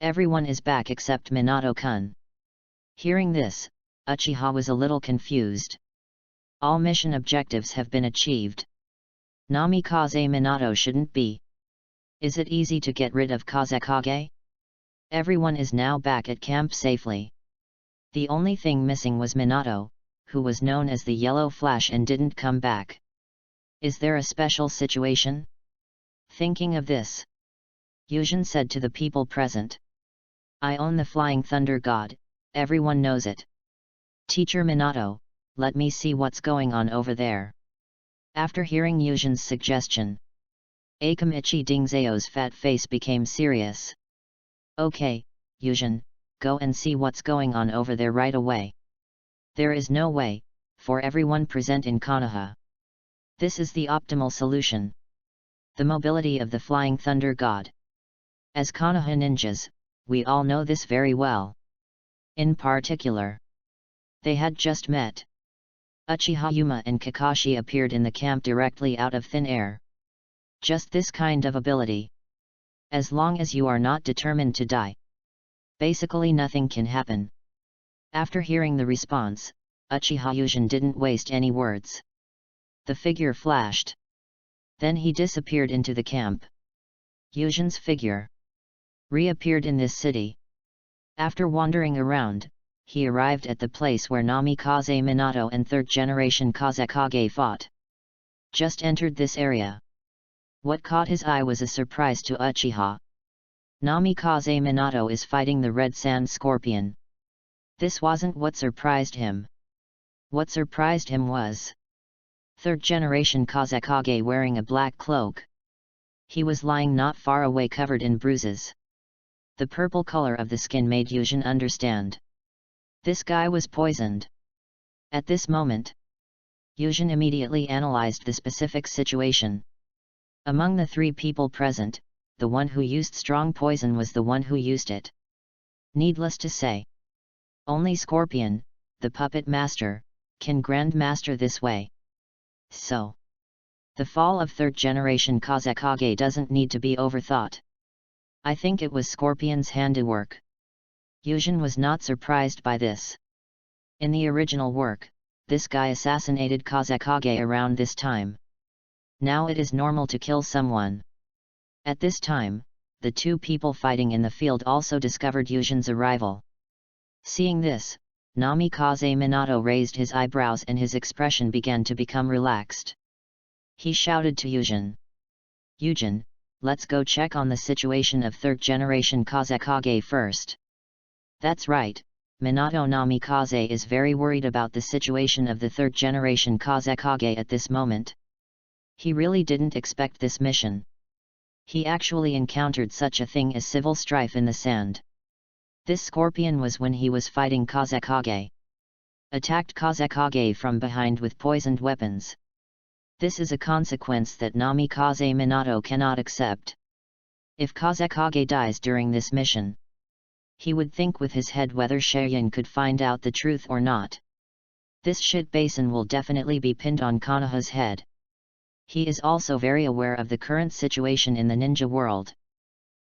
Everyone is back except Minato-kun. Hearing this, Uchiha was a little confused. All mission objectives have been achieved. Namikaze Minato shouldn't be. Is it easy to get rid of Kazekage? Everyone is now back at camp safely. The only thing missing was Minato, who was known as the Yellow Flash and didn't come back. Is there a special situation? Thinking of this, Yuzhen said to the people present. I own the Flying Thunder God, everyone knows it. Teacher Minato, let me see what's going on over there. After hearing Yuzhen's suggestion, Akamichi Dingzao's fat face became serious. Okay, Yuzhen, go and see what's going on over there right away. There is no way, for everyone present in Konoha. This is the optimal solution. The mobility of the Flying Thunder God. As Konoha ninjas, we all know this very well. In particular, they had just met. Uchiha Yuma and Kakashi appeared in the camp directly out of thin air. Just this kind of ability. As long as you are not determined to die, basically nothing can happen. After hearing the response, Uchiha Yuzhen didn't waste any words. The figure flashed. Then he disappeared into the camp. Yuzhen's figure reappeared in this city. After wandering around, he arrived at the place where Namikaze Minato and third-generation Kazekage fought. Just entered this area. What caught his eye was a surprise to Uchiha. Namikaze Minato is fighting the Red Sand Scorpion. This wasn't what surprised him. What surprised him was third-generation Kazekage wearing a black cloak. He was lying not far away covered in bruises. The purple color of the skin made Yuzhen understand. This guy was poisoned. At this moment, Yuzhen immediately analyzed the specific situation. Among the three people present, the one who used strong poison was the one who used it. Needless to say, only Scorpion, the puppet master, can grandmaster this way. So, the fall of third-generation Kazekage doesn't need to be overthought. I think it was Scorpion's handiwork. Yujin was not surprised by this. In the original work, this guy assassinated Kazekage around this time. Now it is normal to kill someone. At this time, the two people fighting in the field also discovered Yujin's arrival. Seeing this, Namikaze Minato raised his eyebrows and his expression began to become relaxed. He shouted to Yujin. "Yujin, let's go check on the situation of third-generation Kazekage first." That's right, Minato Namikaze is very worried about the situation of the third-generation Kazekage at this moment. He really didn't expect this mission. He actually encountered such a thing as civil strife in the sand. This Scorpion was when he was fighting Kazekage. Attacked Kazekage from behind with poisoned weapons. This is a consequence that Namikaze Minato cannot accept. If Kazekage dies during this mission, he would think with his head whether Sharyan could find out the truth or not. This shit basin will definitely be pinned on Konoha's head. He is also very aware of the current situation in the ninja world.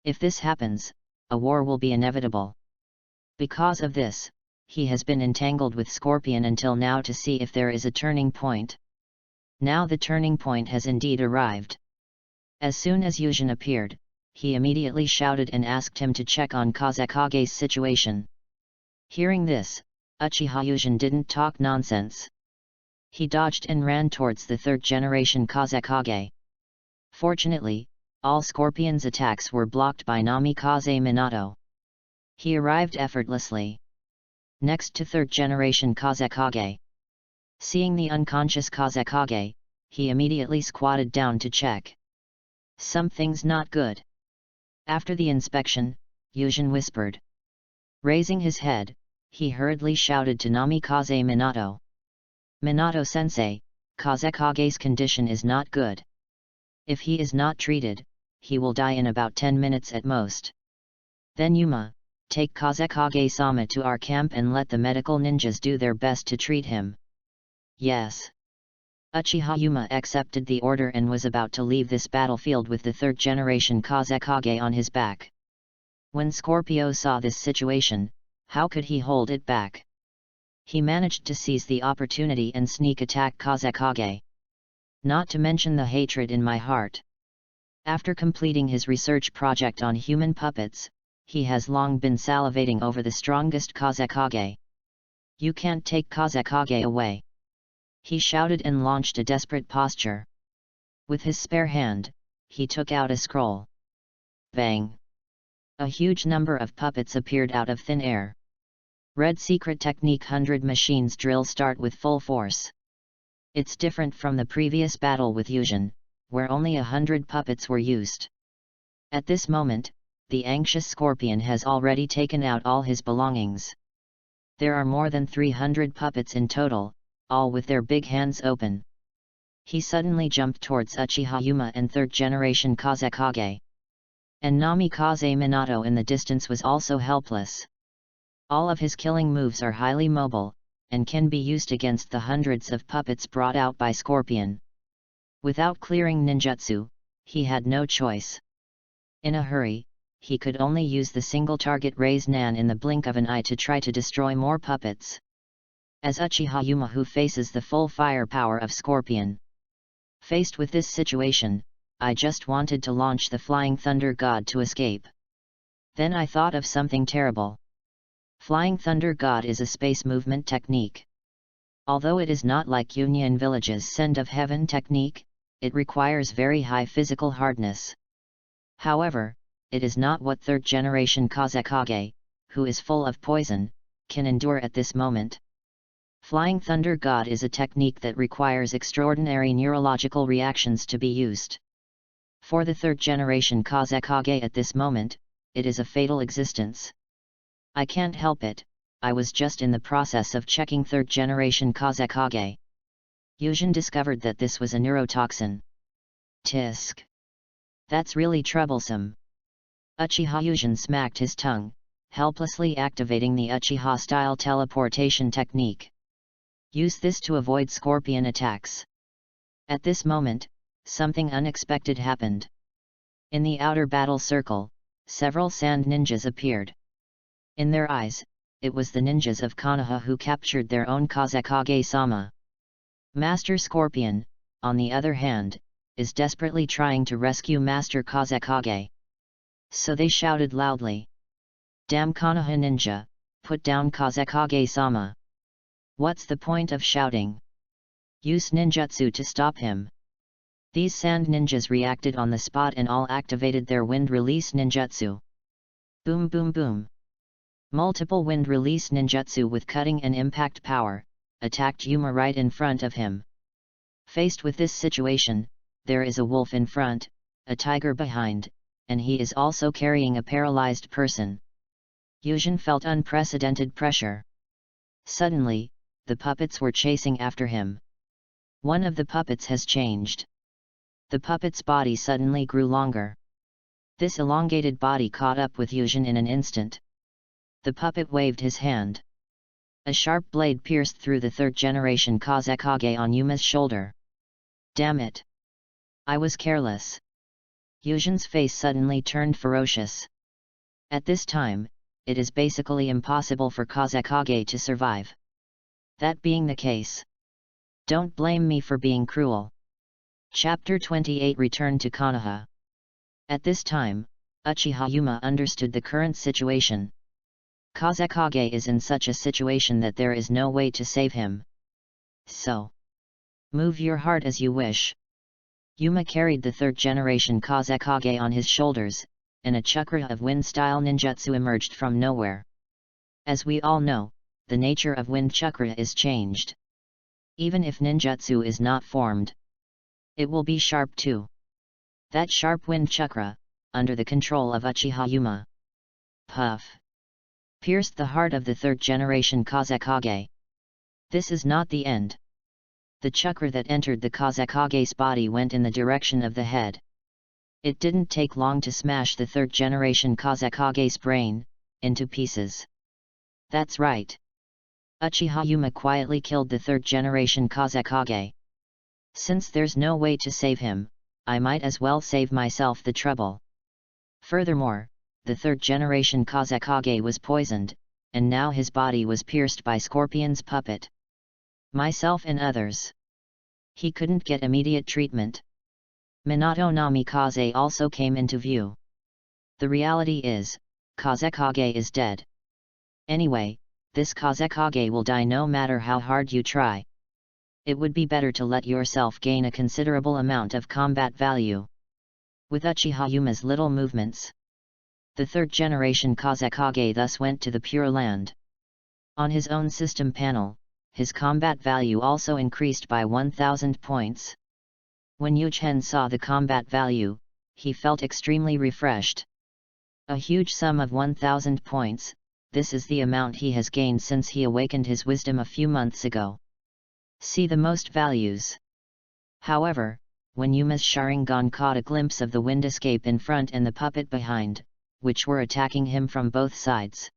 If this happens, a war will be inevitable. Because of this, he has been entangled with Scorpion until now to see if there is a turning point. Now the turning point has indeed arrived. As soon as Yujin appeared, he immediately shouted and asked him to check on Kazekage's situation. Hearing this, Uchiha Yujin didn't talk nonsense. He dodged and ran towards the third-generation Kazekage. Fortunately, all Scorpion's attacks were blocked by Namikaze Minato. He arrived effortlessly next to third-generation Kazekage. Seeing the unconscious Kazekage, he immediately squatted down to check. Something's not good. After the inspection, Yujin whispered. Raising his head, he hurriedly shouted to Namikaze Minato. "Minato-sensei, Kazekage's condition is not good. If he is not treated, he will die in about 10 minutes at most. Then Yuma, take Kazekage-sama to our camp and let the medical ninjas do their best to treat him." Yes. Uchiha Yuma accepted the order and was about to leave this battlefield with the third-generation Kazekage on his back. When Scorpio saw this situation, how could he hold it back? He managed to seize the opportunity and sneak attack Kazekage. Not to mention the hatred in my heart. After completing his research project on human puppets, he has long been salivating over the strongest Kazekage. "You can't take Kazekage away," he shouted and launched a desperate posture. With his spare hand, he took out a scroll. Bang! A huge number of puppets appeared out of thin air. Red Secret Technique 100 Machines Drill start with full force. It's different from the previous battle with Yujin, where only 100 puppets were used. At this moment, the anxious Scorpion has already taken out all his belongings. There are more than 300 puppets in total, all with their big hands open. He suddenly jumped towards Uchiha Yuma and third-generation Kazekage. And Namikaze Minato in the distance was also helpless. All of his killing moves are highly mobile, and can be used against the hundreds of puppets brought out by Scorpion. Without clearing ninjutsu, he had no choice. In a hurry, he could only use the single target Raise Nan in the blink of an eye to try to destroy more puppets. As Uchiha Yuma who faces the full firepower of Scorpion. Faced with this situation, I just wanted to launch the Flying Thunder God to escape. Then I thought of something terrible. Flying Thunder God is a space movement technique. Although it is not like Union Village's Send of Heaven technique, it requires very high physical hardness. However, it is not what third-generation Kazekage, who is full of poison, can endure at this moment. Flying Thunder God is a technique that requires extraordinary neurological reactions to be used. For the third-generation Kazekage at this moment, it is a fatal existence. I can't help it, I was just in the process of checking third-generation Kazekage. Yujin discovered that this was a neurotoxin. Tisk. That's really troublesome. Uchiha Yujin smacked his tongue, helplessly activating the Uchiha-style teleportation technique. Use this to avoid scorpion attacks. At this moment, something unexpected happened. In the outer battle circle, several sand ninjas appeared. In their eyes, it was the ninjas of Konoha who captured their own Kazekage-sama. Master Scorpion, on the other hand, is desperately trying to rescue Master Kazekage. So they shouted loudly. Damn Konoha ninja, put down Kazekage-sama. What's the point of shouting? Use ninjutsu to stop him. These sand ninjas reacted on the spot and all activated their wind release ninjutsu. Boom boom boom. Multiple wind release ninjutsu with cutting and impact power, attacked Yuma right in front of him. Faced with this situation, there is a wolf in front, a tiger behind, and he is also carrying a paralyzed person. Yujin felt unprecedented pressure. Suddenly, the puppets were chasing after him. One of the puppets has changed. The puppet's body suddenly grew longer. This elongated body caught up with Yujin in an instant. The puppet waved his hand. A sharp blade pierced through the third-generation Kazekage on Yuma's shoulder. Damn it! I was careless. Yujin's face suddenly turned ferocious. At this time, it is basically impossible for Kazekage to survive. That being the case, don't blame me for being cruel. Chapter 28 Return to Konoha. At this time, Uchiha Yuma understood the current situation. Kazekage is in such a situation that there is no way to save him. So, move your heart as you wish. Yuma carried the third-generation Kazekage on his shoulders, and a chakra of wind-style ninjutsu emerged from nowhere. As we all know, the nature of wind chakra is changed. Even if ninjutsu is not formed, it will be sharp too. That sharp wind chakra, under the control of Uchiha Yuma, puff, pierced the heart of the third-generation Kazekage. This is not the end. The chakra that entered the Kazekage's body went in the direction of the head. It didn't take long to smash the third-generation Kazekage's brain into pieces. That's right. Uchiha Yuma quietly killed the third-generation Kazekage. Since there's no way to save him, I might as well save myself the trouble. Furthermore, the third-generation Kazekage was poisoned, and now his body was pierced by Scorpion's puppet. Myself and others. He couldn't get immediate treatment. Minato Namikaze also came into view. The reality is, Kazekage is dead. Anyway, this Kazekage will die no matter how hard you try. It would be better to let yourself gain a considerable amount of combat value. With Uchiha Yuma's little movements, the third-generation Kazekage thus went to the Pure Land. On his own system panel, his combat value also increased by 1000 points. When Yuchen saw the combat value, he felt extremely refreshed. A huge sum of 1000 points, this is the amount he has gained since he awakened his wisdom a few months ago. See the most values. However, when Yuma's Sharingan caught a glimpse of the wind escape in front and the puppet behind, which were attacking him from both sides,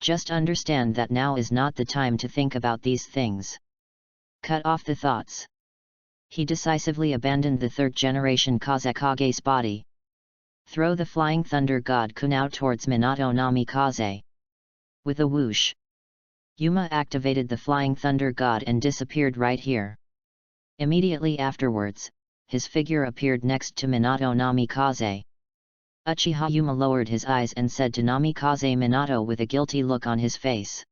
just understand that now is not the time to think about these things. Cut off the thoughts. He decisively abandoned the third-generation Kazekage's body. Throw the Flying Thunder God Kunao towards Minato Namikaze. With a whoosh, Yuma activated the Flying Thunder God and disappeared right here. Immediately afterwards, his figure appeared next to Minato Namikaze. Uchiha Yuma lowered his eyes and said to Namikaze Minato with a guilty look on his face.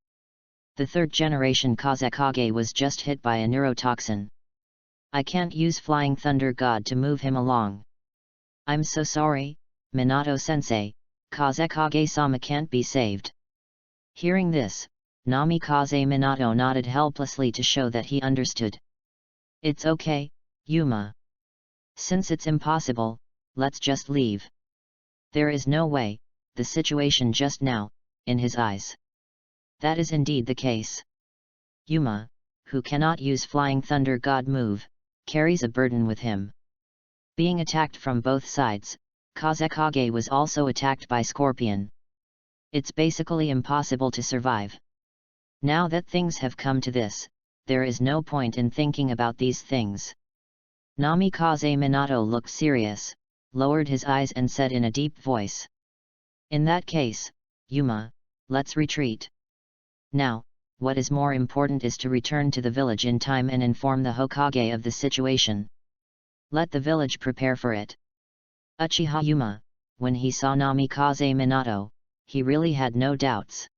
The third-generation Kazekage was just hit by a neurotoxin. I can't use Flying Thunder God to move him along. I'm so sorry, Minato-sensei, Kazekage-sama can't be saved. Hearing this, Namikaze Minato nodded helplessly to show that he understood. It's okay, Yuma. Since it's impossible, let's just leave. There is no way, the situation just now, in his eyes. That is indeed the case. Yuma, who cannot use Flying Thunder God move, carries a burden with him. Being attacked from both sides, Kazekage was also attacked by Scorpion. It's basically impossible to survive. Now that things have come to this, there is no point in thinking about these things. Namikaze Minato looked serious, lowered his eyes and said in a deep voice. In that case, Yuma, let's retreat. Now, what is more important is to return to the village in time and inform the Hokage of the situation. Let the village prepare for it. Uchiha Yuma, when he saw Namikaze Minato, he really had no doubts.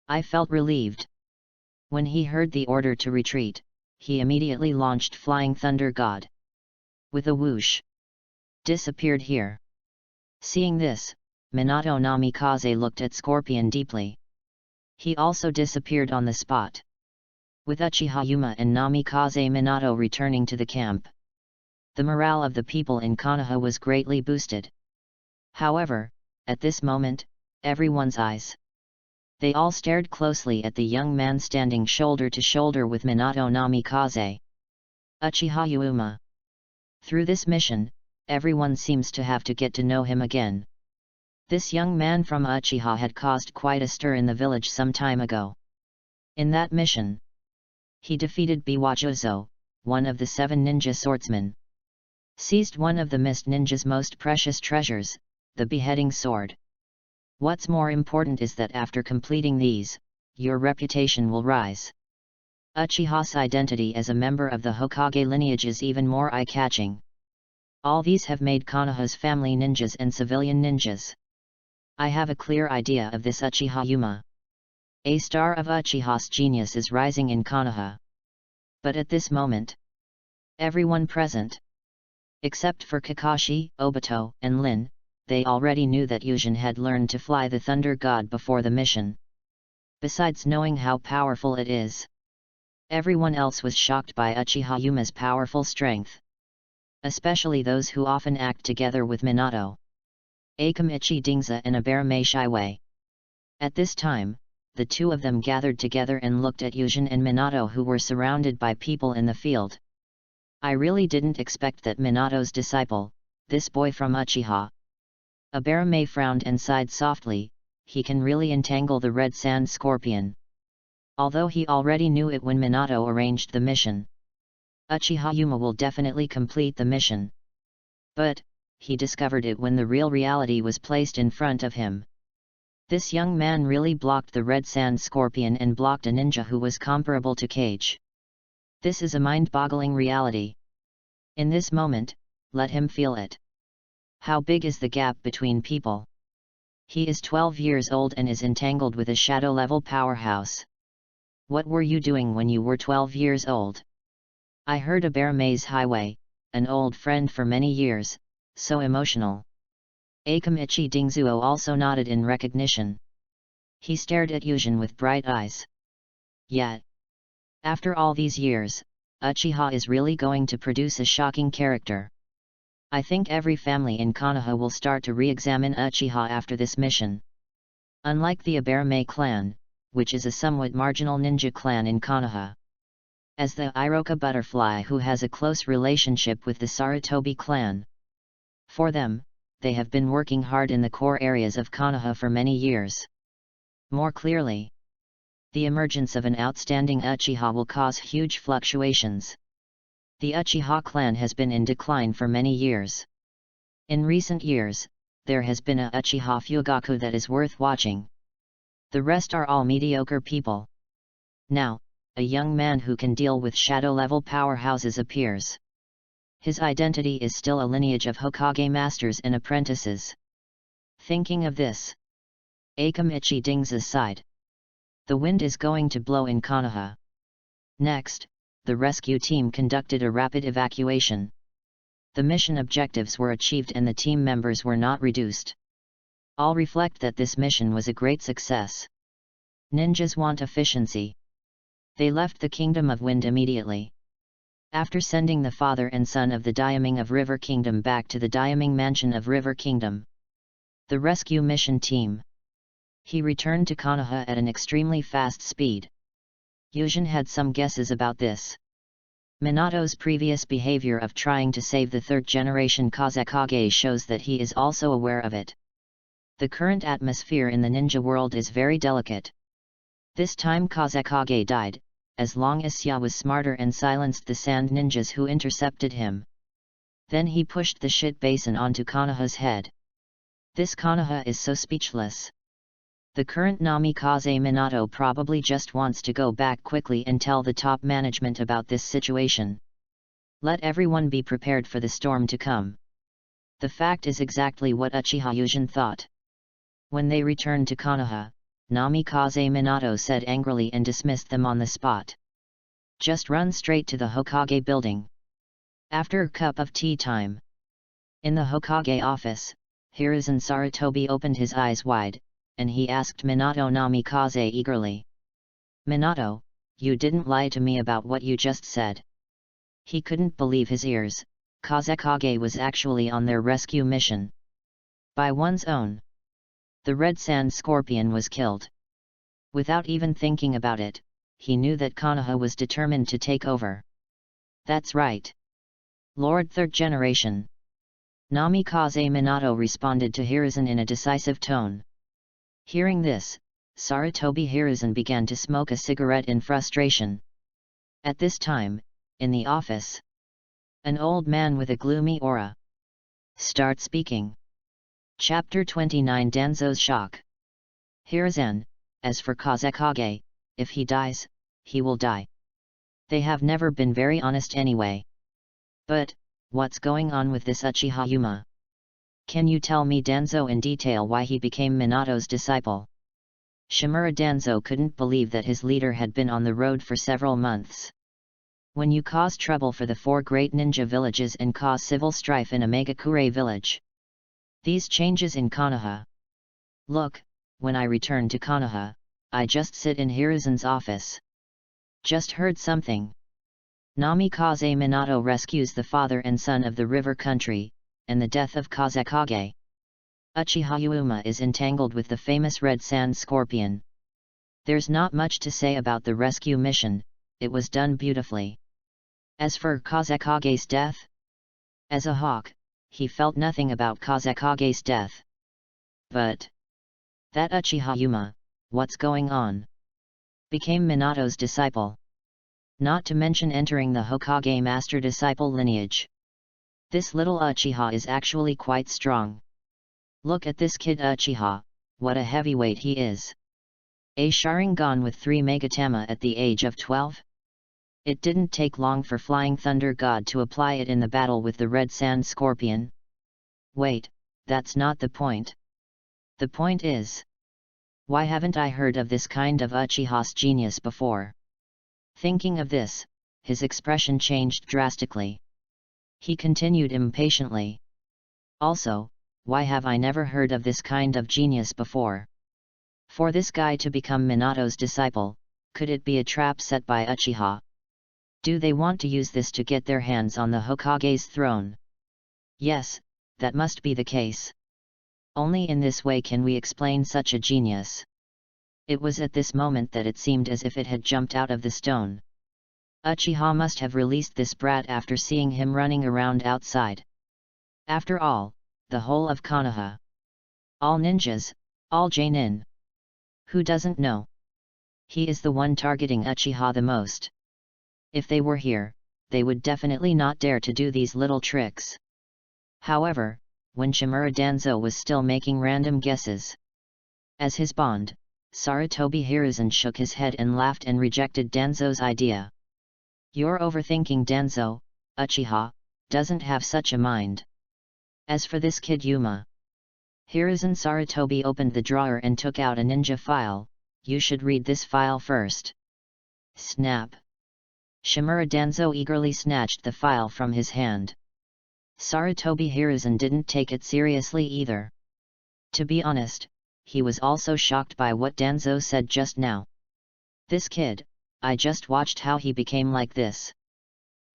I felt relieved. When he heard the order to retreat, he immediately launched Flying Thunder God. With a whoosh, disappeared here. Seeing this, Minato Namikaze looked at Scorpion deeply. He also disappeared on the spot. With Uchiha Yuma and Namikaze Minato returning to the camp, the morale of the people in Konoha was greatly boosted. However, at this moment, everyone's eyes. They all stared closely at the young man standing shoulder to shoulder with Minato Namikaze. Uchiha Yuma. Through this mission, everyone seems to have to get to know him again. This young man from Uchiha had caused quite a stir in the village some time ago. In that mission, he defeated Biwajuzo, one of the 7 ninja swordsmen. Seized one of the Mist Ninja's most precious treasures, the beheading sword. What's more important is that after completing these, your reputation will rise. Uchiha's identity as a member of the Hokage lineage is even more eye-catching. All these have made Konoha's family ninjas and civilian ninjas. I have a clear idea of this Uchiha Yuma. A star of Uchiha's genius is rising in Konoha. But at this moment, everyone present, except for Kakashi, Obito, and Lin, they already knew that Yujin had learned to fly the Thunder God before the mission. Besides knowing how powerful it is, everyone else was shocked by Uchiha Yuma's powerful strength. Especially those who often act together with Minato. Akamichi Dingza and Aberame Shiwei. At this time, the two of them gathered together and looked at Yujin and Minato, who were surrounded by people in the field. I really didn't expect that Minato's disciple, this boy from Uchiha. Aberame frowned and sighed softly. He can really entangle the red sand scorpion. Although he already knew it when Minato arranged the mission. Uchiha Yuma will definitely complete the mission. But, he discovered it when the real reality was placed in front of him. This young man really blocked the red sand scorpion and blocked a ninja who was comparable to Kage. This is a mind-boggling reality. In this moment, let him feel it. How big is the gap between people? He is 12 years old and is entangled with a shadow-level powerhouse. What were you doing when you were 12 years old? I heard Abarame's Highway, an old friend for many years, so emotional. Akamichi Dingzuo also nodded in recognition. He stared at Yujin with bright eyes. Yet, after all these years, Uchiha is really going to produce a shocking character. I think every family in Konoha will start to re-examine Uchiha after this mission. Unlike the Aberame clan, which is a somewhat marginal ninja clan in Konoha. As the Iroka butterfly who has a close relationship with the Sarutobi clan. For them, they have been working hard in the core areas of Konoha for many years. More clearly, the emergence of an outstanding Uchiha will cause huge fluctuations. The Uchiha clan has been in decline for many years. In recent years, there has been a Uchiha Fugaku that is worth watching. The rest are all mediocre people. Now, a young man who can deal with shadow-level powerhouses appears. His identity is still a lineage of Hokage masters and apprentices. Thinking of this, Akamichi Dingza sighed. The wind is going to blow in Konoha. Next, the rescue team conducted a rapid evacuation. The mission objectives were achieved and the team members were not reduced. All reflect that this mission was a great success. Ninjas want efficiency. They left the Kingdom of Wind immediately. After sending the father and son of the Diaming of River Kingdom back to the Diaming Mansion of River Kingdom, the rescue mission team, he returned to Konoha at an extremely fast speed. Yujin had some guesses about this. Minato's previous behavior of trying to save the third-generation Kazekage shows that he is also aware of it. The current atmosphere in the ninja world is very delicate. This time Kazekage died, as long as Xia was smarter and silenced the sand ninjas who intercepted him. Then he pushed the shit basin onto Konoha's head. This Konoha is so speechless. The current Namikaze Minato probably just wants to go back quickly and tell the top management about this situation. Let everyone be prepared for the storm to come. The fact is exactly what Uchiha Yujin thought. When they returned to Konoha, Namikaze Minato said angrily and dismissed them on the spot. Just run straight to the Hokage building. After a cup of tea time. In the Hokage office, Hiruzen Sarutobi opened his eyes wide, and he asked Minato Namikaze eagerly. Minato, you didn't lie to me about what you just said. He couldn't believe his ears. Kazekage was actually on their rescue mission. By one's own. The red sand scorpion was killed. Without even thinking about it, he knew that Konoha was determined to take over. That's right. Lord Third Generation. Namikaze Minato responded to Hiruzen in a decisive tone. Hearing this, Sarutobi Hiruzen began to smoke a cigarette in frustration. At this time, in the office, an old man with a gloomy aura started speaking. Chapter 29 Danzo's Shock. Hiruzen, as for Kazekage, if he dies, he will die. They have never been very honest anyway. But, what's going on with this Uchiha Yuma? Can you tell me Danzo in detail why he became Minato's disciple? Shimura Danzo couldn't believe that his leader had been on the road for several months. When you cause trouble for the 4 great ninja villages and cause civil strife in a Megakure village. These changes in Konoha. Look, when I return to Konoha, I just sit in Hiruzen's office. Just heard something. Namikaze Minato rescues the father and son of the river country, and the death of Kazekage. Uchiha Yuma is entangled with the famous red sand scorpion. There's not much to say about the rescue mission, it was done beautifully. As for Kazekage's death? As a hawk, he felt nothing about Kazekage's death. But that Uchiha Yuma, what's going on? Became Minato's disciple. Not to mention entering the Hokage master-disciple lineage. This little Uchiha is actually quite strong. Look at this kid Uchiha, what a heavyweight he is. A Sharingan with 3 Megatama at the age of 12? It didn't take long for Flying Thunder God to apply it in the battle with the Red Sand Scorpion. Wait, that's not the point. The point is, why haven't I heard of this kind of Uchiha's genius before? Thinking of this, his expression changed drastically. He continued impatiently. Also, why have I never heard of this kind of genius before? For this guy to become Minato's disciple, could it be a trap set by Uchiha? Do they want to use this to get their hands on the Hokage's throne? Yes, that must be the case. Only in this way can we explain such a genius. It was at this moment that it seemed as if it had jumped out of the stone. Uchiha must have released this brat after seeing him running around outside. After all, the whole of Konoha. All ninjas, all Jonin. Who doesn't know? He is the one targeting Uchiha the most. If they were here, they would definitely not dare to do these little tricks. However, when Shimura Danzo was still making random guesses. As his bond, Sarutobi Hiruzen shook his head and laughed and rejected Danzo's idea. You're overthinking Danzo, Uchiha doesn't have such a mind. As for this kid Yuma. Hiruzen Sarutobi opened the drawer and took out a ninja file. You should read this file first. Snap. Shimura Danzo eagerly snatched the file from his hand. Sarutobi Hiruzen didn't take it seriously either. To be honest, he was also shocked by what Danzo said just now. This kid, I just watched how he became like this.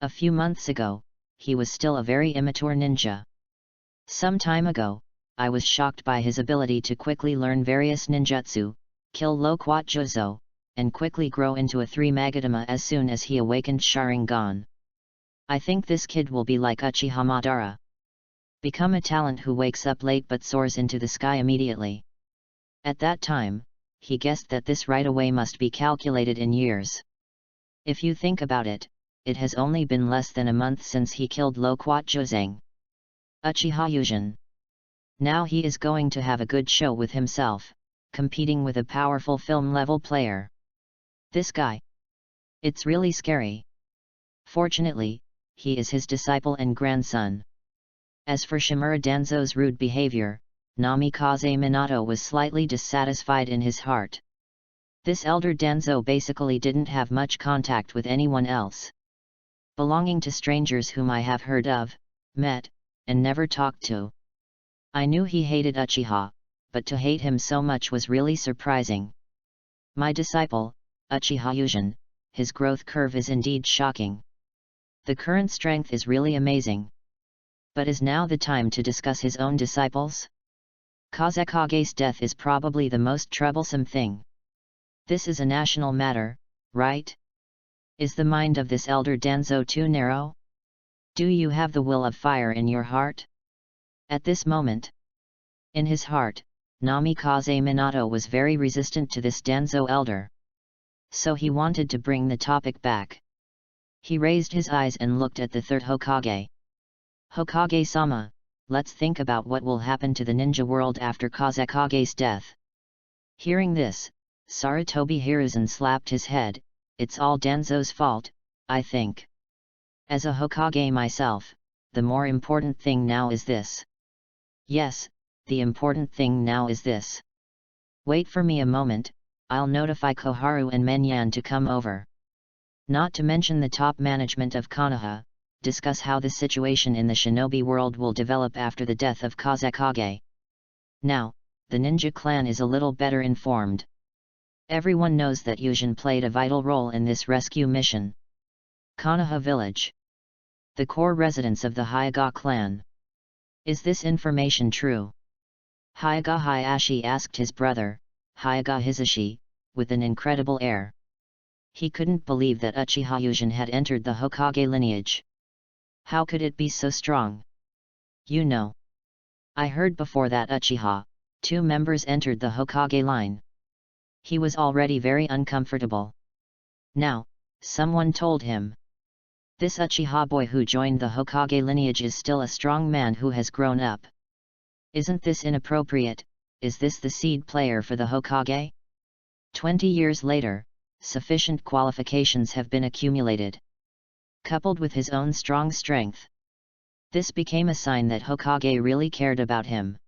A few months ago, he was still a very immature ninja. Some time ago, I was shocked by his ability to quickly learn various ninjutsu, kill loquat jutsu, and quickly grow into a 3 Magatama as soon as he awakened Sharingan. I think this kid will be like Uchiha Madara. Become a talent who wakes up late but soars into the sky immediately. At that time, he guessed that this right away must be calculated in years. If you think about it, it has only been less than a month since he killed Lo Kuat Juzang. Uchiha Yujin. Now he is going to have a good show with himself, competing with a powerful film-level player. This guy. It's really scary. Fortunately, he is his disciple and grandson. As for Shimura Danzo's rude behavior, Namikaze Minato was slightly dissatisfied in his heart. This elder Danzo basically didn't have much contact with anyone else. Belonging to strangers whom I have heard of, met, and never talked to. I knew he hated Uchiha, but to hate him so much was really surprising. My disciple, Uchiha Yujin, his growth curve is indeed shocking. The current strength is really amazing. But is now the time to discuss his own disciples? Kazekage's death is probably the most troublesome thing. This is a national matter, right? Is the mind of this elder Danzo too narrow? Do you have the will of fire in your heart? At this moment, in his heart, Namikaze Minato was very resistant to this Danzo elder. So he wanted to bring the topic back. He raised his eyes and looked at the third Hokage. Hokage-sama, let's think about what will happen to the ninja world after Kazekage's death. Hearing this, Sarutobi Hiruzen slapped his head. It's all Danzo's fault, I think. As a Hokage myself, the more important thing now is this. Yes, the important thing now is this. Wait for me a moment, I'll notify Koharu and Menyan to come over. Not to mention the top management of Konoha, discuss how the situation in the shinobi world will develop after the death of Kazekage. Now, the ninja clan is a little better informed. Everyone knows that Yujin played a vital role in this rescue mission. Konoha village. The core residence of the Hyaga clan. Is this information true? Hyaga Hayashi asked his brother, Hyaga Hisashi, with an incredible air. He couldn't believe that Uchiha Yujin had entered the Hokage lineage. How could it be so strong? You know. I heard before that Uchiha, 2 members entered the Hokage line. He was already very uncomfortable. Now, someone told him. This Uchiha boy who joined the Hokage lineage is still a strong man who has grown up. Isn't this inappropriate? Is this the seed player for the Hokage? 20 years later, sufficient qualifications have been accumulated. Coupled with his own strong strength. This became a sign that Hokage really cared about him.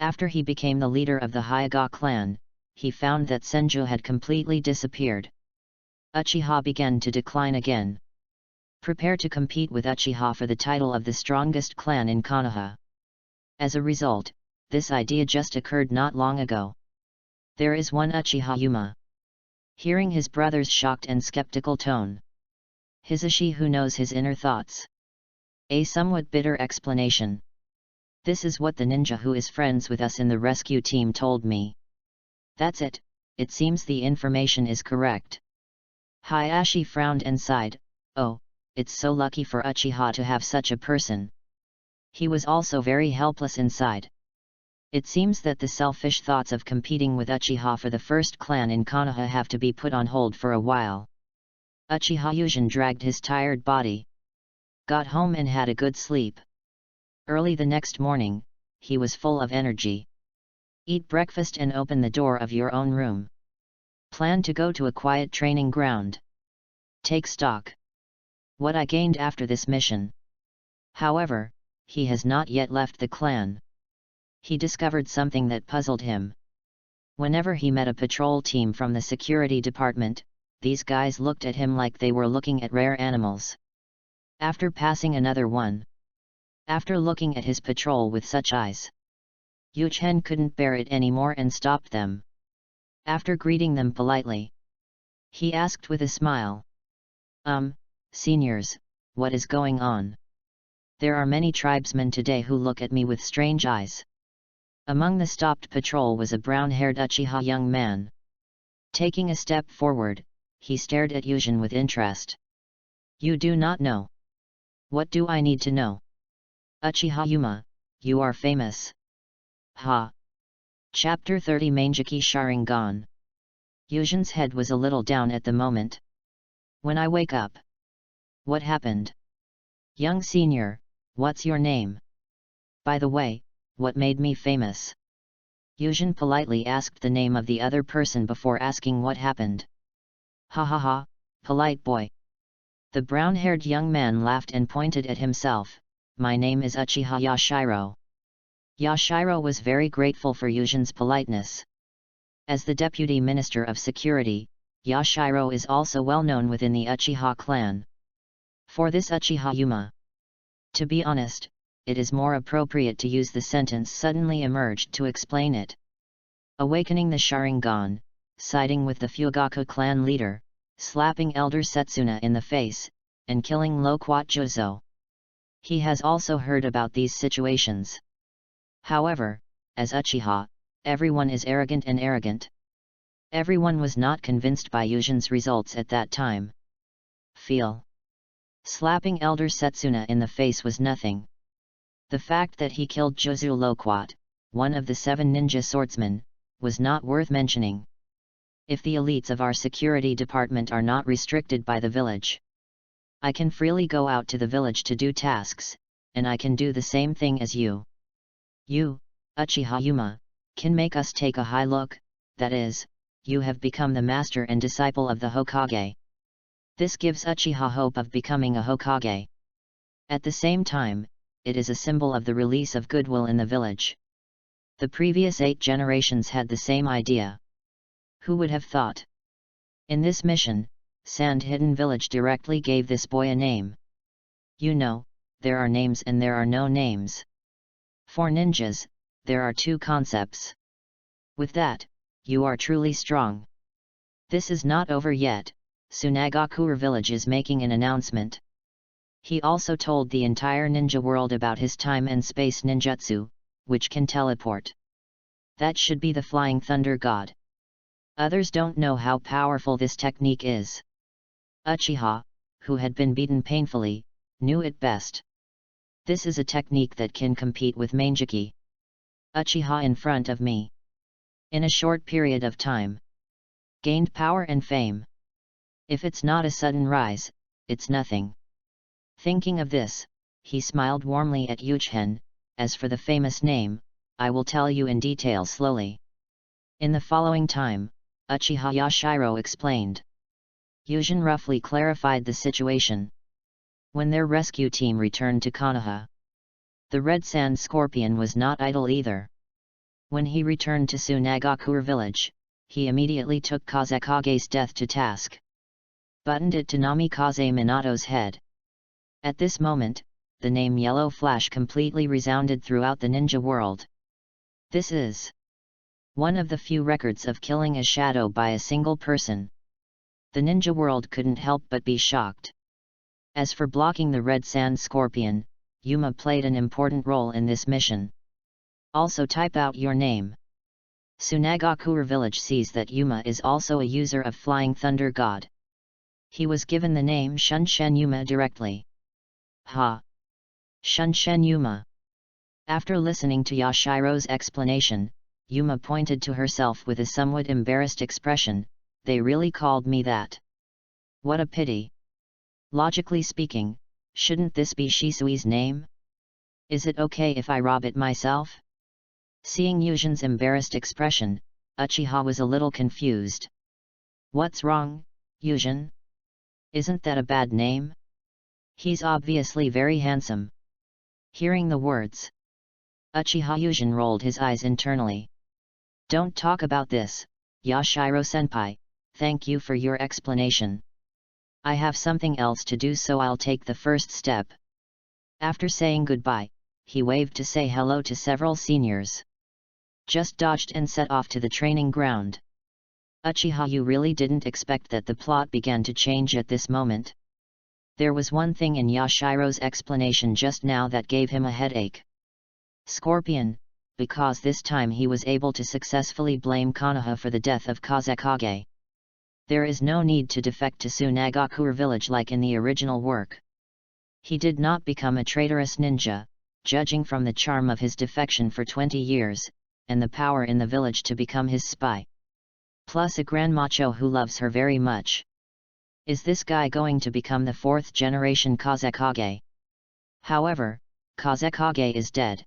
After he became the leader of the Hyaga clan, he found that Senju had completely disappeared. Uchiha began to decline again. Prepare to compete with Uchiha for the title of the strongest clan in Konoha. As a result, this idea just occurred not long ago. There is one Uchiha Yuma. Hearing his brother's shocked and skeptical tone. Hisashi who knows his inner thoughts. A somewhat bitter explanation. This is what the ninja who is friends with us in the rescue team told me. That's it, it seems the information is correct. Hayashi frowned and sighed, oh, it's so lucky for Uchiha to have such a person. He was also very helpless inside. It seems that the selfish thoughts of competing with Uchiha for the first clan in Konoha have to be put on hold for a while. Uchiha Yujin dragged his tired body. Got home and had a good sleep. Early the next morning, he was full of energy. Eat breakfast and open the door of your own room. Plan to go to a quiet training ground. Take stock. What I gained after this mission. However, he has not yet left the clan. He discovered something that puzzled him. Whenever he met a patrol team from the security department, these guys looked at him like they were looking at rare animals. After passing another one. After looking at his patrol with such eyes. Yu Chen couldn't bear it anymore and stopped them. After greeting them politely. He asked with a smile. Seniors, what is going on? There are many tribesmen today who look at me with strange eyes. Among the stopped patrol was a brown-haired Uchiha young man. Taking a step forward, he stared at Yujin with interest. You do not know. What do I need to know? Uchiha Yuma, you are famous. Ha! Chapter 30 Manjiki Sharingan. Yujin's head was a little down at the moment. When I wake up. What happened? Young senior, what's your name? By the way, what made me famous? Yujin politely asked the name of the other person before asking what happened. Ha ha ha, polite boy. The brown-haired young man laughed and pointed at himself. My name is Uchiha Yashiro. Yashiro was very grateful for Yujin's politeness. As the Deputy Minister of Security, Yashiro is also well known within the Uchiha clan. For this Uchiha Yuma. To be honest, it is more appropriate to use the sentence suddenly emerged to explain it. Awakening the Sharingan, siding with the Fugaku clan leader, slapping Elder Setsuna in the face, and killing Loquat Jozo. He has also heard about these situations. However, as Uchiha, everyone is arrogant and arrogant. Everyone was not convinced by Yujin's results at that time. Feel. Slapping Elder Setsuna in the face was nothing. The fact that he killed Jozu Loquat, one of the 7 ninja swordsmen, was not worth mentioning. If the elites of our security department are not restricted by the village, I can freely go out to the village to do tasks, and I can do the same thing as you. You, Uchiha Yuma, can make us take a high look, that is, you have become the master and disciple of the Hokage. This gives Uchiha hope of becoming a Hokage. At the same time, it is a symbol of the release of goodwill in the village. The previous 8 generations had the same idea. Who would have thought? In this mission, Sand Hidden Village directly gave this boy a name. You know, there are names and there are no names. For ninjas, there are 2 concepts. With that, you are truly strong. This is not over yet. Tsunagakure village is making an announcement. He also told the entire ninja world about his time and space ninjutsu, which can teleport. That should be the Flying Thunder God. Others don't know how powerful this technique is. Uchiha, who had been beaten painfully, knew it best. This is a technique that can compete with Manjiki. Uchiha in front of me. In a short period of time. Gained power and fame. If it's not a sudden rise, it's nothing. Thinking of this, he smiled warmly at Yuchen. As for the famous name, I will tell you in detail slowly. In the following time, Uchiha Yashiro explained. Yujin roughly clarified the situation. When their rescue team returned to Konoha, the Red Sand Scorpion was not idle either. When he returned to Tsunagakure village, he immediately took Kazekage's death to task. Buttoned it to Namikaze Minato's head. At this moment, the name Yellow Flash completely resounded throughout the ninja world. This is one of the few records of killing a shadow by a single person. The ninja world couldn't help but be shocked. As for blocking the Red Sand Scorpion, Yuma played an important role in this mission. Also type out your name. Tsunagakure village sees that Yuma is also a user of Flying Thunder God. He was given the name Shunshen Yuma directly. Ha! Shunshen Yuma. After listening to Yashiro's explanation, Yuma pointed to herself with a somewhat embarrassed expression. They really called me that. What a pity. Logically speaking, shouldn't this be Shisui's name? Is it okay if I rob it myself? Seeing Yujin's embarrassed expression, Uchiha was a little confused. What's wrong, Yujin? Isn't that a bad name? He's obviously very handsome. Hearing the words, Uchiha Yujin rolled his eyes internally. Don't talk about this, Yashiro-senpai, thank you for your explanation. I have something else to do, so I'll take the first step. After saying goodbye, he waved to say hello to several seniors. Just dodged and set off to the training ground. Uchiha, you really didn't expect that the plot began to change at this moment. There was one thing in Yashiro's explanation just now that gave him a headache. Scorpion, because this time he was able to successfully blame Konoha for the death of Kazekage. There is no need to defect to Tsunagakure village like in the original work. He did not become a traitorous ninja, judging from the charm of his defection for 20 years, and the power in the village to become his spy. Plus a grand macho who loves her very much. Is this guy going to become the 4th generation Hokage? However, Hokage is dead.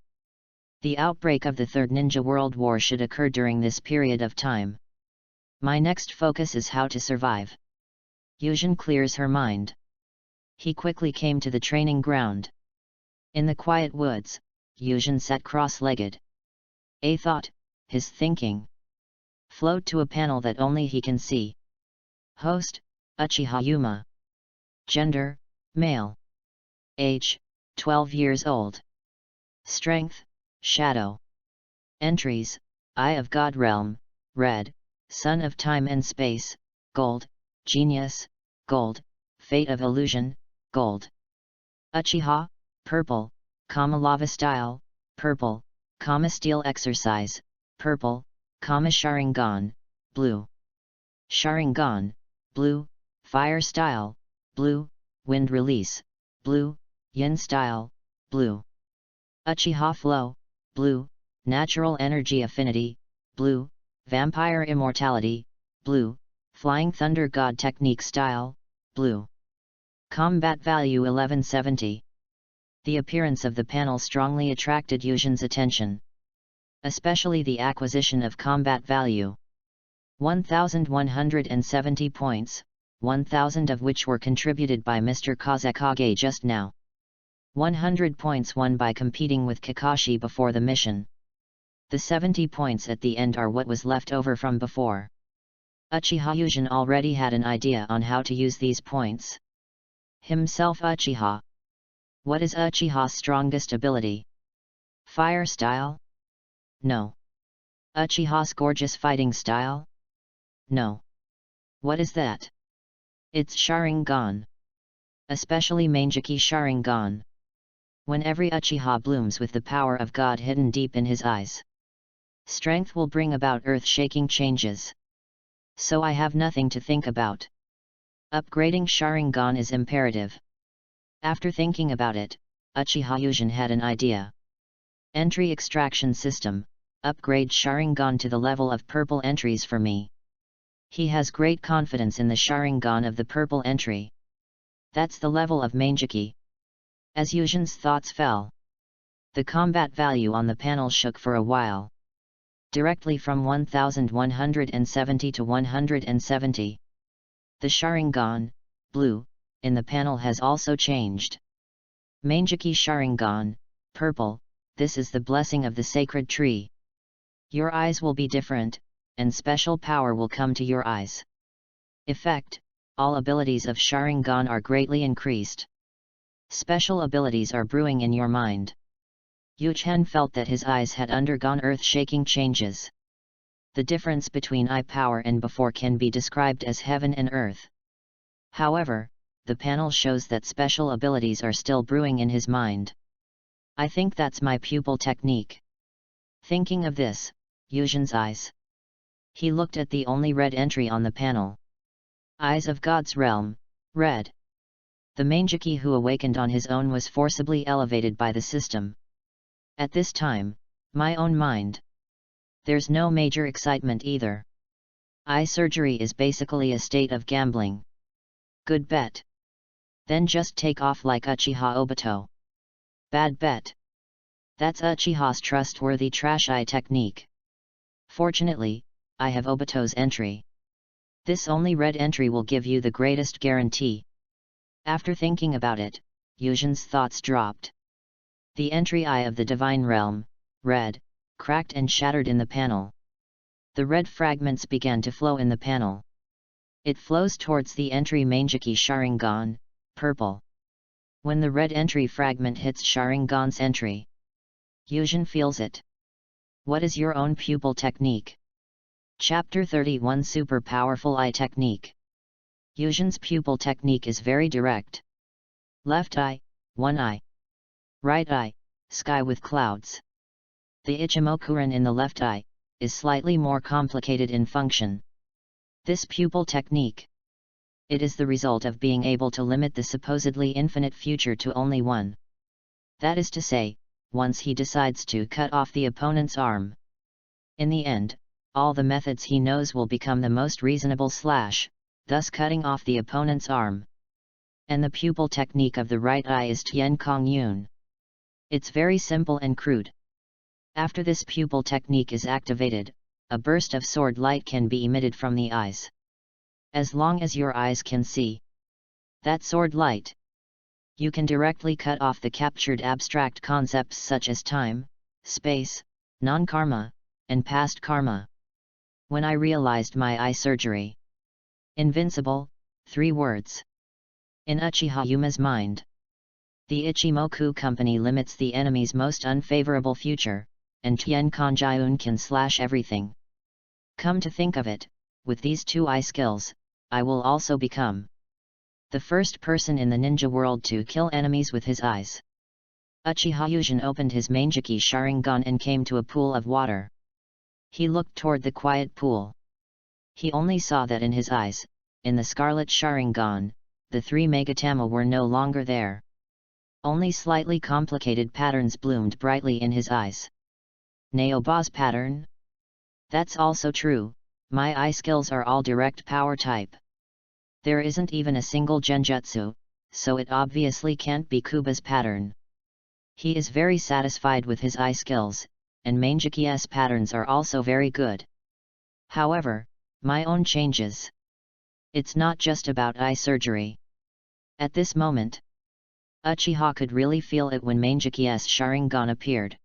The outbreak of the Third Ninja World War should occur during this period of time. My next focus is how to survive. Yuzhan clears her mind. He quickly came to the training ground. In the quiet woods, Yuzhan sat cross-legged. A thought, his thinking, flowed to a panel that only he can see. Host, Uchiha Yuma. Gender, male. Age, 12 years old. Strength, shadow. Entries, Eye of God Realm, red, Son of Time and Space, gold, Genius, gold, Fate of Illusion, gold. Uchiha, purple, Kama Lava Style, purple, Kama Steel Exercise, purple, Kama Sharingan, blue. Sharingan, blue, Fire Style, blue, Wind Release, blue, Yin Style, blue. Uchiha Flow, blue, Natural Energy Affinity, blue, Vampire Immortality, blue, Flying Thunder God Technique Style, blue. Combat Value 1170. The appearance of the panel strongly attracted Yuzhan's attention. Especially the acquisition of combat value. 1,170 points, 1,000 of which were contributed by Mr. Hokage just now. 100 points won by competing with Kakashi before the mission. The 70 points at the end are what was left over from before. Uchiha Yuzhan already had an idea on how to use these points. Himself Uchiha. What is Uchiha's strongest ability? Fire style? No. Uchiha's gorgeous fighting style? No. What is that? It's Sharingan. Especially Manjiki Sharingan. When every Uchiha blooms with the power of God hidden deep in his eyes. Strength will bring about earth-shaking changes. So I have nothing to think about. Upgrading Sharingan is imperative. After thinking about it, Uchiha Yuzhan had an idea. Entry extraction system, upgrade Sharingan to the level of purple entries for me. He has great confidence in the Sharingan of the purple entry. That's the level of Manjiki. As Yuzhan's thoughts fell, the combat value on the panel shook for a while. Directly from 1170 to 170. The Sharingan, blue, in the panel has also changed. Manjiki Sharingan, purple, this is the blessing of the sacred tree. Your eyes will be different, and special power will come to your eyes. Effect, all abilities of Sharingan are greatly increased. Special abilities are brewing in your mind. Yuzhan felt that his eyes had undergone earth-shaking changes. The difference between eye power and before can be described as heaven and earth. However, the panel shows that special abilities are still brewing in his mind. I think that's my pupil technique. Thinking of this, Yuzhan's eyes. He looked at the only red entry on the panel. Eyes of God's Realm, red. The Manjiki who awakened on his own was forcibly elevated by the system. At this time, my own mind. There's no major excitement either. Eye surgery is basically a state of gambling. Good bet. Then just take off like Uchiha Obito. Bad bet. That's Uchiha's trustworthy trash eye technique. Fortunately, I have Obito's entry. This only red entry will give you the greatest guarantee. After thinking about it, Yuzhan's thoughts dropped. The entry eye of the divine realm, red, cracked and shattered in the panel. The red fragments began to flow in the panel. It flows towards the entry Manjiki Sharingan, purple. When the red entry fragment hits Sharingan's entry, Yuzhan feels it. What is your own pupil technique? Chapter 31 Super Powerful Eye Technique. Yuzhan's pupil technique is very direct. Left eye, one eye. Right eye, sky with clouds. The Ichimokuren in the left eye is slightly more complicated in function. This pupil technique It is the result of being able to limit the supposedly infinite future to only one. That is to say, once he decides to cut off the opponent's arm. In the end, all the methods he knows will become the most reasonable / thus cutting off the opponent's arm. And the pupil technique of the right eye is Tian Kong Yun. It's very simple and crude. After this pupil technique is activated, a burst of sword light can be emitted from the eyes. As long as your eyes can see that sword light, you can directly cut off the captured abstract concepts such as time, space, non-karma, and past karma. When I realized my eye surgery. Invincible, 3 words. In Uchiha Yuma's mind. The Ichimoku company limits the enemy's most unfavorable future, and Tien Kanjayun can slash everything. Come to think of it, with these 2 eye skills, I will also become the first person in the ninja world to kill enemies with his eyes. Uchiha Yujin opened his Manjiki Sharingan and came to a pool of water. He looked toward the quiet pool. He only saw that in his eyes, in the Scarlet Sharingan, the 3 Megatama were no longer there. Only slightly complicated patterns bloomed brightly in his eyes. Naoba's pattern? That's also true, my eye skills are all direct power type. There isn't even a single genjutsu, so it obviously can't be Kuba's pattern. He is very satisfied with his eye skills, and Manjiki's patterns are also very good. However, my own changes. It's not just about eye surgery. At this moment, Uchiha could really feel it when Manjiki's Sharingan appeared.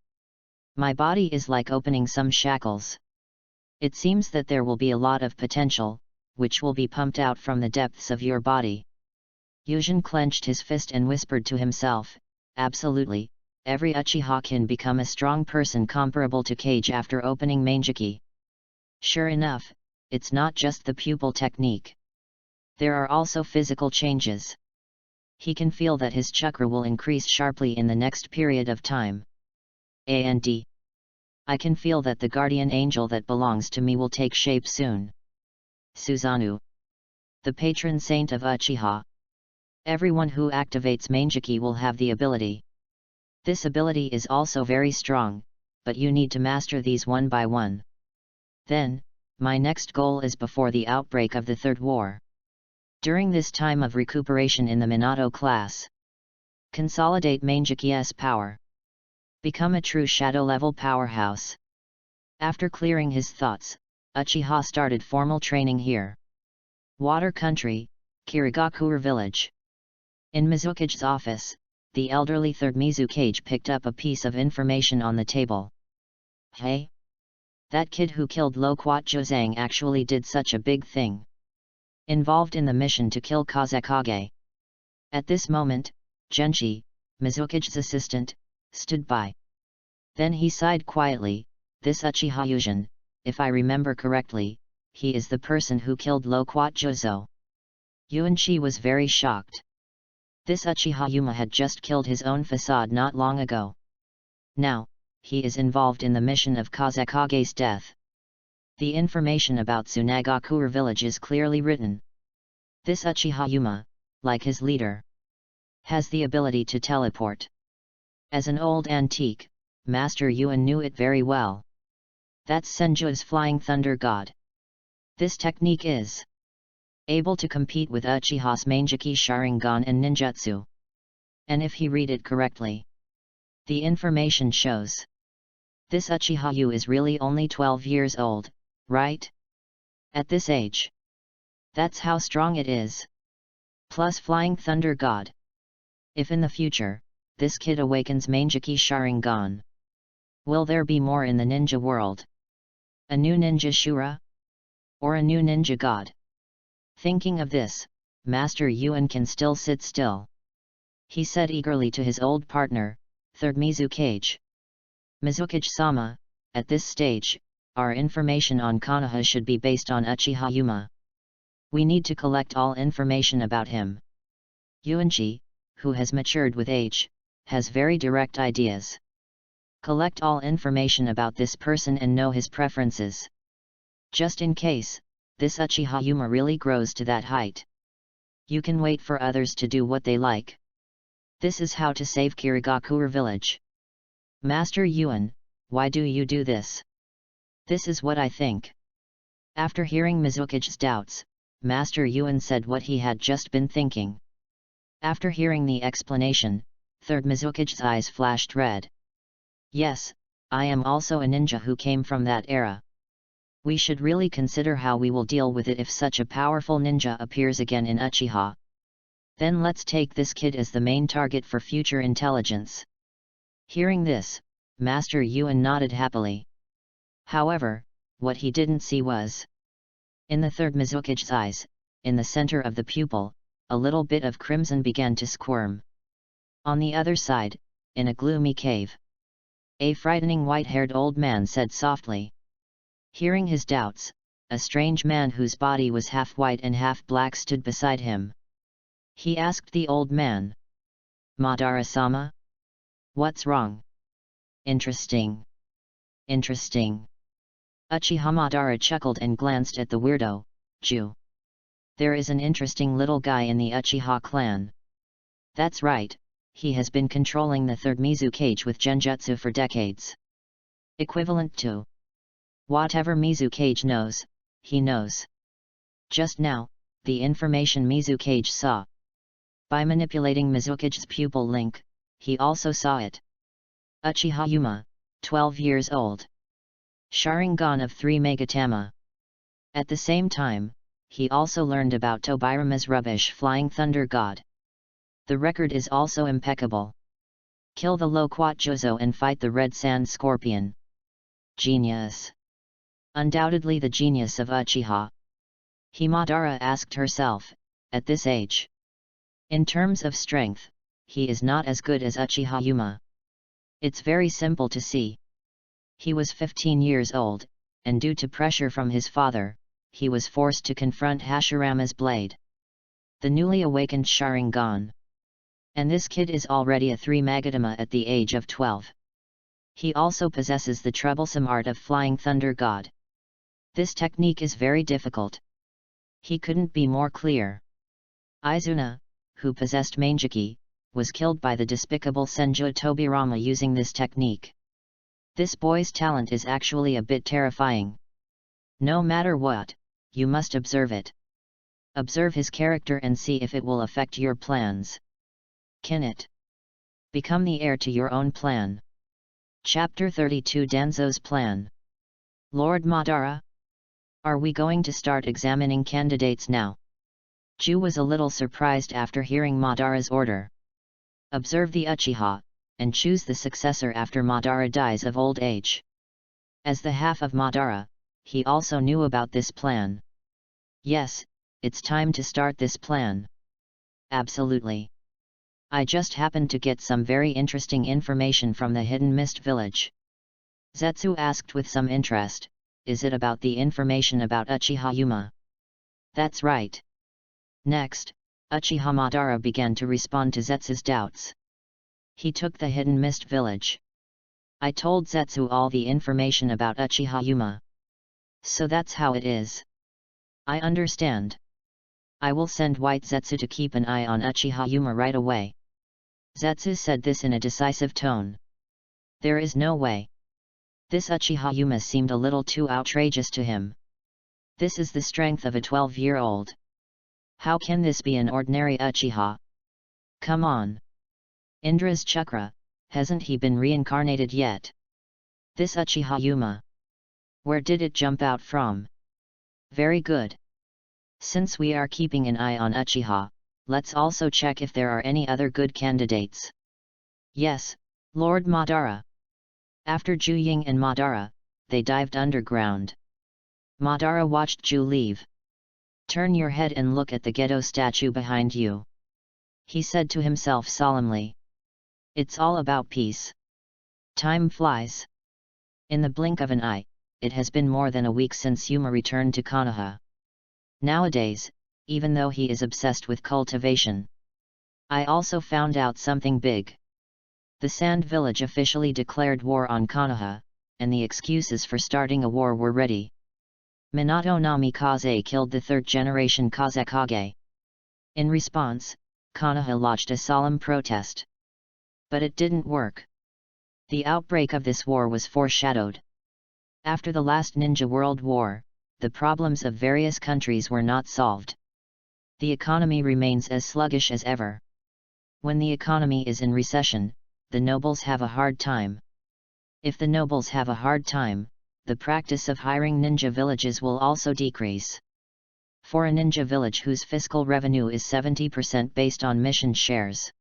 My body is like opening some shackles. It seems that there will be a lot of potential, which will be pumped out from the depths of your body. Yujin clenched his fist and whispered to himself, absolutely, every Uchiha can become a strong person comparable to Kage after opening Manjiki. Sure enough, it's not just the pupil technique. There are also physical changes. He can feel that his chakra will increase sharply in the next period of time. And I can feel that the guardian angel that belongs to me will take shape soon. Susanoo, the patron saint of Uchiha. Everyone who activates Manjiki will have the ability. This ability is also very strong, but you need to master these one by one. Then, my next goal is before the outbreak of the Third War. During this time of recuperation in the Minato class, consolidate Manjiki's power. Become a true shadow-level powerhouse. After clearing his thoughts, Uchiha started formal training here. Water Country, Kirigakure Village. In Mizukage's office, the elderly third Mizukage picked up a piece of information on the table. Hey? That kid who killed Loquat Jozang actually did such a big thing. Involved in the mission to kill Kazekage. At this moment, Genshi, Mizukage's assistant, stood by. Then he sighed quietly, this Uchiha Yujin, if I remember correctly, he is the person who killed Loquat Jozo. Yuanchi was very shocked. This Uchiha Yuma had just killed his own facade not long ago. Now, he is involved in the mission of Kazekage's death. The information about Tsunagakure village is clearly written. This Uchiha Yuma, like his leader, has the ability to teleport. As an old antique, Master Yuan knew it very well. That's Senju's Flying Thunder God. This technique is able to compete with Uchiha's Manjiki Sharingan and Ninjutsu. And if he read it correctly, the information shows this Uchiha Yu is really only 12 years old, right? At this age. That's how strong it is. Plus Flying Thunder God. If in the future, this kid awakens Manjiki Sharingan, will there be more in the ninja world? A new ninja Shura? Or a new ninja god? Thinking of this, Master Yuan can still sit still. He said eagerly to his old partner, Third Mizukage. Mizukage-sama, at this stage, our information on Konoha should be based on Uchiha Yuma. We need to collect all information about him. Yuanchi, who has matured with age, has very direct ideas. Collect all information about this person and know his preferences. Just in case, this Uchiha Yuma really grows to that height. You can wait for others to do what they like. This is how to save Kirigakure village. Master Yuan, why do you do this? This is what I think. After hearing Mizuki's doubts, Master Yuan said what he had just been thinking. After hearing the explanation, third Mizuki's eyes flashed red. Yes, I am also a ninja who came from that era. We should really consider how we will deal with it if such a powerful ninja appears again in Uchiha. Then let's take this kid as the main target for future intelligence. Hearing this, Master Yuan nodded happily. However, what he didn't see was, in the third Mizuki's eyes, in the center of the pupil, a little bit of crimson began to squirm. On the other side, in a gloomy cave, a frightening white-haired old man said softly. Hearing his doubts, a strange man whose body was half white and half black stood beside him. He asked the old man, Madara-sama? What's wrong? Interesting. Interesting. Uchiha Madara chuckled and glanced at the weirdo, Ju. There is an interesting little guy in the Uchiha clan. That's right, he has been controlling the third Mizukage with genjutsu for decades. Equivalent to whatever Mizukage knows, he knows. Just now, the information Mizukage saw. By manipulating Mizuki's pupil link, he also saw it. Uchiha Yuma, 12 years old. Sharingan of 3 Megatama. At the same time, he also learned about Tobirama's rubbish Flying Thunder God. The record is also impeccable. Kill the Loquat Jozo and fight the Red Sand Scorpion. Genius. Undoubtedly the genius of Uchiha. Madara asked herself, at this age. In terms of strength, he is not as good as Uchiha Yuma. It's very simple to see. He was 15 years old, and due to pressure from his father, he was forced to confront Hashirama's blade. The newly awakened Sharingan. And this kid is already a 3 Magatama at the age of 12. He also possesses the troublesome art of Flying Thunder God. This technique is very difficult. He couldn't be more clear. Izuna, who possessed Mangeki, was killed by the despicable Senju Tobirama using this technique. This boy's talent is actually a bit terrifying. No matter what, you must observe it. Observe his character and see if it will affect your plans. Can it become the heir to your own plan? Chapter 32 Danzo's Plan. Lord Madara? Are we going to start examining candidates now? Ju was a little surprised after hearing Madara's order. Observe the Uchiha, and choose the successor after Madara dies of old age. As the half of Madara, he also knew about this plan. Yes, it's time to start this plan. Absolutely. I just happened to get some very interesting information from the Hidden Mist village. Zetsu asked with some interest, is it about the information about Uchiha Yuma? That's right. Next, Uchiha Madara began to respond to Zetsu's doubts. He took the Hidden Mist village. I told Zetsu all the information about Uchiha Yuma. So that's how it is. I understand. I will send White Zetsu to keep an eye on Uchiha Yuma right away. Zetsu said this in a decisive tone. There is no way. This Uchiha Yuma seemed a little too outrageous to him. This is the strength of a 12-year-old. How can this be an ordinary Uchiha? Come on. Indra's chakra, hasn't he been reincarnated yet? This Uchiha Yuma. Where did it jump out from? Very good. Since we are keeping an eye on Uchiha, let's also check if there are any other good candidates. Yes, Lord Madara. After Ju Ying and Madara, they dived underground. Madara watched Ju leave. Turn your head and look at the ghetto statue behind you. He said to himself solemnly. It's all about peace. Time flies. In the blink of an eye, it has been more than a week since Yuma returned to Konoha. Nowadays, even though he is obsessed with cultivation, I also found out something big. The Sand Village officially declared war on Konoha, and the excuses for starting a war were ready. Minato Namikaze killed the third-generation Kazekage. In response, Konoha lodged a solemn protest. But it didn't work. The outbreak of this war was foreshadowed. After the last Ninja World War, the problems of various countries were not solved. The economy remains as sluggish as ever. When the economy is in recession, the nobles have a hard time. If the nobles have a hard time, the practice of hiring ninja villages will also decrease. For a ninja village whose fiscal revenue is 70% based on mission shares,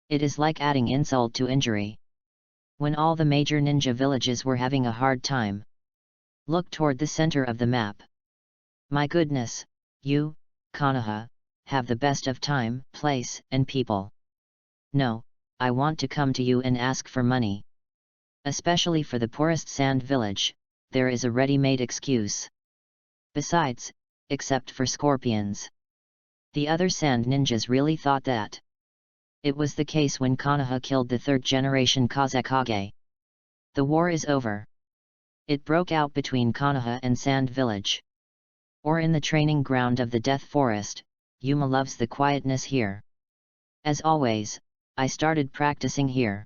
it is like adding insult to injury. When all the major ninja villages were having a hard time, look toward the center of the map. My goodness, you, Konoha, have the best of time, place, and people. No, I want to come to you and ask for money. Especially for the poorest sand village, there is a ready-made excuse. Besides, except for scorpions, the other sand ninjas really thought that. It was the case when Konoha killed the third-generation Hokage. The war is over. It broke out between Konoha and Sand Village. Or in the training ground of the Death Forest, Yuma loves the quietness here. As always, I started practicing here.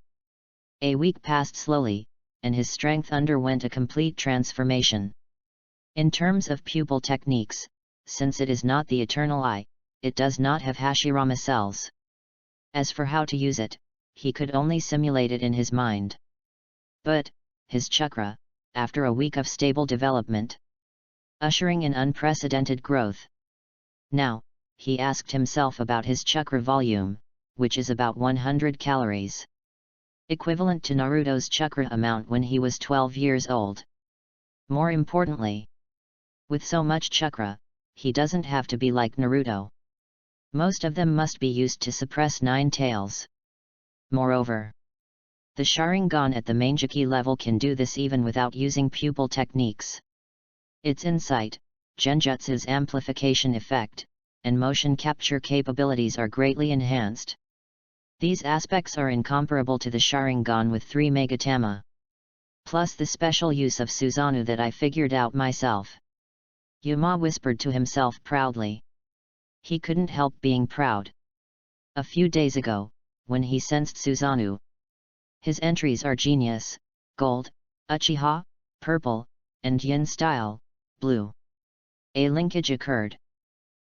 A week passed slowly, and his strength underwent a complete transformation. In terms of pupil techniques, since it is not the eternal eye, it does not have Hashirama cells. As for how to use it, he could only simulate it in his mind. But, his chakra, after a week of stable development, ushering in unprecedented growth. Now, he asked himself about his chakra volume, which is about 100 calories. Equivalent to Naruto's chakra amount when he was 12 years old. More importantly, with so much chakra, he doesn't have to be like Naruto. Most of them must be used to suppress 9 tails. Moreover, the Sharingan at the Manjiki level can do this even without using pupil techniques. Its insight, genjutsu's amplification effect, and motion capture capabilities are greatly enhanced. These aspects are incomparable to the Sharingan with 3 Megatama. Plus the special use of Susanoo that I figured out myself. Yuma whispered to himself proudly. He couldn't help being proud. A few days ago, when he sensed Susanoo, his entries are genius, gold, Uchiha, purple, and yin style, blue. A linkage occurred.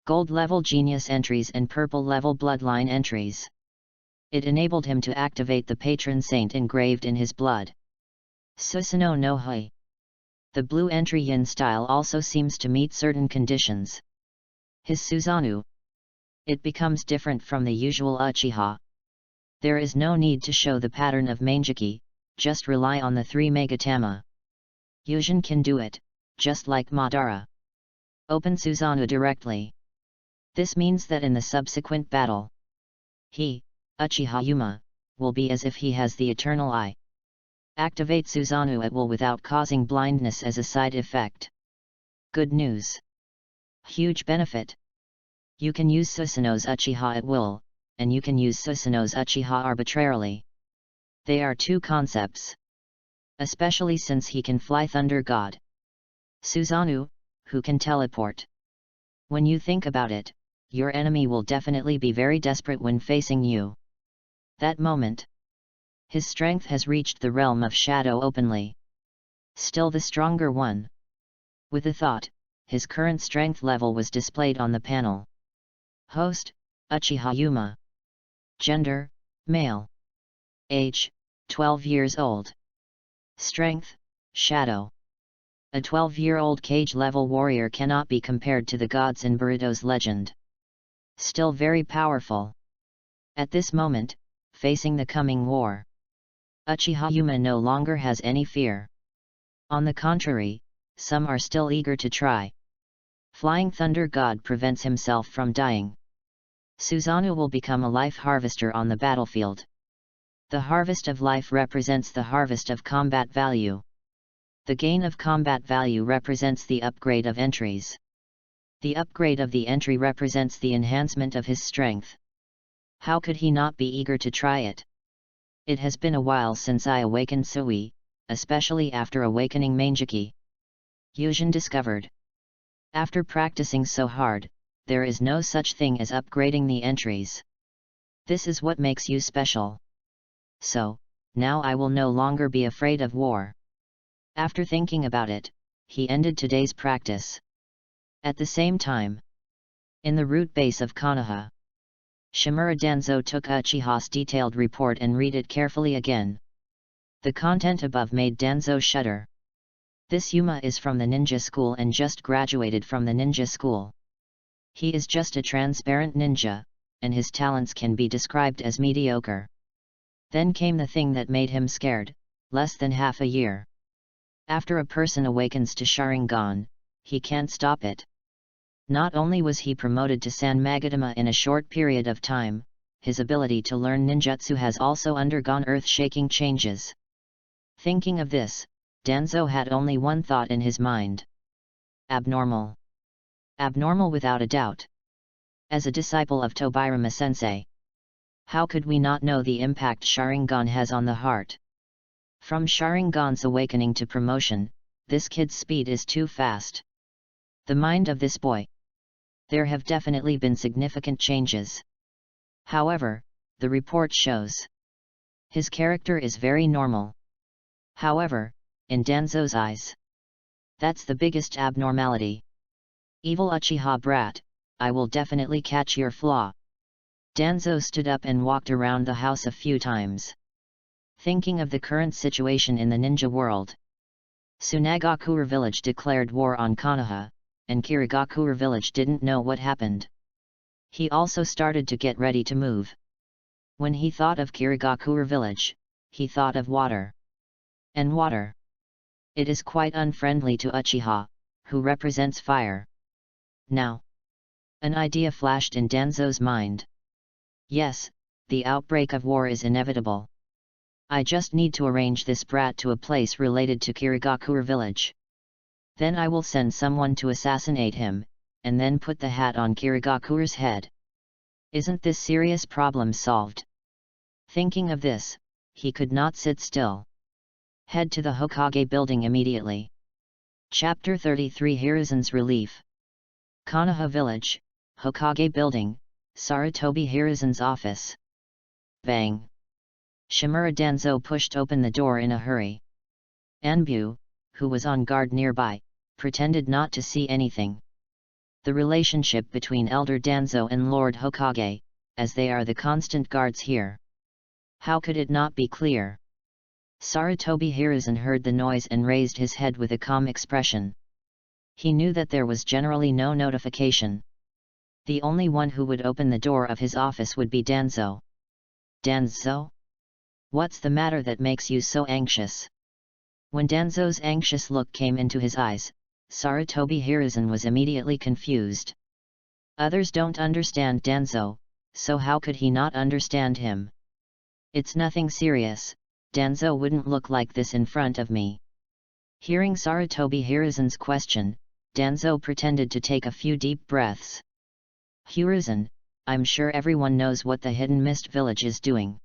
Gold level genius entries and purple level bloodline entries. It enabled him to activate the patron saint engraved in his blood. Susanoo no Hui. The blue entry yin style also seems to meet certain conditions. His Susanoo. It becomes different from the usual Uchiha. There is no need to show the pattern of Manjiki, just rely on the 3 Megatama. Yujin can do it, just like Madara. Open Susanoo directly. This means that in the subsequent battle, he, Uchiha Yuma, will be as if he has the eternal eye. Activate Susanoo at will without causing blindness as a side effect. Good news. Huge benefit. You can use Susanoo's Uchiha at will, and you can use Susanoo's Uchiha arbitrarily. They are two concepts. Especially since he can fly Thunder God. Susanoo, who can teleport. When you think about it, your enemy will definitely be very desperate when facing you. That moment, his strength has reached the realm of shadow openly. Still the stronger one. With a thought, his current strength level was displayed on the panel. Host, Uchiha Yuma. Gender, male. Age, 12 years old. Strength, shadow. A 12-year-old cage-level warrior cannot be compared to the gods in Boruto's legend. Still very powerful. At this moment, facing the coming war, Uchiha Yuma no longer has any fear. On the contrary, some are still eager to try. Flying Thunder God prevents himself from dying. Susanoo will become a life harvester on the battlefield. The harvest of life represents the harvest of combat value. The gain of combat value represents the upgrade of entries. The upgrade of the entry represents the enhancement of his strength. How could he not be eager to try it? It has been a while since I awakened Sui, especially after awakening Manjiki. Yujin discovered. After practicing so hard, there is no such thing as upgrading the entries. This is what makes you special. So, now I will no longer be afraid of war. After thinking about it, he ended today's practice. At the same time, in the root base of Konoha, Shimura Danzo took Uchiha's detailed report and read it carefully again. The content above made Danzo shudder. This Yuma is from the ninja school and just graduated from the ninja school. He is just a transparent ninja, and his talents can be described as mediocre. Then came the thing that made him scared, less than half a year. After a person awakens to Sharingan, he can't stop it. Not only was he promoted to Sanmagatama in a short period of time, his ability to learn ninjutsu has also undergone earth-shaking changes. Thinking of this, Danzo had only one thought in his mind. Abnormal. Abnormal without a doubt. As a disciple of Tobirama Sensei, how could we not know the impact Sharingan has on the heart? From Sharingan's awakening to promotion, this kid's speed is too fast. The mind of this boy. There have definitely been significant changes. However, the report shows his character is very normal. However, in Danzo's eyes, that's the biggest abnormality. Evil Uchiha brat, I will definitely catch your flaw. Danzo stood up and walked around the house a few times, thinking of the current situation in the ninja world. Tsunagakure village declared war on Konoha, and Kirigakure village didn't know what happened. He also started to get ready to move. When he thought of Kirigakure village, he thought of water. And water. It is quite unfriendly to Uchiha, who represents fire. Now, an idea flashed in Danzo's mind. Yes, the outbreak of war is inevitable. I just need to arrange this brat to a place related to Kirigakure village. Then I will send someone to assassinate him, and then put the hat on Kirigakure's head. Isn't this serious problem solved? Thinking of this, he could not sit still. Head to the Hokage building immediately. Chapter 33 Hiruzen's Relief. Konoha Village, Hokage Building, Sarutobi Hiruzen's office. Bang! Shimura Danzo pushed open the door in a hurry. Anbu, who was on guard nearby, pretended not to see anything. The relationship between Elder Danzo and Lord Hokage, as they are the constant guards here. How could it not be clear? Sarutobi Hiruzen heard the noise and raised his head with a calm expression. He knew that there was generally no notification. The only one who would open the door of his office would be Danzo. Danzo? What's the matter that makes you so anxious? When Danzo's anxious look came into his eyes, Sarutobi Hiruzen was immediately confused. Others don't understand Danzo, so how could he not understand him? It's nothing serious, Danzo wouldn't look like this in front of me. Hearing Sarutobi Hiruzen's question, Danzo pretended to take a few deep breaths. Hiruzen, I'm sure everyone knows what the Hidden Mist Village is doing.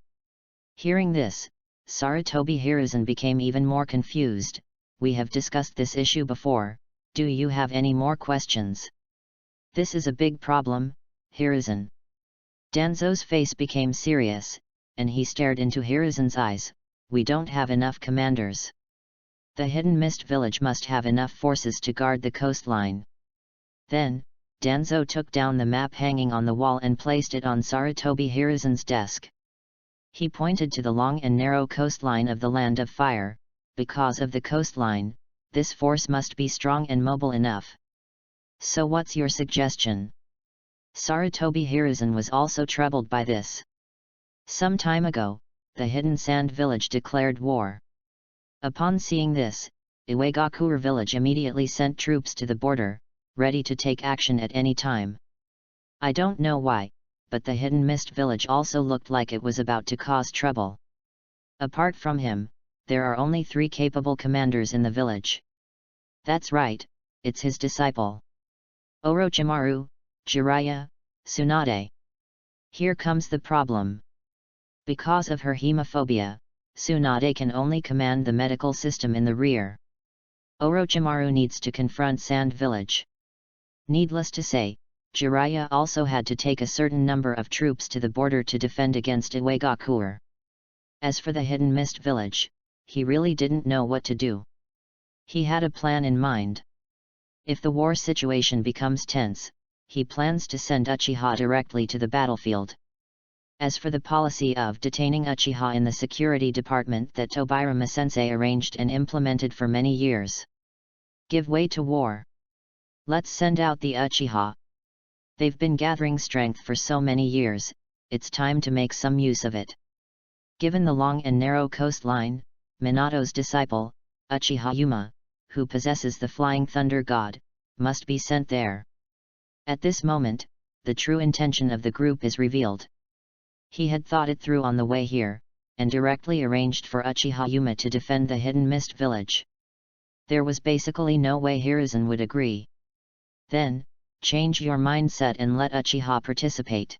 Hearing this, Sarutobi Hiruzen became even more confused. We have discussed this issue before, do you have any more questions? This is a big problem, Hiruzen. Danzo's face became serious, and he stared into Hiruzen's eyes. We don't have enough commanders. The Hidden Mist Village must have enough forces to guard the coastline. Then, Danzo took down the map hanging on the wall and placed it on Sarutobi Hiruzen's desk. He pointed to the long and narrow coastline of the Land of Fire. Because of the coastline, this force must be strong and mobile enough. So what's your suggestion? Sarutobi Hiruzen was also troubled by this. Some time ago, the Hidden Sand Village declared war. Upon seeing this, Iwagakure village immediately sent troops to the border, ready to take action at any time. I don't know why, but the Hidden Mist Village also looked like it was about to cause trouble. Apart from him, there are only 3 capable commanders in the village. That's right, it's his disciple. Orochimaru, Jiraiya, Tsunade. Here comes the problem. Because of her hemophobia, Tsunade can only command the medical system in the rear. Orochimaru needs to confront Sand Village. Needless to say, Jiraiya also had to take a certain number of troops to the border to defend against Iwagakure. As for the Hidden Mist village, he really didn't know what to do. He had a plan in mind. If the war situation becomes tense, he plans to send Uchiha directly to the battlefield. As for the policy of detaining Uchiha in the security department that Tobirama-sensei arranged and implemented for many years. Give way to war. Let's send out the Uchiha. They've been gathering strength for so many years, it's time to make some use of it. Given the long and narrow coastline, Minato's disciple, Uchiha Yuma, who possesses the Flying Thunder God, must be sent there. At this moment, the true intention of the group is revealed. He had thought it through on the way here, and directly arranged for Uchiha Yuma to defend the Hidden Mist village. There was basically no way Hiruzen would agree. Then, change your mindset and let Uchiha participate.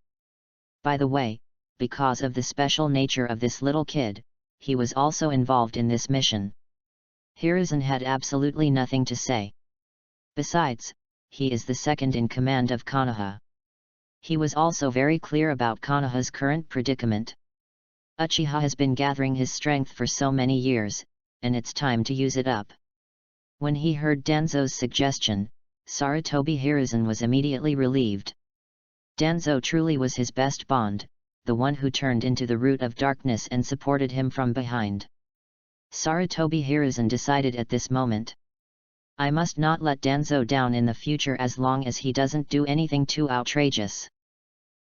By the way, because of the special nature of this little kid, he was also involved in this mission. Hiruzen had absolutely nothing to say. Besides, he is the second in command of Konoha. He was also very clear about Konoha's current predicament. Uchiha has been gathering his strength for so many years, and it's time to use it up. When he heard Danzo's suggestion, Sarutobi Hiruzen was immediately relieved. Danzo truly was his best bond, the one who turned into the root of darkness and supported him from behind. Sarutobi Hiruzen decided at this moment. I must not let Danzo down in the future as long as he doesn't do anything too outrageous.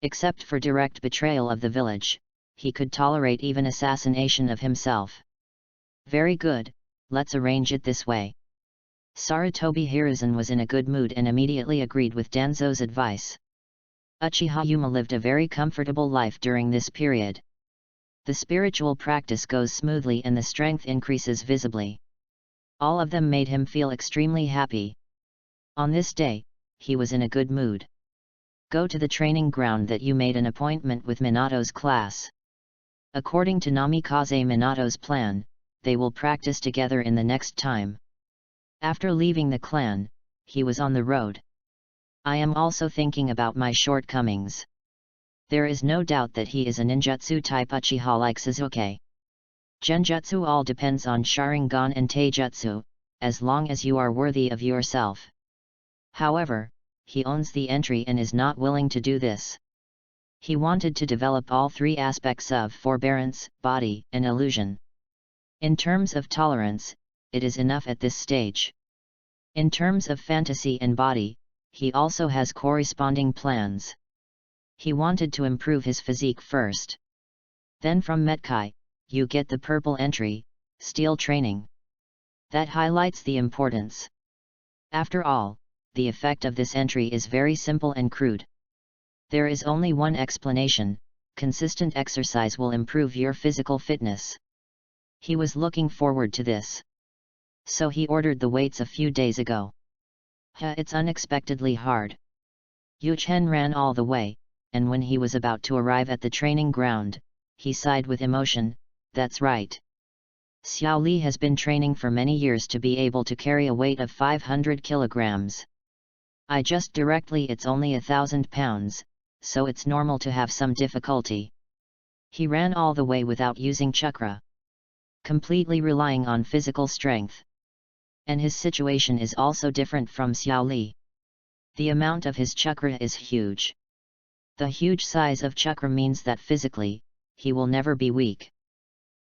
Except for direct betrayal of the village, he could tolerate even assassination of himself. Very good, let's arrange it this way. Sarutobi Hiruzen was in a good mood and immediately agreed with Danzo's advice. Uchiha Yuma lived a very comfortable life during this period. The spiritual practice goes smoothly and the strength increases visibly. All of them made him feel extremely happy. On this day, he was in a good mood. Go to the training ground that you made an appointment with Minato's class. According to Namikaze Minato's plan, they will practice together in the next time. After leaving the clan, he was on the road. I am also thinking about my shortcomings. There is no doubt that he is a ninjutsu type Uchiha like Sasuke. Genjutsu all depends on Sharingan and Taijutsu, as long as you are worthy of yourself. However, he owns the entry and is not willing to do this. He wanted to develop all three aspects of forbearance, body, and illusion. In terms of tolerance, it is enough at this stage. In terms of fantasy and body, he also has corresponding plans. He wanted to improve his physique first. Then from Metkai, you get the purple entry, steel training. That highlights the importance. After all, the effect of this entry is very simple and crude. There is only one explanation: consistent exercise will improve your physical fitness. He was looking forward to this. So he ordered the weights a few days ago. It's unexpectedly hard. Yuchen ran all the way, and when he was about to arrive at the training ground, he sighed with emotion. That's right. Xiao Li has been training for many years to be able to carry a weight of 500 kilograms. I just directly it's only 1,000 pounds, so it's normal to have some difficulty. He ran all the way without using chakra, completely relying on physical strength. And his situation is also different from Xiao Li. The amount of his chakra is huge. The huge size of chakra means that physically, he will never be weak.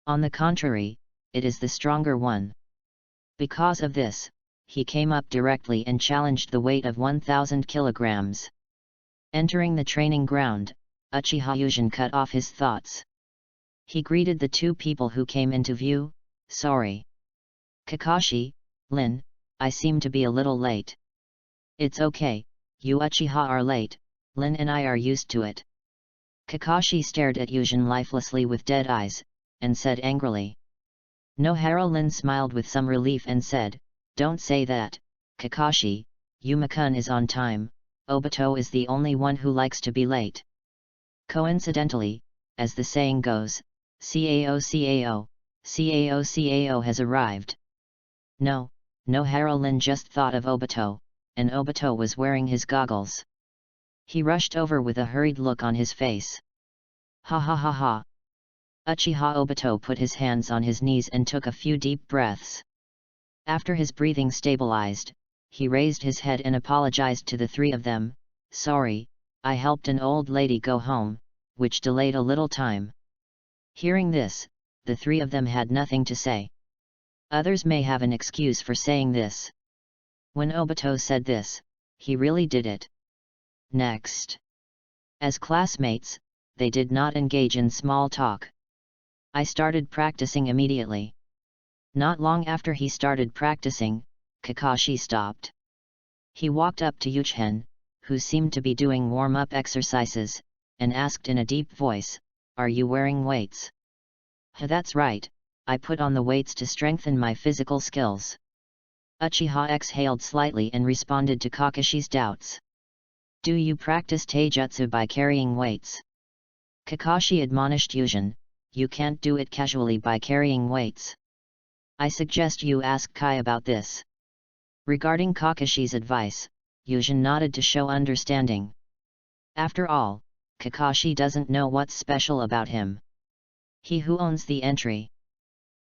On the contrary, it is the stronger one. Because of this, he came up directly and challenged the weight of 1,000 kilograms. Entering the training ground, Uchiha Yuzhin cut off his thoughts. He greeted the two people who came into view. Sorry. Kakashi, Lin, I seem to be a little late. It's okay, you Uchiha are late, Lin and I are used to it. Kakashi stared at Yuzhin lifelessly with dead eyes, and said angrily. Nohara Lin smiled with some relief and said, Don't say that, Kakashi, Yuma-kun is on time, Obito is the only one who likes to be late. Coincidentally, as the saying goes, CAO has arrived. No, Nohara Lin just thought of Obito, and Obito was wearing his goggles. He rushed over with a hurried look on his face. Ha ha ha ha. Uchiha Obito put his hands on his knees and took a few deep breaths. After his breathing stabilized, he raised his head and apologized to the three of them. Sorry, I helped an old lady go home, which delayed a little time. Hearing this, the three of them had nothing to say. Others may have an excuse for saying this. When Obito said this, he really did it. Next. As classmates, they did not engage in small talk. I started practicing immediately. Not long after he started practicing, Kakashi stopped. He walked up to Yuchen, who seemed to be doing warm-up exercises, and asked in a deep voice, "Are you wearing weights?" "That's right, I put on the weights to strengthen my physical skills." Uchiha exhaled slightly and responded to Kakashi's doubts. "Do you practice taijutsu by carrying weights?" Kakashi admonished Yugen, "You can't do it casually by carrying weights. I suggest you ask Kai about this." Regarding Kakashi's advice, Yugen nodded to show understanding. After all, Kakashi doesn't know what's special about him. He who owns the entry.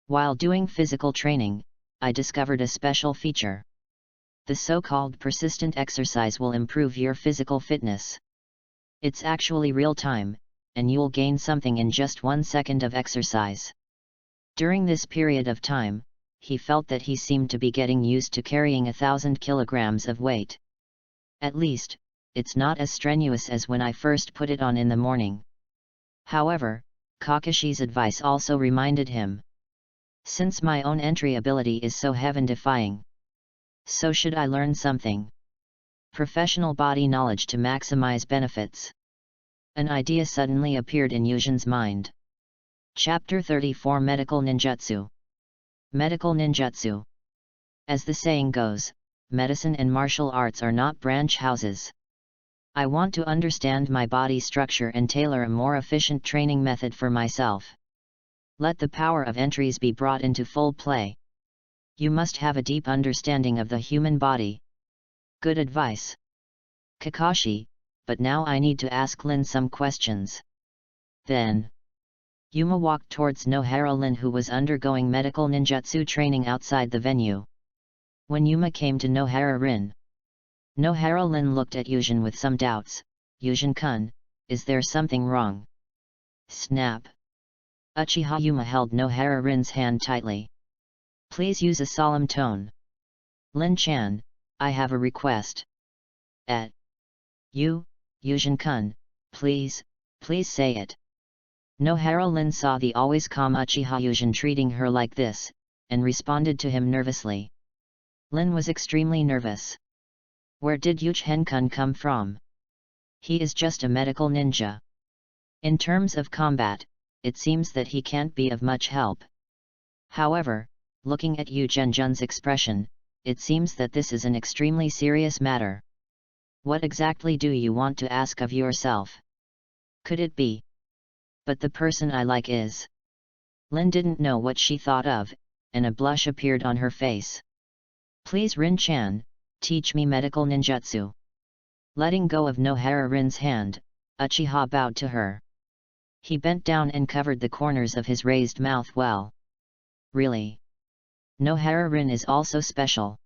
While doing physical training, I discovered a special feature. The so-called persistent exercise will improve your physical fitness. It's actually real-time, and you'll gain something in just 1 second of exercise. During this period of time, he felt that he seemed to be getting used to carrying 1,000 kilograms of weight. At least, it's not as strenuous as when I first put it on in the morning. However, Kakashi's advice also reminded him. Since my own entry ability is so heaven-defying, so should I learn something? Professional body knowledge to maximize benefits. An idea suddenly appeared in Yugen's mind. Chapter 34 Medical Ninjutsu. Medical Ninjutsu. As the saying goes, medicine and martial arts are not branch houses. I want to understand my body structure and tailor a more efficient training method for myself. Let the power of entries be brought into full play. You must have a deep understanding of the human body. Good advice, Kakashi, but now I need to ask Lin some questions. Then, Yuma walked towards Nohara Lin, who was undergoing medical ninjutsu training outside the venue. When Yuma came to Nohara Rin, Nohara Lin looked at Yugen with some doubts. "Yugen-kun, is there something wrong?" Snap! Uchiha Yuma held Nohara Rin's hand tightly. "Please use a solemn tone. Lin-chan, I have a request." You, Yugen-kun, please say it." Nohara Lin saw the always calm Uchiha Yugen treating her like this, and responded to him nervously. Lin was extremely nervous. Where did Yugen-kun come from? He is just a medical ninja. In terms of combat, it seems that he can't be of much help. However, looking at Yugen-jun's expression, it seems that this is an extremely serious matter. What exactly do you want to ask of yourself? Could it be? But the person I like is... Lin didn't know what she thought of, and a blush appeared on her face. "Please Rin-chan, teach me medical ninjutsu." Letting go of Nohara Rin's hand, Uchiha bowed to her. He bent down and covered the corners of his raised mouth well. Really? Nohara Rin is also special.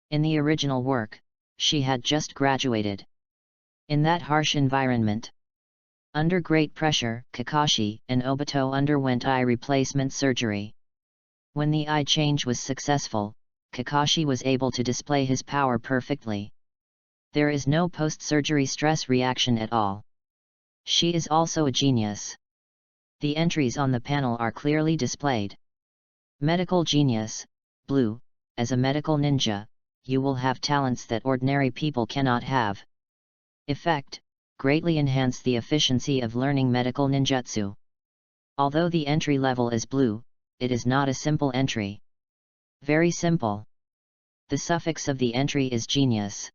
In the original work, she had just graduated. In that harsh environment, under great pressure, Kakashi and Obito underwent eye replacement surgery. When the eye change was successful, Kakashi was able to display his power perfectly. There is no post-surgery stress reaction at all. She is also a genius. The entries on the panel are clearly displayed. Medical Genius, Blue, as a medical ninja, you will have talents that ordinary people cannot have. Effect, greatly enhance the efficiency of learning medical ninjutsu. Although the entry level is Blue, it is not a simple entry. Very simple. The suffix of the entry is Genius.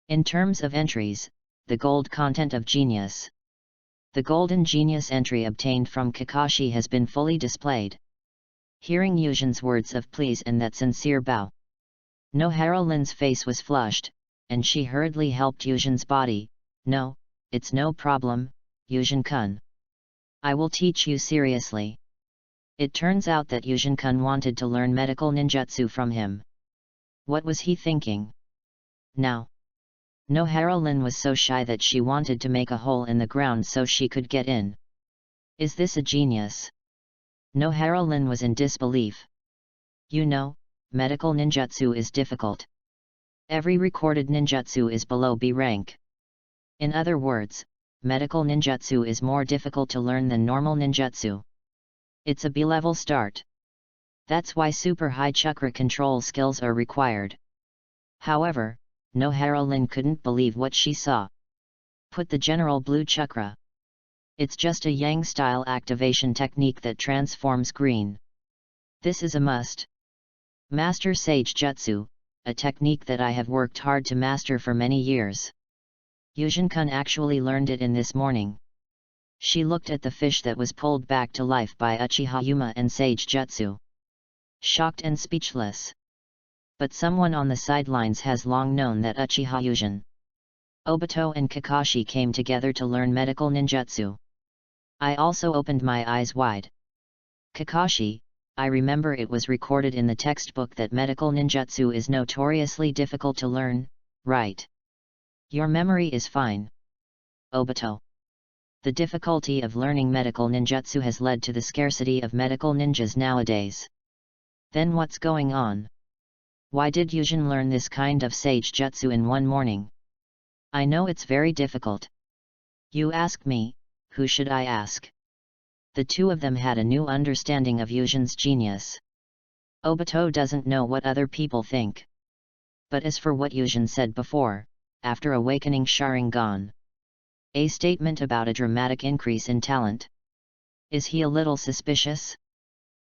In terms of entries, the gold content of Genius. The Golden Genius entry obtained from Kakashi has been fully displayed. Hearing Yugen's words of please and that sincere bow, Nohara Lin's face was flushed, and she hurriedly helped Yugen's body, No, it's no problem, Yujin-kun. I will teach you seriously. It turns out that Yujin-kun wanted to learn medical ninjutsu from him. What was he thinking? Now, Nohara-lin was so shy that she wanted to make a hole in the ground so she could get in. Is this a genius? Nohara-lin was in disbelief. You know, medical ninjutsu is difficult. Every recorded ninjutsu is below B rank. In other words, medical ninjutsu is more difficult to learn than normal ninjutsu. It's a B-level start. That's why super high chakra control skills are required. However, Nohara-lin couldn't believe what she saw. Put the general blue chakra. It's just a yang-style activation technique that transforms green. This is a must. Master Sage Jutsu, a technique that I have worked hard to master for many years. Yujin-kun actually learned it in this morning. She looked at the fish that was pulled back to life by Uchiha Yuma and Sage Jutsu. Shocked and speechless. But someone on the sidelines has long known that Uchiha Yujin, Obito and Kakashi came together to learn medical ninjutsu. I also opened my eyes wide. Kakashi, I remember it was recorded in the textbook that medical ninjutsu is notoriously difficult to learn, right? Your memory is fine. Obito. The difficulty of learning medical ninjutsu has led to the scarcity of medical ninjas nowadays. Then what's going on? Why did Yujin learn this kind of sage jutsu in one morning? I know it's very difficult. You ask me, who should I ask? The two of them had a new understanding of Yujin's genius. Obito doesn't know what other people think. But as for what Yujin said before, after awakening Sharingan, a statement about a dramatic increase in talent. Is he a little suspicious?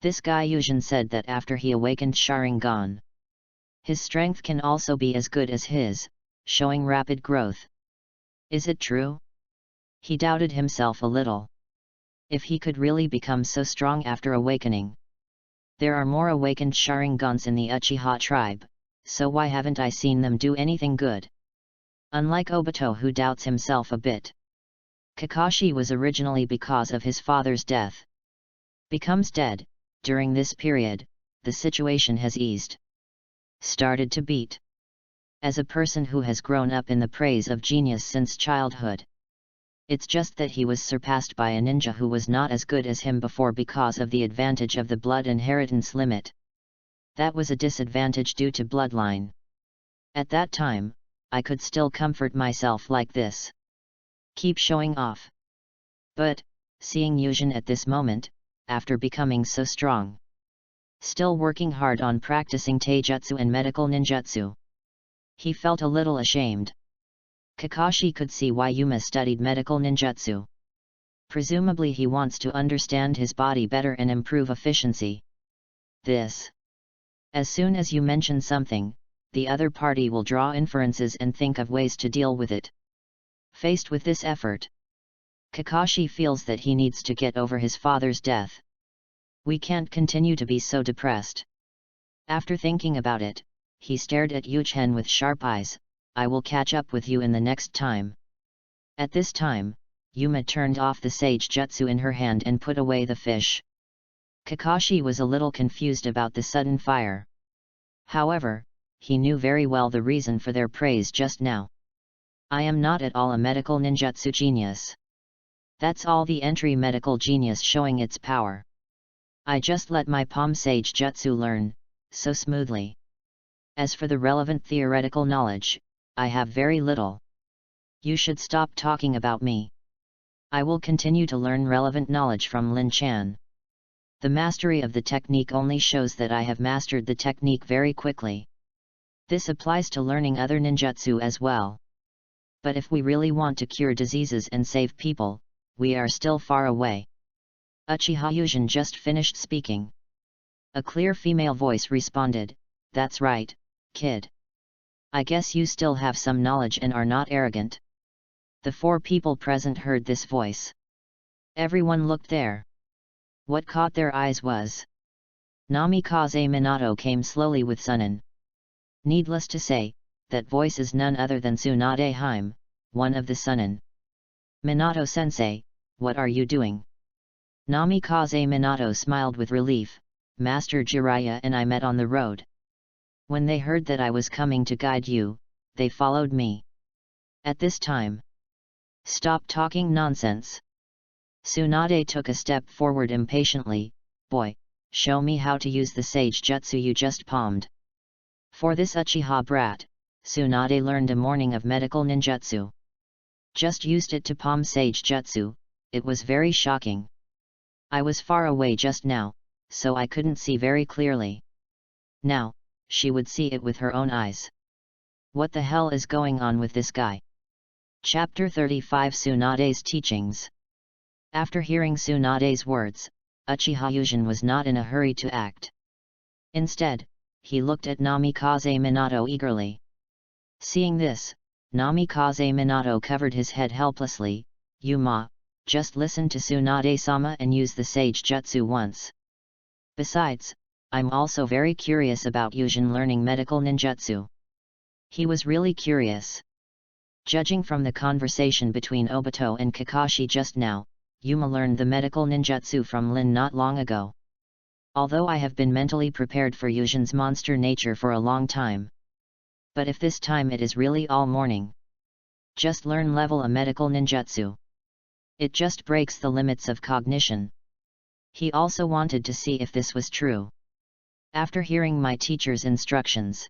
This guy Yujin said that after he awakened Sharingan, his strength can also be as good as his, showing rapid growth. Is it true? He doubted himself a little. If he could really become so strong after awakening. There are more awakened Sharingans in the Uchiha tribe, so why haven't I seen them do anything good? Unlike Obito who doubts himself a bit. Kakashi was originally because of his father's death. Becomes dead, during this period, the situation has eased. Started to beat. As a person who has grown up in the praise of genius since childhood. It's just that he was surpassed by a ninja who was not as good as him before because of the advantage of the blood inheritance limit. That was a disadvantage due to bloodline. At that time, I could still comfort myself like this. Keep showing off. But, seeing Yujin at this moment, after becoming so strong, still working hard on practicing taijutsu and medical ninjutsu, he felt a little ashamed. Kakashi could see why Yuma studied medical ninjutsu. Presumably he wants to understand his body better and improve efficiency. This. As soon as you mention something, the other party will draw inferences and think of ways to deal with it. Faced with this effort, Kakashi feels that he needs to get over his father's death. We can't continue to be so depressed. After thinking about it, he stared at Yuchen with sharp eyes. I will catch up with you in the next time. At this time, Yuma turned off the sage jutsu in her hand and put away the fish. Kakashi was a little confused about the sudden fire. However, he knew very well the reason for their praise just now. I am not at all a medical ninjutsu genius. That's all the entry medical genius showing its power. I just let my palm sage jutsu learn, so smoothly. As for the relevant theoretical knowledge, I have very little. You should stop talking about me. I will continue to learn relevant knowledge from Lin Chan. The mastery of the technique only shows that I have mastered the technique very quickly. This applies to learning other ninjutsu as well. But if we really want to cure diseases and save people, we are still far away. Uchiha Yujin just finished speaking. A clear female voice responded, "That's right, kid. I guess you still have some knowledge and are not arrogant." The four people present heard this voice. Everyone looked there. What caught their eyes was Namikaze Minato came slowly with Sunin. Needless to say, that voice is none other than Tsunade Hime, one of the Sunin. Minato-sensei, what are you doing? Namikaze Minato smiled with relief. Master Jiraiya and I met on the road. When they heard that I was coming to guide you, they followed me. At this time. Stop talking nonsense. Tsunade took a step forward impatiently. Boy, show me how to use the sage jutsu you just palmed. For this Uchiha brat, Tsunade learned a morning of medical ninjutsu. Just used it to palm sage jutsu, it was very shocking. I was far away just now, so I couldn't see very clearly. Now, she would see it with her own eyes. What the hell is going on with this guy? Chapter 35 Tsunade's Teachings. After hearing Tsunade's words, Uchiha Yujin was not in a hurry to act. Instead, he looked at Namikaze Minato eagerly. Seeing this, Namikaze Minato covered his head helplessly. Yuma, just listen to Tsunade-sama and use the sage jutsu once. Besides, I'm also very curious about Yujin learning medical ninjutsu. He was really curious. Judging from the conversation between Obito and Kakashi just now, Yuma learned the medical ninjutsu from Lin not long ago. Although I have been mentally prepared for Yujin's monster nature for a long time. But if this time it is really all morning. Just learn level a medical ninjutsu. It just breaks the limits of cognition. He also wanted to see if this was true. After hearing my teacher's instructions,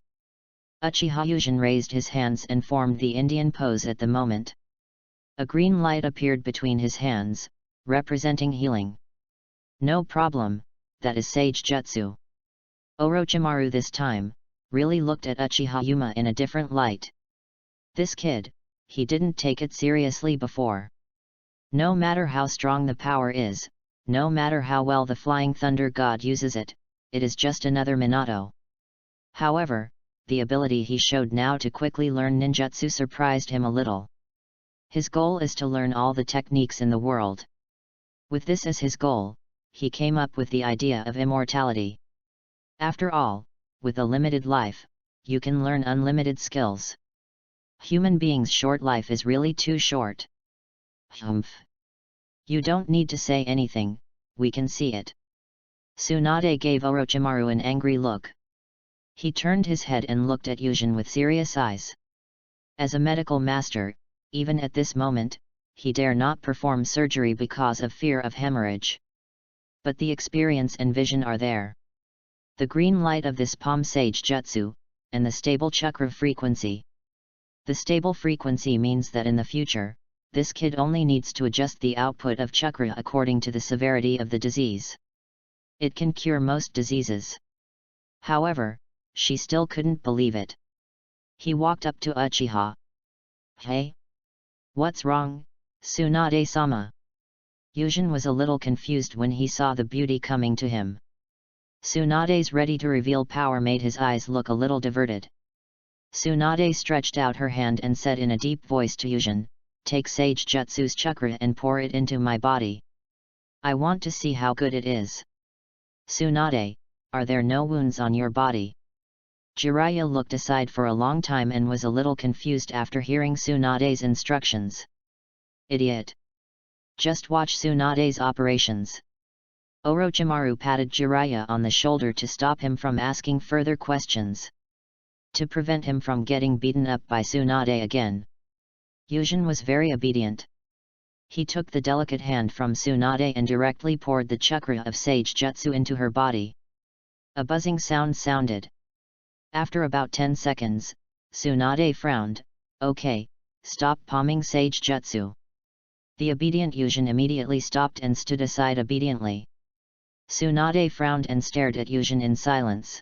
Uchiha Yujin raised his hands and formed the Indian pose at the moment. A green light appeared between his hands, representing healing. No problem, that is sage jutsu. Orochimaru this time, really looked at Uchiha Yuma in a different light. This kid, he didn't take it seriously before. No matter how strong the power is, no matter how well the Flying Thunder God uses it, it is just another Minato. However, the ability he showed now to quickly learn ninjutsu surprised him a little. His goal is to learn all the techniques in the world. With this as his goal, he came up with the idea of immortality. After all, with a limited life, you can learn unlimited skills. Human beings' short life is really too short. Humph. You don't need to say anything, we can see it. Tsunade gave Orochimaru an angry look. He turned his head and looked at Yujin with serious eyes. As a medical master, even at this moment, he dare not perform surgery because of fear of hemorrhage. But the experience and vision are there. The green light of this palm sage jutsu, and the stable chakra frequency. The stable frequency means that in the future, this kid only needs to adjust the output of chakra according to the severity of the disease. It can cure most diseases. However, she still couldn't believe it. He walked up to Uchiha. Hey? What's wrong, Tsunade-sama? Yujin was a little confused when he saw the beauty coming to him. Tsunade's ready-to-reveal power made his eyes look a little diverted. Tsunade stretched out her hand and said in a deep voice to Yujin, take Sage Jutsu's chakra and pour it into my body. I want to see how good it is. Tsunade, are there no wounds on your body? Jiraiya looked aside for a long time and was a little confused after hearing Tsunade's instructions. Idiot! Just watch Tsunade's operations. Orochimaru patted Jiraiya on the shoulder to stop him from asking further questions. To prevent him from getting beaten up by Tsunade again. Yujin was very obedient. He took the delicate hand from Tsunade and directly poured the chakra of Sage Jutsu into her body. A buzzing sound sounded. After about 10 seconds, Tsunade frowned. Okay, stop palming Sage Jutsu. The obedient Yujin immediately stopped and stood aside obediently. Tsunade frowned and stared at Yujin in silence.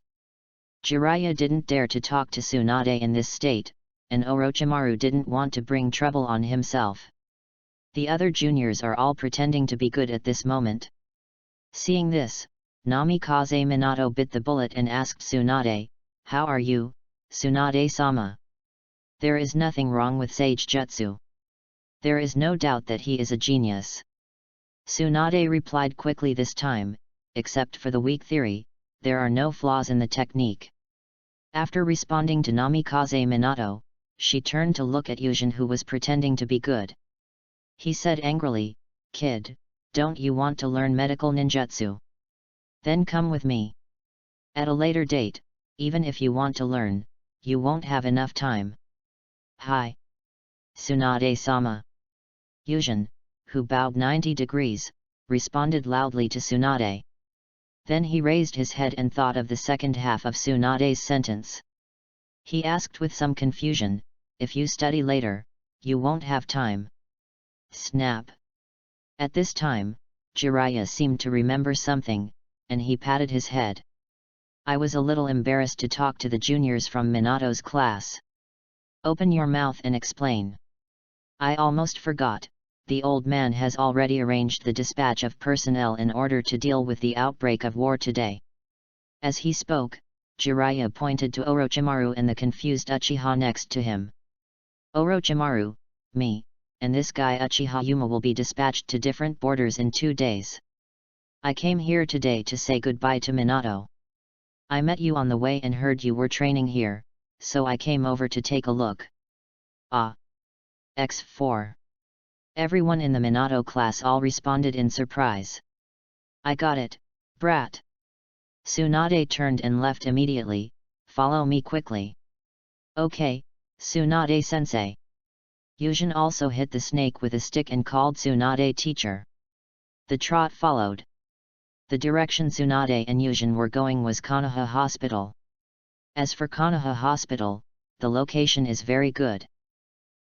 Jiraiya didn't dare to talk to Tsunade in this state, and Orochimaru didn't want to bring trouble on himself. The other juniors are all pretending to be good at this moment. Seeing this, Namikaze Minato bit the bullet and asked Tsunade, how are you, Tsunade-sama? There is nothing wrong with Sage Jutsu. There is no doubt that he is a genius. Tsunade replied quickly this time, except for the weak theory, there are no flaws in the technique. After responding to Namikaze Minato, she turned to look at Yujin, who was pretending to be good. He said angrily, "Kid, don't you want to learn medical ninjutsu? Then come with me. At a later date, even if you want to learn, you won't have enough time." "Hi. Tsunade-sama." Yujin, who bowed 90 degrees, responded loudly to Tsunade. Then he raised his head and thought of the second half of Tsunade's sentence. He asked with some confusion, "If you study later, you won't have time." Snap! At this time, Jiraiya seemed to remember something, and he patted his head. "I was a little embarrassed to talk to the juniors from Minato's class. Open your mouth and explain." "I almost forgot, the old man has already arranged the dispatch of personnel in order to deal with the outbreak of war today." As he spoke, Jiraiya pointed to Orochimaru and the confused Uchiha next to him. "Orochimaru, me, and this guy Uchiha Yuma will be dispatched to different borders in 2 days. I came here today to say goodbye to Minato. I met you on the way and heard you were training here, so I came over to take a look." "Ah. X4. Everyone in the Minato class all responded in surprise. "I got it, brat." Tsunade turned and left immediately. "Follow me quickly." "Okay, Tsunade-sensei." Yujin also hit the snake with a stick and called Tsunade teacher. The trot followed. The direction Tsunade and Yujin were going was Konoha Hospital. As for Konoha Hospital, the location is very good.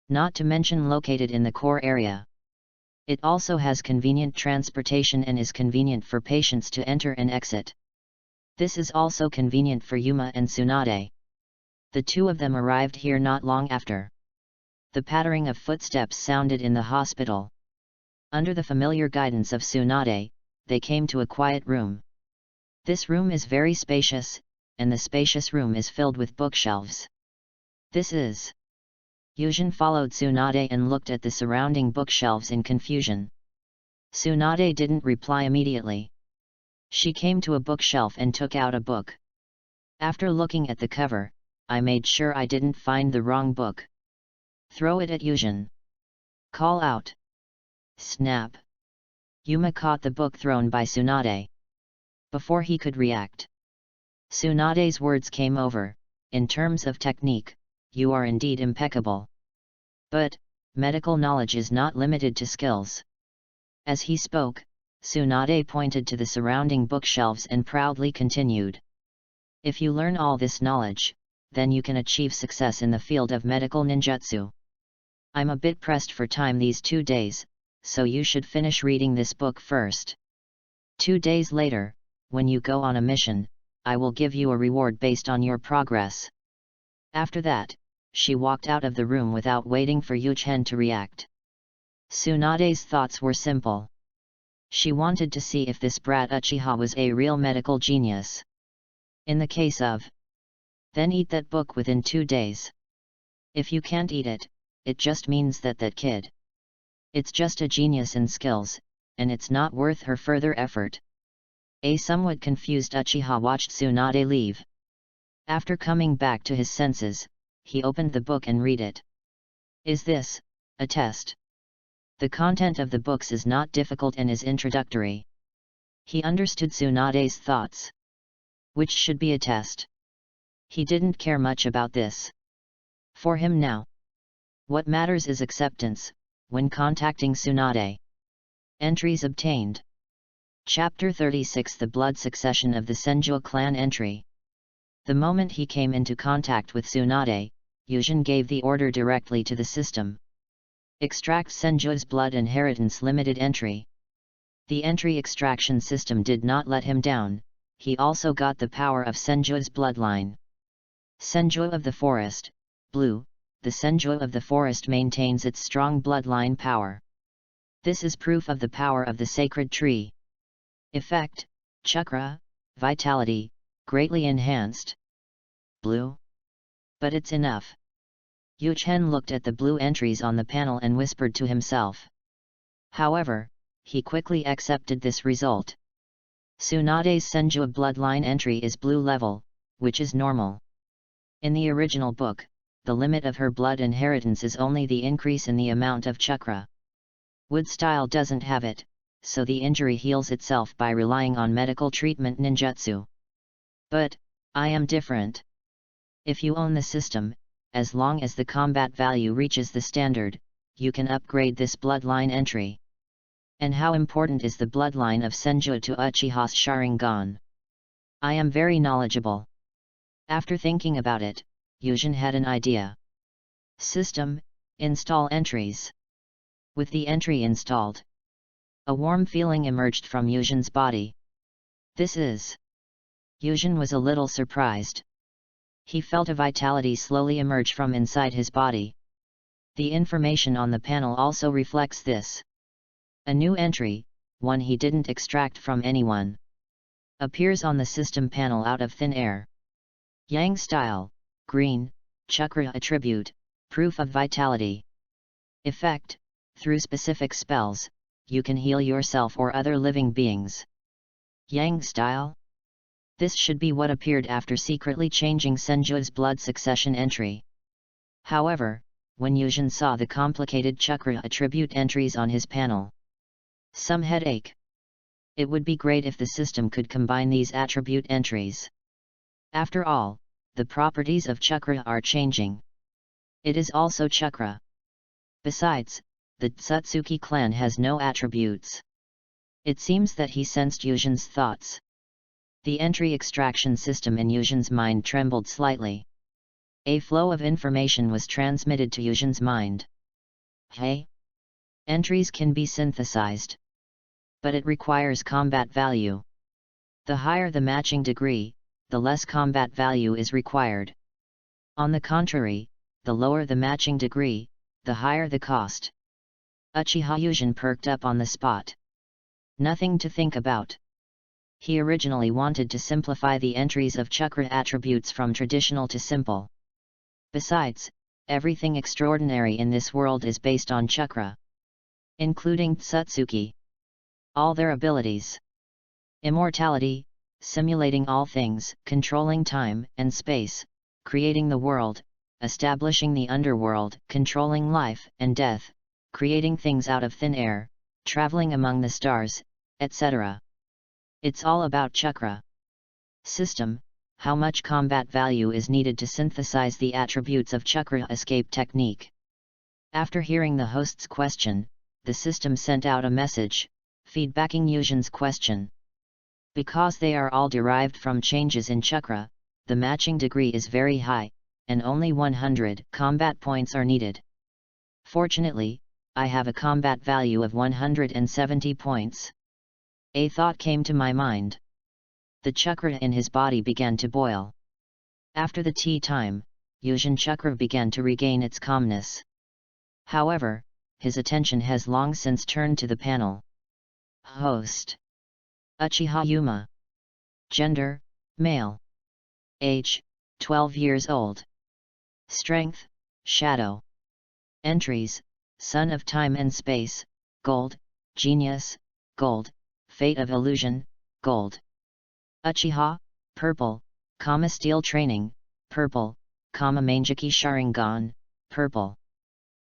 Not to mention located in the core area. It also has convenient transportation and is convenient for patients to enter and exit. This is also convenient for Yuma and Tsunade. The two of them arrived here not long after. The pattering of footsteps sounded in the hospital. Under the familiar guidance of Tsunade, they came to a quiet room. This room is very spacious, and the spacious room is filled with bookshelves. This is... Yujin followed Tsunade and looked at the surrounding bookshelves in confusion. Tsunade didn't reply immediately. She came to a bookshelf and took out a book. After looking at the cover, I made sure I didn't find the wrong book. Throw it at Yujin. Call out. Snap! Yuma caught the book thrown by Tsunade. Before he could react, Tsunade's words came over, "In terms of technique, you are indeed impeccable. But, medical knowledge is not limited to skills." As he spoke, Tsunade pointed to the surrounding bookshelves and proudly continued. "If you learn all this knowledge, then you can achieve success in the field of medical ninjutsu. I'm a bit pressed for time these 2 days, so you should finish reading this book first. 2 days later, when you go on a mission, I will give you a reward based on your progress." After that, she walked out of the room without waiting for Yujin to react. Tsunade's thoughts were simple. She wanted to see if this brat Uchiha was a real medical genius. In the case of, then eat that book within 2 days. If you can't eat it, it just means that that kid, it's just a genius in skills, and it's not worth her further effort. A somewhat confused Uchiha watched Tsunade leave. After coming back to his senses, he opened the book and read it. Is this a test? The content of the books is not difficult and is introductory. He understood Tsunade's thoughts. Which should be a test. He didn't care much about this. For him now, what matters is acceptance, when contacting Tsunade. Entries obtained. Chapter 36 The Blood Succession of the Senju Clan Entry. The moment he came into contact with Tsunade, Yujin gave the order directly to the system. Extract Senju's Blood Inheritance Limited Entry. The entry extraction system did not let him down, he also got the power of Senju's bloodline. Senju of the Forest, Blue. The Senju of the Forest maintains its strong bloodline power. This is proof of the power of the sacred tree. Effect, Chakra, Vitality, greatly enhanced. Blue? But it's enough. Yujin looked at the blue entries on the panel and whispered to himself. However, he quickly accepted this result. Tsunade's Senju bloodline entry is blue level, which is normal. In the original book, the limit of her blood inheritance is only the increase in the amount of chakra. Wood style doesn't have it, so the injury heals itself by relying on medical treatment ninjutsu. But, I am different. If you own the system, as long as the combat value reaches the standard, you can upgrade this bloodline entry. And how important is the bloodline of Senju to Uchiha's Sharingan? I am very knowledgeable. After thinking about it, Yujin had an idea. System, install entries. With the entry installed, a warm feeling emerged from Yujin's body. This is... Yujin was a little surprised. He felt a vitality slowly emerge from inside his body. The information on the panel also reflects this. A new entry, one he didn't extract from anyone, appears on the system panel out of thin air. Yang style, green, chakra attribute, proof of vitality. Effect, through specific spells, you can heal yourself or other living beings. Yang style? This should be what appeared after secretly changing Senju's blood succession entry. However, when Yujin saw the complicated chakra attribute entries on his panel, some headache. It would be great if the system could combine these attribute entries. After all, the properties of chakra are changing. It is also chakra. Besides, the Tsutsuki clan has no attributes. It seems that he sensed Yujin's thoughts. The entry extraction system in Yujin's mind trembled slightly. A flow of information was transmitted to Yujin's mind. Hey! Entries can be synthesized. But it requires combat value. The higher the matching degree, the less combat value is required. On the contrary, the lower the matching degree, the higher the cost. Uchiha Yujin perked up on the spot. Nothing to think about. He originally wanted to simplify the entries of chakra attributes from traditional to simple. Besides, everything extraordinary in this world is based on chakra, including Tsutsuki. All their abilities. Immortality, simulating all things, controlling time and space, creating the world, establishing the underworld, controlling life and death, creating things out of thin air, traveling among the stars, etc. It's all about chakra. System, how much combat value is needed to synthesize the attributes of chakra escape technique? After hearing the host's question, the system sent out a message, feedbacking Yujin's question. Because they are all derived from changes in chakra, the matching degree is very high, and only 100 combat points are needed. Fortunately, I have a combat value of 170 points. A thought came to my mind. The chakra in his body began to boil. After the tea time, Yujin chakra began to regain its calmness. However, his attention has long since turned to the panel. Host. Uchiha Yuma. Gender, male. Age, 12 years old. Strength, shadow. Entries, Son of Time and Space, gold, Genius, gold, Fate of Illusion, gold. Uchiha, purple, Steel Training, purple, Mangeki Sharingan, purple.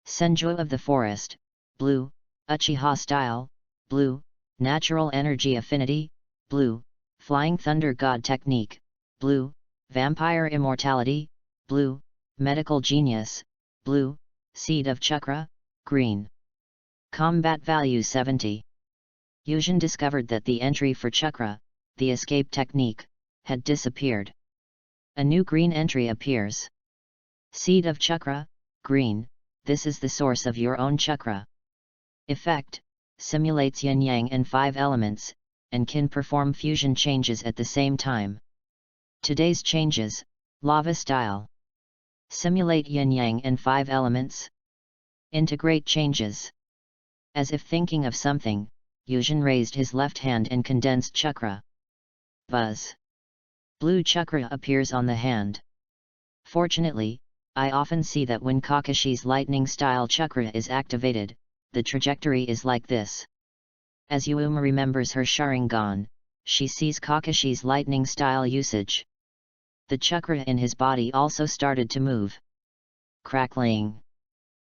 Senju of the Forest, blue, Uchiha Style, blue, Natural Energy Affinity, blue, Flying Thunder God Technique, blue, Vampire Immortality, blue, Medical Genius, blue, Seed of Chakra, green. Combat value 70. Yujin discovered that the entry for chakra, the escape technique, had disappeared. A new green entry appears. Seed of Chakra, green, this is the source of your own chakra. Effect, simulates yin-yang and 5 elements, and can perform fusion changes at the same time. Today's changes, lava style. Simulate yin-yang and 5 elements. Integrate changes. As if thinking of something, Yujin raised his left hand and condensed chakra. Buzz. Blue chakra appears on the hand. Fortunately, I often see that when Kakashi's lightning style chakra is activated, the trajectory is like this. As Yuma remembers her Sharingan, she sees Kakashi's lightning style usage. The chakra in his body also started to move. crackling.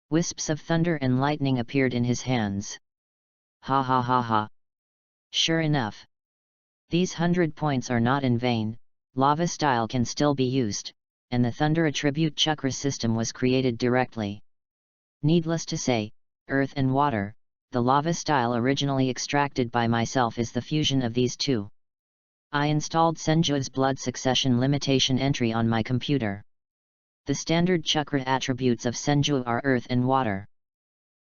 Wisps of thunder and lightning appeared in his hands. Ha ha ha ha. Sure enough. These 100 points are not in vain, lava style can still be used, and the thunder attribute chakra system was created directly. Needless to say, earth and water, the lava style originally extracted by myself is the fusion of these two. I installed Senju's blood succession limitation entry on my computer. The standard chakra attributes of Senju are earth and water.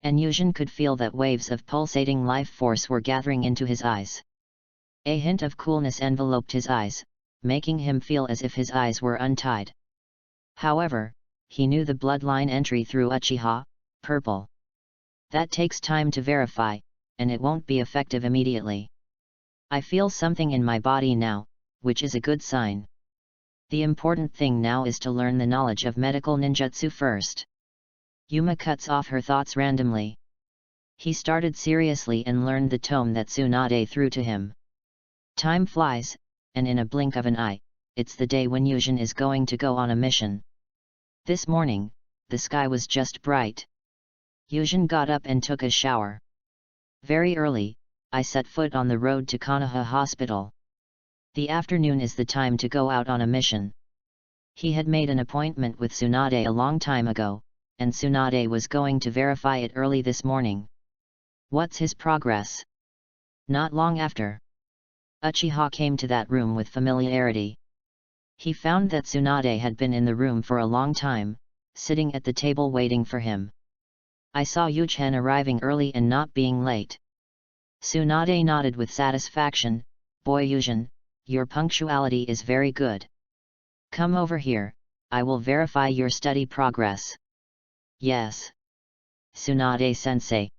And Yuzhen could feel that waves of pulsating life force were gathering into his eyes. A hint of coolness enveloped his eyes, making him feel as if his eyes were untied. However, he knew the bloodline entry through Uchiha, purple. That takes time to verify, and it won't be effective immediately. I feel something in my body now, which is a good sign. The important thing now is to learn the knowledge of medical ninjutsu first. Yuma cuts off her thoughts randomly. He started seriously and learned the tome that Tsunade threw to him. Time flies, and in a blink of an eye, it's the day when Yuzhen is going to go on a mission. This morning, the sky was just bright. Yuzhen got up and took a shower. Very early, I set foot on the road to Konoha Hospital. The afternoon is the time to go out on a mission. He had made an appointment with Tsunade a long time ago, and Tsunade was going to verify it early this morning. What's his progress? Not long after, Uchiha came to that room with familiarity. He found that Tsunade had been in the room for a long time, sitting at the table waiting for him. I saw Yuchen arriving early and not being late. Tsunade nodded with satisfaction. Boy Yuzhen, your punctuality is very good. Come over here, I will verify your study progress. Yes. Tsunade-sensei.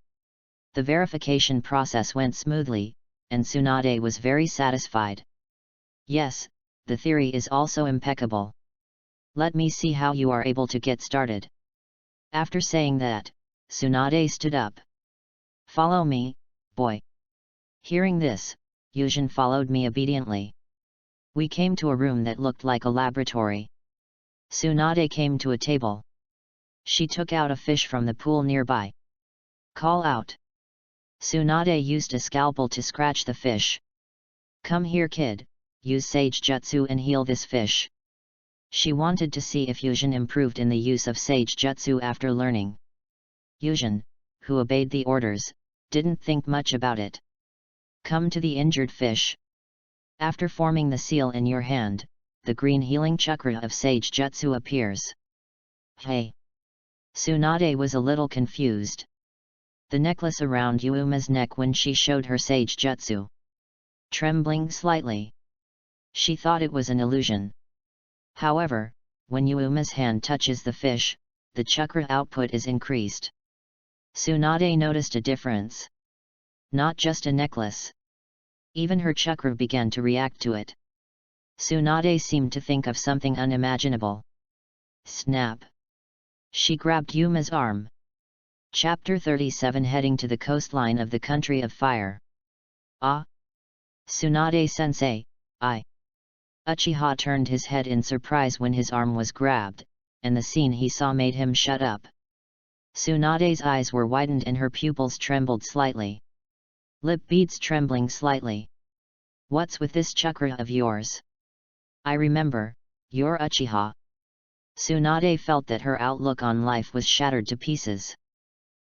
The verification process went smoothly, and Tsunade was very satisfied. Yes, the theory is also impeccable. Let me see how you are able to get started. After saying that, Tsunade stood up. Follow me, boy. Hearing this, Yuzhen followed me obediently. We came to a room that looked like a laboratory. Tsunade came to a table. She took out a fish from the pool nearby. Call out. Tsunade used a scalpel to scratch the fish. Come here, kid, use Sage Jutsu and heal this fish. She wanted to see if Yuzhen improved in the use of Sage Jutsu after learning. Yuzhen, who obeyed the orders, didn't think much about it. Come to the injured fish. After forming the seal in your hand, the green healing chakra of Sage Jutsu appears. Hey! Tsunade was a little confused. The necklace around Yuuma's neck when she showed her Sage Jutsu. Trembling slightly. She thought it was an illusion. However, when Yuuma's hand touches the fish, the chakra output is increased. Tsunade noticed a difference. Not just a necklace. Even her chakra began to react to it. Tsunade seemed to think of something unimaginable. Snap! She grabbed Yuma's arm. Chapter 37 Heading to the coastline of the country of fire. Ah! Tsunade-sensei, I. Uchiha turned his head in surprise when his arm was grabbed, and the scene he saw made him shut up. Tsunade's eyes were widened and her pupils trembled slightly. Lip beads trembling slightly. What's with this chakra of yours? I remember, you're Uchiha. Tsunade felt that her outlook on life was shattered to pieces.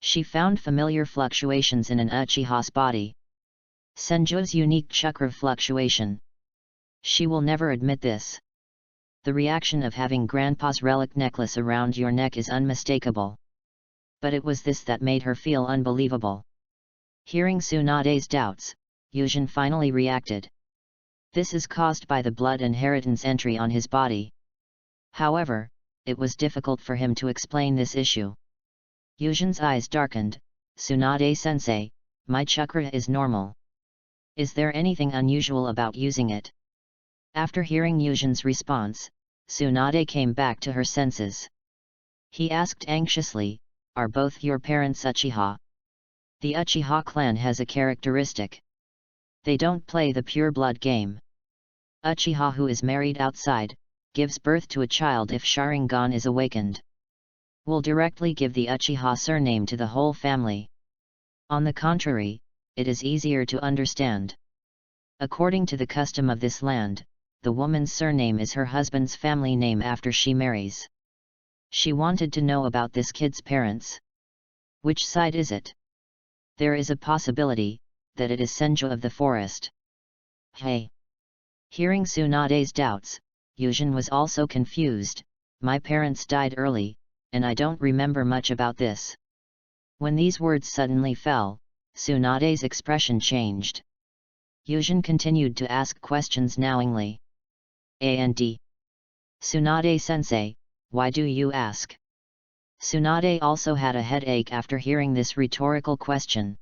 She found familiar fluctuations in an Uchiha's body. Senju's unique chakra fluctuation. She will never admit this. The reaction of having Grandpa's relic necklace around your neck is unmistakable. But it was this that made her feel unbelievable. Hearing Tsunade's doubts, Yuzhen finally reacted. This is caused by the blood inheritance entry on his body. However, it was difficult for him to explain this issue. Yuzhen's eyes darkened. Tsunade-sensei, my chakra is normal. Is there anything unusual about using it? After hearing Yuzhen's response, Tsunade came back to her senses. He asked anxiously, are both your parents Uchiha? The Uchiha clan has a characteristic. They don't play the pure blood game. Uchiha who is married outside, gives birth to a child if Sharingan is awakened. will directly give the Uchiha surname to the whole family. On the contrary, it is easier to understand. According to the custom of this land, the woman's surname is her husband's family name after she marries. She wanted to know about this kid's parents. Which side is it? There is a possibility that it is Senju of the forest. Hey! Hearing Tsunade's doubts, Yujin was also confused. My parents died early, and I don't remember much about this. When these words suddenly fell, Tsunade's expression changed. Yujin continued to ask questions knowingly. And Tsunade-sensei, why do you ask? Tsunade also had a headache after hearing this rhetorical question.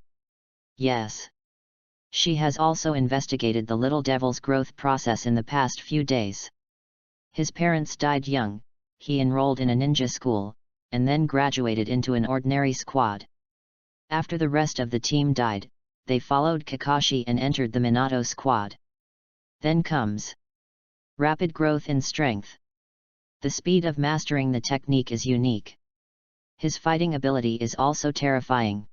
Yes. She has also investigated the little devil's growth process in the past few days. His parents died young, he enrolled in a ninja school, and then graduated into an ordinary squad. After the rest of the team died, they followed Kakashi and entered the Minato squad. Then comes rapid growth in strength. The speed of mastering the technique is unique. His fighting ability is also terrifying.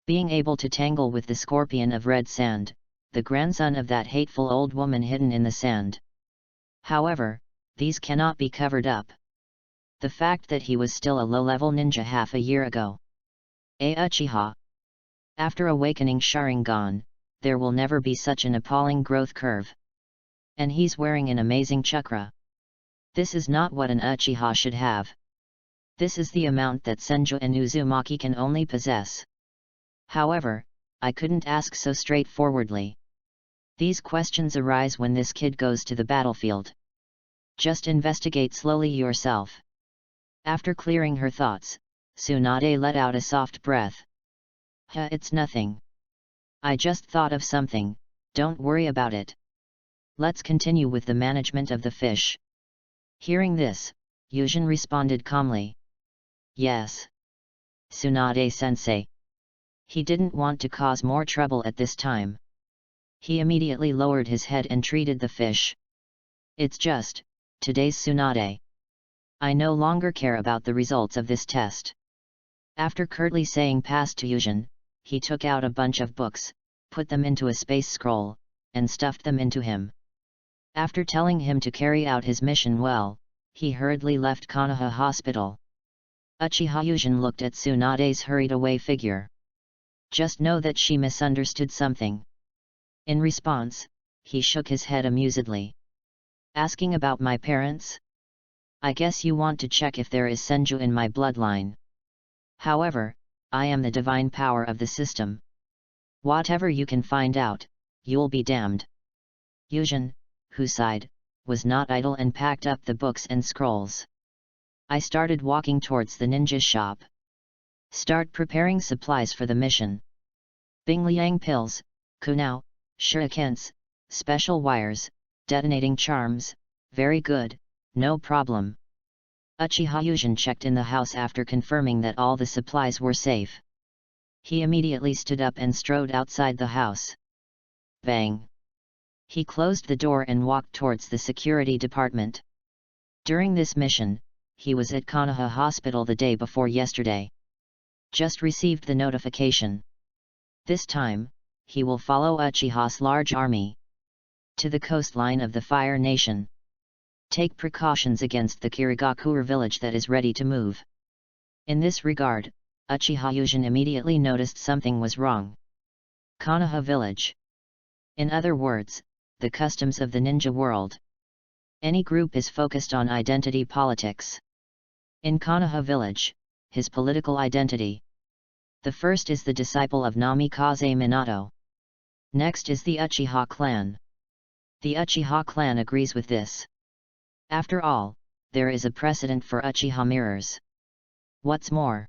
Being able to tangle with the scorpion of red sand, the grandson of that hateful old woman hidden in the sand. However, these cannot be covered up. The fact that he was still a low-level ninja half a year ago. Uchiha. After awakening Sharingan, there will never be such an appalling growth curve. And he's wearing an amazing chakra. This is not what an Uchiha should have. This is the amount that Senju and Uzumaki can only possess. However, I couldn't ask so straightforwardly. These questions arise when this kid goes to the battlefield. Just investigate slowly yourself. After clearing her thoughts, Tsunade let out a soft breath. It's nothing. I just thought of something, don't worry about it. Let's continue with the management of the fish. Hearing this, Yujin responded calmly. Yes. Tsunade-sensei. He didn't want to cause more trouble at this time. He immediately lowered his head and treated the fish. It's just, today's Tsunade. I no longer care about the results of this test. After curtly saying pass to Yujin, he took out a bunch of books, put them into a space scroll, and stuffed them into him. After telling him to carry out his mission well, he hurriedly left Konoha Hospital. Uchiha Yujin looked at Tsunade's hurried away figure. Just know that she misunderstood something. In response, he shook his head amusedly. Asking about my parents? I guess you want to check if there is Senju in my bloodline. However, I am the divine power of the system. Whatever you can find out, you'll be damned. Yujin, who sighed, was not idle and packed up the books and scrolls. I started walking towards the ninja shop. Start preparing supplies for the mission. Bingliang pills, kunao, shurikens, special wires, detonating charms, very good, no problem. Uchiha Yujin checked in the house after confirming that all the supplies were safe. He immediately stood up and strode outside the house. Bang! He closed the door and walked towards the security department. During this mission, he was at Konoha Hospital the day before yesterday. Just received the notification. This time, he will follow Uchiha's large army to the coastline of the Fire Nation. Take precautions against the Kirigakure village that is ready to move. In this regard, Uchiha Yujin immediately noticed something was wrong. Konoha village. In other words, the customs of the ninja world. Any group is focused on identity politics. In Konoha village, his political identity. The first is the disciple of Namikaze Minato. Next is the Uchiha clan. The Uchiha clan agrees with this. After all, there is a precedent for Uchiha mirrors. What's more,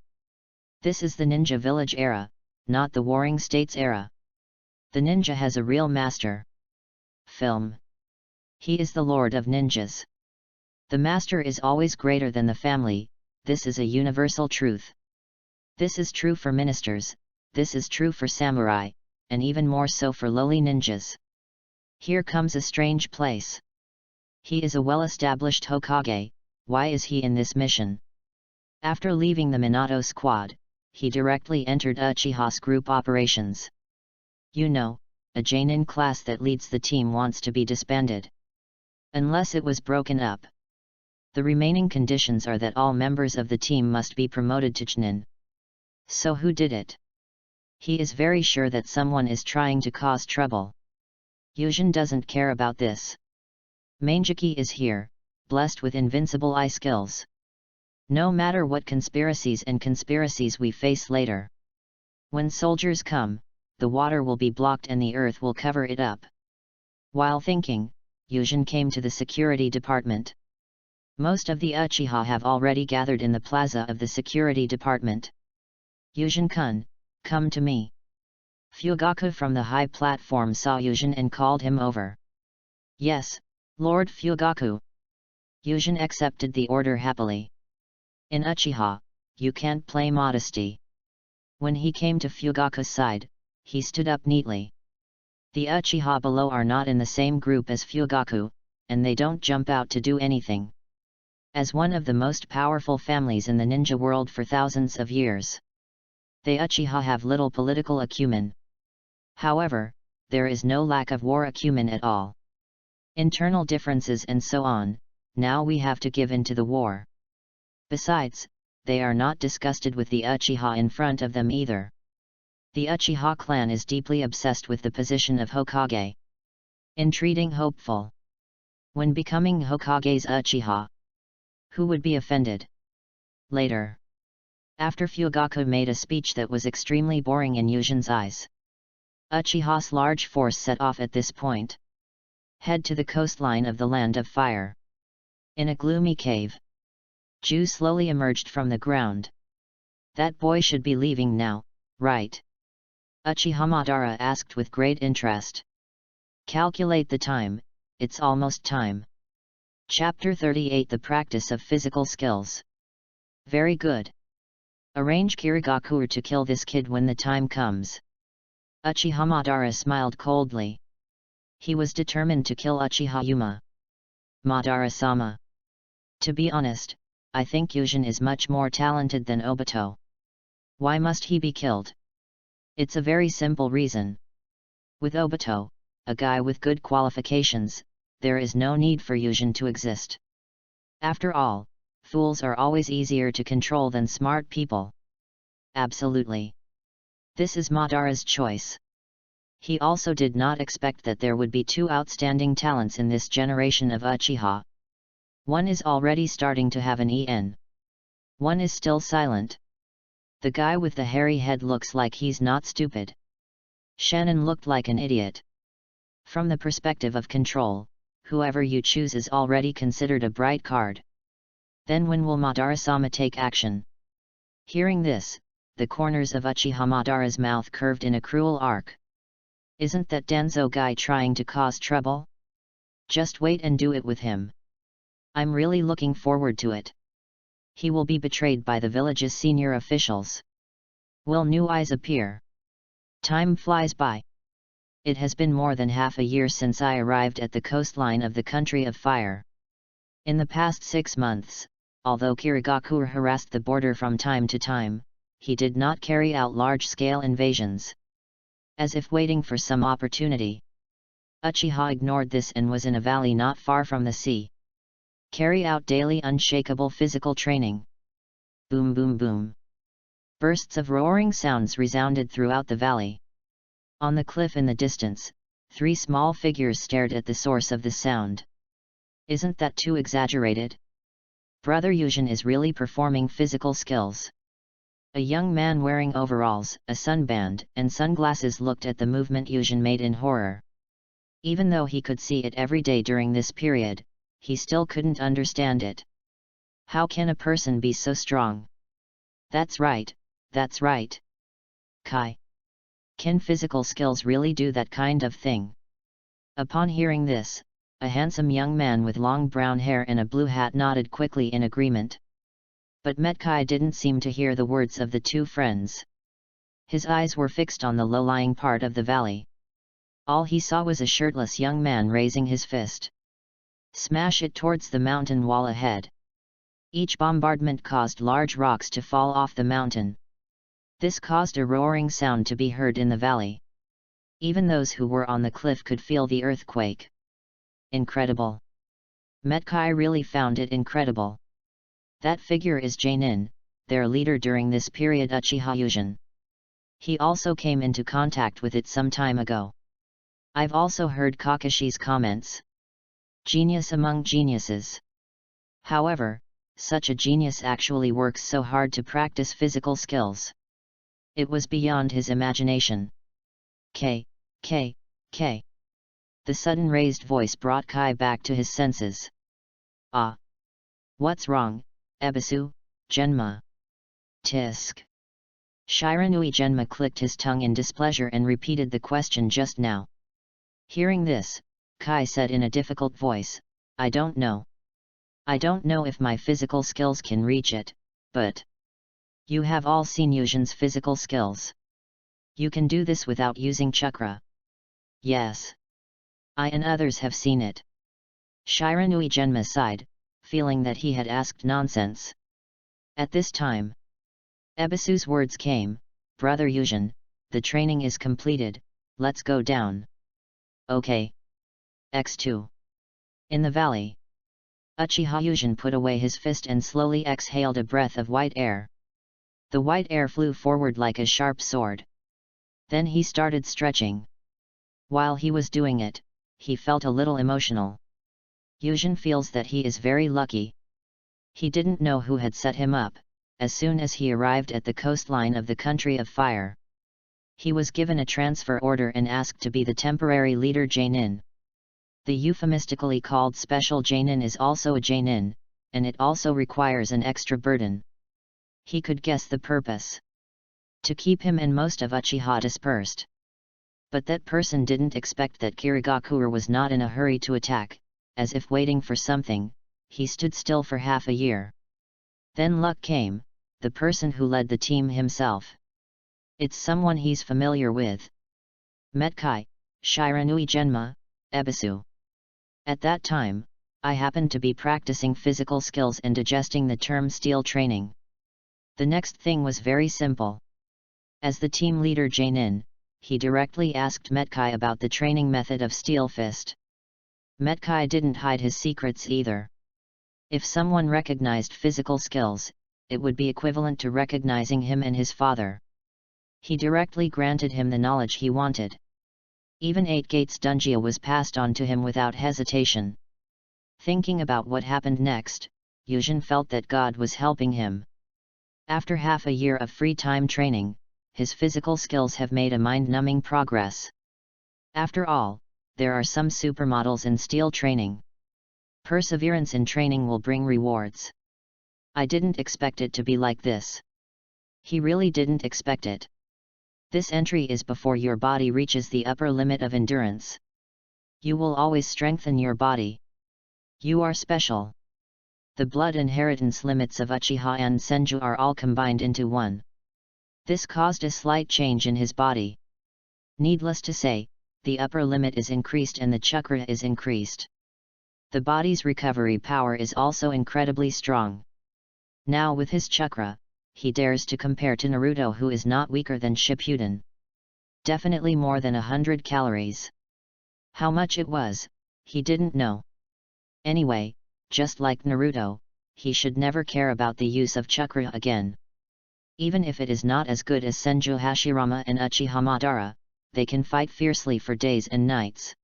this is the ninja village era, not the warring states era. The ninja has a real master. Film. He is the lord of ninjas. The master is always greater than the family, this is a universal truth. This is true for ministers, this is true for samurai, and even more so for lowly ninjas. Here comes a strange place. He is a well-established Hokage, why is he in this mission? After leaving the Minato squad, he directly entered UCHIHAS group operations. You know, a Jonin class that leads the team wants to be disbanded. Unless it was broken up. The remaining conditions are that all members of the team must be promoted to Chunin. So who did it? He is very sure that someone is trying to cause trouble. Yujin doesn't care about this. Manjiki is here, blessed with invincible eye skills. No matter what conspiracies we face later. When soldiers come, the water will be blocked and the earth will cover it up. While thinking, Yujin came to the security department. Most of the Uchiha have already gathered in the plaza of the security department. Yujin-kun, come to me. Fugaku from the high platform saw Yujin and called him over. Yes, Lord Fugaku. Yujin accepted the order happily. In Uchiha, you can't play modesty. When he came to Fugaku's side, he stood up neatly. The Uchiha below are not in the same group as Fugaku, and they don't jump out to do anything. As one of the most powerful families in the ninja world for thousands of years, the Uchiha have little political acumen. However, there is no lack of war acumen at all. Internal differences and so on, now we have to give in to the war. Besides, they are not disgusted with the Uchiha in front of them either. The Uchiha clan is deeply obsessed with the position of Hokage. Entreating hopeful. When becoming Hokage's Uchiha, who would be offended? Later. After Fugaku made a speech that was extremely boring in Yujin's eyes. Uchiha's large force set off at this point. Head to the coastline of the Land of Fire. In a gloomy cave, Ju slowly emerged from the ground. That boy should be leaving now, right? Uchiha Madara asked with great interest. Calculate the time, it's almost time. Chapter 38 The Practice of Physical Skills. Very good. Arrange Kirigaku to kill this kid when the time comes. Uchiha Madara smiled coldly. He was determined to kill Uchiha Yuma. Madara-sama. To be honest, I think Yujin is much more talented than Obito. Why must he be killed? It's a very simple reason. With Obito, a guy with good qualifications, there is no need for Yujin to exist. After all, fools are always easier to control than smart people. Absolutely. This is Madara's choice. He also did not expect that there would be two outstanding talents in this generation of Uchiha. One is already starting to have an EN. One is still silent. The guy with the hairy head looks like he's not stupid. Shannon looked like an idiot. From the perspective of control, whoever you choose is already considered a bright card. Then when will Madara-sama take action? Hearing this, the corners of Uchiha Madara's mouth curved in a cruel arc. Isn't that Danzo guy trying to cause trouble? Just wait and do it with him. I'm really looking forward to it. He will be betrayed by the village's senior officials. Will new eyes appear? Time flies by. It has been more than half a year since I arrived at the coastline of the Country of Fire. In the past 6 months, although Kirigaku harassed the border from time to time, he did not carry out large-scale invasions. As if waiting for some opportunity. Uchiha ignored this and was in a valley not far from the sea. Carry out daily unshakable physical training. Boom boom boom. Bursts of roaring sounds resounded throughout the valley. On the cliff in the distance, 3 small figures stared at the source of the sound. Isn't that too exaggerated? Brother Yujin is really performing physical skills. A young man wearing overalls, a sunband, and sunglasses looked at the movement Yujin made in horror. Even though he could see it every day during this period, he still couldn't understand it. How can a person be so strong? That's right, that's right. Kai. Can physical skills really do that kind of thing? Upon hearing this, a handsome young man with long brown hair and a blue hat nodded quickly in agreement. But Metkai didn't seem to hear the words of the 2 friends. His eyes were fixed on the low-lying part of the valley. All he saw was a shirtless young man raising his fist. Smash it towards the mountain wall ahead. Each bombardment caused large rocks to fall off the mountain. This caused a roaring sound to be heard in the valley. Even those who were on the cliff could feel the earthquake. Incredible. Metkai really found it incredible. That figure is Jainin, their leader during this period UCHIHAS. He also came into contact with it some time ago. I've also heard Kakashi's comments. Genius among geniuses. However, such a genius actually works so hard to practice physical skills. It was beyond his imagination. K. The sudden raised voice brought Kai back to his senses. Ah! What's wrong, Ebisu, Genma? Tisk. Shiranui Genma clicked his tongue in displeasure and repeated the question just now. Hearing this, Kai said in a difficult voice, I don't know. I don't know if my physical skills can reach it, but... You have all seen Yuzhin's physical skills. You can do this without using chakra. Yes. I and others have seen it. Shiranui Genma sighed, feeling that he had asked nonsense. At this time, Ebisu's words came, Brother Yuzhin, the training is completed, let's go down. Okay. X2. In the valley. Uchiha Yuzhin put away his fist and slowly exhaled a breath of white air. The white air flew forward like a sharp sword. Then he started stretching. While he was doing it, he felt a little emotional. Yuzhin feels that he is very lucky. He didn't know who had set him up, as soon as he arrived at the coastline of the country of fire. He was given a transfer order and asked to be the temporary leader Jainin. The euphemistically called special Jainin is also a Jainin, and it also requires an extra burden. He could guess the purpose. To keep him and most of Uchiha dispersed. But that person didn't expect that Kirigakure was not in a hurry to attack, as if waiting for something, he stood still for half a year. Then luck came, the person who led the team himself. It's someone he's familiar with. Metkai, Shiranui Genma, Ebisu. At that time, I happened to be practicing physical skills and digesting the term steel training. The next thing was very simple. As the team leader Jainin, he directly asked Metkai about the training method of Steel Fist. Metkai didn't hide his secrets either. If someone recognized physical skills, it would be equivalent to recognizing him and his father. He directly granted him the knowledge he wanted. Even 8 Gates Dungia was passed on to him without hesitation. Thinking about what happened next, Yuzhin felt that God was helping him. After half a year of free time training, his physical skills have made a mind-numbing progress. After all, there are some supermodels in steel training. Perseverance in training will bring rewards. I didn't expect it to be like this. He really didn't expect it. This entry is before your body reaches the upper limit of endurance. You will always strengthen your body. You are special. The blood inheritance limits of Uchiha and Senju are all combined into one. This caused a slight change in his body. Needless to say, the upper limit is increased and the chakra is increased. The body's recovery power is also incredibly strong. Now with his chakra, he dares to compare to Naruto, who is not weaker than Shippuden. Definitely more than 100 calories. How much it was, he didn't know. Anyway, just like Naruto, he should never care about the use of chakra again. Even if it is not as good as Senju Hashirama and Uchiha Madara, they can fight fiercely for days and nights.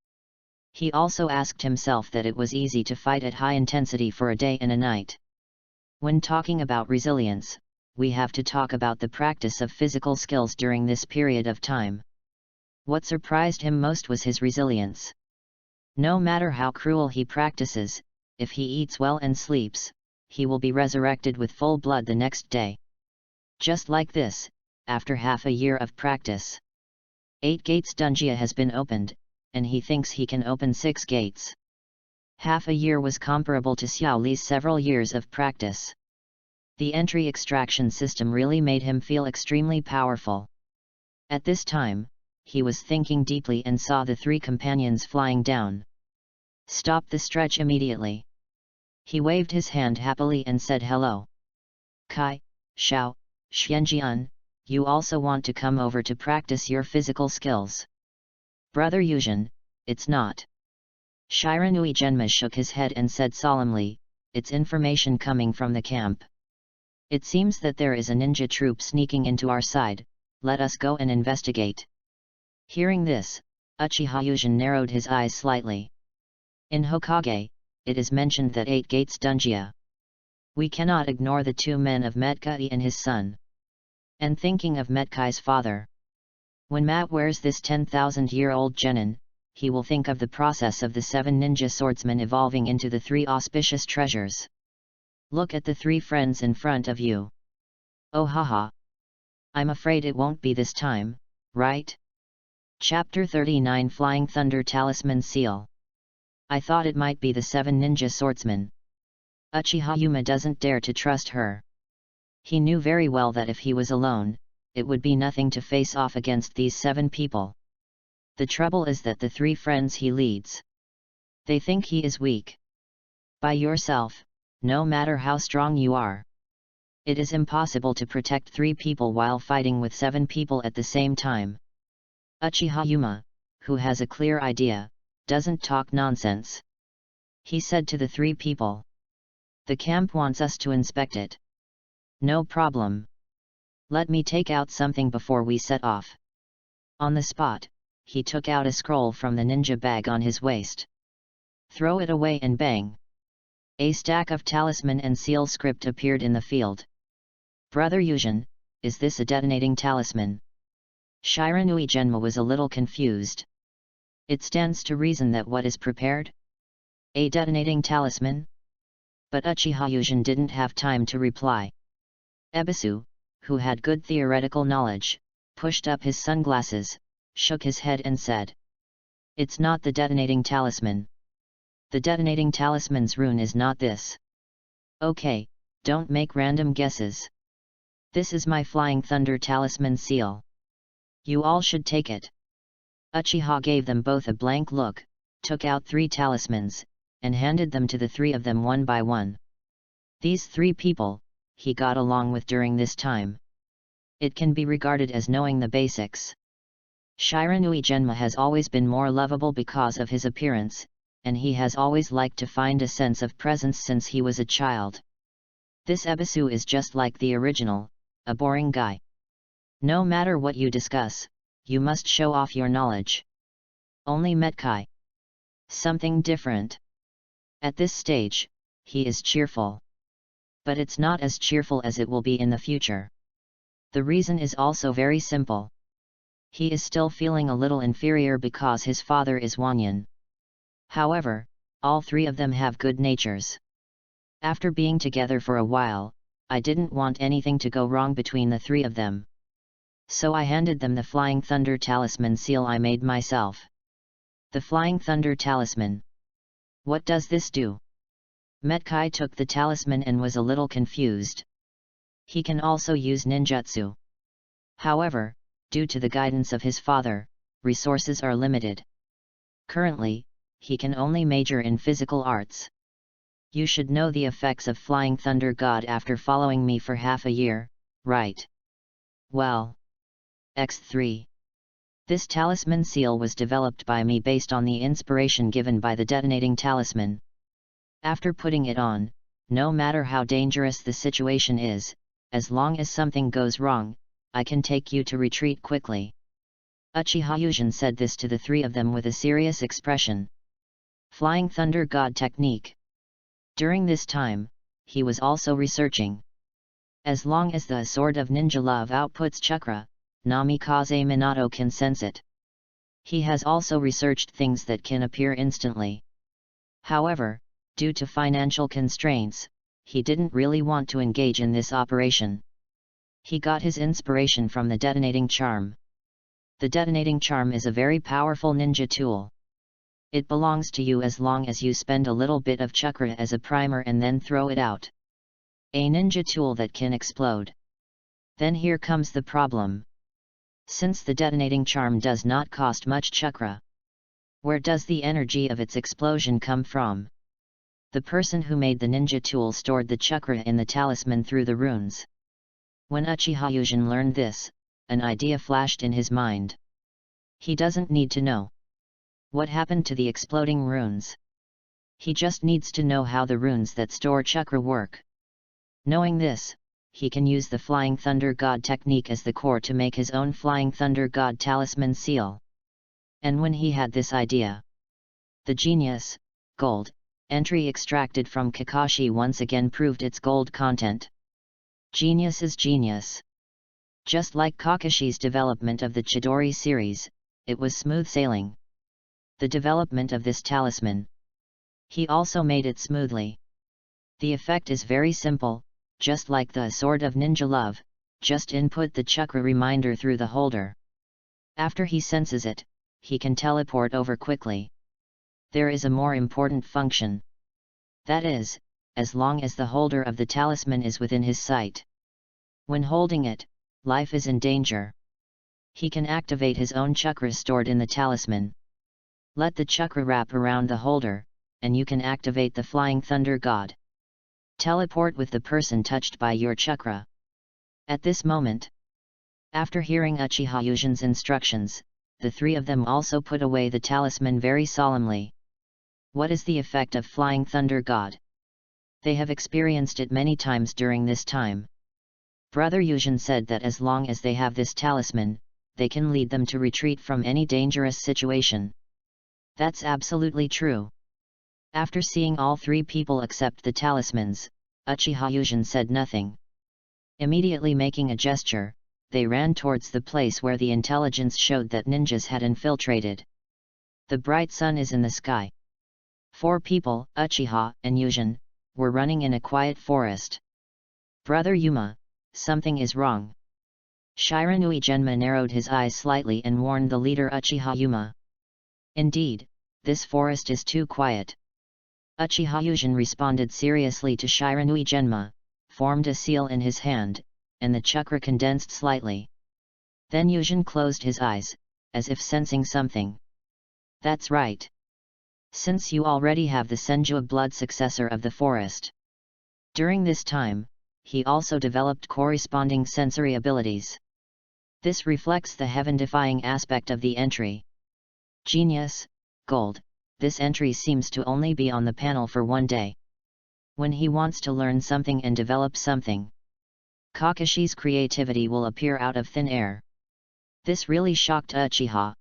He also asked himself that it was easy to fight at high intensity for a day and a night. When talking about resilience, we have to talk about the practice of physical skills during this period of time. What surprised him most was his resilience. No matter how cruel he practices, if he eats well and sleeps, he will be resurrected with full blood the next day. Just like this, after half a year of practice. 8 Gates Dungia has been opened, and he thinks he can open 6 gates. Half a year was comparable to Xiao Li's several years of practice. The entry extraction system really made him feel extremely powerful. At this time, he was thinking deeply and saw the 3 companions flying down. Stop the stretch immediately. He waved his hand happily and said hello. Kai, Xiao, Xianjian, you also want to come over to practice your physical skills? Brother Yuzhen, it's not. Shiranui Genma shook his head and said solemnly, it's information coming from the camp. It seems that there is a ninja troop sneaking into our side, let us go and investigate. Hearing this, Uchiha Yuzhen narrowed his eyes slightly. In Hokage, it is mentioned that 8 gates Dunjia. We cannot ignore the 2 men of Metkai and his son. And thinking of Metkai's father. When Matt wears this 10,000-year-old genin, he will think of the process of the 7 ninja swordsmen evolving into the 3 auspicious treasures. Look at the 3 friends in front of you. Oh haha. I'm afraid it won't be this time, right? Chapter 39 Flying Thunder Talisman Seal. I thought it might be the 7 ninja swordsmen. Uchiha Yuma doesn't dare to trust her. He knew very well that if he was alone, it would be nothing to face off against these 7 people. The trouble is that the 3 friends he leads. They think he is weak. By yourself, no matter how strong you are. It is impossible to protect 3 people while fighting with 7 people at the same time. Uchiha Yuma, who has a clear idea, doesn't talk nonsense. He said to the 3 people. The camp wants us to inspect it. No problem. Let me take out something before we set off. On the spot, he took out a scroll from the ninja bag on his waist. Throw it away and bang. A stack of talisman and seal script appeared in the field. Brother Yuzhen, is this a detonating talisman? Shiranui Genma was a little confused. It stands to reason that what is prepared? A detonating talisman? But Uchiha Yuzhen didn't have time to reply. Ebisu, who had good theoretical knowledge, pushed up his sunglasses, shook his head and said. It's not the detonating talisman. The detonating talisman's rune is not this. Okay, don't make random guesses. This is my Flying Thunder Talisman seal. You all should take it. Uchiha gave them both a blank look, took out 3 talismans, and handed them to the 3 of them one by one. These 3 people, he got along with during this time. It can be regarded as knowing the basics. Shiranui Genma has always been more lovable because of his appearance, and he has always liked to find a sense of presence since he was a child. This Ebisu is just like the original, a boring guy. No matter what you discuss, you must show off your knowledge. Only Metkai. Something different. At this stage, he is cheerful. But it's not as cheerful as it will be in the future. The reason is also very simple. He is still feeling a little inferior because his father is Wanyan. However, all 3 of them have good natures. After being together for a while, I didn't want anything to go wrong between the 3 of them. So I handed them the Flying Thunder Talisman seal I made myself. The Flying Thunder Talisman. What does this do? Metkai took the talisman and was a little confused. He can also use ninjutsu. However, due to the guidance of his father, resources are limited. Currently, he can only major in physical arts. You should know the effects of Flying Thunder God after following me for half a year, right? Well. X3. This talisman seal was developed by me based on the inspiration given by the detonating talisman. After putting it on, no matter how dangerous the situation is, as long as something goes wrong, I can take you to retreat quickly. Uchiha Yuzhen said this to the 3 of them with a serious expression. Flying Thunder God technique. During this time, he was also researching. As long as the Sword of Ninja Love outputs chakra, Namikaze Minato can sense it. He has also researched things that can appear instantly. However, due to financial constraints, he didn't really want to engage in this operation. He got his inspiration from the detonating charm. The detonating charm is a very powerful ninja tool. It belongs to you as long as you spend a little bit of chakra as a primer and then throw it out. A ninja tool that can explode. Then here comes the problem. Since the detonating charm does not cost much chakra, where does the energy of its explosion come from? The person who made the ninja tool stored the chakra in the talisman through the runes. When Uchiha Yujin learned this, an idea flashed in his mind. He doesn't need to know what happened to the exploding runes. He just needs to know how the runes that store chakra work. Knowing this, he can use the Flying Thunder God technique as the core to make his own Flying Thunder God talisman seal. And when he had this idea, the genius, gold, entry extracted from Kakashi once again proved its gold content. Genius is genius. Just like Kakashi's development of the Chidori series, it was smooth sailing. The development of this talisman, he also made it smoothly. The effect is very simple, just like the Sword of Ninja Love, just input the chakra reminder through the holder. After he senses it, he can teleport over quickly. There is a more important function. That is, as long as the holder of the talisman is within his sight. When holding it, life is in danger. He can activate his own chakra stored in the talisman. Let the chakra wrap around the holder, and you can activate the Flying Thunder God. Teleport with the person touched by your chakra. At this moment, after hearing Uchiha Yujin's instructions, the three of them also put away the talisman very solemnly. What is the effect of Flying Thunder God? They have experienced it many times during this time. Brother Yujin said that as long as they have this talisman, they can lead them to retreat from any dangerous situation. That's absolutely true. After seeing all three people accept the talismans, Uchiha Yujin said nothing. Immediately making a gesture, they ran towards the place where the intelligence showed that ninjas had infiltrated. The bright sun is in the sky. 4 people, Uchiha and Yujin, were running in a quiet forest. Brother Yuma, something is wrong. Shiranui Genma narrowed his eyes slightly and warned the leader Uchiha Yuma. Indeed, this forest is too quiet. Uchiha Yujin responded seriously to Shiranui Genma, formed a seal in his hand, and the chakra condensed slightly. Then Yujin closed his eyes, as if sensing something. That's right. Since you already have the Senju blood successor of the forest. During this time, he also developed corresponding sensory abilities. This reflects the heaven-defying aspect of the entry. Genius, gold, this entry seems to only be on the panel for one day. When he wants to learn something and develop something, Kakashi's creativity will appear out of thin air. This really shocked Uchiha.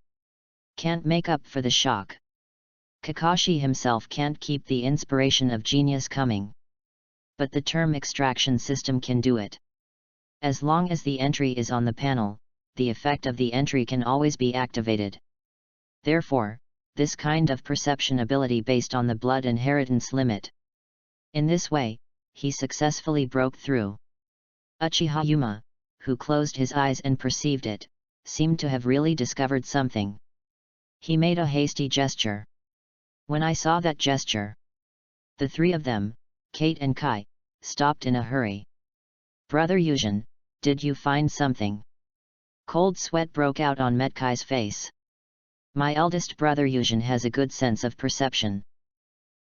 Can't make up for the shock. Kakashi himself can't keep the inspiration of genius coming. But the term extraction system can do it. As long as the entry is on the panel, the effect of the entry can always be activated. Therefore, this kind of perception ability based on the blood inheritance limit. In this way, he successfully broke through. Uchiha Yuma, who closed his eyes and perceived it, seemed to have really discovered something. He made a hasty gesture. When I saw that gesture, the three of them, Kate and Kai, stopped in a hurry. Brother Yujin, did you find something? Cold sweat broke out on Metkai's face. My eldest brother Yujin has a good sense of perception.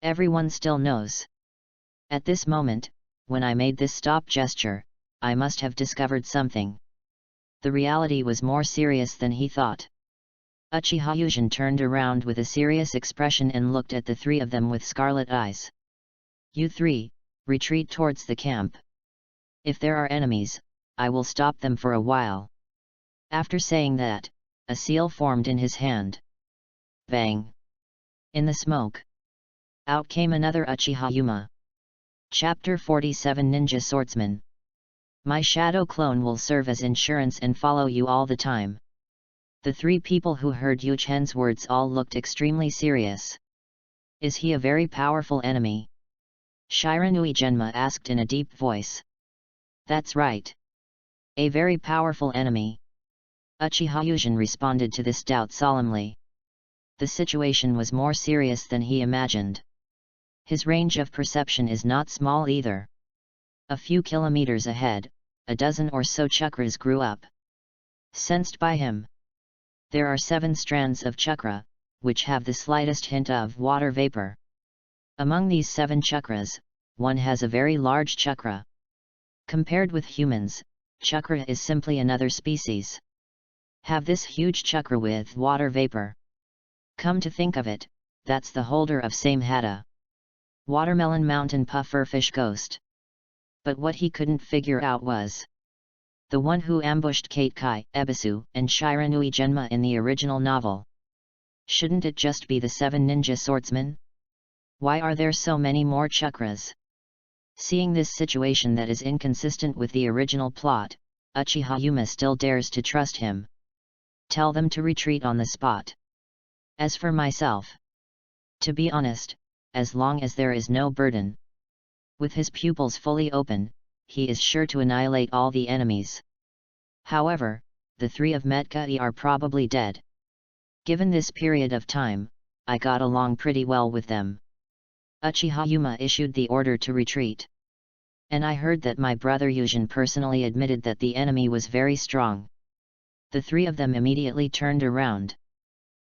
Everyone still knows. At this moment, when I made this stop gesture, I must have discovered something. The reality was more serious than he thought. Uchiha Yujin turned around with a serious expression and looked at the three of them with scarlet eyes. You three, retreat towards the camp. If there are enemies, I will stop them for a while. After saying that, a seal formed in his hand. Bang! In the smoke, out came another Uchiha Yuma. Chapter 47 Ninja Swordsman. My shadow clone will serve as insurance and follow you all the time. The three people who heard Yuchen's words all looked extremely serious. Is he a very powerful enemy? Shiranui Genma asked in a deep voice. That's right. A very powerful enemy. Uchiha Yujin responded to this doubt solemnly. The situation was more serious than he imagined. His range of perception is not small either. A few kilometers ahead, a dozen or so chakras grew up. Sensed by him. There are 7 strands of chakra, which have the slightest hint of water vapor. Among these 7 chakras, one has a very large chakra. Compared with humans, chakra is simply another species. Have this huge chakra with water vapor. Come to think of it, that's the holder of same Hata. Watermelon Mountain Pufferfish Ghost. But what he couldn't figure out was the one who ambushed Kate Kai, Ebisu, and Shiranui Genma in the original novel. Shouldn't it just be the 7 ninja swordsmen? Why are there so many more chakras? Seeing this situation that is inconsistent with the original plot, Uchiha Yuma still dares to trust him. Tell them to retreat on the spot. As for myself, to be honest, as long as there is no burden, with his pupils fully open, he is sure to annihilate all the enemies. However, the 3 of Metkai are probably dead. Given this period of time, I got along pretty well with them. Uchiha Yuma issued the order to retreat. And I heard that my brother Yujin personally admitted that the enemy was very strong. The 3 of them immediately turned around.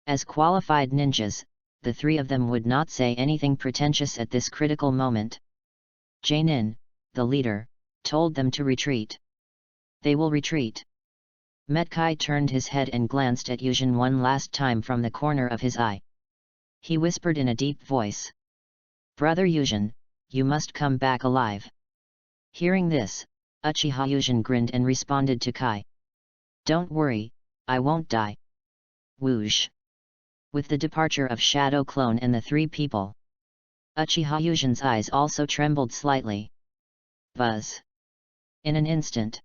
As qualified ninjas, the 3 of them would not say anything pretentious at this critical moment. Jainin, the leader, told them to retreat. They will retreat. Metkai turned his head and glanced at Yujin one last time from the corner of his eye. He whispered in a deep voice, "Brother Yujin, you must come back alive." Hearing this, Uchiha Yujin grinned and responded to Kai, "Don't worry, I won't die." Whoosh! With the departure of Shadow Clone and the 3 people, Uchiha Yujin's eyes also trembled slightly. Buzz! In an instant,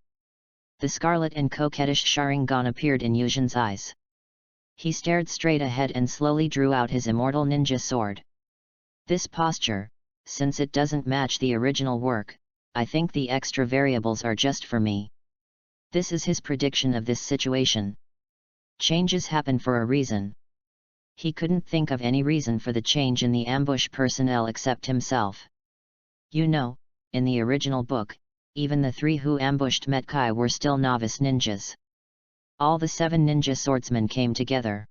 the scarlet and coquettish Sharingan appeared in Yujin's eyes. He stared straight ahead and slowly drew out his immortal ninja sword. This posture, since it doesn't match the original work, I think the extra variables are just for me. This is his prediction of this situation. Changes happen for a reason. He couldn't think of any reason for the change in the ambush personnel except himself. You know, in the original book, even the 3 who ambushed Metkai were still novice ninjas. All the 7 ninja swordsmen came together.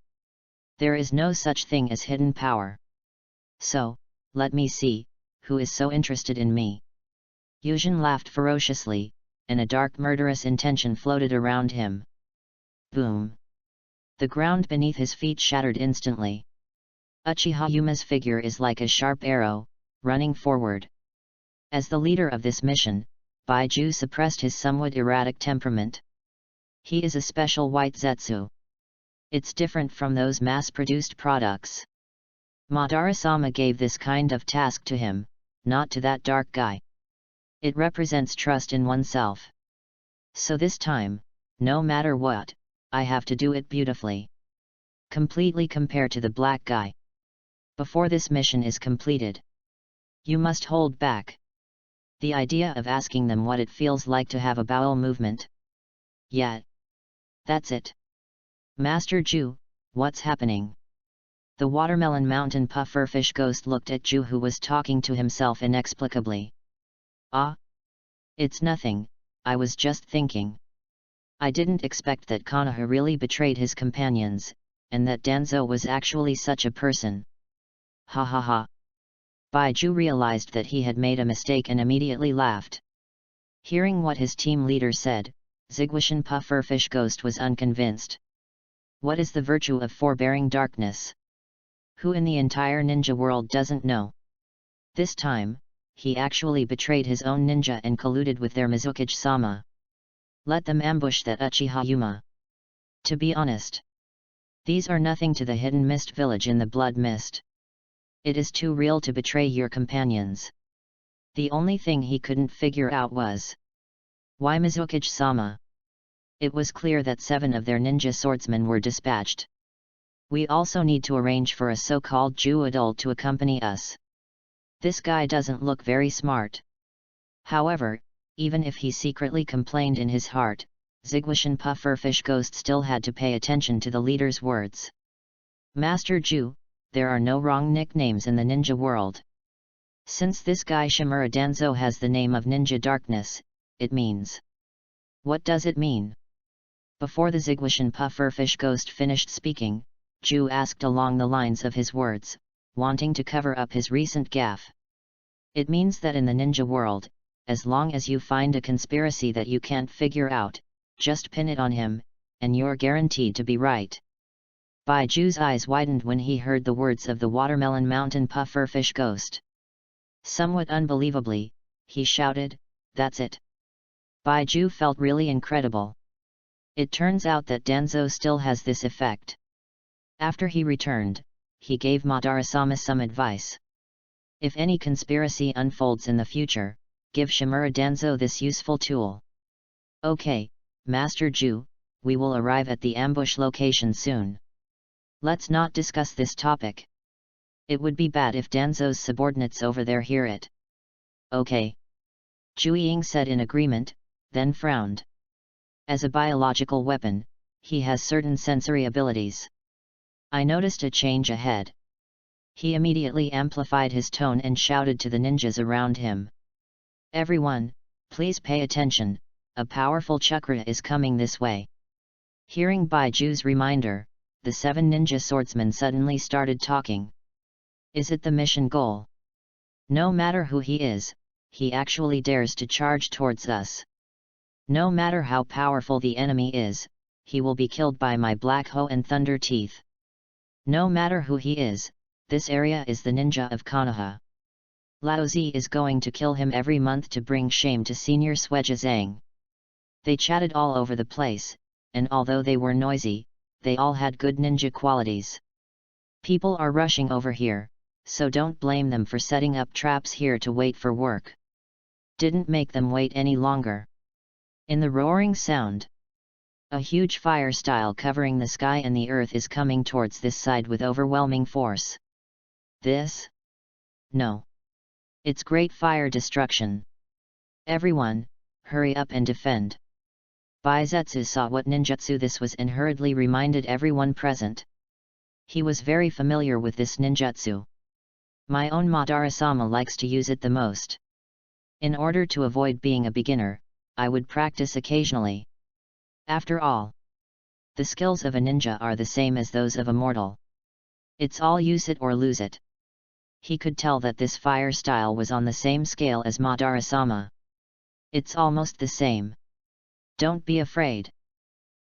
There is no such thing as hidden power. So, let me see, who is so interested in me? Yujin laughed ferociously, and a dark murderous intention floated around him. Boom! The ground beneath his feet shattered instantly. Uchiha Yuma's figure is like a sharp arrow, running forward. As the leader of this mission, Baiju suppressed his somewhat erratic temperament. He is a special white zetsu. It's different from those mass-produced products. Madara-sama gave this kind of task to him, not to that dark guy. It represents trust in oneself. So this time, no matter what, I have to do it beautifully. Completely compare to the black guy. Before this mission is completed, you must hold back. The idea of asking them what it feels like to have a bowel movement. Yeah. That's it. Master Ju, what's happening? The Watermelon Mountain Pufferfish Ghost looked at Ju, who was talking to himself inexplicably. Ah? It's nothing, I was just thinking. I didn't expect that Konoha really betrayed his companions, and that Danzo was actually such a person. Ha ha ha. Baiju realized that he had made a mistake and immediately laughed. Hearing what his team leader said, Zigwashin Pufferfish Ghost was unconvinced. What is the virtue of forbearing darkness? Who in the entire ninja world doesn't know? This time, he actually betrayed his own ninja and colluded with their Mizukage-sama. Let them ambush that Uchiha Yuma. To be honest, these are nothing to the hidden mist village in the Blood Mist. It is too real to betray your companions. The only thing he couldn't figure out was, why Mizukage-sama? It was clear that 7 of their ninja swordsmen were dispatched. We also need to arrange for a so-called Jew adult to accompany us. This guy doesn't look very smart. However, even if he secretly complained in his heart, Zigwashin Pufferfish Ghost still had to pay attention to the leader's words. Master Ju, there are no wrong nicknames in the ninja world. Since this guy Shimura Danzo has the name of Ninja Darkness, it means. What does it mean? Before the Zigwashin Pufferfish Ghost finished speaking, Ju asked along the lines of his words, wanting to cover up his recent gaffe. It means that in the ninja world, as long as you find a conspiracy that you can't figure out, just pin it on him, and you're guaranteed to be right. Baiju's eyes widened when he heard the words of the Watermelon Mountain pufferfish ghost. Somewhat unbelievably, he shouted, "That's it." Baiju felt really incredible. It turns out that Danzo still has this effect. After he returned, he gave Madara-sama some advice. If any conspiracy unfolds in the future, give Shimura Danzo this useful tool. Okay, Master Ju, we will arrive at the ambush location soon. Let's not discuss this topic. It would be bad if Danzo's subordinates over there hear it. Okay. Zhu Ying said in agreement, then frowned. As a biological weapon, he has certain sensory abilities. I noticed a change ahead. He immediately amplified his tone and shouted to the ninjas around him. Everyone, please pay attention, a powerful chakra is coming this way. Hearing Baiju's reminder, the 7 ninja swordsmen suddenly started talking. Is it the mission goal? No matter who he is, he actually dares to charge towards us. No matter how powerful the enemy is, he will be killed by my Black Hoe and Thunder Teeth. No matter who he is, this area is the ninja of Konoha. Lao Zi is going to kill him every month to bring shame to Senior Sueja Zhang. They chatted all over the place, and although they were noisy, they all had good ninja qualities. People are rushing over here, so don't blame them for setting up traps here to wait for work. Didn't make them wait any longer. In the roaring sound, a huge fire style covering the sky and the earth is coming towards this side with overwhelming force. This? No. It's great fire destruction. Everyone, hurry up and defend. Baizetsu saw what ninjutsu this was and hurriedly reminded everyone present. He was very familiar with this ninjutsu. My own Madara-sama likes to use it the most. In order to avoid being a beginner, I would practice occasionally. After all, the skills of a ninja are the same as those of a mortal. It's all use it or lose it. He could tell that this fire style was on the same scale as Madara-sama. It's almost the same. Don't be afraid.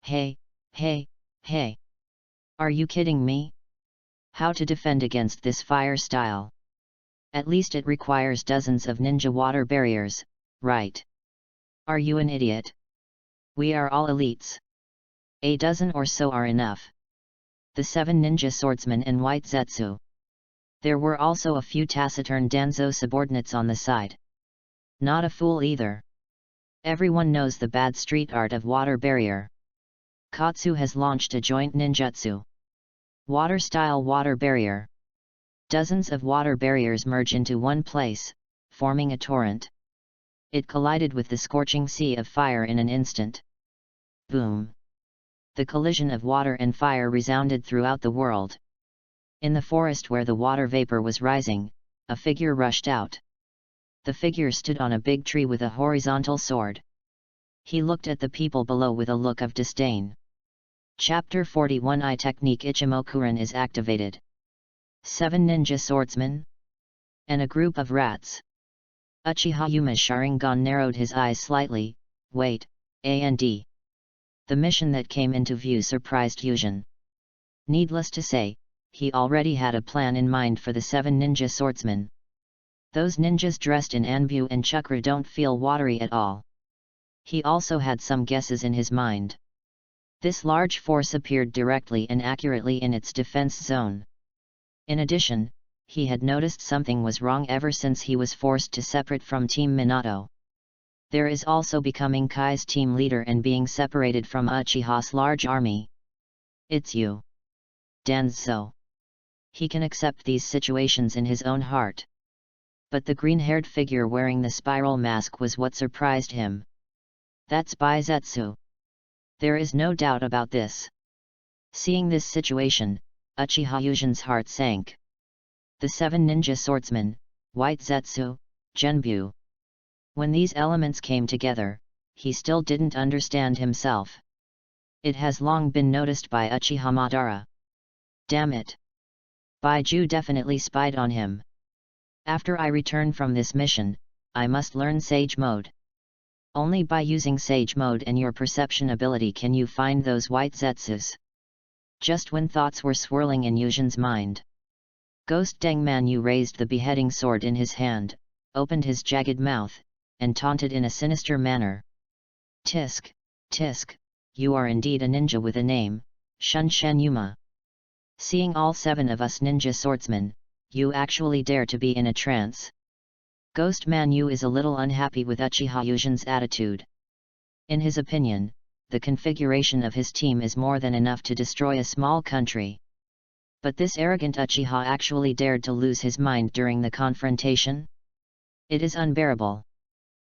Hey, hey, hey. Are you kidding me? How to defend against this fire style? At least it requires dozens of ninja water barriers, right? Are you an idiot? We are all elites. A dozen or so are enough. The 7 ninja swordsmen and white Zetsu. There were also a few taciturn Danzo subordinates on the side. Not a fool either. Everyone knows the bad street art of water barrier. Katsu has launched a joint ninjutsu. Water-style water barrier. Dozens of water barriers merge into one place, forming a torrent. It collided with the scorching sea of fire in an instant. Boom! The collision of water and fire resounded throughout the world. In the forest where the water vapor was rising, a figure rushed out. The figure stood on a big tree with a horizontal sword. He looked at the people below with a look of disdain. Chapter 41 I Technique Ichimokuren is activated. 7 ninja swordsmen? And a group of rats. Uchiha Yuma's Sharingan narrowed his eyes slightly. Wait, A&D. The mission that came into view surprised Yuzhin. Needless to say, he already had a plan in mind for the 7 ninja swordsmen. Those ninjas dressed in Anbu and Chakra don't feel watery at all. He also had some guesses in his mind. This large force appeared directly and accurately in its defense zone. In addition, he had noticed something was wrong ever since he was forced to separate from Team Minato. There is also becoming Kai's team leader and being separated from Uchiha's large army. It's you, Danzo. He can accept these situations in his own heart. But the green-haired figure wearing the spiral mask was what surprised him. That's Baizetsu. There is no doubt about this. Seeing this situation, Uchiha Yuzhin's heart sank. The 7 ninja swordsmen, White Zetsu, Genbu. When these elements came together, he still didn't understand himself. It has long been noticed by Uchiha Madara. Damn it! Baiju definitely spied on him. After I return from this mission, I must learn Sage Mode. Only by using Sage Mode and your perception ability can you find those white zetsus. Just when thoughts were swirling in Yuzhan's mind, Ghost Deng Manyu raised the beheading sword in his hand, opened his jagged mouth, and taunted in a sinister manner. Tisk, tisk, you are indeed a ninja with a name, Shun Shen Yuma. Seeing all 7 of us ninja swordsmen, you actually dare to be in a trance. Ghost Manyu is a little unhappy with Uchiha Yuzhan's attitude. In his opinion, the configuration of his team is more than enough to destroy a small country. But this arrogant Uchiha actually dared to lose his mind during the confrontation? It is unbearable.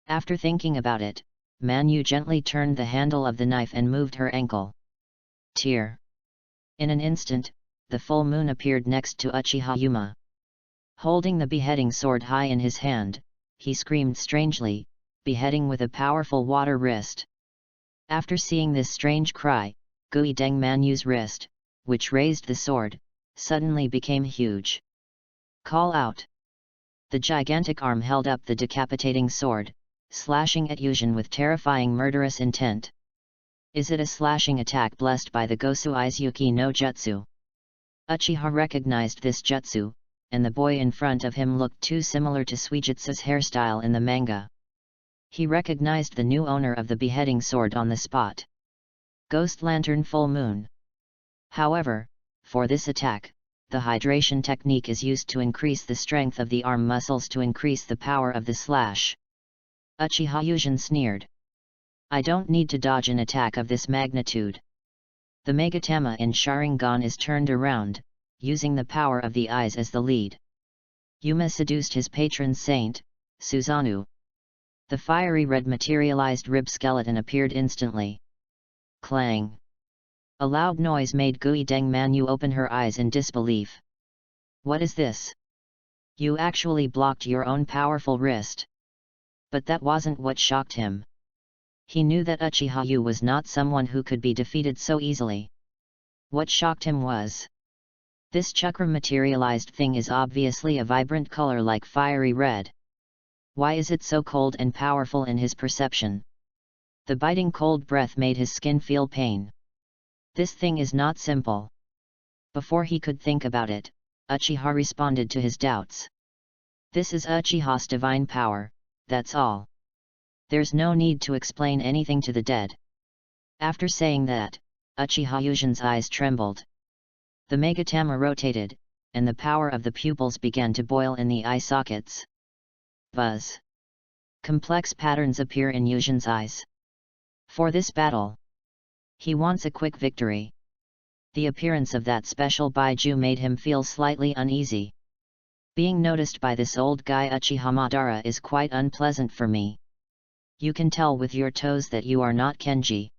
After thinking about it, Manyu gently turned the handle of the knife and moved her ankle. Tear. In an instant, the full moon appeared next to Uchiha Yuma. Holding the beheading sword high in his hand, he screamed strangely, beheading with a powerful water wrist. After seeing this strange cry, Gui Deng Manyu's wrist, which raised the sword, suddenly became huge. Call out! The gigantic arm held up the decapitating sword, slashing at Yuzhan with terrifying murderous intent. Is it a slashing attack blessed by the Gosu Izuki no Jutsu? Uchiha recognized this jutsu, and the boy in front of him looked too similar to Suijutsu's hairstyle in the manga. He recognized the new owner of the beheading sword on the spot. Ghost Lantern Full Moon. However, for this attack, the hydration technique is used to increase the strength of the arm muscles to increase the power of the slash. Uchiha Yuzhan sneered. I don't need to dodge an attack of this magnitude. The Megatama in Sharingan is turned around, using the power of the eyes as the lead. Yuma seduced his patron saint, Susanoo. The fiery red materialized rib skeleton appeared instantly. Clang! A loud noise made Gui Deng Manyu open her eyes in disbelief. What is this? You actually blocked your own powerful wrist. But that wasn't what shocked him. He knew that Uchiha Yu was not someone who could be defeated so easily. What shocked him was, this chakra materialized thing is obviously a vibrant color like fiery red. Why is it so cold and powerful in his perception? The biting cold breath made his skin feel pain. This thing is not simple. Before he could think about it, Uchiha responded to his doubts. This is Uchiha's divine power, that's all. There's no need to explain anything to the dead. After saying that, Uchiha Yuzhan's eyes trembled. The Megatama rotated, and the power of the pupils began to boil in the eye sockets. Buzz. Complex patterns appear in Yuzhan's eyes. For this battle, he wants a quick victory. The appearance of that special Baiju made him feel slightly uneasy. Being noticed by this old guy Uchiha Madara is quite unpleasant for me. You can tell with your toes that you are not Kenji.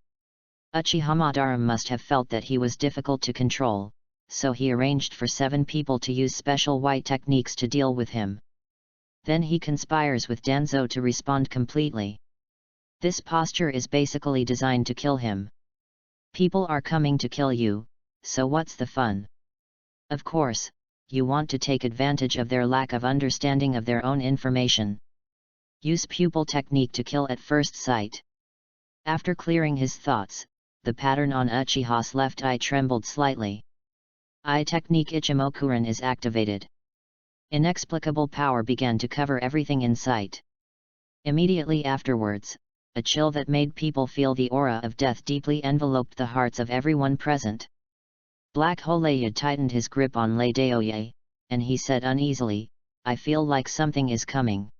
Uchiha Madara must have felt that he was difficult to control, so he arranged for 7 people to use special white techniques to deal with him. Then he conspires with Danzo to respond completely. This posture is basically designed to kill him. People are coming to kill you, so what's the fun? Of course, you want to take advantage of their lack of understanding of their own information. Use pupil technique to kill at first sight. After clearing his thoughts, the pattern on Uchiha's left eye trembled slightly. Eye technique Ichimokuren is activated. Inexplicable power began to cover everything in sight. Immediately afterwards, a chill that made people feel the aura of death deeply enveloped the hearts of everyone present. Black Holayud tightened his grip on Lei Daoye, and he said uneasily, I feel like something is coming.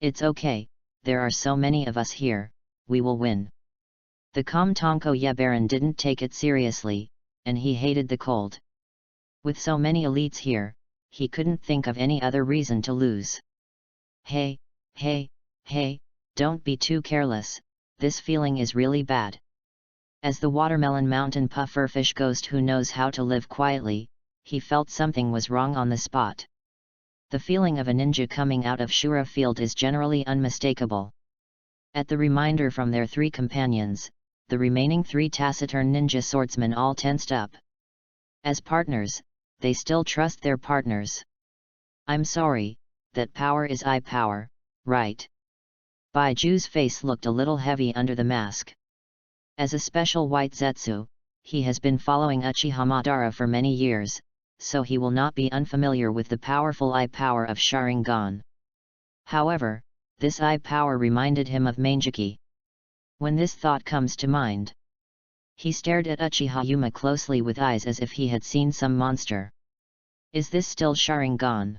It's okay, there are so many of us here, we will win. The Komtonko Yebaran didn't take it seriously, and he hated the cold. With so many elites here, he couldn't think of any other reason to lose. Hey, don't be too careless, this feeling is really bad. As the watermelon mountain pufferfish ghost who knows how to live quietly, he felt something was wrong on the spot. The feeling of a ninja coming out of Shura field is generally unmistakable. At the reminder from their 3 companions, the remaining 3 taciturn ninja swordsmen all tensed up. As partners, they still trust their partners. I'm sorry, that power is eye power, right? Baiju's face looked a little heavy under the mask. As a special white Zetsu, he has been following Uchiha Madara for many years, so he will not be unfamiliar with the powerful eye power of Sharingan. However, this eye power reminded him of Mangeki. When this thought comes to mind, he stared at Uchiha Yuma closely with eyes as if he had seen some monster. Is this still Sharingan?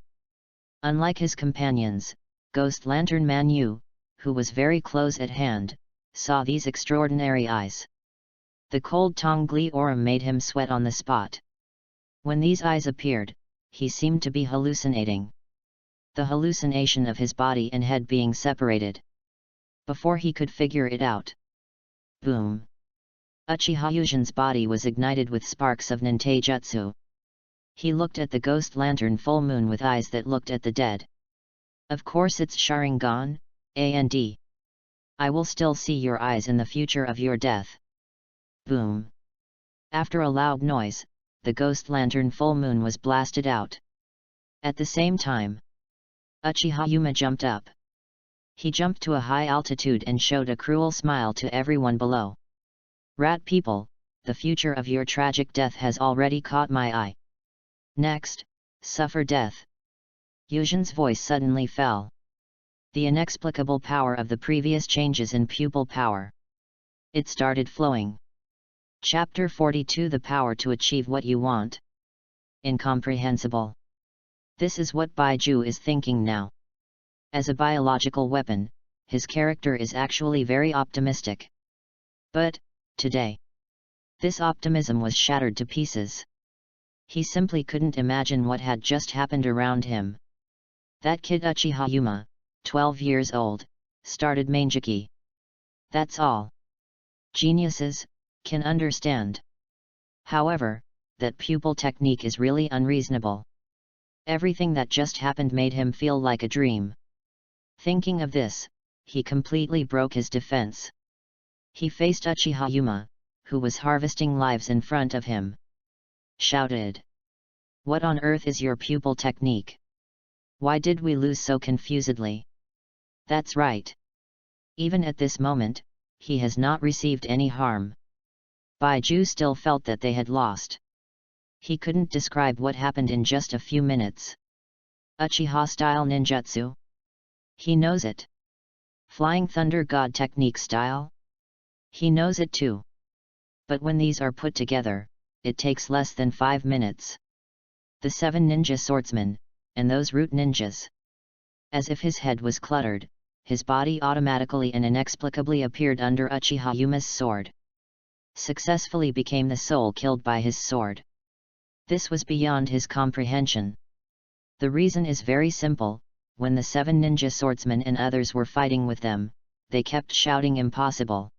Unlike his companions, Ghost Lantern Man Yu, who was very close at hand, saw these extraordinary eyes. The cold Tongli aura made him sweat on the spot. When these eyes appeared, he seemed to be hallucinating. The hallucination of his body and head being separated. Before he could figure it out. Boom! Uchiha Yujin's body was ignited with sparks of nintaijutsu. He looked at the ghost lantern full moon with eyes that looked at the dead. Of course it's Sharingan, and I will still see your eyes in the future of your death. Boom! After a loud noise, the ghost lantern full moon was blasted out. At the same time, Uchiha Yuma jumped up. He jumped to a high altitude and showed a cruel smile to everyone below. Rat people, the future of your tragic death has already caught my eye. Next, suffer death. Yujin's voice suddenly fell. The inexplicable power of the previous changes in pupil power. It started flowing. Chapter 42 The power to achieve what you want. Incomprehensible. This is what Baiju is thinking now. As a biological weapon, his character is actually very optimistic. But, today, this optimism was shattered to pieces. He simply couldn't imagine what had just happened around him. That kid Uchiha Yuma, 12 years old, started Mangeki. That's all. Geniuses can understand. However, that pupil technique is really unreasonable. Everything that just happened made him feel like a dream. Thinking of this, he completely broke his defense. He faced Uchiha Yuma, who was harvesting lives in front of him. Shouted. What on earth is your pupil technique? Why did we lose so confusedly? That's right. Even at this moment, he has not received any harm. Baiju still felt that they had lost. He couldn't describe what happened in just a few minutes. Uchiha-style ninjutsu? He knows it. Flying Thunder God technique style? He knows it too. But when these are put together, it takes less than 5 minutes. The 7 ninja swordsmen, and those root ninjas. As if his head was cluttered, his body automatically and inexplicably appeared under Uchiha Yuma's sword. Successfully became the soul killed by his sword. This was beyond his comprehension. The reason is very simple: when the 7 ninja swordsmen and others were fighting with them, they kept shouting impossible.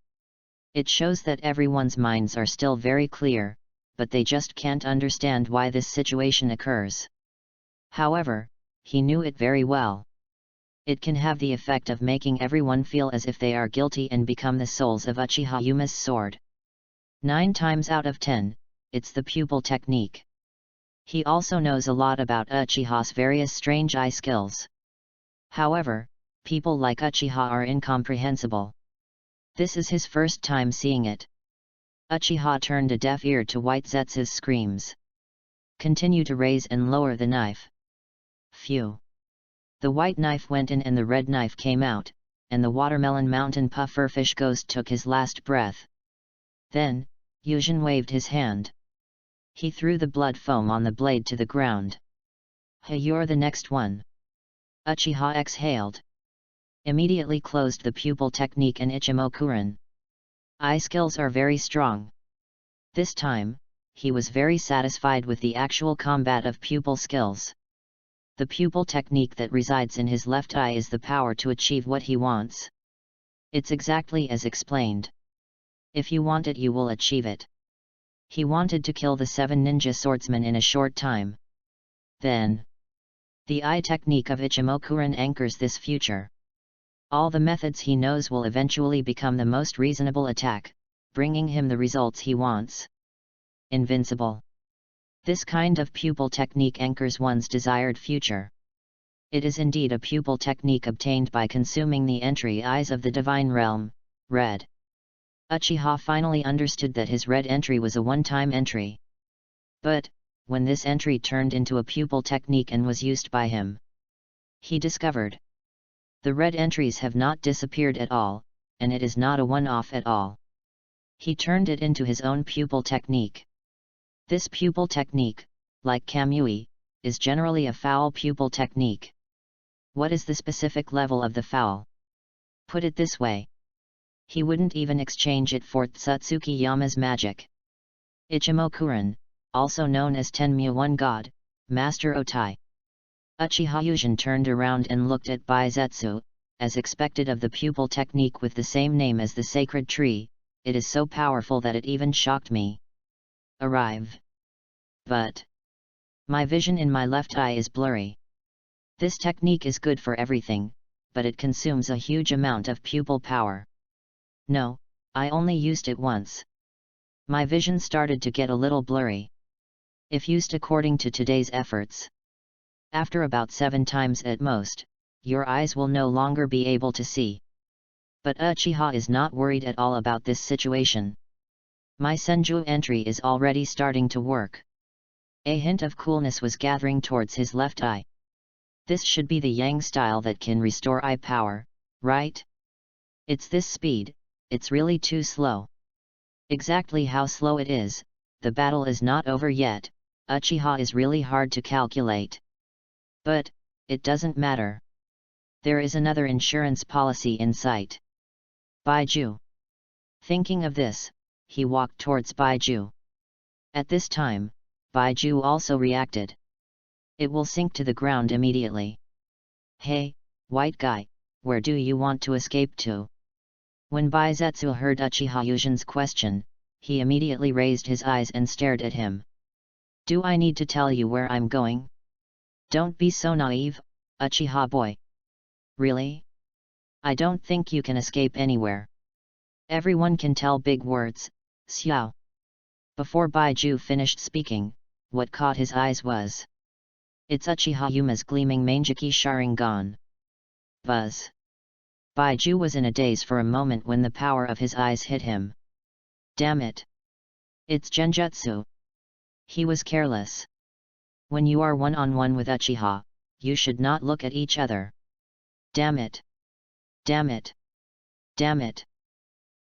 It shows that everyone's minds are still very clear, but they just can't understand why this situation occurs. However, he knew it very well. It can have the effect of making everyone feel as if they are guilty and become the souls of Uchiha Yuma's sword. 9 times out of 10, it's the pupil technique. He also knows a lot about Uchiha's various strange eye skills. However, people like Uchiha are incomprehensible. This is his first time seeing it. Uchiha turned a deaf ear to White Zetsu's screams. Continue to raise and lower the knife. Phew. The white knife went in and the red knife came out, and the watermelon mountain pufferfish ghost took his last breath. Then, Yujin waved his hand. He threw the blood foam on the blade to the ground. Hey, you're the next one. Uchiha exhaled. Immediately closed the pupil technique and Ichimokuren. Eye skills are very strong. This time, he was very satisfied with the actual combat of pupil skills. The pupil technique that resides in his left eye is the power to achieve what he wants. It's exactly as explained. If you want it, you will achieve it. He wanted to kill the 7 ninja swordsmen in a short time. Then, the eye technique of Ichimokuren anchors this future. All the methods he knows will eventually become the most reasonable attack, bringing him the results he wants. Invincible. This kind of pupil technique anchors one's desired future. It is indeed a pupil technique obtained by consuming the entry eyes of the divine realm, red. Uchiha finally understood that his red entry was a one-time entry. But, when this entry turned into a pupil technique and was used by him, he discovered the red entries have not disappeared at all, and it is not a one-off at all. He turned it into his own pupil technique. This pupil technique, like Kamui, is generally a foul pupil technique. What is the specific level of the foul? Put it this way. He wouldn't even exchange it for Tsutsuki Yama's magic. Ichimokuren, also known as Tenmyo One God, Master Otai. Uchiha Yujin turned around and looked at Baizetsu, as expected of the pupil technique with the same name as the sacred tree. It is so powerful that it even shocked me. Arrive. But my vision in my left eye is blurry. This technique is good for everything, but it consumes a huge amount of pupil power. No, I only used it once. My vision started to get a little blurry. If used according to today's efforts, after about 7 times at most, your eyes will no longer be able to see. But Uchiha is not worried at all about this situation. My Senju entry is already starting to work. A hint of coolness was gathering towards his left eye. This should be the Yang style that can restore eye power, right? It's this speed, it's really too slow. Exactly how slow it is, the battle is not over yet. Uchiha is really hard to calculate. But, it doesn't matter. There is another insurance policy in sight. Baiju. Thinking of this, he walked towards Baiju. At this time, Baiju also reacted. It will sink to the ground immediately. Hey, white guy, where do you want to escape to? When Baizetsu heard Uchiha Yujin's question, he immediately raised his eyes and stared at him. Do I need to tell you where I'm going? Don't be so naive, Uchiha boy. Really? I don't think you can escape anywhere. Everyone can tell big words, Xiao. Before Baiju finished speaking, what caught his eyes was it's Uchiha Yuma's gleaming Mangeki Sharingan. Buzz. Baiju was in a daze for a moment when the power of his eyes hit him. Damn it! It's Genjutsu. He was careless. When you are one-on-one with Uchiha, you should not look at each other. Damn it! Damn it! Damn it!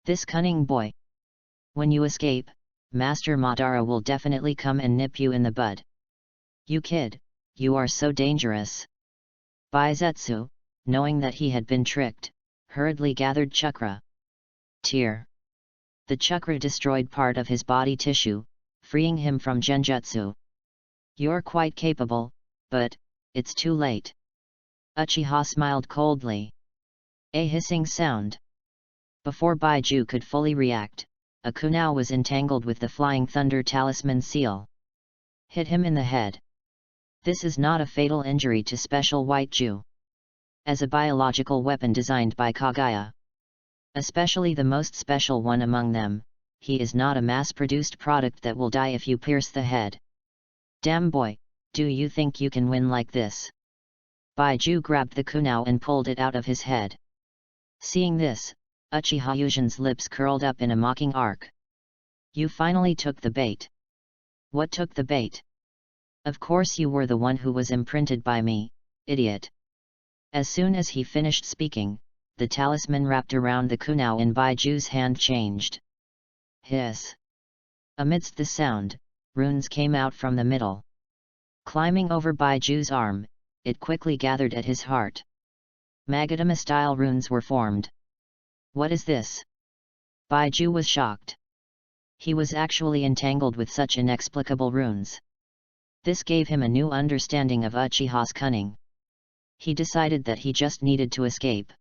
This cunning boy! When you escape, Master Madara will definitely come and nip you in the bud. You kid, you are so dangerous. Baizetsu, knowing that he had been tricked, hurriedly gathered chakra. Tear. The chakra destroyed part of his body tissue, freeing him from genjutsu. You're quite capable, but it's too late. Uchiha smiled coldly. A hissing sound. Before Baiju could fully react, a kunao was entangled with the Flying Thunder Talisman seal. Hit him in the head. This is not a fatal injury to Special White Ju. As a biological weapon designed by Kaguya, especially the most special one among them, he is not a mass-produced product that will die if you pierce the head. Damn boy, do you think you can win like this? Baiju grabbed the kunao and pulled it out of his head. Seeing this, Uchiha Yujin's lips curled up in a mocking arc. You finally took the bait. What took the bait? Of course you were the one who was imprinted by me, idiot. As soon as he finished speaking, the talisman wrapped around the kunao in Baiju's hand changed. Hiss. Amidst the sound, runes came out from the middle. Climbing over Baiju's arm, it quickly gathered at his heart. Magadama-style runes were formed. What is this? Baiju was shocked. He was actually entangled with such inexplicable runes. This gave him a new understanding of Uchiha's cunning. He decided that he just needed to escape.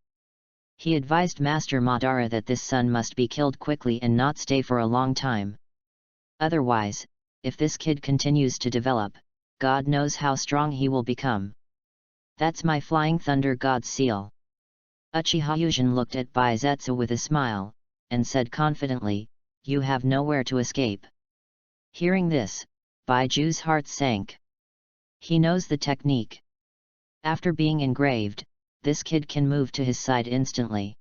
He advised Master Madara that this son must be killed quickly and not stay for a long time. Otherwise, if this kid continues to develop, God knows how strong he will become. That's my Flying Thunder God seal. Uchiha Yujin looked at Baizetsu with a smile, and said confidently, you have nowhere to escape. Hearing this, Baiju's heart sank. He knows the technique. After being engraved, this kid can move to his side instantly.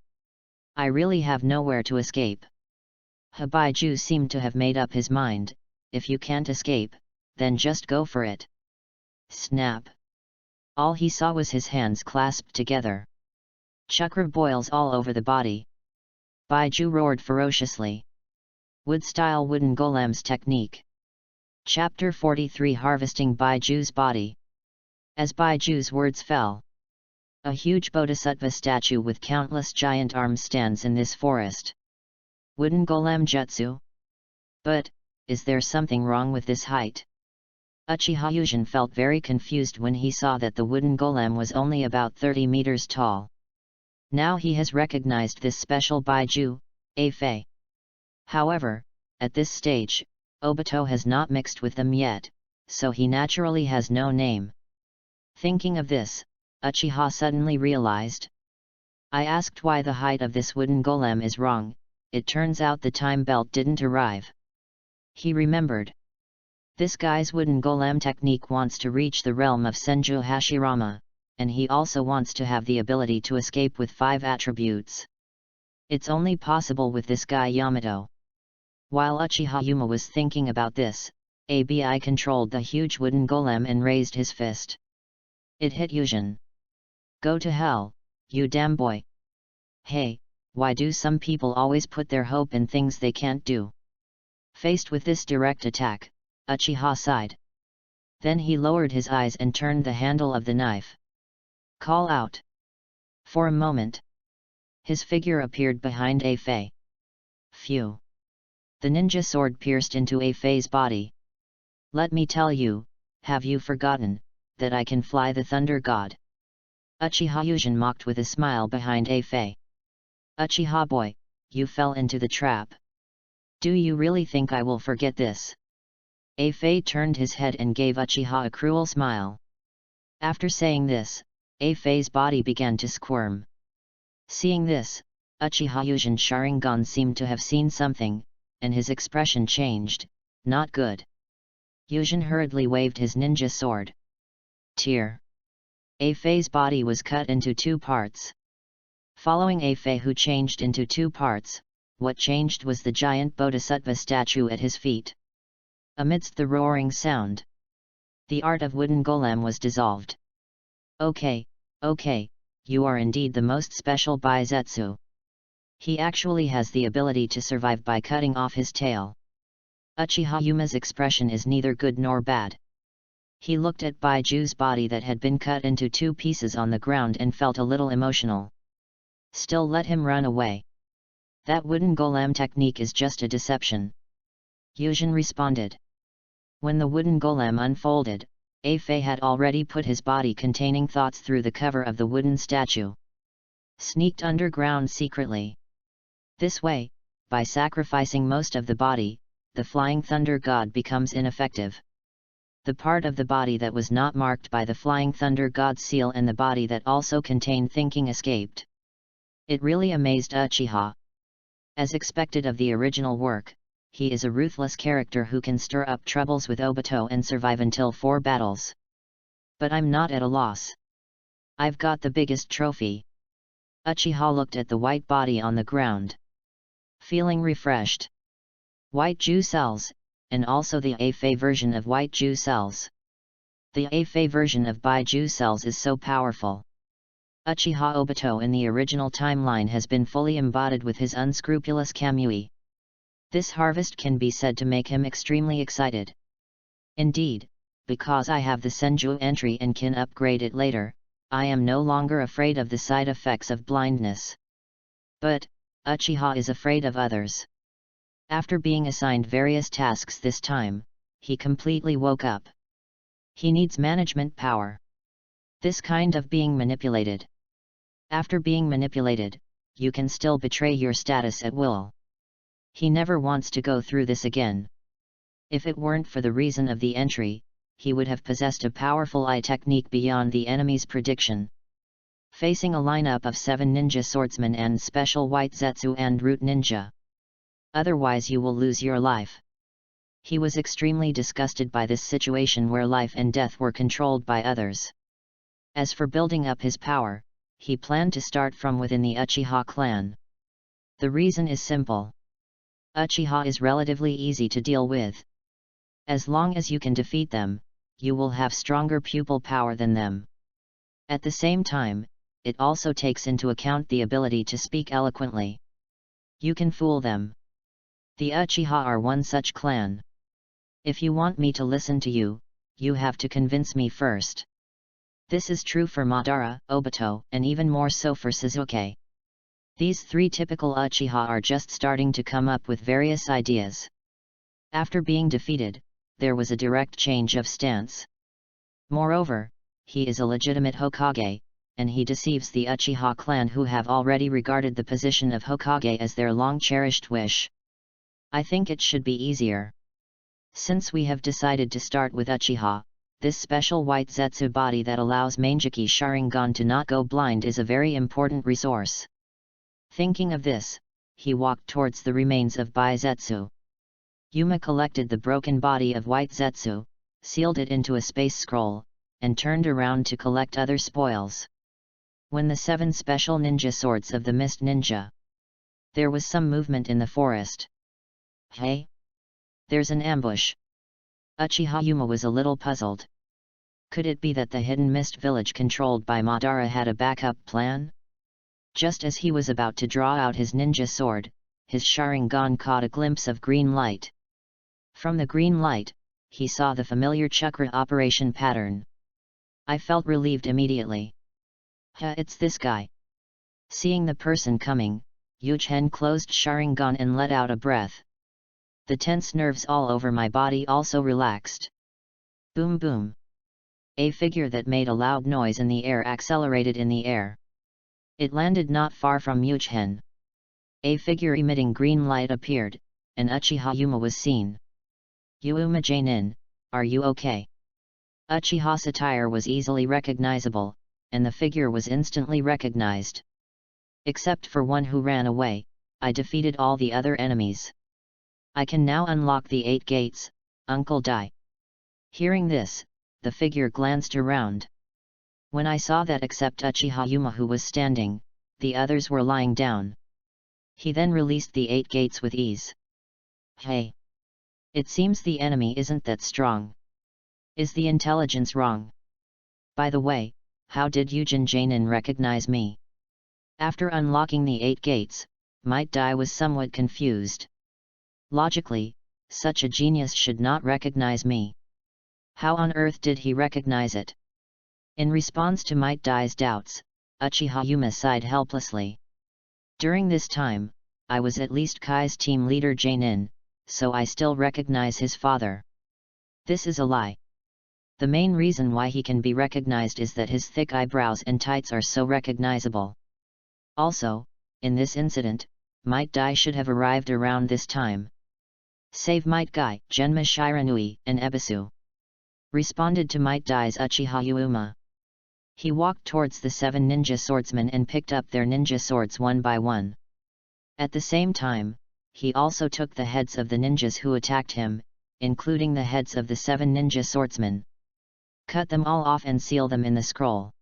I really have nowhere to escape. Baiju seemed to have made up his mind, if you can't escape, then just go for it. Snap! All he saw was his hands clasped together. Chakra boils all over the body. Baiju roared ferociously. Wood-style wooden golems technique. Chapter 43 Harvesting Baiju's Body. As Baiju's words fell, a huge bodhisattva statue with countless giant arms stands in this forest. Wooden golem jutsu? But, is there something wrong with this height? Uchiha Yujin felt very confused when he saw that the wooden golem was only about 30 meters tall. Now he has recognized this special Baiju, Afei. However, at this stage, Obito has not mixed with them yet, so he naturally has no name. Thinking of this, Uchiha suddenly realized. I asked why the height of this wooden golem is wrong, it turns out the time belt didn't arrive. He remembered. This guy's wooden golem technique wants to reach the realm of Senju Hashirama, and he also wants to have the ability to escape with 5 attributes. It's only possible with this guy Yamato. While Uchiha Yuma was thinking about this, Abi controlled the huge wooden golem and raised his fist. It hit Yujin. Go to hell, you damn boy. Hey, why do some people always put their hope in things they can't do? Faced with this direct attack, Uchiha sighed. Then he lowered his eyes and turned the handle of the knife. Call out. For a moment, his figure appeared behind Afei. Phew. The ninja sword pierced into Afei's body. Let me tell you, have you forgotten, that I can fly the Thunder God? Uchiha Yujin mocked with a smile behind Afei. Uchiha boy, you fell into the trap. Do you really think I will forget this? Afei turned his head and gave Uchiha a cruel smile. After saying this, Afei's body began to squirm. Seeing this, Uchiha Yujin Sharingan seemed to have seen something, and his expression changed, not good. Yujin hurriedly waved his ninja sword. Tear. Afei's body was cut into 2 parts. Following Afei who changed into 2 parts, what changed was the giant bodhisattva statue at his feet. Amidst the roaring sound, the art of wooden golem was dissolved. Okay, you are indeed the most special Baizetsu. He actually has the ability to survive by cutting off his tail. Uchiha Yuma's expression is neither good nor bad. He looked at Baiju's body that had been cut into 2 pieces on the ground and felt a little emotional. Still let him run away. That wooden golem technique is just a deception. Yujin responded. When the wooden golem unfolded, Afei had already put his body containing thoughts through the cover of the wooden statue. Sneaked underground secretly. This way, by sacrificing most of the body, the Flying Thunder God becomes ineffective. The part of the body that was not marked by the Flying Thunder God's seal and the body that also contained thinking escaped. It really amazed Uchiha. As expected of the original work, he is a ruthless character who can stir up troubles with Obito and survive until 4 battles. But I'm not at a loss. I've got the biggest trophy. Uchiha looked at the white body on the ground. Feeling refreshed. White Ju cells, and also the Afei version of white Ju cells. The Afei version of Baiju cells is so powerful. Uchiha Obito in the original timeline has been fully embodied with his unscrupulous Kamui. This harvest can be said to make him extremely excited. Indeed, because I have the Senju entry and can upgrade it later, I am no longer afraid of the side effects of blindness. But, Uchiha is afraid of others. After being assigned various tasks this time, he completely woke up. He needs management power. This kind of being manipulated. After being manipulated, you can still betray your status at will. He never wants to go through this again. If it weren't for the reason of the entry, he would have possessed a powerful eye technique beyond the enemy's prediction. Facing a lineup of 7 ninja swordsmen and special white Zetsu and root ninja. Otherwise you will lose your life. He was extremely disgusted by this situation where life and death were controlled by others. As for building up his power, he planned to start from within the Uchiha clan. The reason is simple. Uchiha is relatively easy to deal with. As long as you can defeat them, you will have stronger pupil power than them. At the same time, it also takes into account the ability to speak eloquently. You can fool them. The Uchiha are one such clan. If you want me to listen to you, you have to convince me first. This is true for Madara, Obito, and even more so for Sasuke. These three typical Uchiha are just starting to come up with various ideas. After being defeated, there was a direct change of stance. Moreover, he is a legitimate Hokage, and he deceives the Uchiha clan who have already regarded the position of Hokage as their long-cherished wish. I think it should be easier. Since we have decided to start with Uchiha, this special white Zetsu body that allows Manjiki Sharingan to not go blind is a very important resource. Thinking of this, he walked towards the remains of Bai Zetsu. Yuma collected the broken body of white Zetsu, sealed it into a space scroll, and turned around to collect other spoils. When the 7 special ninja swords of the Mist Ninja. There was some movement in the forest. Hey! There's an ambush. Uchiha Yuma was a little puzzled. Could it be that the hidden mist village controlled by Madara had a backup plan? Just as he was about to draw out his ninja sword, his Sharingan caught a glimpse of green light. From the green light, he saw the familiar chakra operation pattern. I felt relieved immediately. It's this guy. Seeing the person coming, Yuchen closed Sharingan and let out a breath. The tense nerves all over my body also relaxed. Boom boom. A figure that made a loud noise in the air accelerated in the air. It landed not far from Yuchen. A figure emitting green light appeared, and Uchiha Yuma was seen. Yuma Jainin, are you okay? Uchiha's attire was easily recognizable, and the figure was instantly recognized. Except for one who ran away, I defeated all the other enemies. I can now unlock the 8 gates, Uncle Dai. Hearing this, the figure glanced around. When I saw that except Uchiha Yuma who was standing, the others were lying down. He then released the 8 gates with ease. Hey! It seems the enemy isn't that strong. Is the intelligence wrong? By the way, how did Yujin Jainin recognize me? After unlocking the 8 gates, Might Dai was somewhat confused. Logically, such a genius should not recognize me. How on earth did he recognize it? In response to Might Dai's doubts, Uchiha Yuma sighed helplessly. During this time, I was at least Kai's team leader Jainin, so I still recognize his father. This is a lie. The main reason why he can be recognized is that his thick eyebrows and tights are so recognizable. Also, in this incident, Might Dai should have arrived around this time. Save Might Guy, Genma Shiranui, and Ebisu. Responded to Might Dai's Uchiha Yuma. He walked towards the 7 ninja swordsmen and picked up their ninja swords one by one. At the same time, he also took the heads of the ninjas who attacked him, including the heads of the 7 ninja swordsmen. Cut them all off and seal them in the scroll.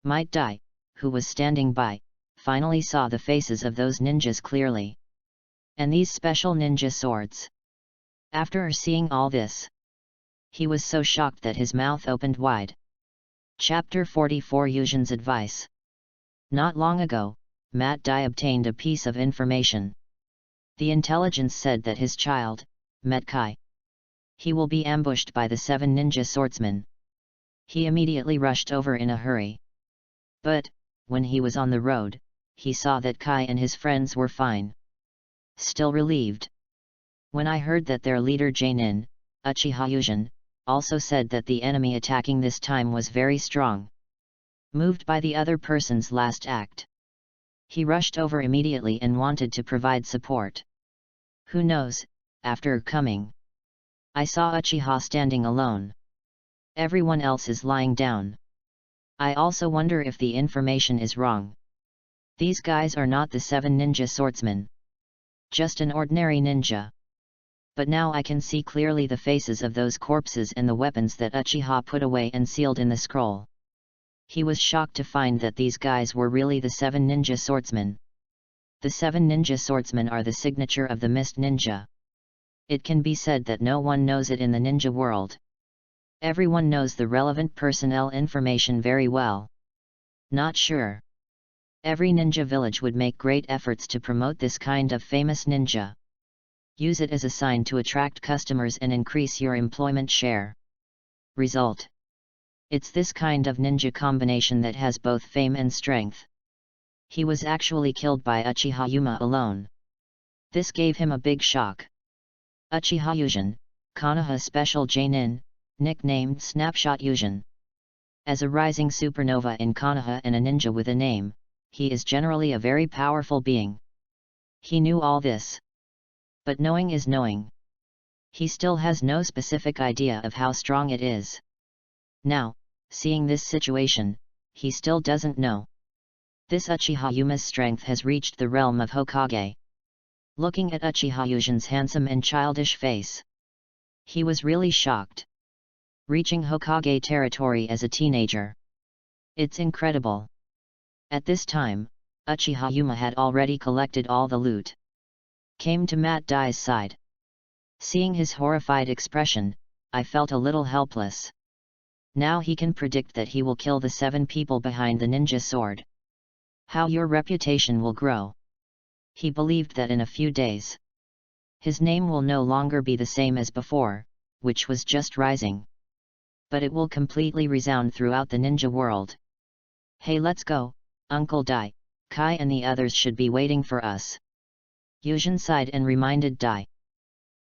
Might Dai, who was standing by, finally saw the faces of those ninjas clearly. And these special ninja swords. After seeing all this, he was so shocked that his mouth opened wide. Chapter 44 Yujin's Advice. Not long ago, Might Dai obtained a piece of information. The intelligence said that his child, met Kai. He will be ambushed by the 7 ninja swordsmen. He immediately rushed over in a hurry. But, when he was on the road, he saw that Kai and his friends were fine. Still relieved. When I heard that their leader Jainin, Uchiha Yujin, also said that the enemy attacking this time was very strong. Moved by the other person's last act, he rushed over immediately and wanted to provide support. Who knows, after coming, I saw Uchiha standing alone. Everyone else is lying down. I also wonder if the information is wrong. These guys are not the 7 ninja swordsmen. Just an ordinary ninja. But now I can see clearly the faces of those corpses and the weapons that Uchiha put away and sealed in the scroll. He was shocked to find that these guys were really the 7 ninja swordsmen. The 7 ninja swordsmen are the signature of the Mist Ninja. It can be said that no one knows it in the ninja world. Everyone knows the relevant personnel information very well. Not sure. Every ninja village would make great efforts to promote this kind of famous ninja. Use it as a sign to attract customers and increase your employment share. Result. It's this kind of ninja combination that has both fame and strength. He was actually killed by Uchiha Yuma alone. This gave him a big shock. Uchiha Yujin, Konoha Special Jonin, nicknamed Snapshot Yujin. As a rising supernova in Konoha and a ninja with a name, he is generally a very powerful being. He knew all this. But knowing is knowing. He still has no specific idea of how strong it is. Now, seeing this situation, he still doesn't know. This Uchiha Yuma's strength has reached the realm of Hokage. Looking at Uchiha Yujin's handsome and childish face, he was really shocked. Reaching Hokage territory as a teenager. It's incredible. At this time, Uchiha Yuma had already collected all the loot. Came to Matt Dai's side. Seeing his horrified expression, I felt a little helpless. Now he can predict that he will kill the 7 people behind the ninja sword. How your reputation will grow. He believed that in a few days, his name will no longer be the same as before, which was just rising. But it will completely resound throughout the ninja world. Hey, let's go, Uncle Dai, Kai and the others should be waiting for us. Yujin sighed and reminded Dai.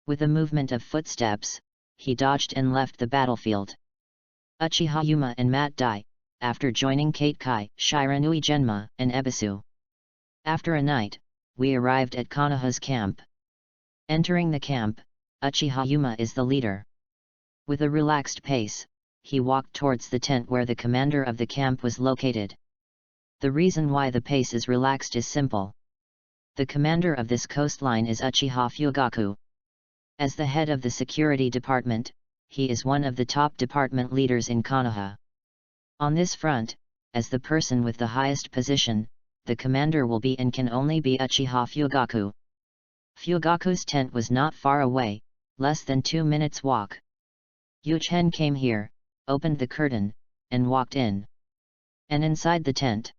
With a movement of footsteps, he dodged and left the battlefield. Uchiha Yuma and Matt Dai, after joining Kate Kai, Shiranui Genma, and Ebisu. After a night, we arrived at Konoha's camp. Entering the camp, Uchiha Yuma is the leader. With a relaxed pace, he walked towards the tent where the commander of the camp was located. The reason why the pace is relaxed is simple. The commander of this coastline is Uchiha Fugaku. As the head of the security department, he is one of the top department leaders in Konoha. On this front, as the person with the highest position, the commander will be and can only be Uchiha Fugaku. Fugaku's tent was not far away, less than 2 minutes walk. Yuchen came here, opened the curtain, and walked in. And inside the tent,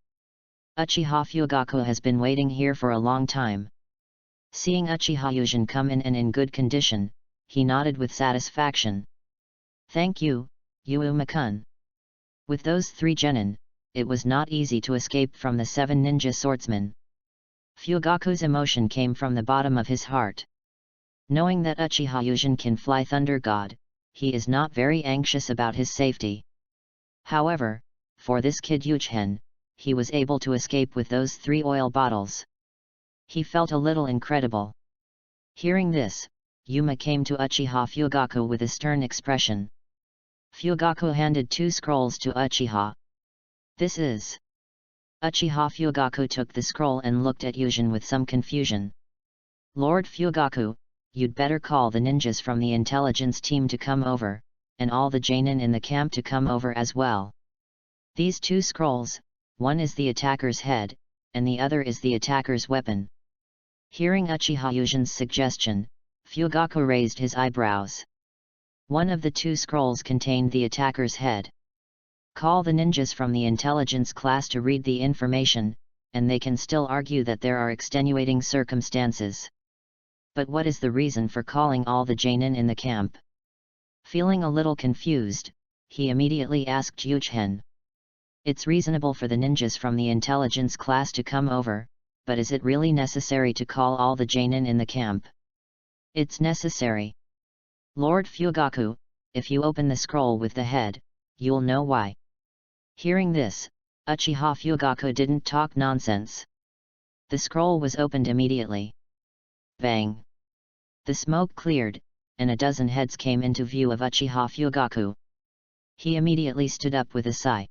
Uchiha Fugaku has been waiting here for a long time. Seeing Uchiha Yujin come in and in good condition, he nodded with satisfaction. Thank you, Yuma-kun. With those 3 genin, it was not easy to escape from the 7 ninja swordsmen. Fugaku's emotion came from the bottom of his heart. Knowing that Uchiha Yujin can fly Thunder God, he is not very anxious about his safety. However, for this kid Yuchen, he was able to escape with those 3 oil bottles. He felt a little incredible. Hearing this, Yuma came to Uchiha Fugaku with a stern expression. Fugaku handed 2 scrolls to Uchiha. This is. Uchiha Fugaku took the scroll and looked at Yujin with some confusion. Lord Fugaku, you'd better call the ninjas from the intelligence team to come over, and all the genin in the camp to come over as well. These 2 scrolls, one is the attacker's head, and the other is the attacker's weapon. Hearing Uchiha Yujin's suggestion, Fugaku raised his eyebrows. One of the 2 scrolls contained the attacker's head. Call the ninjas from the intelligence class to read the information, and they can still argue that there are extenuating circumstances. But what is the reason for calling all the genin in the camp? Feeling a little confused, he immediately asked Yuchen. It's reasonable for the ninjas from the intelligence class to come over, but is it really necessary to call all the genin in the camp? It's necessary. Lord Fugaku, if you open the scroll with the head, you'll know why. Hearing this, Uchiha Fugaku didn't talk nonsense. The scroll was opened immediately. Bang! The smoke cleared, and a dozen heads came into view of Uchiha Fugaku. He immediately stood up with a sigh.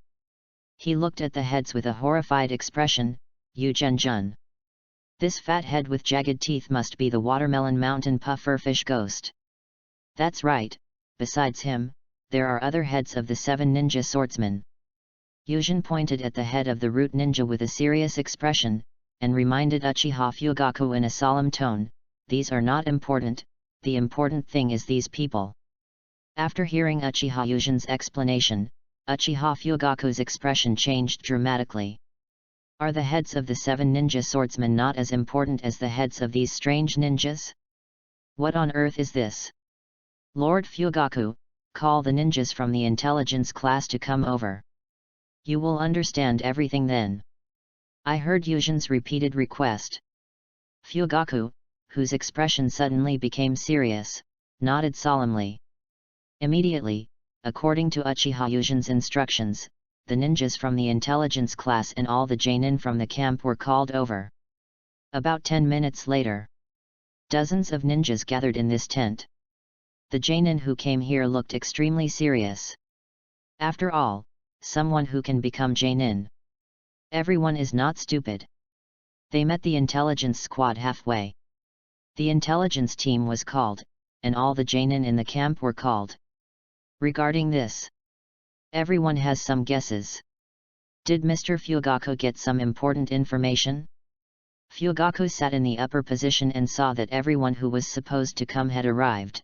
He looked at the heads with a horrified expression. Yuchen-jun. This fat head with jagged teeth must be the Watermelon Mountain Pufferfish Ghost. That's right, besides him, there are other heads of the 7 ninja swordsmen. Yujin pointed at the head of the root ninja with a serious expression, and reminded Uchiha Fugaku in a solemn tone, these are not important, the important thing is these people. After hearing Uchiha Yujin's explanation, Uchiha Fugaku's expression changed dramatically. Are the heads of the 7 ninja swordsmen not as important as the heads of these strange ninjas? What on earth is this? Lord Fugaku, call the ninjas from the intelligence class to come over. You will understand everything then. I heard Yujin's repeated request. Fugaku, whose expression suddenly became serious, nodded solemnly. Immediately, according to Uchiha Yujin's instructions, the ninjas from the intelligence class and all the genin from the camp were called over. About 10 minutes later, dozens of ninjas gathered in this tent. The genin who came here looked extremely serious. After all, someone who can become genin. Everyone is not stupid. They met the intelligence squad halfway. The intelligence team was called, and all the genin in the camp were called. Regarding this, everyone has some guesses. Did Mr. Fugaku get some important information? Fugaku sat in the upper position and saw that everyone who was supposed to come had arrived.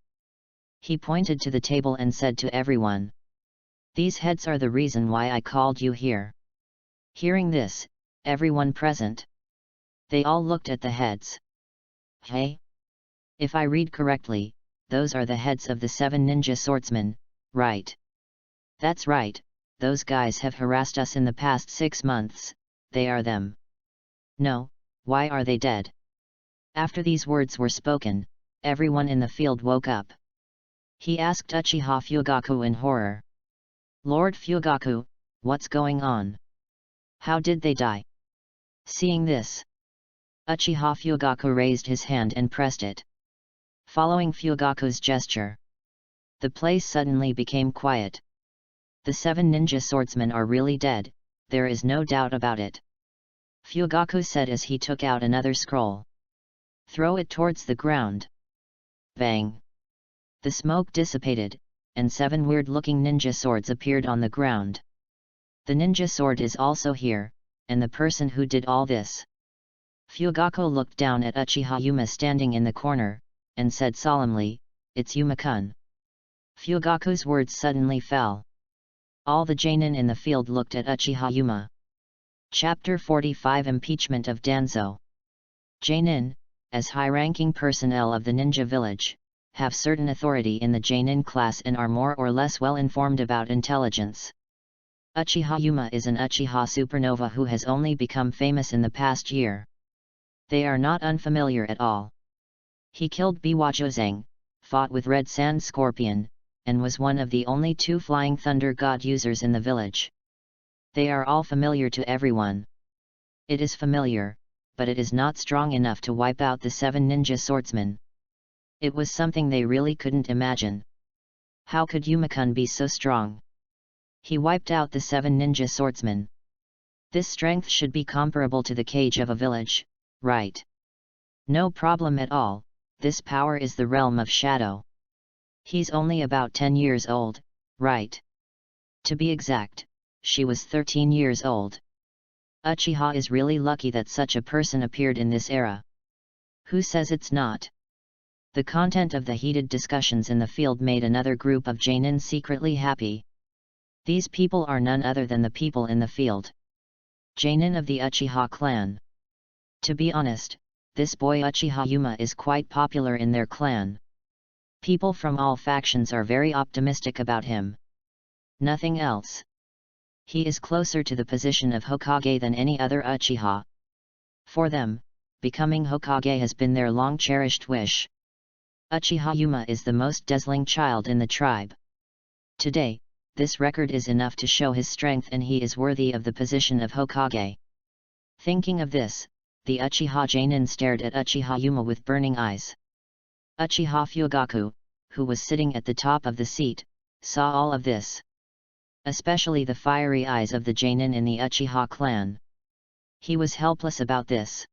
He pointed to the table and said to everyone, "These heads are the reason why I called you here." Hearing this, everyone present, they all looked at the heads. Hey? If I read correctly, those are the heads of the 7 ninja swordsmen, right? That's right, those guys have harassed us in the past 6 months, they are them. No, why are they dead? After these words were spoken, everyone in the field woke up. He asked Uchiha Fugaku in horror. Lord Fugaku, what's going on? How did they die? Seeing this, Uchiha Fugaku raised his hand and pressed it. Following Fugaku's gesture, the place suddenly became quiet. The 7 ninja swordsmen are really dead, there is no doubt about it. Fugaku said as he took out another scroll. Throw it towards the ground. Bang! The smoke dissipated, and 7 weird-looking ninja swords appeared on the ground. The ninja sword is also here, and the person who did all this. Fugaku looked down at Uchiha Yuma standing in the corner, and said solemnly, "It's Yuma-kun." Fugaku's words suddenly fell. All the genin in the field looked at Uchiha Yuma. Chapter 45 Impeachment of Danzo. Genin, as high-ranking personnel of the ninja village, have certain authority in the genin class and are more or less well informed about intelligence. Uchiha Yuma is an Uchiha supernova who has only become famous in the past year. They are not unfamiliar at all. He killed Biwajozang, fought with Red Sand Scorpion, and was one of the only 2 Flying Thunder God users in the village. They are all familiar to everyone. It is familiar, but it is not strong enough to wipe out the 7 ninja swordsmen. It was something they really couldn't imagine. How could Yuma-kun be so strong? He wiped out the 7 ninja swordsmen. This strength should be comparable to the cage of a village, right? No problem at all, this power is the realm of shadow. He's only about 10 years old, right? To be exact, she was 13 years old. Uchiha is really lucky that such a person appeared in this era. Who says it's not? The content of the heated discussions in the field made another group of genin secretly happy. These people are none other than the people in the field. Genin of the Uchiha clan. To be honest, this boy Uchiha Yuma is quite popular in their clan. People from all factions are very optimistic about him. Nothing else. He is closer to the position of Hokage than any other Uchiha. For them, becoming Hokage has been their long-cherished wish. Uchiha Yuma is the most dazzling child in the tribe. Today, this record is enough to show his strength and he is worthy of the position of Hokage. Thinking of this, the Uchiha genin stared at Uchiha Yuma with burning eyes. Uchiha Fugaku, who was sitting at the top of the seat, saw all of this. Especially the fiery eyes of the genin in the Uchiha clan. He was helpless about this.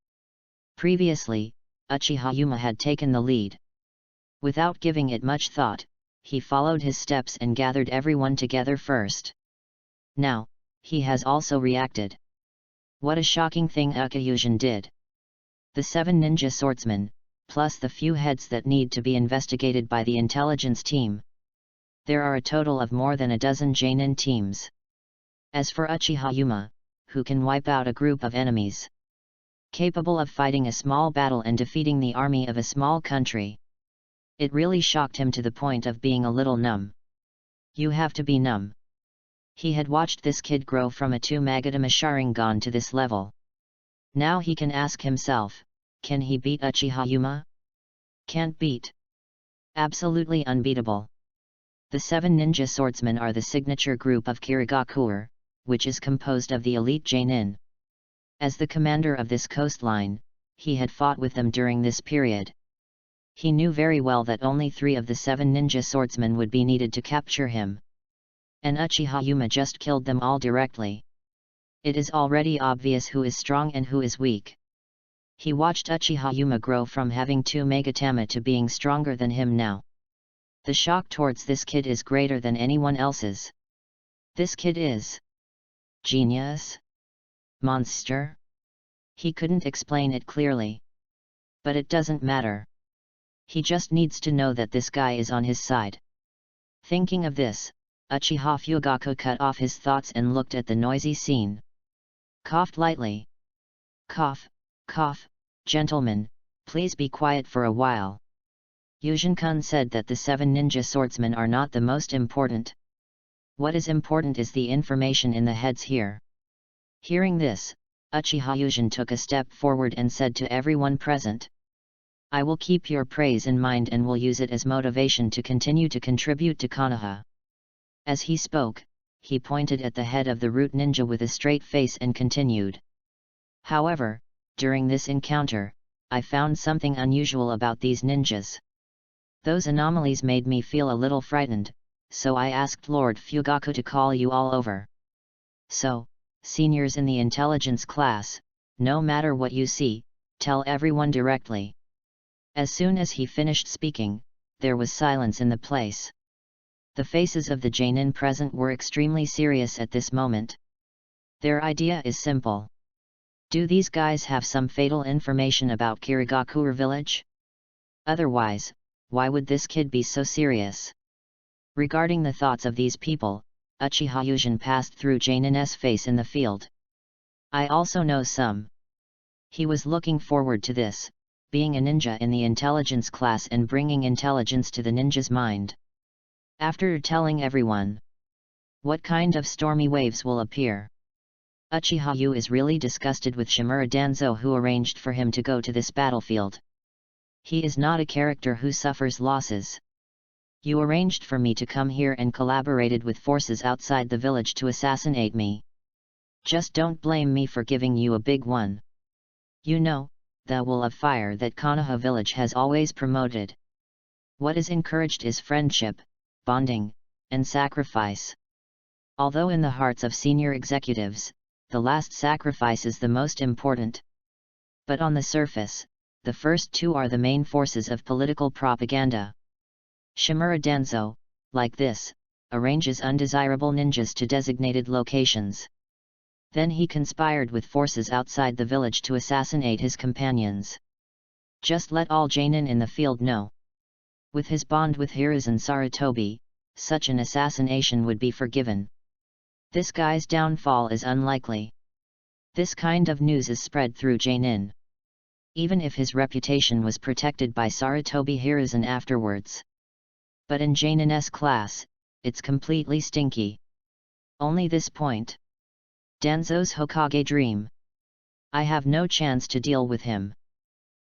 Previously, Uchiha Yuma had taken the lead. Without giving it much thought, he followed his steps and gathered everyone together first. Now, he has also reacted. What a shocking thing Ukayusion did. The 7 ninja swordsmen, plus the few heads that need to be investigated by the intelligence team. There are a total of more than a dozen Jonin teams. As for Uchiha Yuma, who can wipe out a group of enemies, capable of fighting a small battle and defeating the army of a small country. It really shocked him to the point of being a little numb. You have to be numb. He had watched this kid grow from a 2 Magatama Sharingan to this level. Now he can ask himself, can he beat Uchiha Yuma? Can't beat. Absolutely unbeatable. The 7 ninja swordsmen are the signature group of Kirigakure, which is composed of the elite Jonin. As the commander of this coastline, he had fought with them during this period. He knew very well that only 3 of the 7 ninja swordsmen would be needed to capture him. And Uchiha Yuma just killed them all directly. It is already obvious who is strong and who is weak. He watched Uchiha Yuma grow from having 2 Magatama to being stronger than him now. The shock towards this kid is greater than anyone else's. This kid is genius? Monster? He couldn't explain it clearly. But it doesn't matter. He just needs to know that this guy is on his side. Thinking of this, Uchiha Fugaku cut off his thoughts and looked at the noisy scene. Coughed lightly. Cough, cough, gentlemen, please be quiet for a while. Yujin-kun said that the 7 ninja swordsmen are not the most important. What is important is the information in the heads here. Hearing this, Uchiha Yujin took a step forward and said to everyone present, I will keep your praise in mind and will use it as motivation to continue to contribute to Konoha. As he spoke, he pointed at the head of the root ninja with a straight face and continued. However, during this encounter, I found something unusual about these ninjas. Those anomalies made me feel a little frightened, so I asked Lord Fugaku to call you all over. So, seniors in the intelligence class, no matter what you see, tell everyone directly. As soon as he finished speaking, there was silence in the place. The faces of the Jonin present were extremely serious at this moment. Their idea is simple. Do these guys have some fatal information about Kirigakure village? Otherwise, why would this kid be so serious? Regarding the thoughts of these people, Uchiha Yujin passed through Jonin's face in the field. I also know some. He was looking forward to this, being a ninja in the intelligence class and bringing intelligence to the ninja's mind. After telling everyone, what kind of stormy waves will appear? Uchiha Yu is really disgusted with Shimura Danzo, who arranged for him to go to this battlefield. He is not a character who suffers losses. You arranged for me to come here and collaborated with forces outside the village to assassinate me. Just don't blame me for giving you a big one. You know, the will of fire that Konoha village has always promoted. What is encouraged is friendship, bonding, and sacrifice. Although in the hearts of senior executives, the last sacrifice is the most important. But on the surface, the first 2 are the main forces of political propaganda. Shimura Danzo, like this, arranges undesirable ninjas to designated locations. Then he conspired with forces outside the village to assassinate his companions. Just let all Jonin in the field know. With his bond with Hiruzen Sarutobi, such an assassination would be forgiven. This guy's downfall is unlikely. This kind of news is spread through Jonin. Even if his reputation was protected by Sarutobi Hiruzen afterwards. But in Jonin's class, it's completely stinky. Only this point. Danzo's Hokage dream. I have no chance to deal with him.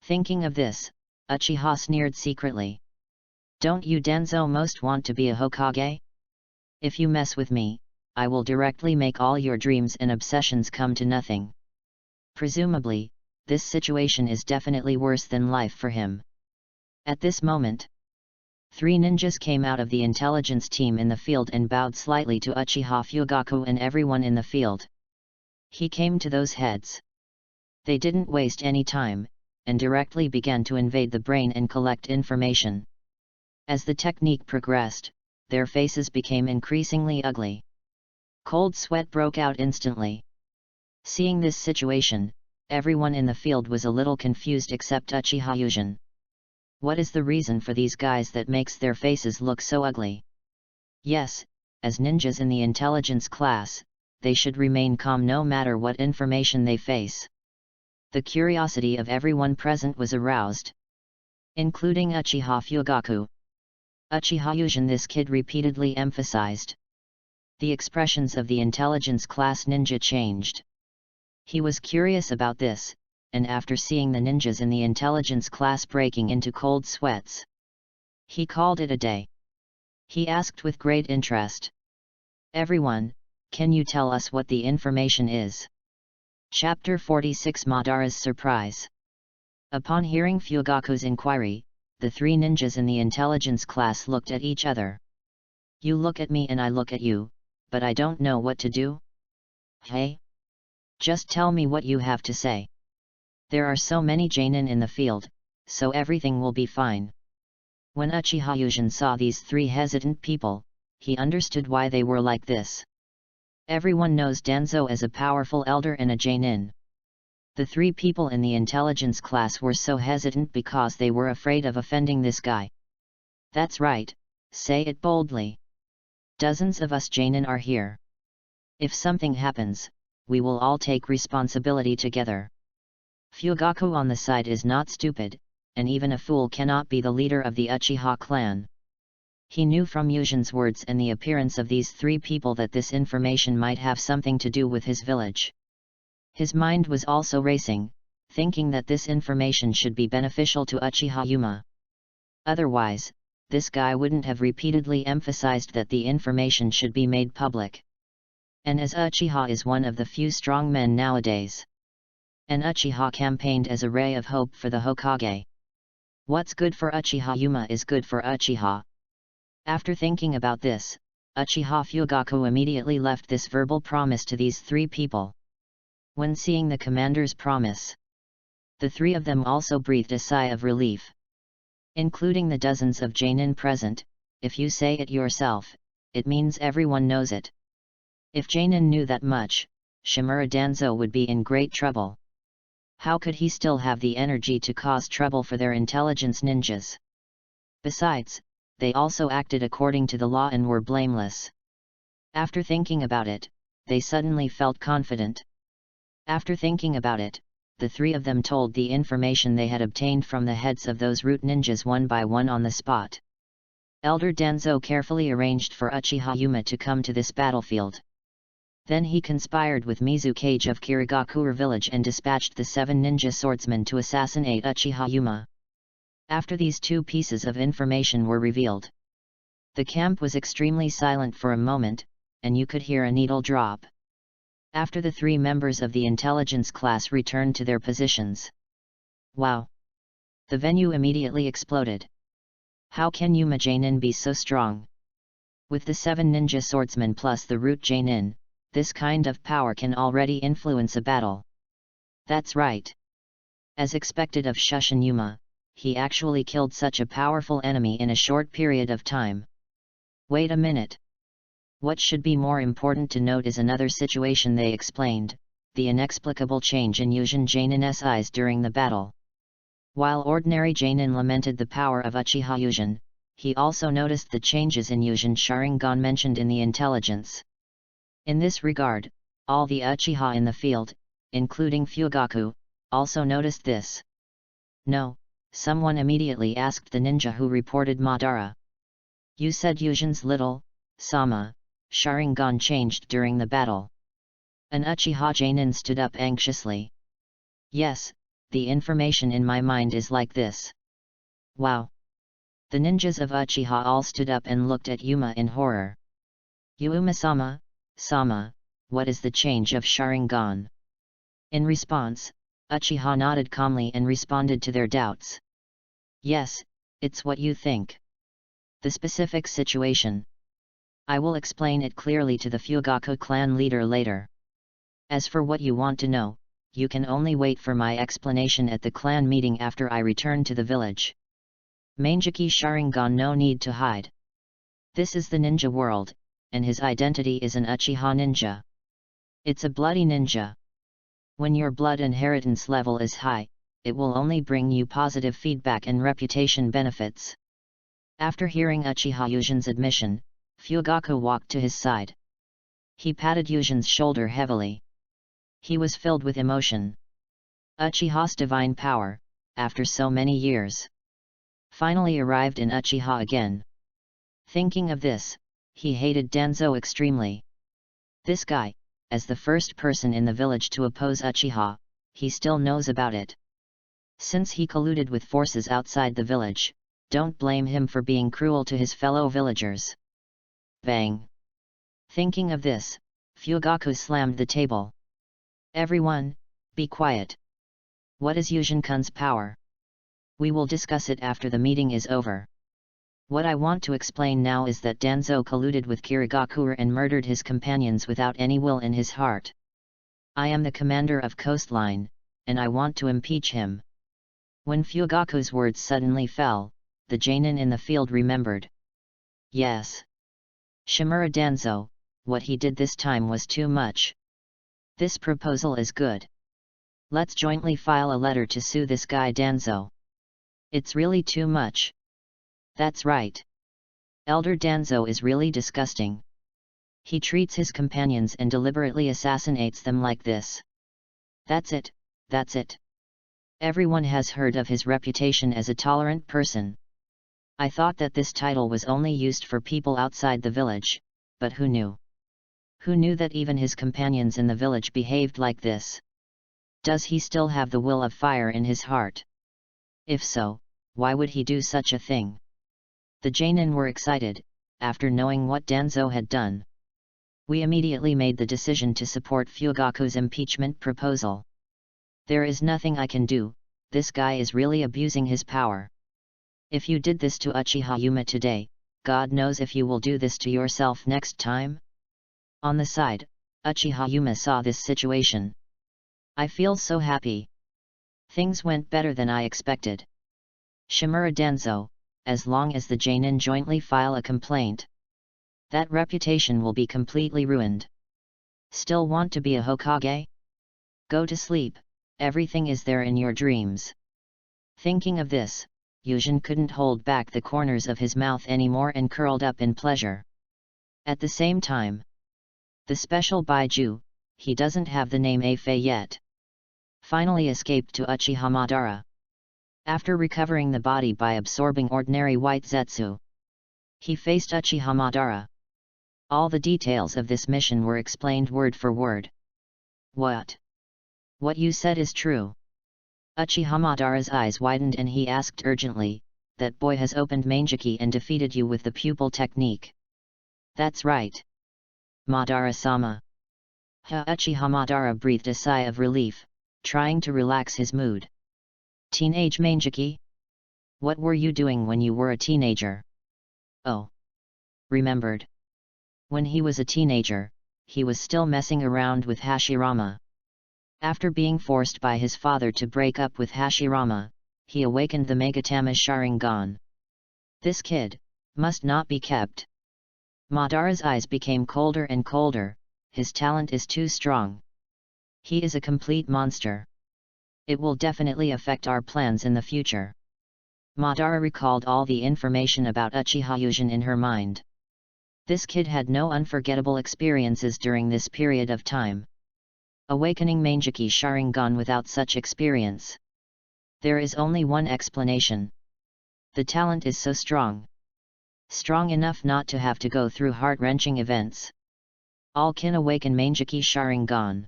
Thinking of this, Uchiha sneered secretly. Don't you Danzo most want to be a Hokage? If you mess with me, I will directly make all your dreams and obsessions come to nothing. Presumably, this situation is definitely worse than life for him. At this moment, 3 ninjas came out of the intelligence team in the field and bowed slightly to Uchiha Fugaku and everyone in the field. He came to those heads. They didn't waste any time, and directly began to invade the brain and collect information. As the technique progressed, their faces became increasingly ugly. Cold sweat broke out instantly. Seeing this situation, everyone in the field was a little confused except Uchiha Yujin. What is the reason for these guys that makes their faces look so ugly? Yes, as ninjas in the intelligence class, they should remain calm no matter what information they face. The curiosity of everyone present was aroused, including Uchiha Fugaku. Uchiha Yujin, this kid repeatedly emphasized. The expressions of the intelligence class ninja changed. He was curious about this, and after seeing the ninjas in the intelligence class breaking into cold sweats, he called it a day. He asked with great interest, "Everyone, can you tell us what the information is?" Chapter 46 Madara's Surprise. Upon hearing Fugaku's inquiry, the three ninjas in the intelligence class looked at each other. "You look at me and I look at you, but I don't know what to do? Hey? Just tell me what you have to say. There are so many Jonin in the field, so everything will be fine." When Uchiha Yujin saw these three hesitant people, he understood why they were like this. Everyone knows Danzo as a powerful elder and a Jonin. The three people in the intelligence class were so hesitant because they were afraid of offending this guy. "That's right, say it boldly. Dozens of us Jonin are here. If something happens, we will all take responsibility together." Fugaku on the side is not stupid, and even a fool cannot be the leader of the Uchiha clan. He knew from Yujin's words and the appearance of these three people that this information might have something to do with his village. His mind was also racing, thinking that this information should be beneficial to Uchiha Yuma. Otherwise, this guy wouldn't have repeatedly emphasized that the information should be made public. And as Uchiha is one of the few strong men nowadays, and Uchiha campaigned as a ray of hope for the Hokage. What's good for Uchiha Yuma is good for Uchiha. After thinking about this, Uchiha Fugaku immediately left this verbal promise to these three people. When seeing the commander's promise, the three of them also breathed a sigh of relief. Including the dozens of Jonin present, if you say it yourself, it means everyone knows it. If Jonin knew that much, Shimura Danzo would be in great trouble. How could he still have the energy to cause trouble for their intelligence ninjas? Besides, they also acted according to the law and were blameless. After thinking about it, they suddenly felt confident. After thinking about it, the three of them told the information they had obtained from the heads of those root ninjas one by one on the spot. Elder Danzo carefully arranged for Uchiha Yuma to come to this battlefield. Then he conspired with Mizukage of Kirigakura village and dispatched the 7 ninja swordsmen to assassinate Uchiha Yuma. After these two pieces of information were revealed, the camp was extremely silent for a moment, and you could hear a needle drop. After the 3 members of the intelligence class returned to their positions. Wow! The venue immediately exploded. How can Yuma Jonin be so strong? With the 7 ninja swordsmen plus the root Jonin, this kind of power can already influence a battle. That's right. As expected of Shushin Yuma, he actually killed such a powerful enemy in a short period of time. Wait a minute. What should be more important to note is another situation they explained, the inexplicable change in Yujin Jonin's eyes during the battle. While ordinary Jonin lamented the power of Uchiha Yujin, he also noticed the changes in Yujin Sharingan mentioned in the intelligence. In this regard, all the Uchiha in the field, including Fugaku, also noticed this. No, someone immediately asked the ninja who reported Madara. "You said Yujin's little, Sama, Sharingan changed during the battle." An Uchiha Jonin stood up anxiously. "Yes, the information in my mind is like this." Wow! The ninjas of Uchiha all stood up and looked at Yuma in horror. "Yuma-sama, Sama, what is the change of Sharingan?" In response, Uchiha nodded calmly and responded to their doubts. "Yes, it's what you think. The specific situation. I will explain it clearly to the Fugaku clan leader later. As for what you want to know, you can only wait for my explanation at the clan meeting after I return to the village. Mangeki Sharingan, no need to hide. This is the ninja world, and his identity is an Uchiha ninja. It's a bloody ninja. When your blood inheritance level is high, it will only bring you positive feedback and reputation benefits. After hearing Uchiha Yujin's admission, Fugaku walked to his side. He patted Yujin's shoulder heavily. He was filled with emotion. Uchiha's divine power, after so many years, finally arrived in Uchiha again. Thinking of this, he hated Danzo extremely. This guy, as the first person in the village to oppose Uchiha, he still knows about it. Since he colluded with forces outside the village, don't blame him for being cruel to his fellow villagers. Bang! Thinking of this, Fugaku slammed the table. Everyone, be quiet. What is Yujin-kun's power? We will discuss it after the meeting is over. What I want to explain now is that Danzo colluded with Kirigakure and murdered his companions without any will in his heart. I am the commander of Coastline, and I want to impeach him. When Fugaku's words suddenly fell, the Jainin in the field remembered. Yes. Shimura Danzo, what he did this time was too much. This proposal is good. Let's jointly file a letter to sue this guy Danzo. It's really too much. That's right. Elder Danzo is really disgusting. He treats his companions and deliberately assassinates them like this. That's it, that's it. Everyone has heard of his reputation as a tolerant person. I thought that this title was only used for people outside the village, but who knew? Who knew that even his companions in the village behaved like this? Does he still have the will of fire in his heart? If so, why would he do such a thing? The Jainin were excited, after knowing what Danzo had done. We immediately made the decision to support Fugaku's impeachment proposal. There is nothing I can do, this guy is really abusing his power. If you did this to Uchiha Yuma today, God knows if you will do this to yourself next time? On the side, Uchiha Yuma saw this situation. I feel so happy. Things went better than I expected. Shimura Danzo, as long as the Jainin jointly file a complaint, that reputation will be completely ruined. Still want to be a Hokage? Go to sleep, everything is there in your dreams. Thinking of this, Yujin couldn't hold back the corners of his mouth anymore and curled up in pleasure. At the same time, the special Baiju, he doesn't have the name Afei yet, finally escaped to Uchiha Madara. After recovering the body by absorbing ordinary white Zetsu, he faced Uchiha Madara. All the details of this mission were explained word for word. What? What you said is true. Uchiha Madara's eyes widened and he asked urgently, that boy has opened Mangeki and defeated you with the pupil technique. That's right. Madara-sama. Uchiha Madara breathed a sigh of relief, trying to relax his mood. Teenage Mangeki? What were you doing when you were a teenager? Oh. Remembered. When he was a teenager, he was still messing around with Hashirama. After being forced by his father to break up with Hashirama, he awakened the Megatama Sharingan. This kid must not be kept. Madara's eyes became colder and colder, his talent is too strong. He is a complete monster. It will definitely affect our plans in the future. Madara recalled all the information about Uchiha Yujin in her mind. This kid had no unforgettable experiences during this period of time. Awakening Mangeki Sharingan without such experience. There is only one explanation. The talent is so strong. Strong enough not to have to go through heart-wrenching events. All can awaken Mangeki Sharingan.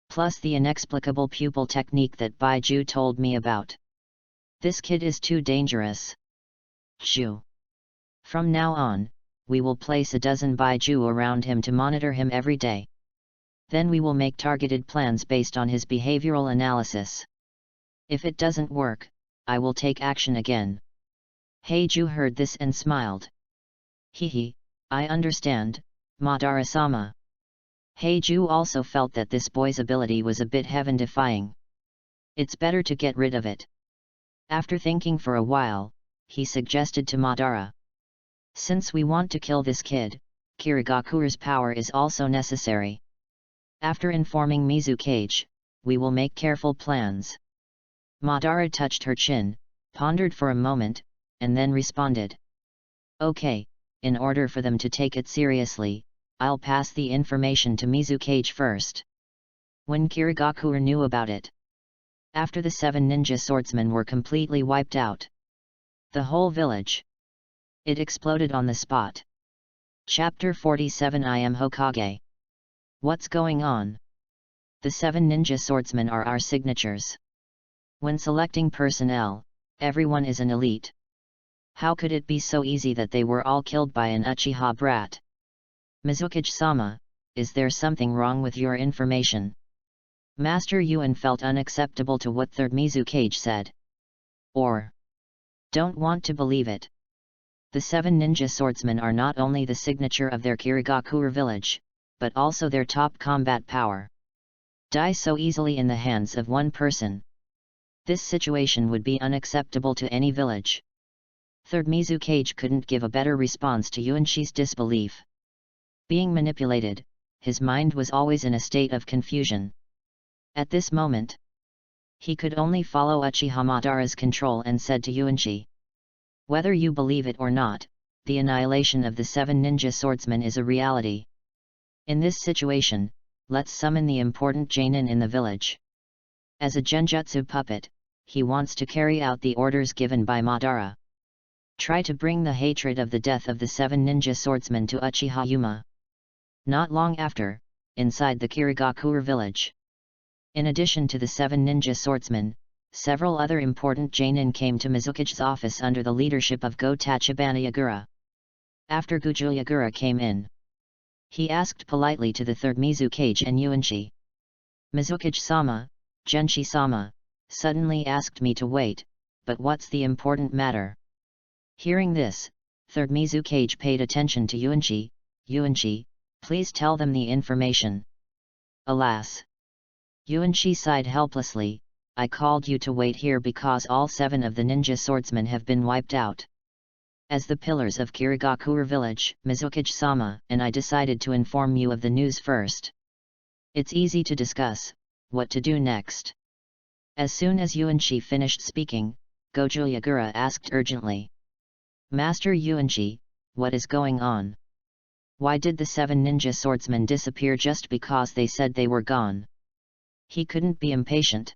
Plus the inexplicable pupil technique that Baiju told me about. This kid is too dangerous. Shoo. From now on, we will place a dozen Baiju around him to monitor him every day. Then we will make targeted plans based on his behavioral analysis. If it doesn't work, I will take action again. Heiju heard this and smiled. Hehe, I understand, Madara-sama. Heiju also felt that this boy's ability was a bit heaven-defying. It's better to get rid of it. After thinking for a while, he suggested to Madara. Since we want to kill this kid, Kirigakuru's power is also necessary. After informing Mizukage, we will make careful plans. Madara touched her chin, pondered for a moment, and then responded. Okay, in order for them to take it seriously, I'll pass the information to Mizukage first. When Kirigakure knew about it. After the 7 ninja swordsmen were completely wiped out. The whole village. It exploded on the spot. Chapter 47 I am Hokage. What's going on? The 7 ninja swordsmen are our signatures. When selecting personnel, everyone is an elite. How could it be so easy that they were all killed by an Uchiha brat? Mizukage-sama, is there something wrong with your information? Master Yuan felt unacceptable to what 3rd Mizukage said. Or don't want to believe it. The 7 ninja swordsmen are not only the signature of their Kirigakure village, but also their top combat power. Die so easily in the hands of one person. This situation would be unacceptable to any village. 3rd Mizukage couldn't give a better response to Yuanshi's disbelief. Being manipulated, his mind was always in a state of confusion. At this moment, he could only follow Uchiha Madara's control and said to Yuanshi. Whether you believe it or not, the annihilation of the 7 ninja swordsmen is a reality. In this situation, let's summon the important genin in the village. As a genjutsu puppet, he wants to carry out the orders given by Madara. Try to bring the hatred of the death of the 7 ninja swordsmen to Uchiha Yuma. Not long after, inside the Kirigakure village. In addition to the 7 ninja swordsmen, several other important genin came to Mizukage's office under the leadership of Go Tachibana Yagura. After Goju Yagura came in, he asked politely to the 3rd Mizukage and Yuanshi. Mizukage-sama, Genshi-sama, suddenly asked me to wait, but what's the important matter? Hearing this, 3rd Mizukage paid attention to Yuanshi. Yuanshi, please tell them the information. Alas! Yuanshi sighed helplessly. I called you to wait here because all 7 of the ninja swordsmen have been wiped out. As the pillars of Kirigakure village, Mizukage-sama and I decided to inform you of the news first. It's easy to discuss what to do next. As soon as Yuanshi finished speaking, Goju Yagura asked urgently. Master Yuanshi, what is going on? Why did the 7 ninja swordsmen disappear just because they said they were gone? He couldn't be impatient.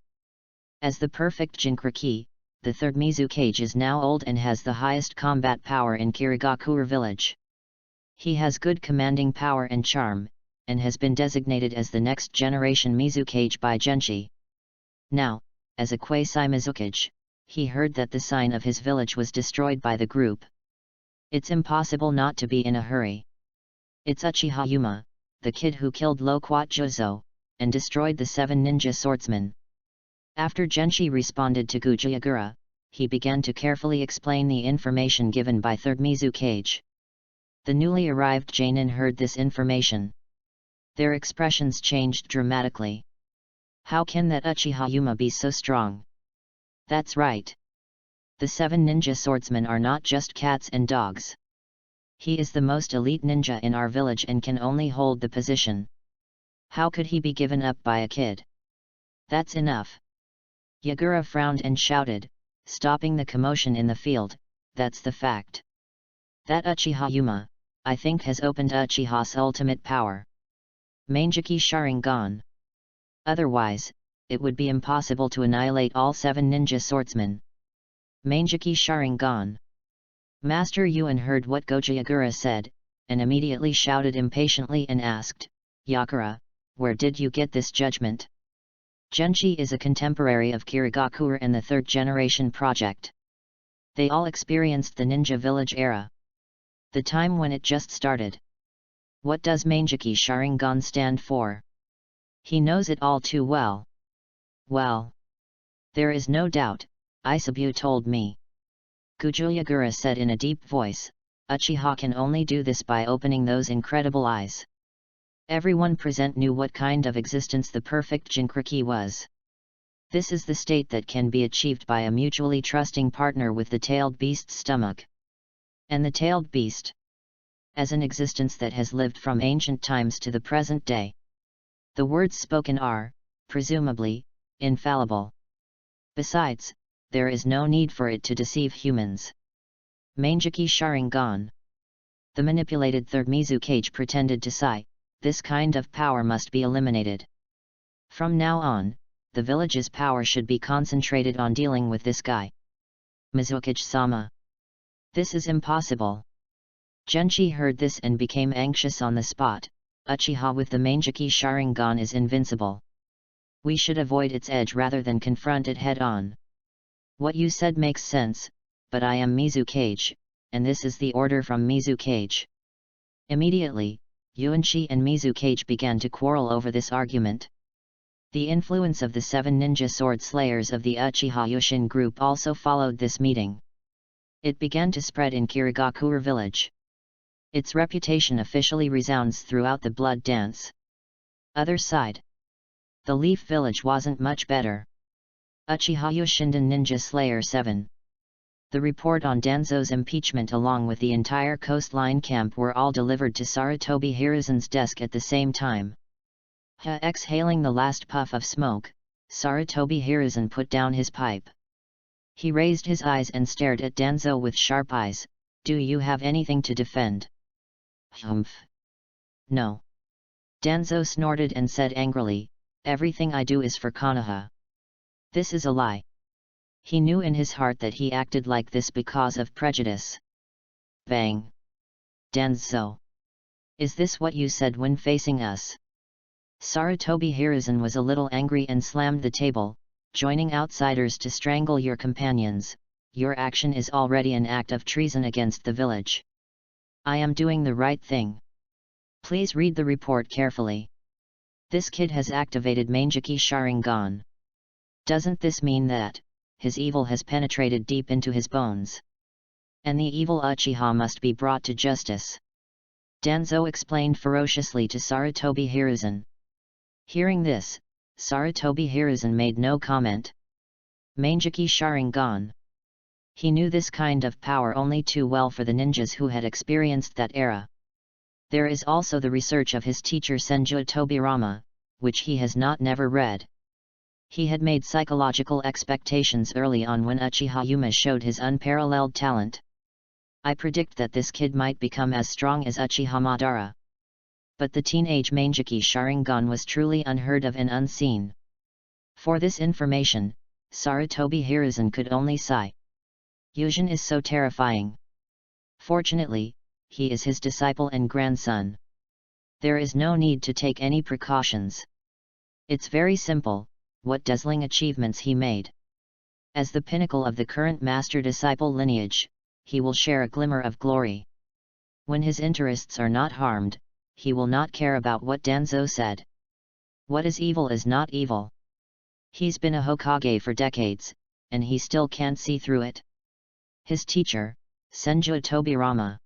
As the perfect Jinkriki, the 3rd Mizukage is now old and has the highest combat power in Kirigakure village. He has good commanding power and charm, and has been designated as the next generation Mizukage by Genshi. Now, as a quasi-Mizukage, he heard that the sign of his village was destroyed by the group. It's impossible not to be in a hurry. It's Uchiha Yuma, the kid who killed Loquat Jozo, and destroyed the 7 ninja swordsmen. After Genshi responded to Goju Yagura, he began to carefully explain the information given by 3rd Mizukage. The newly arrived genin heard this information. Their expressions changed dramatically. How can that Uchiha Yuma be so strong? That's right. The 7 ninja swordsmen are not just cats and dogs. He is the most elite ninja in our village and can only hold the position. How could he be given up by a kid? That's enough. Yagura frowned and shouted, stopping the commotion in the field, that's the fact. That Uchiha Yuma, I think has opened Uchiha's ultimate power. Mangeki Sharingan. Otherwise, it would be impossible to annihilate all 7 ninja swordsmen. Mangeki Sharingan. Master Yuan heard what Goju Yagura said, and immediately shouted impatiently and asked, Yakura, where did you get this judgment? Genshi is a contemporary of Kirigakure and the 3rd generation project. They all experienced the ninja village era. The time when it just started. What does Mangeki Sharingan stand for? He knows it all too well. Well, there is no doubt, Isabu told me. Goju Yagura said in a deep voice, Uchiha can only do this by opening those incredible eyes. Everyone present knew what kind of existence the perfect Jinkriki was. This is the state that can be achieved by a mutually trusting partner with the tailed beast's stomach. And the tailed beast, as an existence that has lived from ancient times to the present day. The words spoken are, presumably, infallible. Besides, there is no need for it to deceive humans. Manjiki Sharingan. The manipulated third Mizukage pretended to sigh, this kind of power must be eliminated. From now on, the village's power should be concentrated on dealing with this guy. Mizukage-sama. This is impossible. Genshi heard this and became anxious on the spot. Uchiha with the Manjiki Sharingan is invincible. We should avoid its edge rather than confront it head-on. What you said makes sense, but I am Mizukage, and this is the order from Mizukage. Immediately, Yuanshi and Mizukage began to quarrel over this argument. The influence of the 7 ninja sword slayers of the Uchiha Yushin group also followed this meeting. It began to spread in Kirigakure village. Its reputation officially resounds throughout the blood dance. Other side. The Leaf village wasn't much better. Uchiha Yushinden Ninja Slayer 7. The report on Danzo's impeachment along with the entire coastline camp were all delivered to Sarutobi Hiruzen's desk at the same time. Exhaling the last puff of smoke, Sarutobi Hiruzen put down his pipe. He raised his eyes and stared at Danzo with sharp eyes. Do you have anything to defend? Humph. No. Danzo snorted and said angrily, everything I do is for Konoha. This is a lie. He knew in his heart that he acted like this because of prejudice. Bang. Danzo. Is this what you said when facing us? Sarutobi Hiruzen was a little angry and slammed the table, joining outsiders to strangle your companions. Your action is already an act of treason against the village. I am doing the right thing. Please read the report carefully. This kid has activated Manjiki Sharingan. Doesn't this mean that his evil has penetrated deep into his bones? And the evil Uchiha must be brought to justice. Danzo explained ferociously to Sarutobi Hiruzen. Hearing this, Sarutobi Hiruzen made no comment. Manjiki Sharingan. He knew this kind of power only too well for the ninjas who had experienced that era. There is also the research of his teacher Senju Tobirama, which he has not never read. He had made psychological expectations early on when Uchiha Yuma showed his unparalleled talent. I predict that this kid might become as strong as Uchiha Madara. But the teenage Manjiki Sharingan was truly unheard of and unseen. For this information, Sarutobi Hiruzen could only sigh. Yushin is so terrifying. Fortunately, he is his disciple and grandson. There is no need to take any precautions. It's very simple, what dazzling achievements he made. As the pinnacle of the current master-disciple lineage, he will share a glimmer of glory. When his interests are not harmed, he will not care about what Danzo said. What is evil is not evil. He's been a Hokage for decades, and he still can't see through it. His teacher, Senju Tobirama.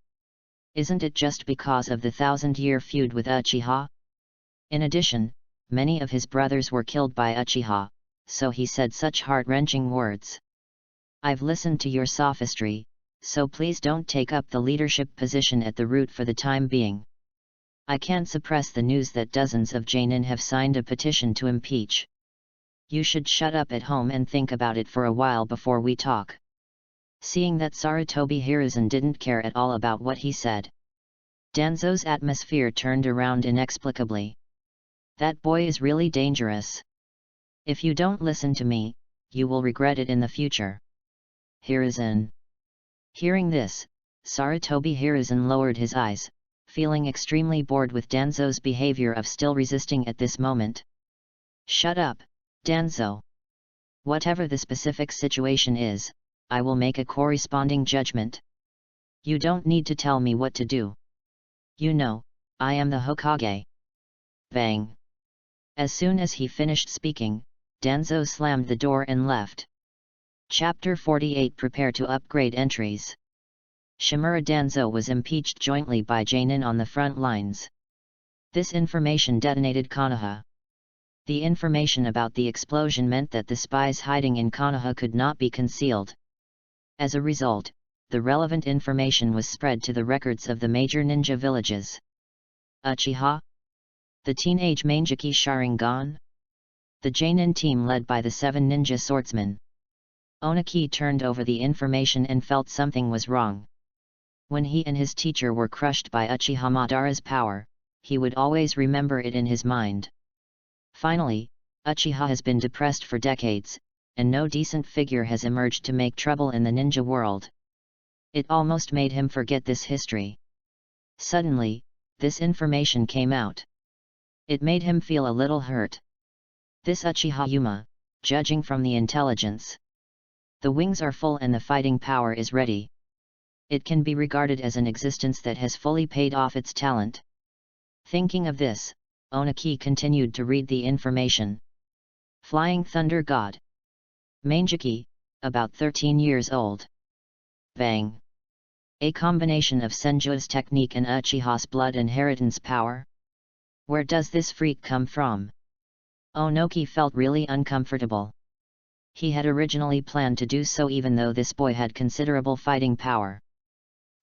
Isn't it just because of the 1,000-year feud with Uchiha? In addition, many of his brothers were killed by Uchiha, so he said such heart-wrenching words. I've listened to your sophistry, so please don't take up the leadership position at the root for the time being. I can't suppress the news that dozens of Jainin have signed a petition to impeach. You should shut up at home and think about it for a while before we talk. Seeing that Sarutobi Hiruzen didn't care at all about what he said, Danzo's atmosphere turned around inexplicably. That boy is really dangerous. If you don't listen to me, you will regret it in the future. Hiruzen. Hearing this, Sarutobi Hiruzen lowered his eyes, feeling extremely bored with Danzo's behavior of still resisting at this moment. Shut up, Danzo. Whatever the specific situation is, I will make a corresponding judgment. You don't need to tell me what to do. You know, I am the Hokage. Bang. As soon as he finished speaking, Danzo slammed the door and left. Chapter 48. Prepare to upgrade entries. Shimura Danzo was impeached jointly by Jainin on the front lines. This information detonated Konoha. The information about the explosion meant that the spies hiding in Konoha could not be concealed. As a result, the relevant information was spread to the records of the major ninja villages. Uchiha? The teenage Mangeki Sharingan? The Jonin team led by the 7 ninja swordsmen. Onaki turned over the information and felt something was wrong. When he and his teacher were crushed by Uchiha Madara's power, he would always remember it in his mind. Finally, Uchiha has been depressed for decades, and no decent figure has emerged to make trouble in the ninja world. It almost made him forget this history. Suddenly, this information came out. It made him feel a little hurt. This Uchiha Yuma, judging from the intelligence. The wings are full and the fighting power is ready. It can be regarded as an existence that has fully paid off its talent. Thinking of this, Onaki continued to read the information. Flying Thunder God. Mangeki, about 13 years old. Bang. A combination of Senju's technique and Uchiha's blood inheritance power? Where does this freak come from? Onaki felt really uncomfortable. He had originally planned to do so even though this boy had considerable fighting power.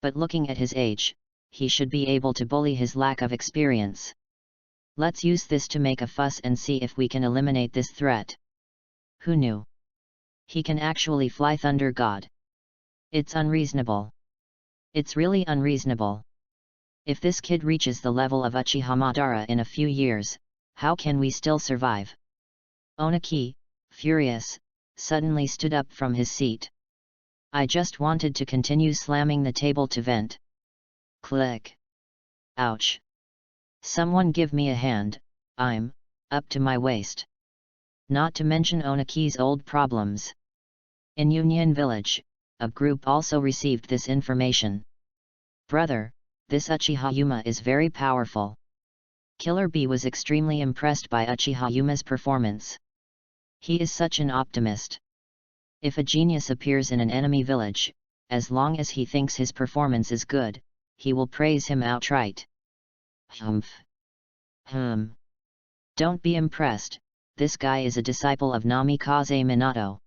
But looking at his age, he should be able to bully his lack of experience. Let's use this to make a fuss and see if we can eliminate this threat. Who knew? He can actually fly Thunder God. It's unreasonable. It's really unreasonable. If this kid reaches the level of Uchiha Madara in a few years, how can we still survive? Onaki, furious, suddenly stood up from his seat. I just wanted to continue slamming the table to vent. Click. Ouch. Someone give me a hand, I'm up to my waist. Not to mention Onaki's old problems. In Union Village, a group also received this information. Brother, this Uchiha Yuma is very powerful. Killer B was extremely impressed by Uchiha Yuma's performance. He is such an optimist. If a genius appears in an enemy village, as long as he thinks his performance is good, he will praise him outright. Humph. Don't be impressed, this guy is a disciple of Namikaze Minato.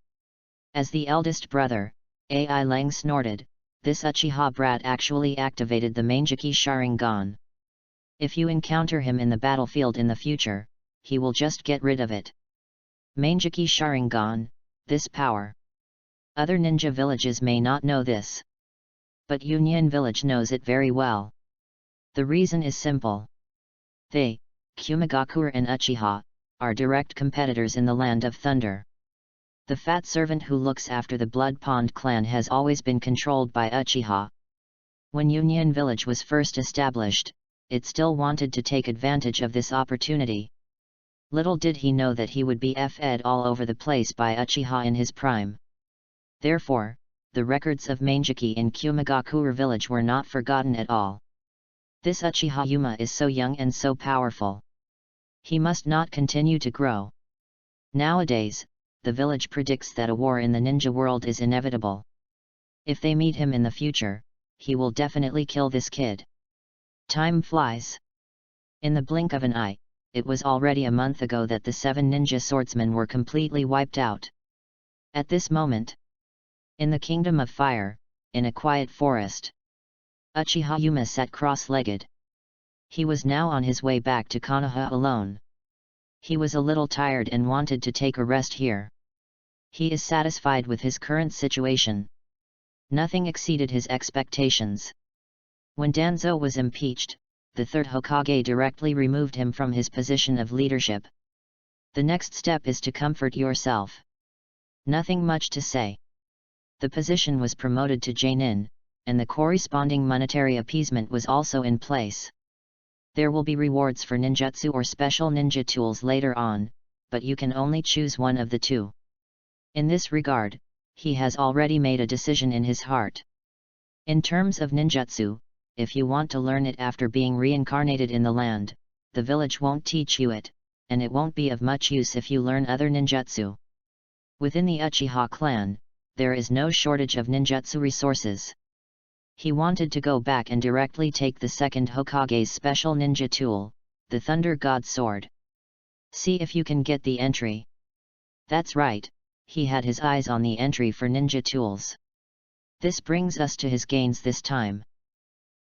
As the eldest brother, Ai Lang snorted, this Uchiha brat actually activated the Mangeki Sharingan. If you encounter him in the battlefield in the future, he will just get rid of it. Mangeki Sharingan, this power. Other ninja villages may not know this. But Union Village knows it very well. The reason is simple. They, Kumigakure and Uchiha, are direct competitors in the Land of Thunder. The fat servant who looks after the Blood Pond clan has always been controlled by Uchiha. When Union Village was first established, it still wanted to take advantage of this opportunity. Little did he know that he would be fed all over the place by Uchiha in his prime. Therefore, the records of Mangeki in Kumigakure village were not forgotten at all. This Uchiha Yuma is so young and so powerful. He must not continue to grow. Nowadays, the village predicts that a war in the ninja world is inevitable. If they meet him in the future, he will definitely kill this kid. Time flies. In the blink of an eye, it was already a month ago that the 7 ninja swordsmen were completely wiped out. At this moment, in the Kingdom of Fire, in a quiet forest, Uchiha Yuma sat cross-legged. He was now on his way back to Konoha alone. He was a little tired and wanted to take a rest here. He is satisfied with his current situation. Nothing exceeded his expectations. When Danzo was impeached, the third Hokage directly removed him from his position of leadership. The next step is to comfort yourself. Nothing much to say. The position was promoted to Jonin, and the corresponding monetary appeasement was also in place. There will be rewards for ninjutsu or special ninja tools later on, but you can only choose one of the two. In this regard, he has already made a decision in his heart. In terms of ninjutsu, if you want to learn it after being reincarnated in the land, the village won't teach you it, and it won't be of much use if you learn other ninjutsu. Within the Uchiha clan, there is no shortage of ninjutsu resources. He wanted to go back and directly take the second Hokage's special ninja tool, the Thunder God's sword. See if you can get the entry. That's right, he had his eyes on the entry for ninja tools. This brings us to his gains this time.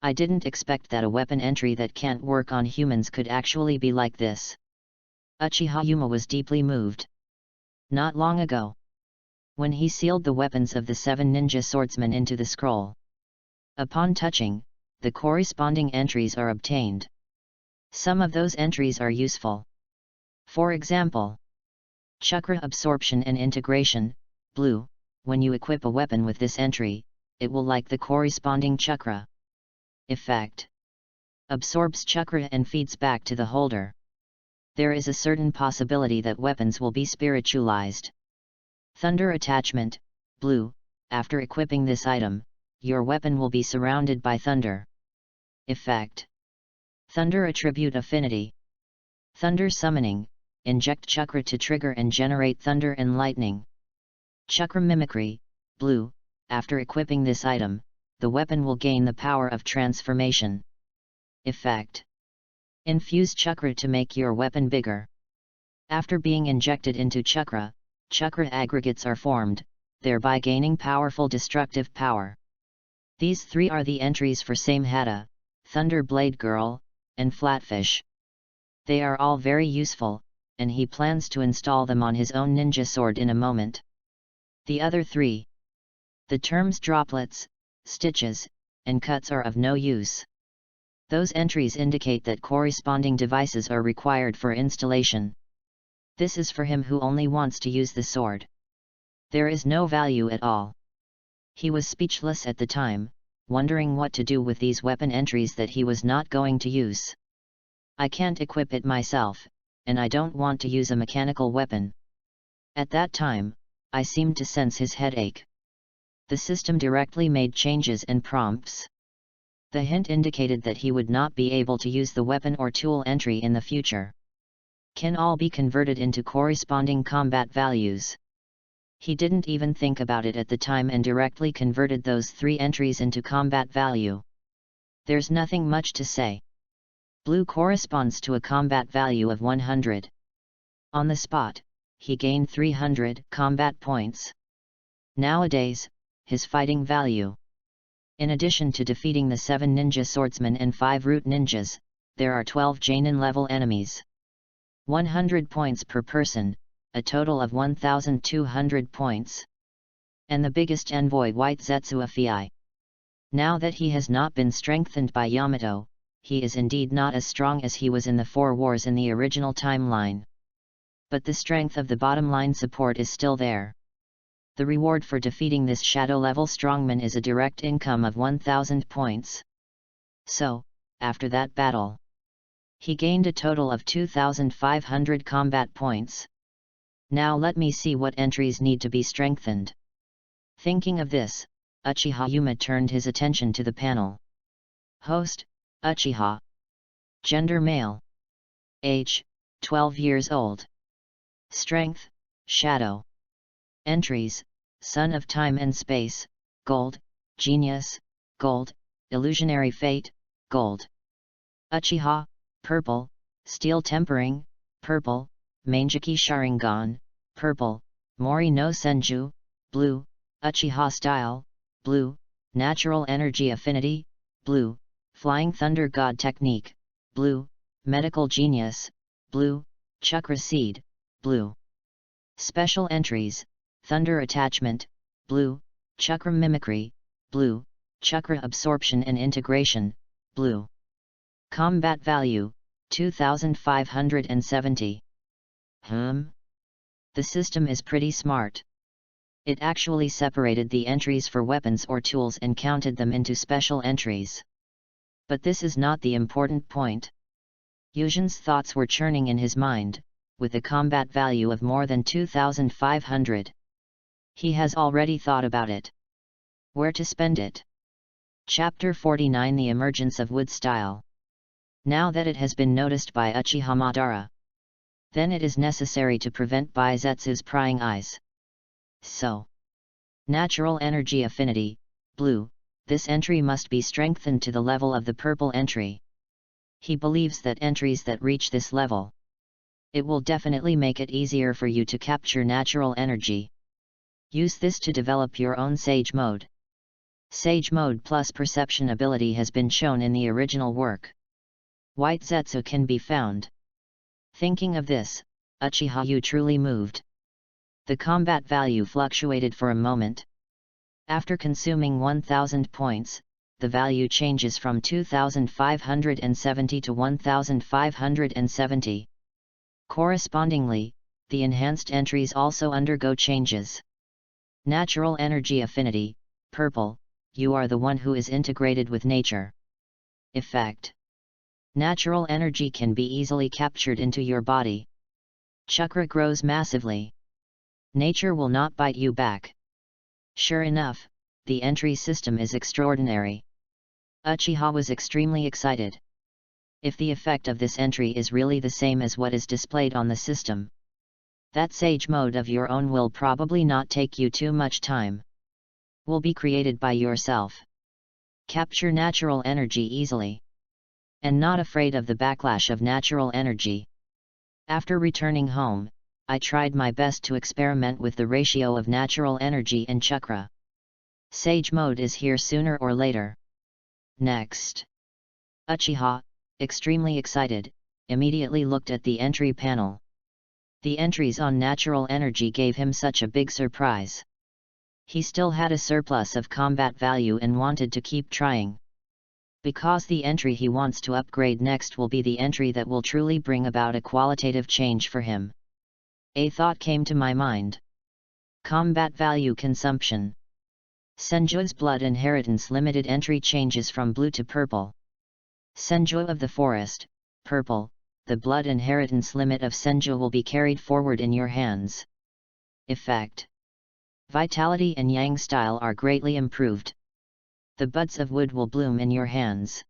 I didn't expect that a weapon entry that can't work on humans could actually be like this. Uchiha Yuma was deeply moved. Not long ago, when he sealed the weapons of the 7 ninja swordsmen into the scroll. Upon touching, the corresponding entries are obtained. Some of those entries are useful. For example, Chakra Absorption and Integration, blue, when you equip a weapon with this entry, it will like the corresponding chakra. Effect. Absorbs chakra and feeds back to the holder. There is a certain possibility that weapons will be spiritualized. Thunder Attachment, blue, after equipping this item, your weapon will be surrounded by thunder. Effect. Thunder Attribute Affinity. Thunder Summoning, inject chakra to trigger and generate thunder and lightning. Chakra Mimicry, blue, after equipping this item, the weapon will gain the power of transformation. Effect. Infuse chakra to make your weapon bigger. After being injected into chakra, chakra aggregates are formed, thereby gaining powerful destructive power. These 3 are the entries for Samehada, Thunder Blade Girl, and Flatfish. They are all very useful, and he plans to install them on his own ninja sword in a moment. The other 3. The terms droplets, stitches, and cuts are of no use. Those entries indicate that corresponding devices are required for installation. This is for him who only wants to use the sword. There is no value at all. He was speechless at the time, wondering what to do with these weapon entries that he was not going to use. I can't equip it myself, and I don't want to use a mechanical weapon. At that time, I seemed to sense his headache. The system directly made changes and prompts. The hint indicated that he would not be able to use the weapon or tool entry in the future. Can all be converted into corresponding combat values. He didn't even think about it at the time and directly converted those 3 entries into combat value. There's nothing much to say. Blue corresponds to a combat value of 100. On the spot, he gained 300 combat points. Nowadays, his fighting value. In addition to defeating the 7 ninja swordsmen and 5 root ninjas, there are 12 Janin level enemies. 100 points per person, a total of 1,200 points. And the biggest envoy White Zetsu Afii. Now that he has not been strengthened by Yamato, he is indeed not as strong as he was in the 4 wars in the original timeline. But the strength of the bottom line support is still there. The reward for defeating this shadow-level strongman is a direct income of 1,000 points. So, after that battle, he gained a total of 2,500 combat points. Now let me see what entries need to be strengthened. Thinking of this, Uchiha Yuma turned his attention to the panel. Host, Uchiha. Gender male. Age, 12 years old. Strength, shadow. Entries, Son of Time and Space, Gold, Genius, Gold, Illusionary Fate, Gold. Uchiha, Purple, Steel Tempering, Purple, Mangeki Sharingan, Purple, Mori no Senju, Blue, Uchiha Style, Blue, Natural Energy Affinity, Blue, Flying Thunder God Technique, Blue, Medical Genius, Blue, Chakra Seed, Blue. Special Entries, Thunder Attachment, Blue, Chakra Mimicry, Blue, Chakra Absorption and Integration, Blue. Combat Value, 2,570. The system is pretty smart. It actually separated the entries for weapons or tools and counted them into special entries. But this is not the important point. Yujin's thoughts were churning in his mind, with a combat value of more than 2,500. He has already thought about it. Where to spend it? Chapter 49 The Emergence of Wood Style. Now that it has been noticed by Uchiha Madara, then it is necessary to prevent Baizetsu's prying eyes. So, Natural Energy Affinity, Blue, this entry must be strengthened to the level of the purple entry. He believes that entries that reach this level, it will definitely make it easier for you to capture natural energy. Use this to develop your own Sage mode. Sage mode plus perception ability has been shown in the original work. White Zetsu can be found. Thinking of this, Uchiha truly moved. The combat value fluctuated for a moment. After consuming 1000 points, the value changes from 2570 to 1570. Correspondingly, the enhanced entries also undergo changes. Natural energy affinity, purple, you are the one who is integrated with nature. Effect: natural energy can be easily captured into your body. Chakra grows massively. Nature will not bite you back. Sure enough, the entry system is extraordinary. Uchiha was extremely excited. If the effect of this entry is really the same as what is displayed on the system, that Sage mode of your own will probably not take you too much time. Will be created by yourself. Capture natural energy easily. And not afraid of the backlash of natural energy. After returning home, I tried my best to experiment with the ratio of natural energy and chakra. Sage mode is here sooner or later. Next. Uchiha, extremely excited, immediately looked at the entry panel. The entries on natural energy gave him such a big surprise. He still had a surplus of combat value and wanted to keep trying. Because the entry he wants to upgrade next will be the entry that will truly bring about a qualitative change for him. A thought came to my mind. Combat value consumption. Senju's blood inheritance limited entry changes from blue to purple. Senju of the forest, purple, the blood inheritance limit of Senju will be carried forward in your hands. Effect: vitality and yang style are greatly improved. The buds of wood will bloom in your hands.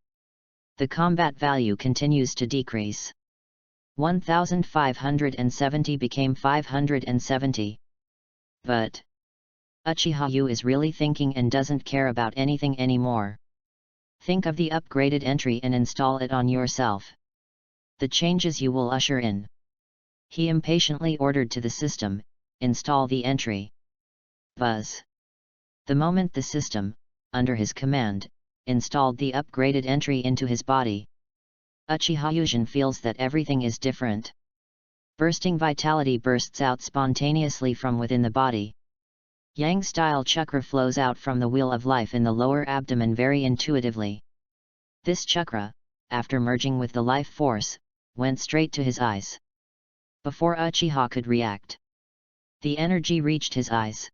The combat value continues to decrease. 1570 became 570. But Uchiha is really thinking and doesn't care about anything anymore. Think of the upgraded entry and install it on yourself. The changes you will usher in. He impatiently ordered to the system, install the entry. Buzz. The moment the system, under his command, installed the upgraded entry into his body, Uchiha feels that everything is different. Bursting vitality bursts out spontaneously from within the body. Yang-style chakra flows out from the wheel of life in the lower abdomen very intuitively. This chakra, after merging with the life force, went straight to his eyes. Before Uchiha could react, the energy reached his eyes.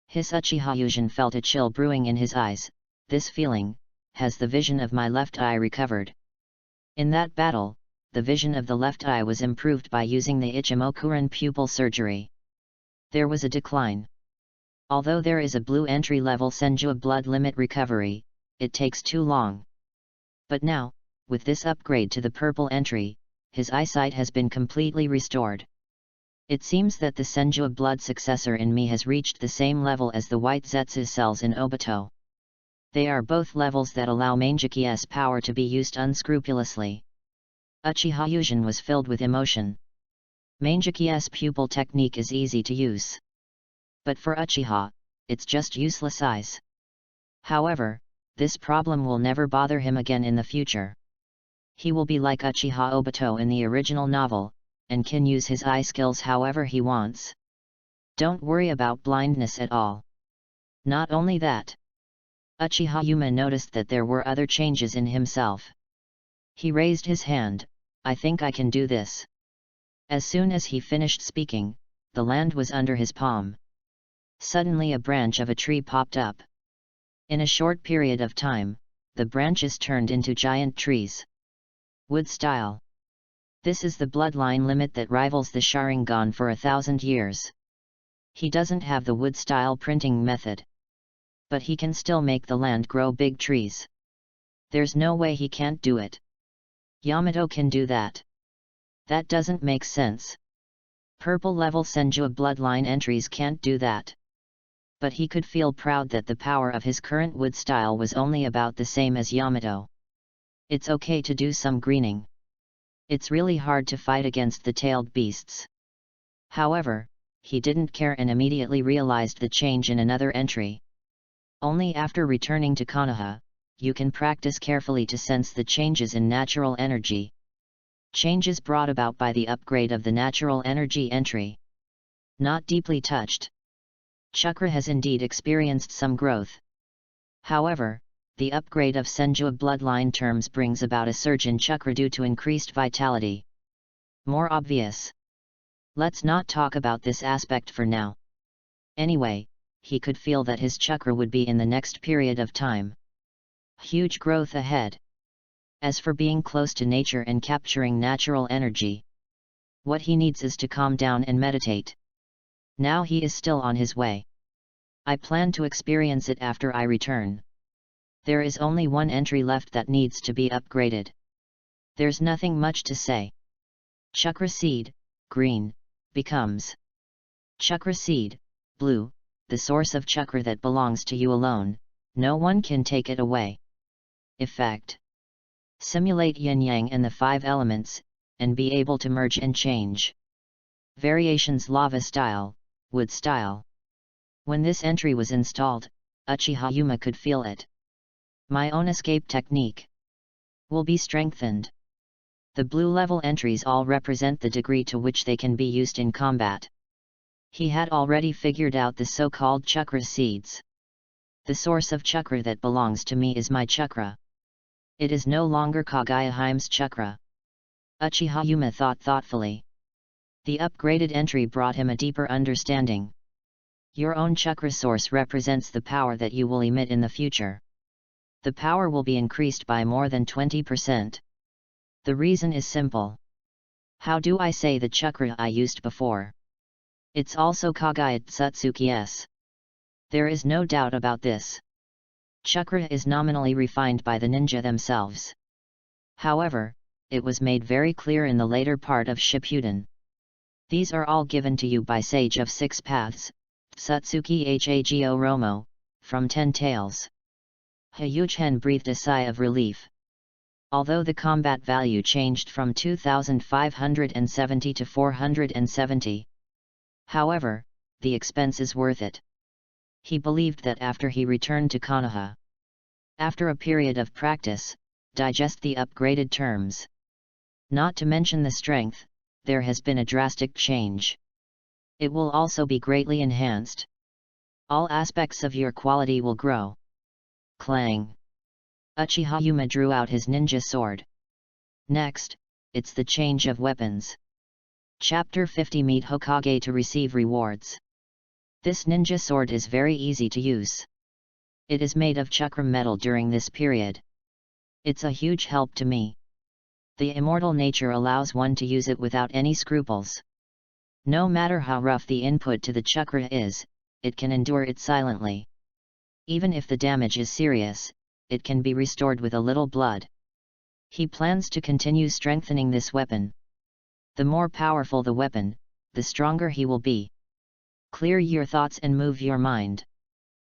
His Uchiha felt a chill brewing in his eyes. This feeling, has the vision of my left eye recovered? In that battle, the vision of the left eye was improved by using the Ichimokuren pupil surgery. There was a decline. Although there is a blue entry-level Senju blood limit recovery, it takes too long. But now, with this upgrade to the purple entry, his eyesight has been completely restored. It seems that the Senju blood successor in me has reached the same level as the white Zetsu cells in Obito. They are both levels that allow Mangeky's power to be used unscrupulously. Uchiha was filled with emotion. Mangeky's pupil technique is easy to use. But for Uchiha, it's just useless eyes. However, this problem will never bother him again in the future. He will be like Uchiha Obito in the original novel, and can use his eye skills however he wants. Don't worry about blindness at all. Not only that, Uchiha noticed that there were other changes in himself. He raised his hand. I think I can do this. As soon as he finished speaking, the land was under his palm. Suddenly a branch of a tree popped up. In a short period of time, the branches turned into giant trees. Wood style. This is the bloodline limit that rivals the Sharingan for 1,000 years. He doesn't have the wood style printing method. But he can still make the land grow big trees. There's no way he can't do it. Yamato can do that. That doesn't make sense. Purple level Senju bloodline entries can't do that. But he could feel proud that the power of his current wood style was only about the same as Yamato. It's okay to do some greening. It's really hard to fight against the tailed beasts. However, he didn't care and immediately realized the change in another entry. Only after returning to Konoha, you can practice carefully to sense the changes in natural energy. Changes brought about by the upgrade of the natural energy entry. Not deeply touched. Chakra has indeed experienced some growth. However, the upgrade of Senju bloodline terms brings about a surge in chakra due to increased vitality. More obvious. Let's not talk about this aspect for now. Anyway, he could feel that his chakra would be in the next period of time. Huge growth ahead. As for being close to nature and capturing natural energy, what he needs is to calm down and meditate. Now he is still on his way. I plan to experience it after I return. There is only one entry left that needs to be upgraded. There's nothing much to say. Chakra seed, green, becomes chakra seed, blue, the source of chakra that belongs to you alone, no one can take it away. Effect. Simulate yin-yang and the 5 elements, and be able to merge and change. Variations: lava style, wood style. When this entry was installed, Uchiha Yuma could feel it. My own escape technique will be strengthened. The blue level entries all represent the degree to which they can be used in combat. He had already figured out the so-called chakra seeds. The source of chakra that belongs to me is my chakra. It is no longer Kagayahime's chakra. Uchiha Yuma thought thoughtfully. The upgraded entry brought him a deeper understanding. Your own chakra source represents the power that you will emit in the future. The power will be increased by more than 20%. The reason is simple. How do I say the chakra I used before? It's also Kagaya Tsutsuki-s. There is no doubt about this. Chakra is nominally refined by the ninja themselves. However, it was made very clear in the later part of Shippuden. These are all given to you by Sage of 6 Paths, Tsutsuki Hago Romo, from 10 Tales. Hyuchen breathed a sigh of relief. Although the combat value changed from 2,570 to 470. However, the expense is worth it. He believed that after he returned to Konoha, after a period of practice, digest the upgraded terms. Not to mention the strength, there has been a drastic change. It will also be greatly enhanced. All aspects of your quality will grow. Clang. Uchiha Yuma drew out his ninja sword. Next, it's the change of weapons. Chapter 50: Meet Hokage to receive rewards. This ninja sword is very easy to use. It is made of chakra metal during this period. It's a huge help to me. The immortal nature allows one to use it without any scruples. No matter how rough the input to the chakra is, it can endure it silently. Even if the damage is serious, it can be restored with a little blood. He plans to continue strengthening this weapon. The more powerful the weapon, the stronger he will be. Clear your thoughts and move your mind.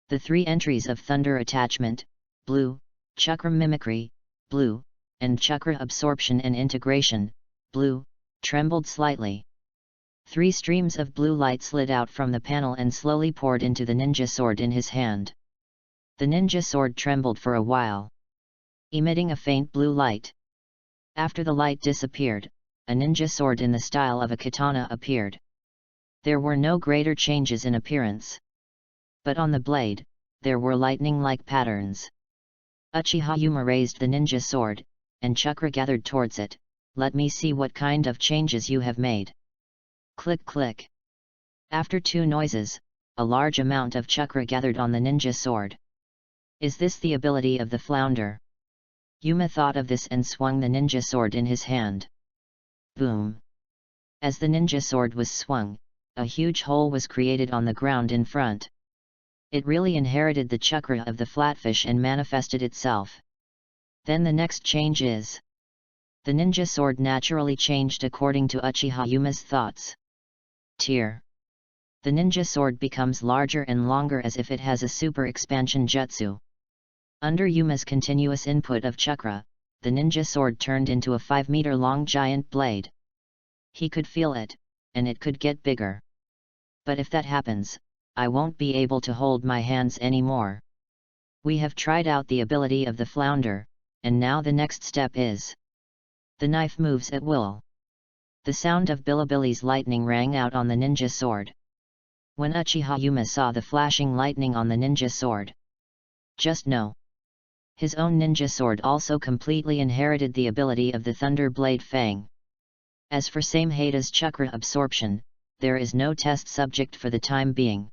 The 3 entries of thunder attachment, blue, chakra mimicry, blue, and chakra absorption and integration, blue, trembled slightly. 3 streams of blue light slid out from the panel and slowly poured into the ninja sword in his hand. The ninja sword trembled for a while, emitting a faint blue light. After the light disappeared, a ninja sword in the style of a katana appeared. There were no greater changes in appearance. But on the blade, there were lightning-like patterns. Uchiha Yuma raised the ninja sword, and chakra gathered towards it. Let me see what kind of changes you have made. Click click. After 2 noises, a large amount of chakra gathered on the ninja sword. Is this the ability of the flounder? Yuma thought of this and swung the ninja sword in his hand. Boom! As the ninja sword was swung, a huge hole was created on the ground in front. It really inherited the chakra of the flatfish and manifested itself. Then the next change is. The ninja sword naturally changed according to Uchiha Yuma's thoughts. Tier. The ninja sword becomes larger and longer as if it has a super expansion jutsu. Under Yuma's continuous input of chakra, the ninja sword turned into a 5-meter-long giant blade. He could feel it, and it could get bigger. But if that happens, I won't be able to hold my hands anymore. We have tried out the ability of the flounder, and now the next step is. The knife moves at will. The sound of Bilibili's lightning rang out on the ninja sword. When Uchiha Yuma saw the flashing lightning on the ninja sword, just know, his own ninja sword also completely inherited the ability of the Thunder Blade Fang. As for Samehita's chakra absorption, there is no test subject for the time being.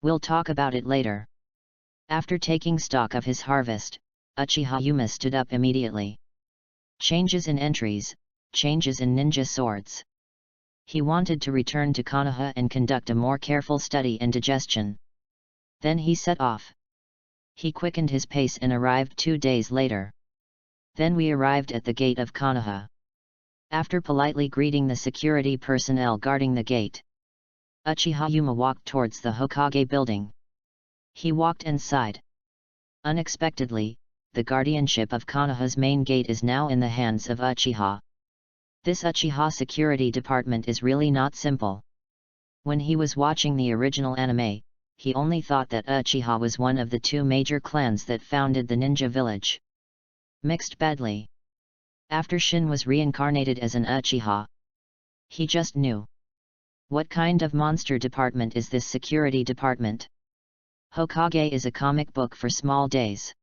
We'll talk about it later. After taking stock of his harvest, Uchiha Yuma stood up immediately. Changes in entries, changes in ninja swords. He wanted to return to Konoha and conduct a more careful study and digestion. Then he set off. He quickened his pace and arrived 2 days later. Then we arrived at the gate of Konoha. After politely greeting the security personnel guarding the gate, Uchiha Yuma walked towards the Hokage building. He walked and sighed. Unexpectedly, the guardianship of Konoha's main gate is now in the hands of Uchiha. This Uchiha security department is really not simple. When he was watching the original anime, he only thought that Uchiha was one of the 2 major clans that founded the ninja village. Mixed badly. After Shin was reincarnated as an Uchiha, he just knew. What kind of monster department is this security department? Hokage is a comic book for small days.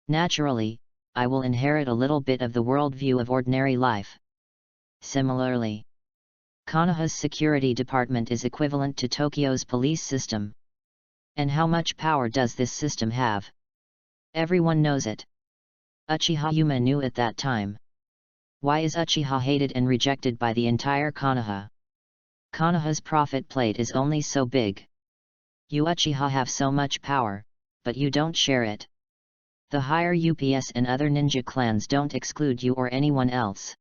Naturally, I will inherit a little bit of the worldview of ordinary life. Similarly, Konoha's security department is equivalent to Tokyo's police system. And how much power does this system have? Everyone knows it. Uchiha Yuma knew at that time. Why is Uchiha hated and rejected by the entire Konoha? Konoha's profit plate is only so big. You Uchiha have so much power, but you don't share it. The higher UPS and other ninja clans don't exclude you or anyone else.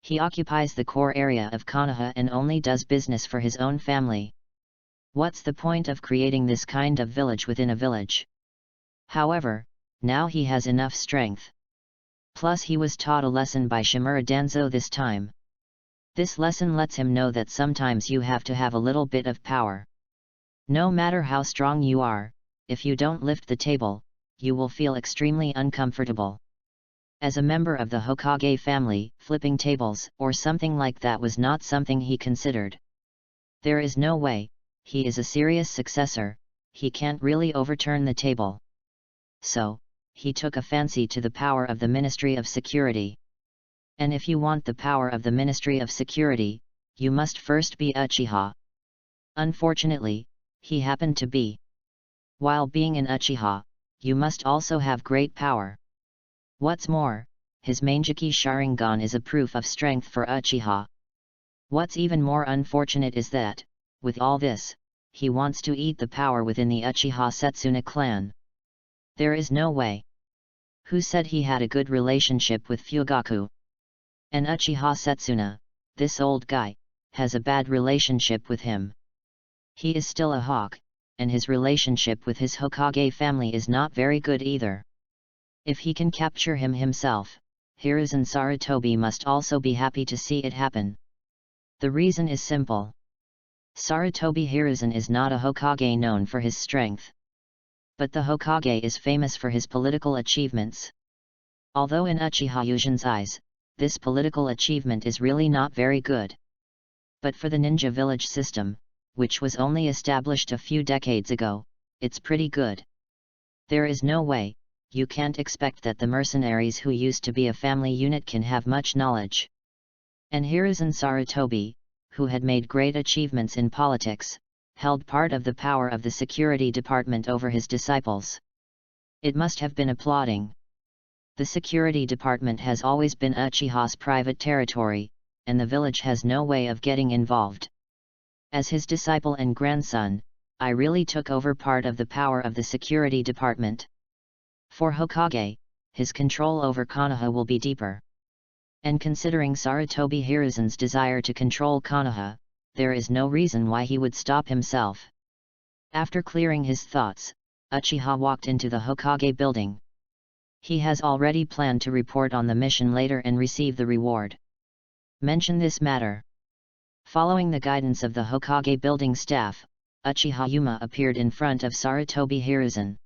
He occupies the core area of Konoha and only does business for his own family. What's the point of creating this kind of village within a village? However, now he has enough strength. Plus he was taught a lesson by Shimura Danzo this time. This lesson lets him know that sometimes you have to have a little bit of power. No matter how strong you are, if you don't lift the table, you will feel extremely uncomfortable. As a member of the Hokage family, flipping tables or something like that was not something he considered. There is no way, he is a serious successor, he can't really overturn the table. So, he took a fancy to the power of the Ministry of Security. And if you want the power of the Ministry of Security, you must first be Uchiha. Unfortunately, he happened to be. While being an Uchiha, you must also have great power. What's more, his Manjiki Sharingan is a proof of strength for Uchiha. What's even more unfortunate is that, with all this, he wants to eat the power within the Uchiha Setsuna clan. There is no way. Who said he had a good relationship with Fugaku? And Uchiha Setsuna, this old guy, has a bad relationship with him. He is still a hawk, and his relationship with his Hokage family is not very good either. If he can capture him himself, Hiruzen Sarutobi must also be happy to see it happen. The reason is simple. Sarutobi Hiruzen is not a Hokage known for his strength. But the Hokage is famous for his political achievements. Although in Uchiha Yujin's eyes, this political achievement is really not very good. But for the ninja village system, which was only established a few decades ago, it's pretty good. There is no way, you can't expect that the mercenaries who used to be a family unit can have much knowledge. And Hiruzen Sarutobi, who had made great achievements in politics, held part of the power of the security department over his disciples. It must have been applauding. The security department has always been Uchiha's private territory, and the village has no way of getting involved. As his disciple and grandson, I really took over part of the power of the security department. For Hokage, his control over Konoha will be deeper. And considering Sarutobi Hiruzen's desire to control Konoha, there is no reason why he would stop himself. After clearing his thoughts, Uchiha walked into the Hokage building. He has already planned to report on the mission later and receive the reward. Mention this matter. Following the guidance of the Hokage building staff, Uchiha Yuma appeared in front of Sarutobi Hiruzen.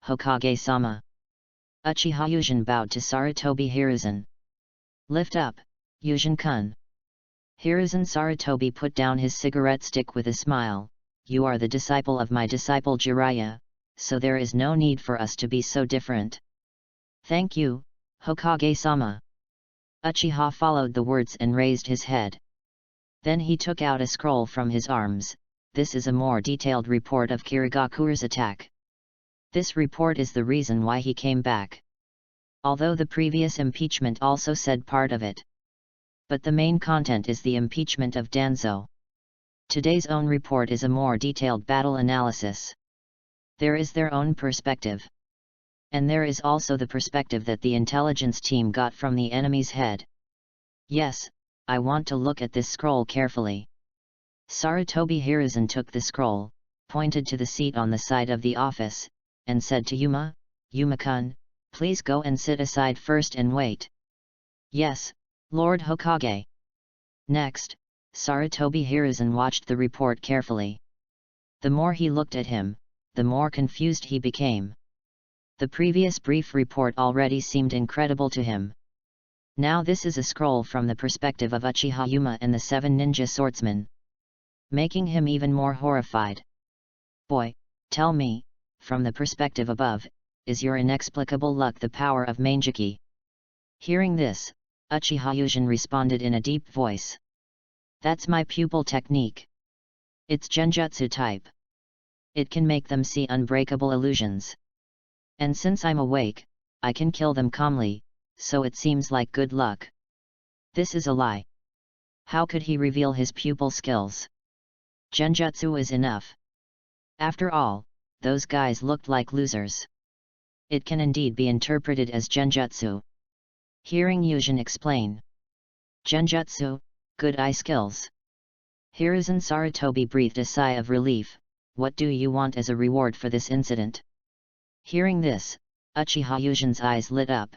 Hokage-sama. Uchiha Yuzhin bowed to Sarutobi Hiruzen. Lift up, Yuzhin-kun. Hiruzen Sarutobi put down his cigarette stick with a smile. You are the disciple of my disciple Jiraiya, so there is no need for us to be so different. Thank you, Hokage-sama. Uchiha followed the words and raised his head. Then he took out a scroll from his arms. This is a more detailed report of Kirigakuru's attack. This report is the reason why he came back. Although the previous impeachment also said part of it. But the main content is the impeachment of Danzo. Today's own report is a more detailed battle analysis. There is their own perspective. And there is also the perspective that the intelligence team got from the enemy's head. Yes, I want to look at this scroll carefully. Sarutobi Hiruzen took the scroll, pointed to the seat on the side of the office, and said to Yuma, Yuma-kun, please go and sit aside first and wait. Yes, Lord Hokage. Next, Sarutobi Hiruzen watched the report carefully. The more he looked at him, the more confused he became. The previous brief report already seemed incredible to him. Now this is a scroll from the perspective of Uchiha Yuma and the 7 ninja swordsmen, making him even more horrified. Boy, tell me, from the perspective above, is your inexplicable luck the power of Manjiki? Hearing this, Uchiha Yuzhin responded in a deep voice. That's my pupil technique. It's genjutsu type. It can make them see unbreakable illusions. And since I'm awake, I can kill them calmly, so it seems like good luck. This is a lie. How could he reveal his pupil skills? Genjutsu is enough. After all, those guys looked like losers. It can indeed be interpreted as genjutsu. Hearing Yuzhin explain. Genjutsu, good eye skills. Hiruzen Sarutobi breathed a sigh of relief. What do you want as a reward for this incident? Hearing this, Uchiha Yuzhin's eyes lit up.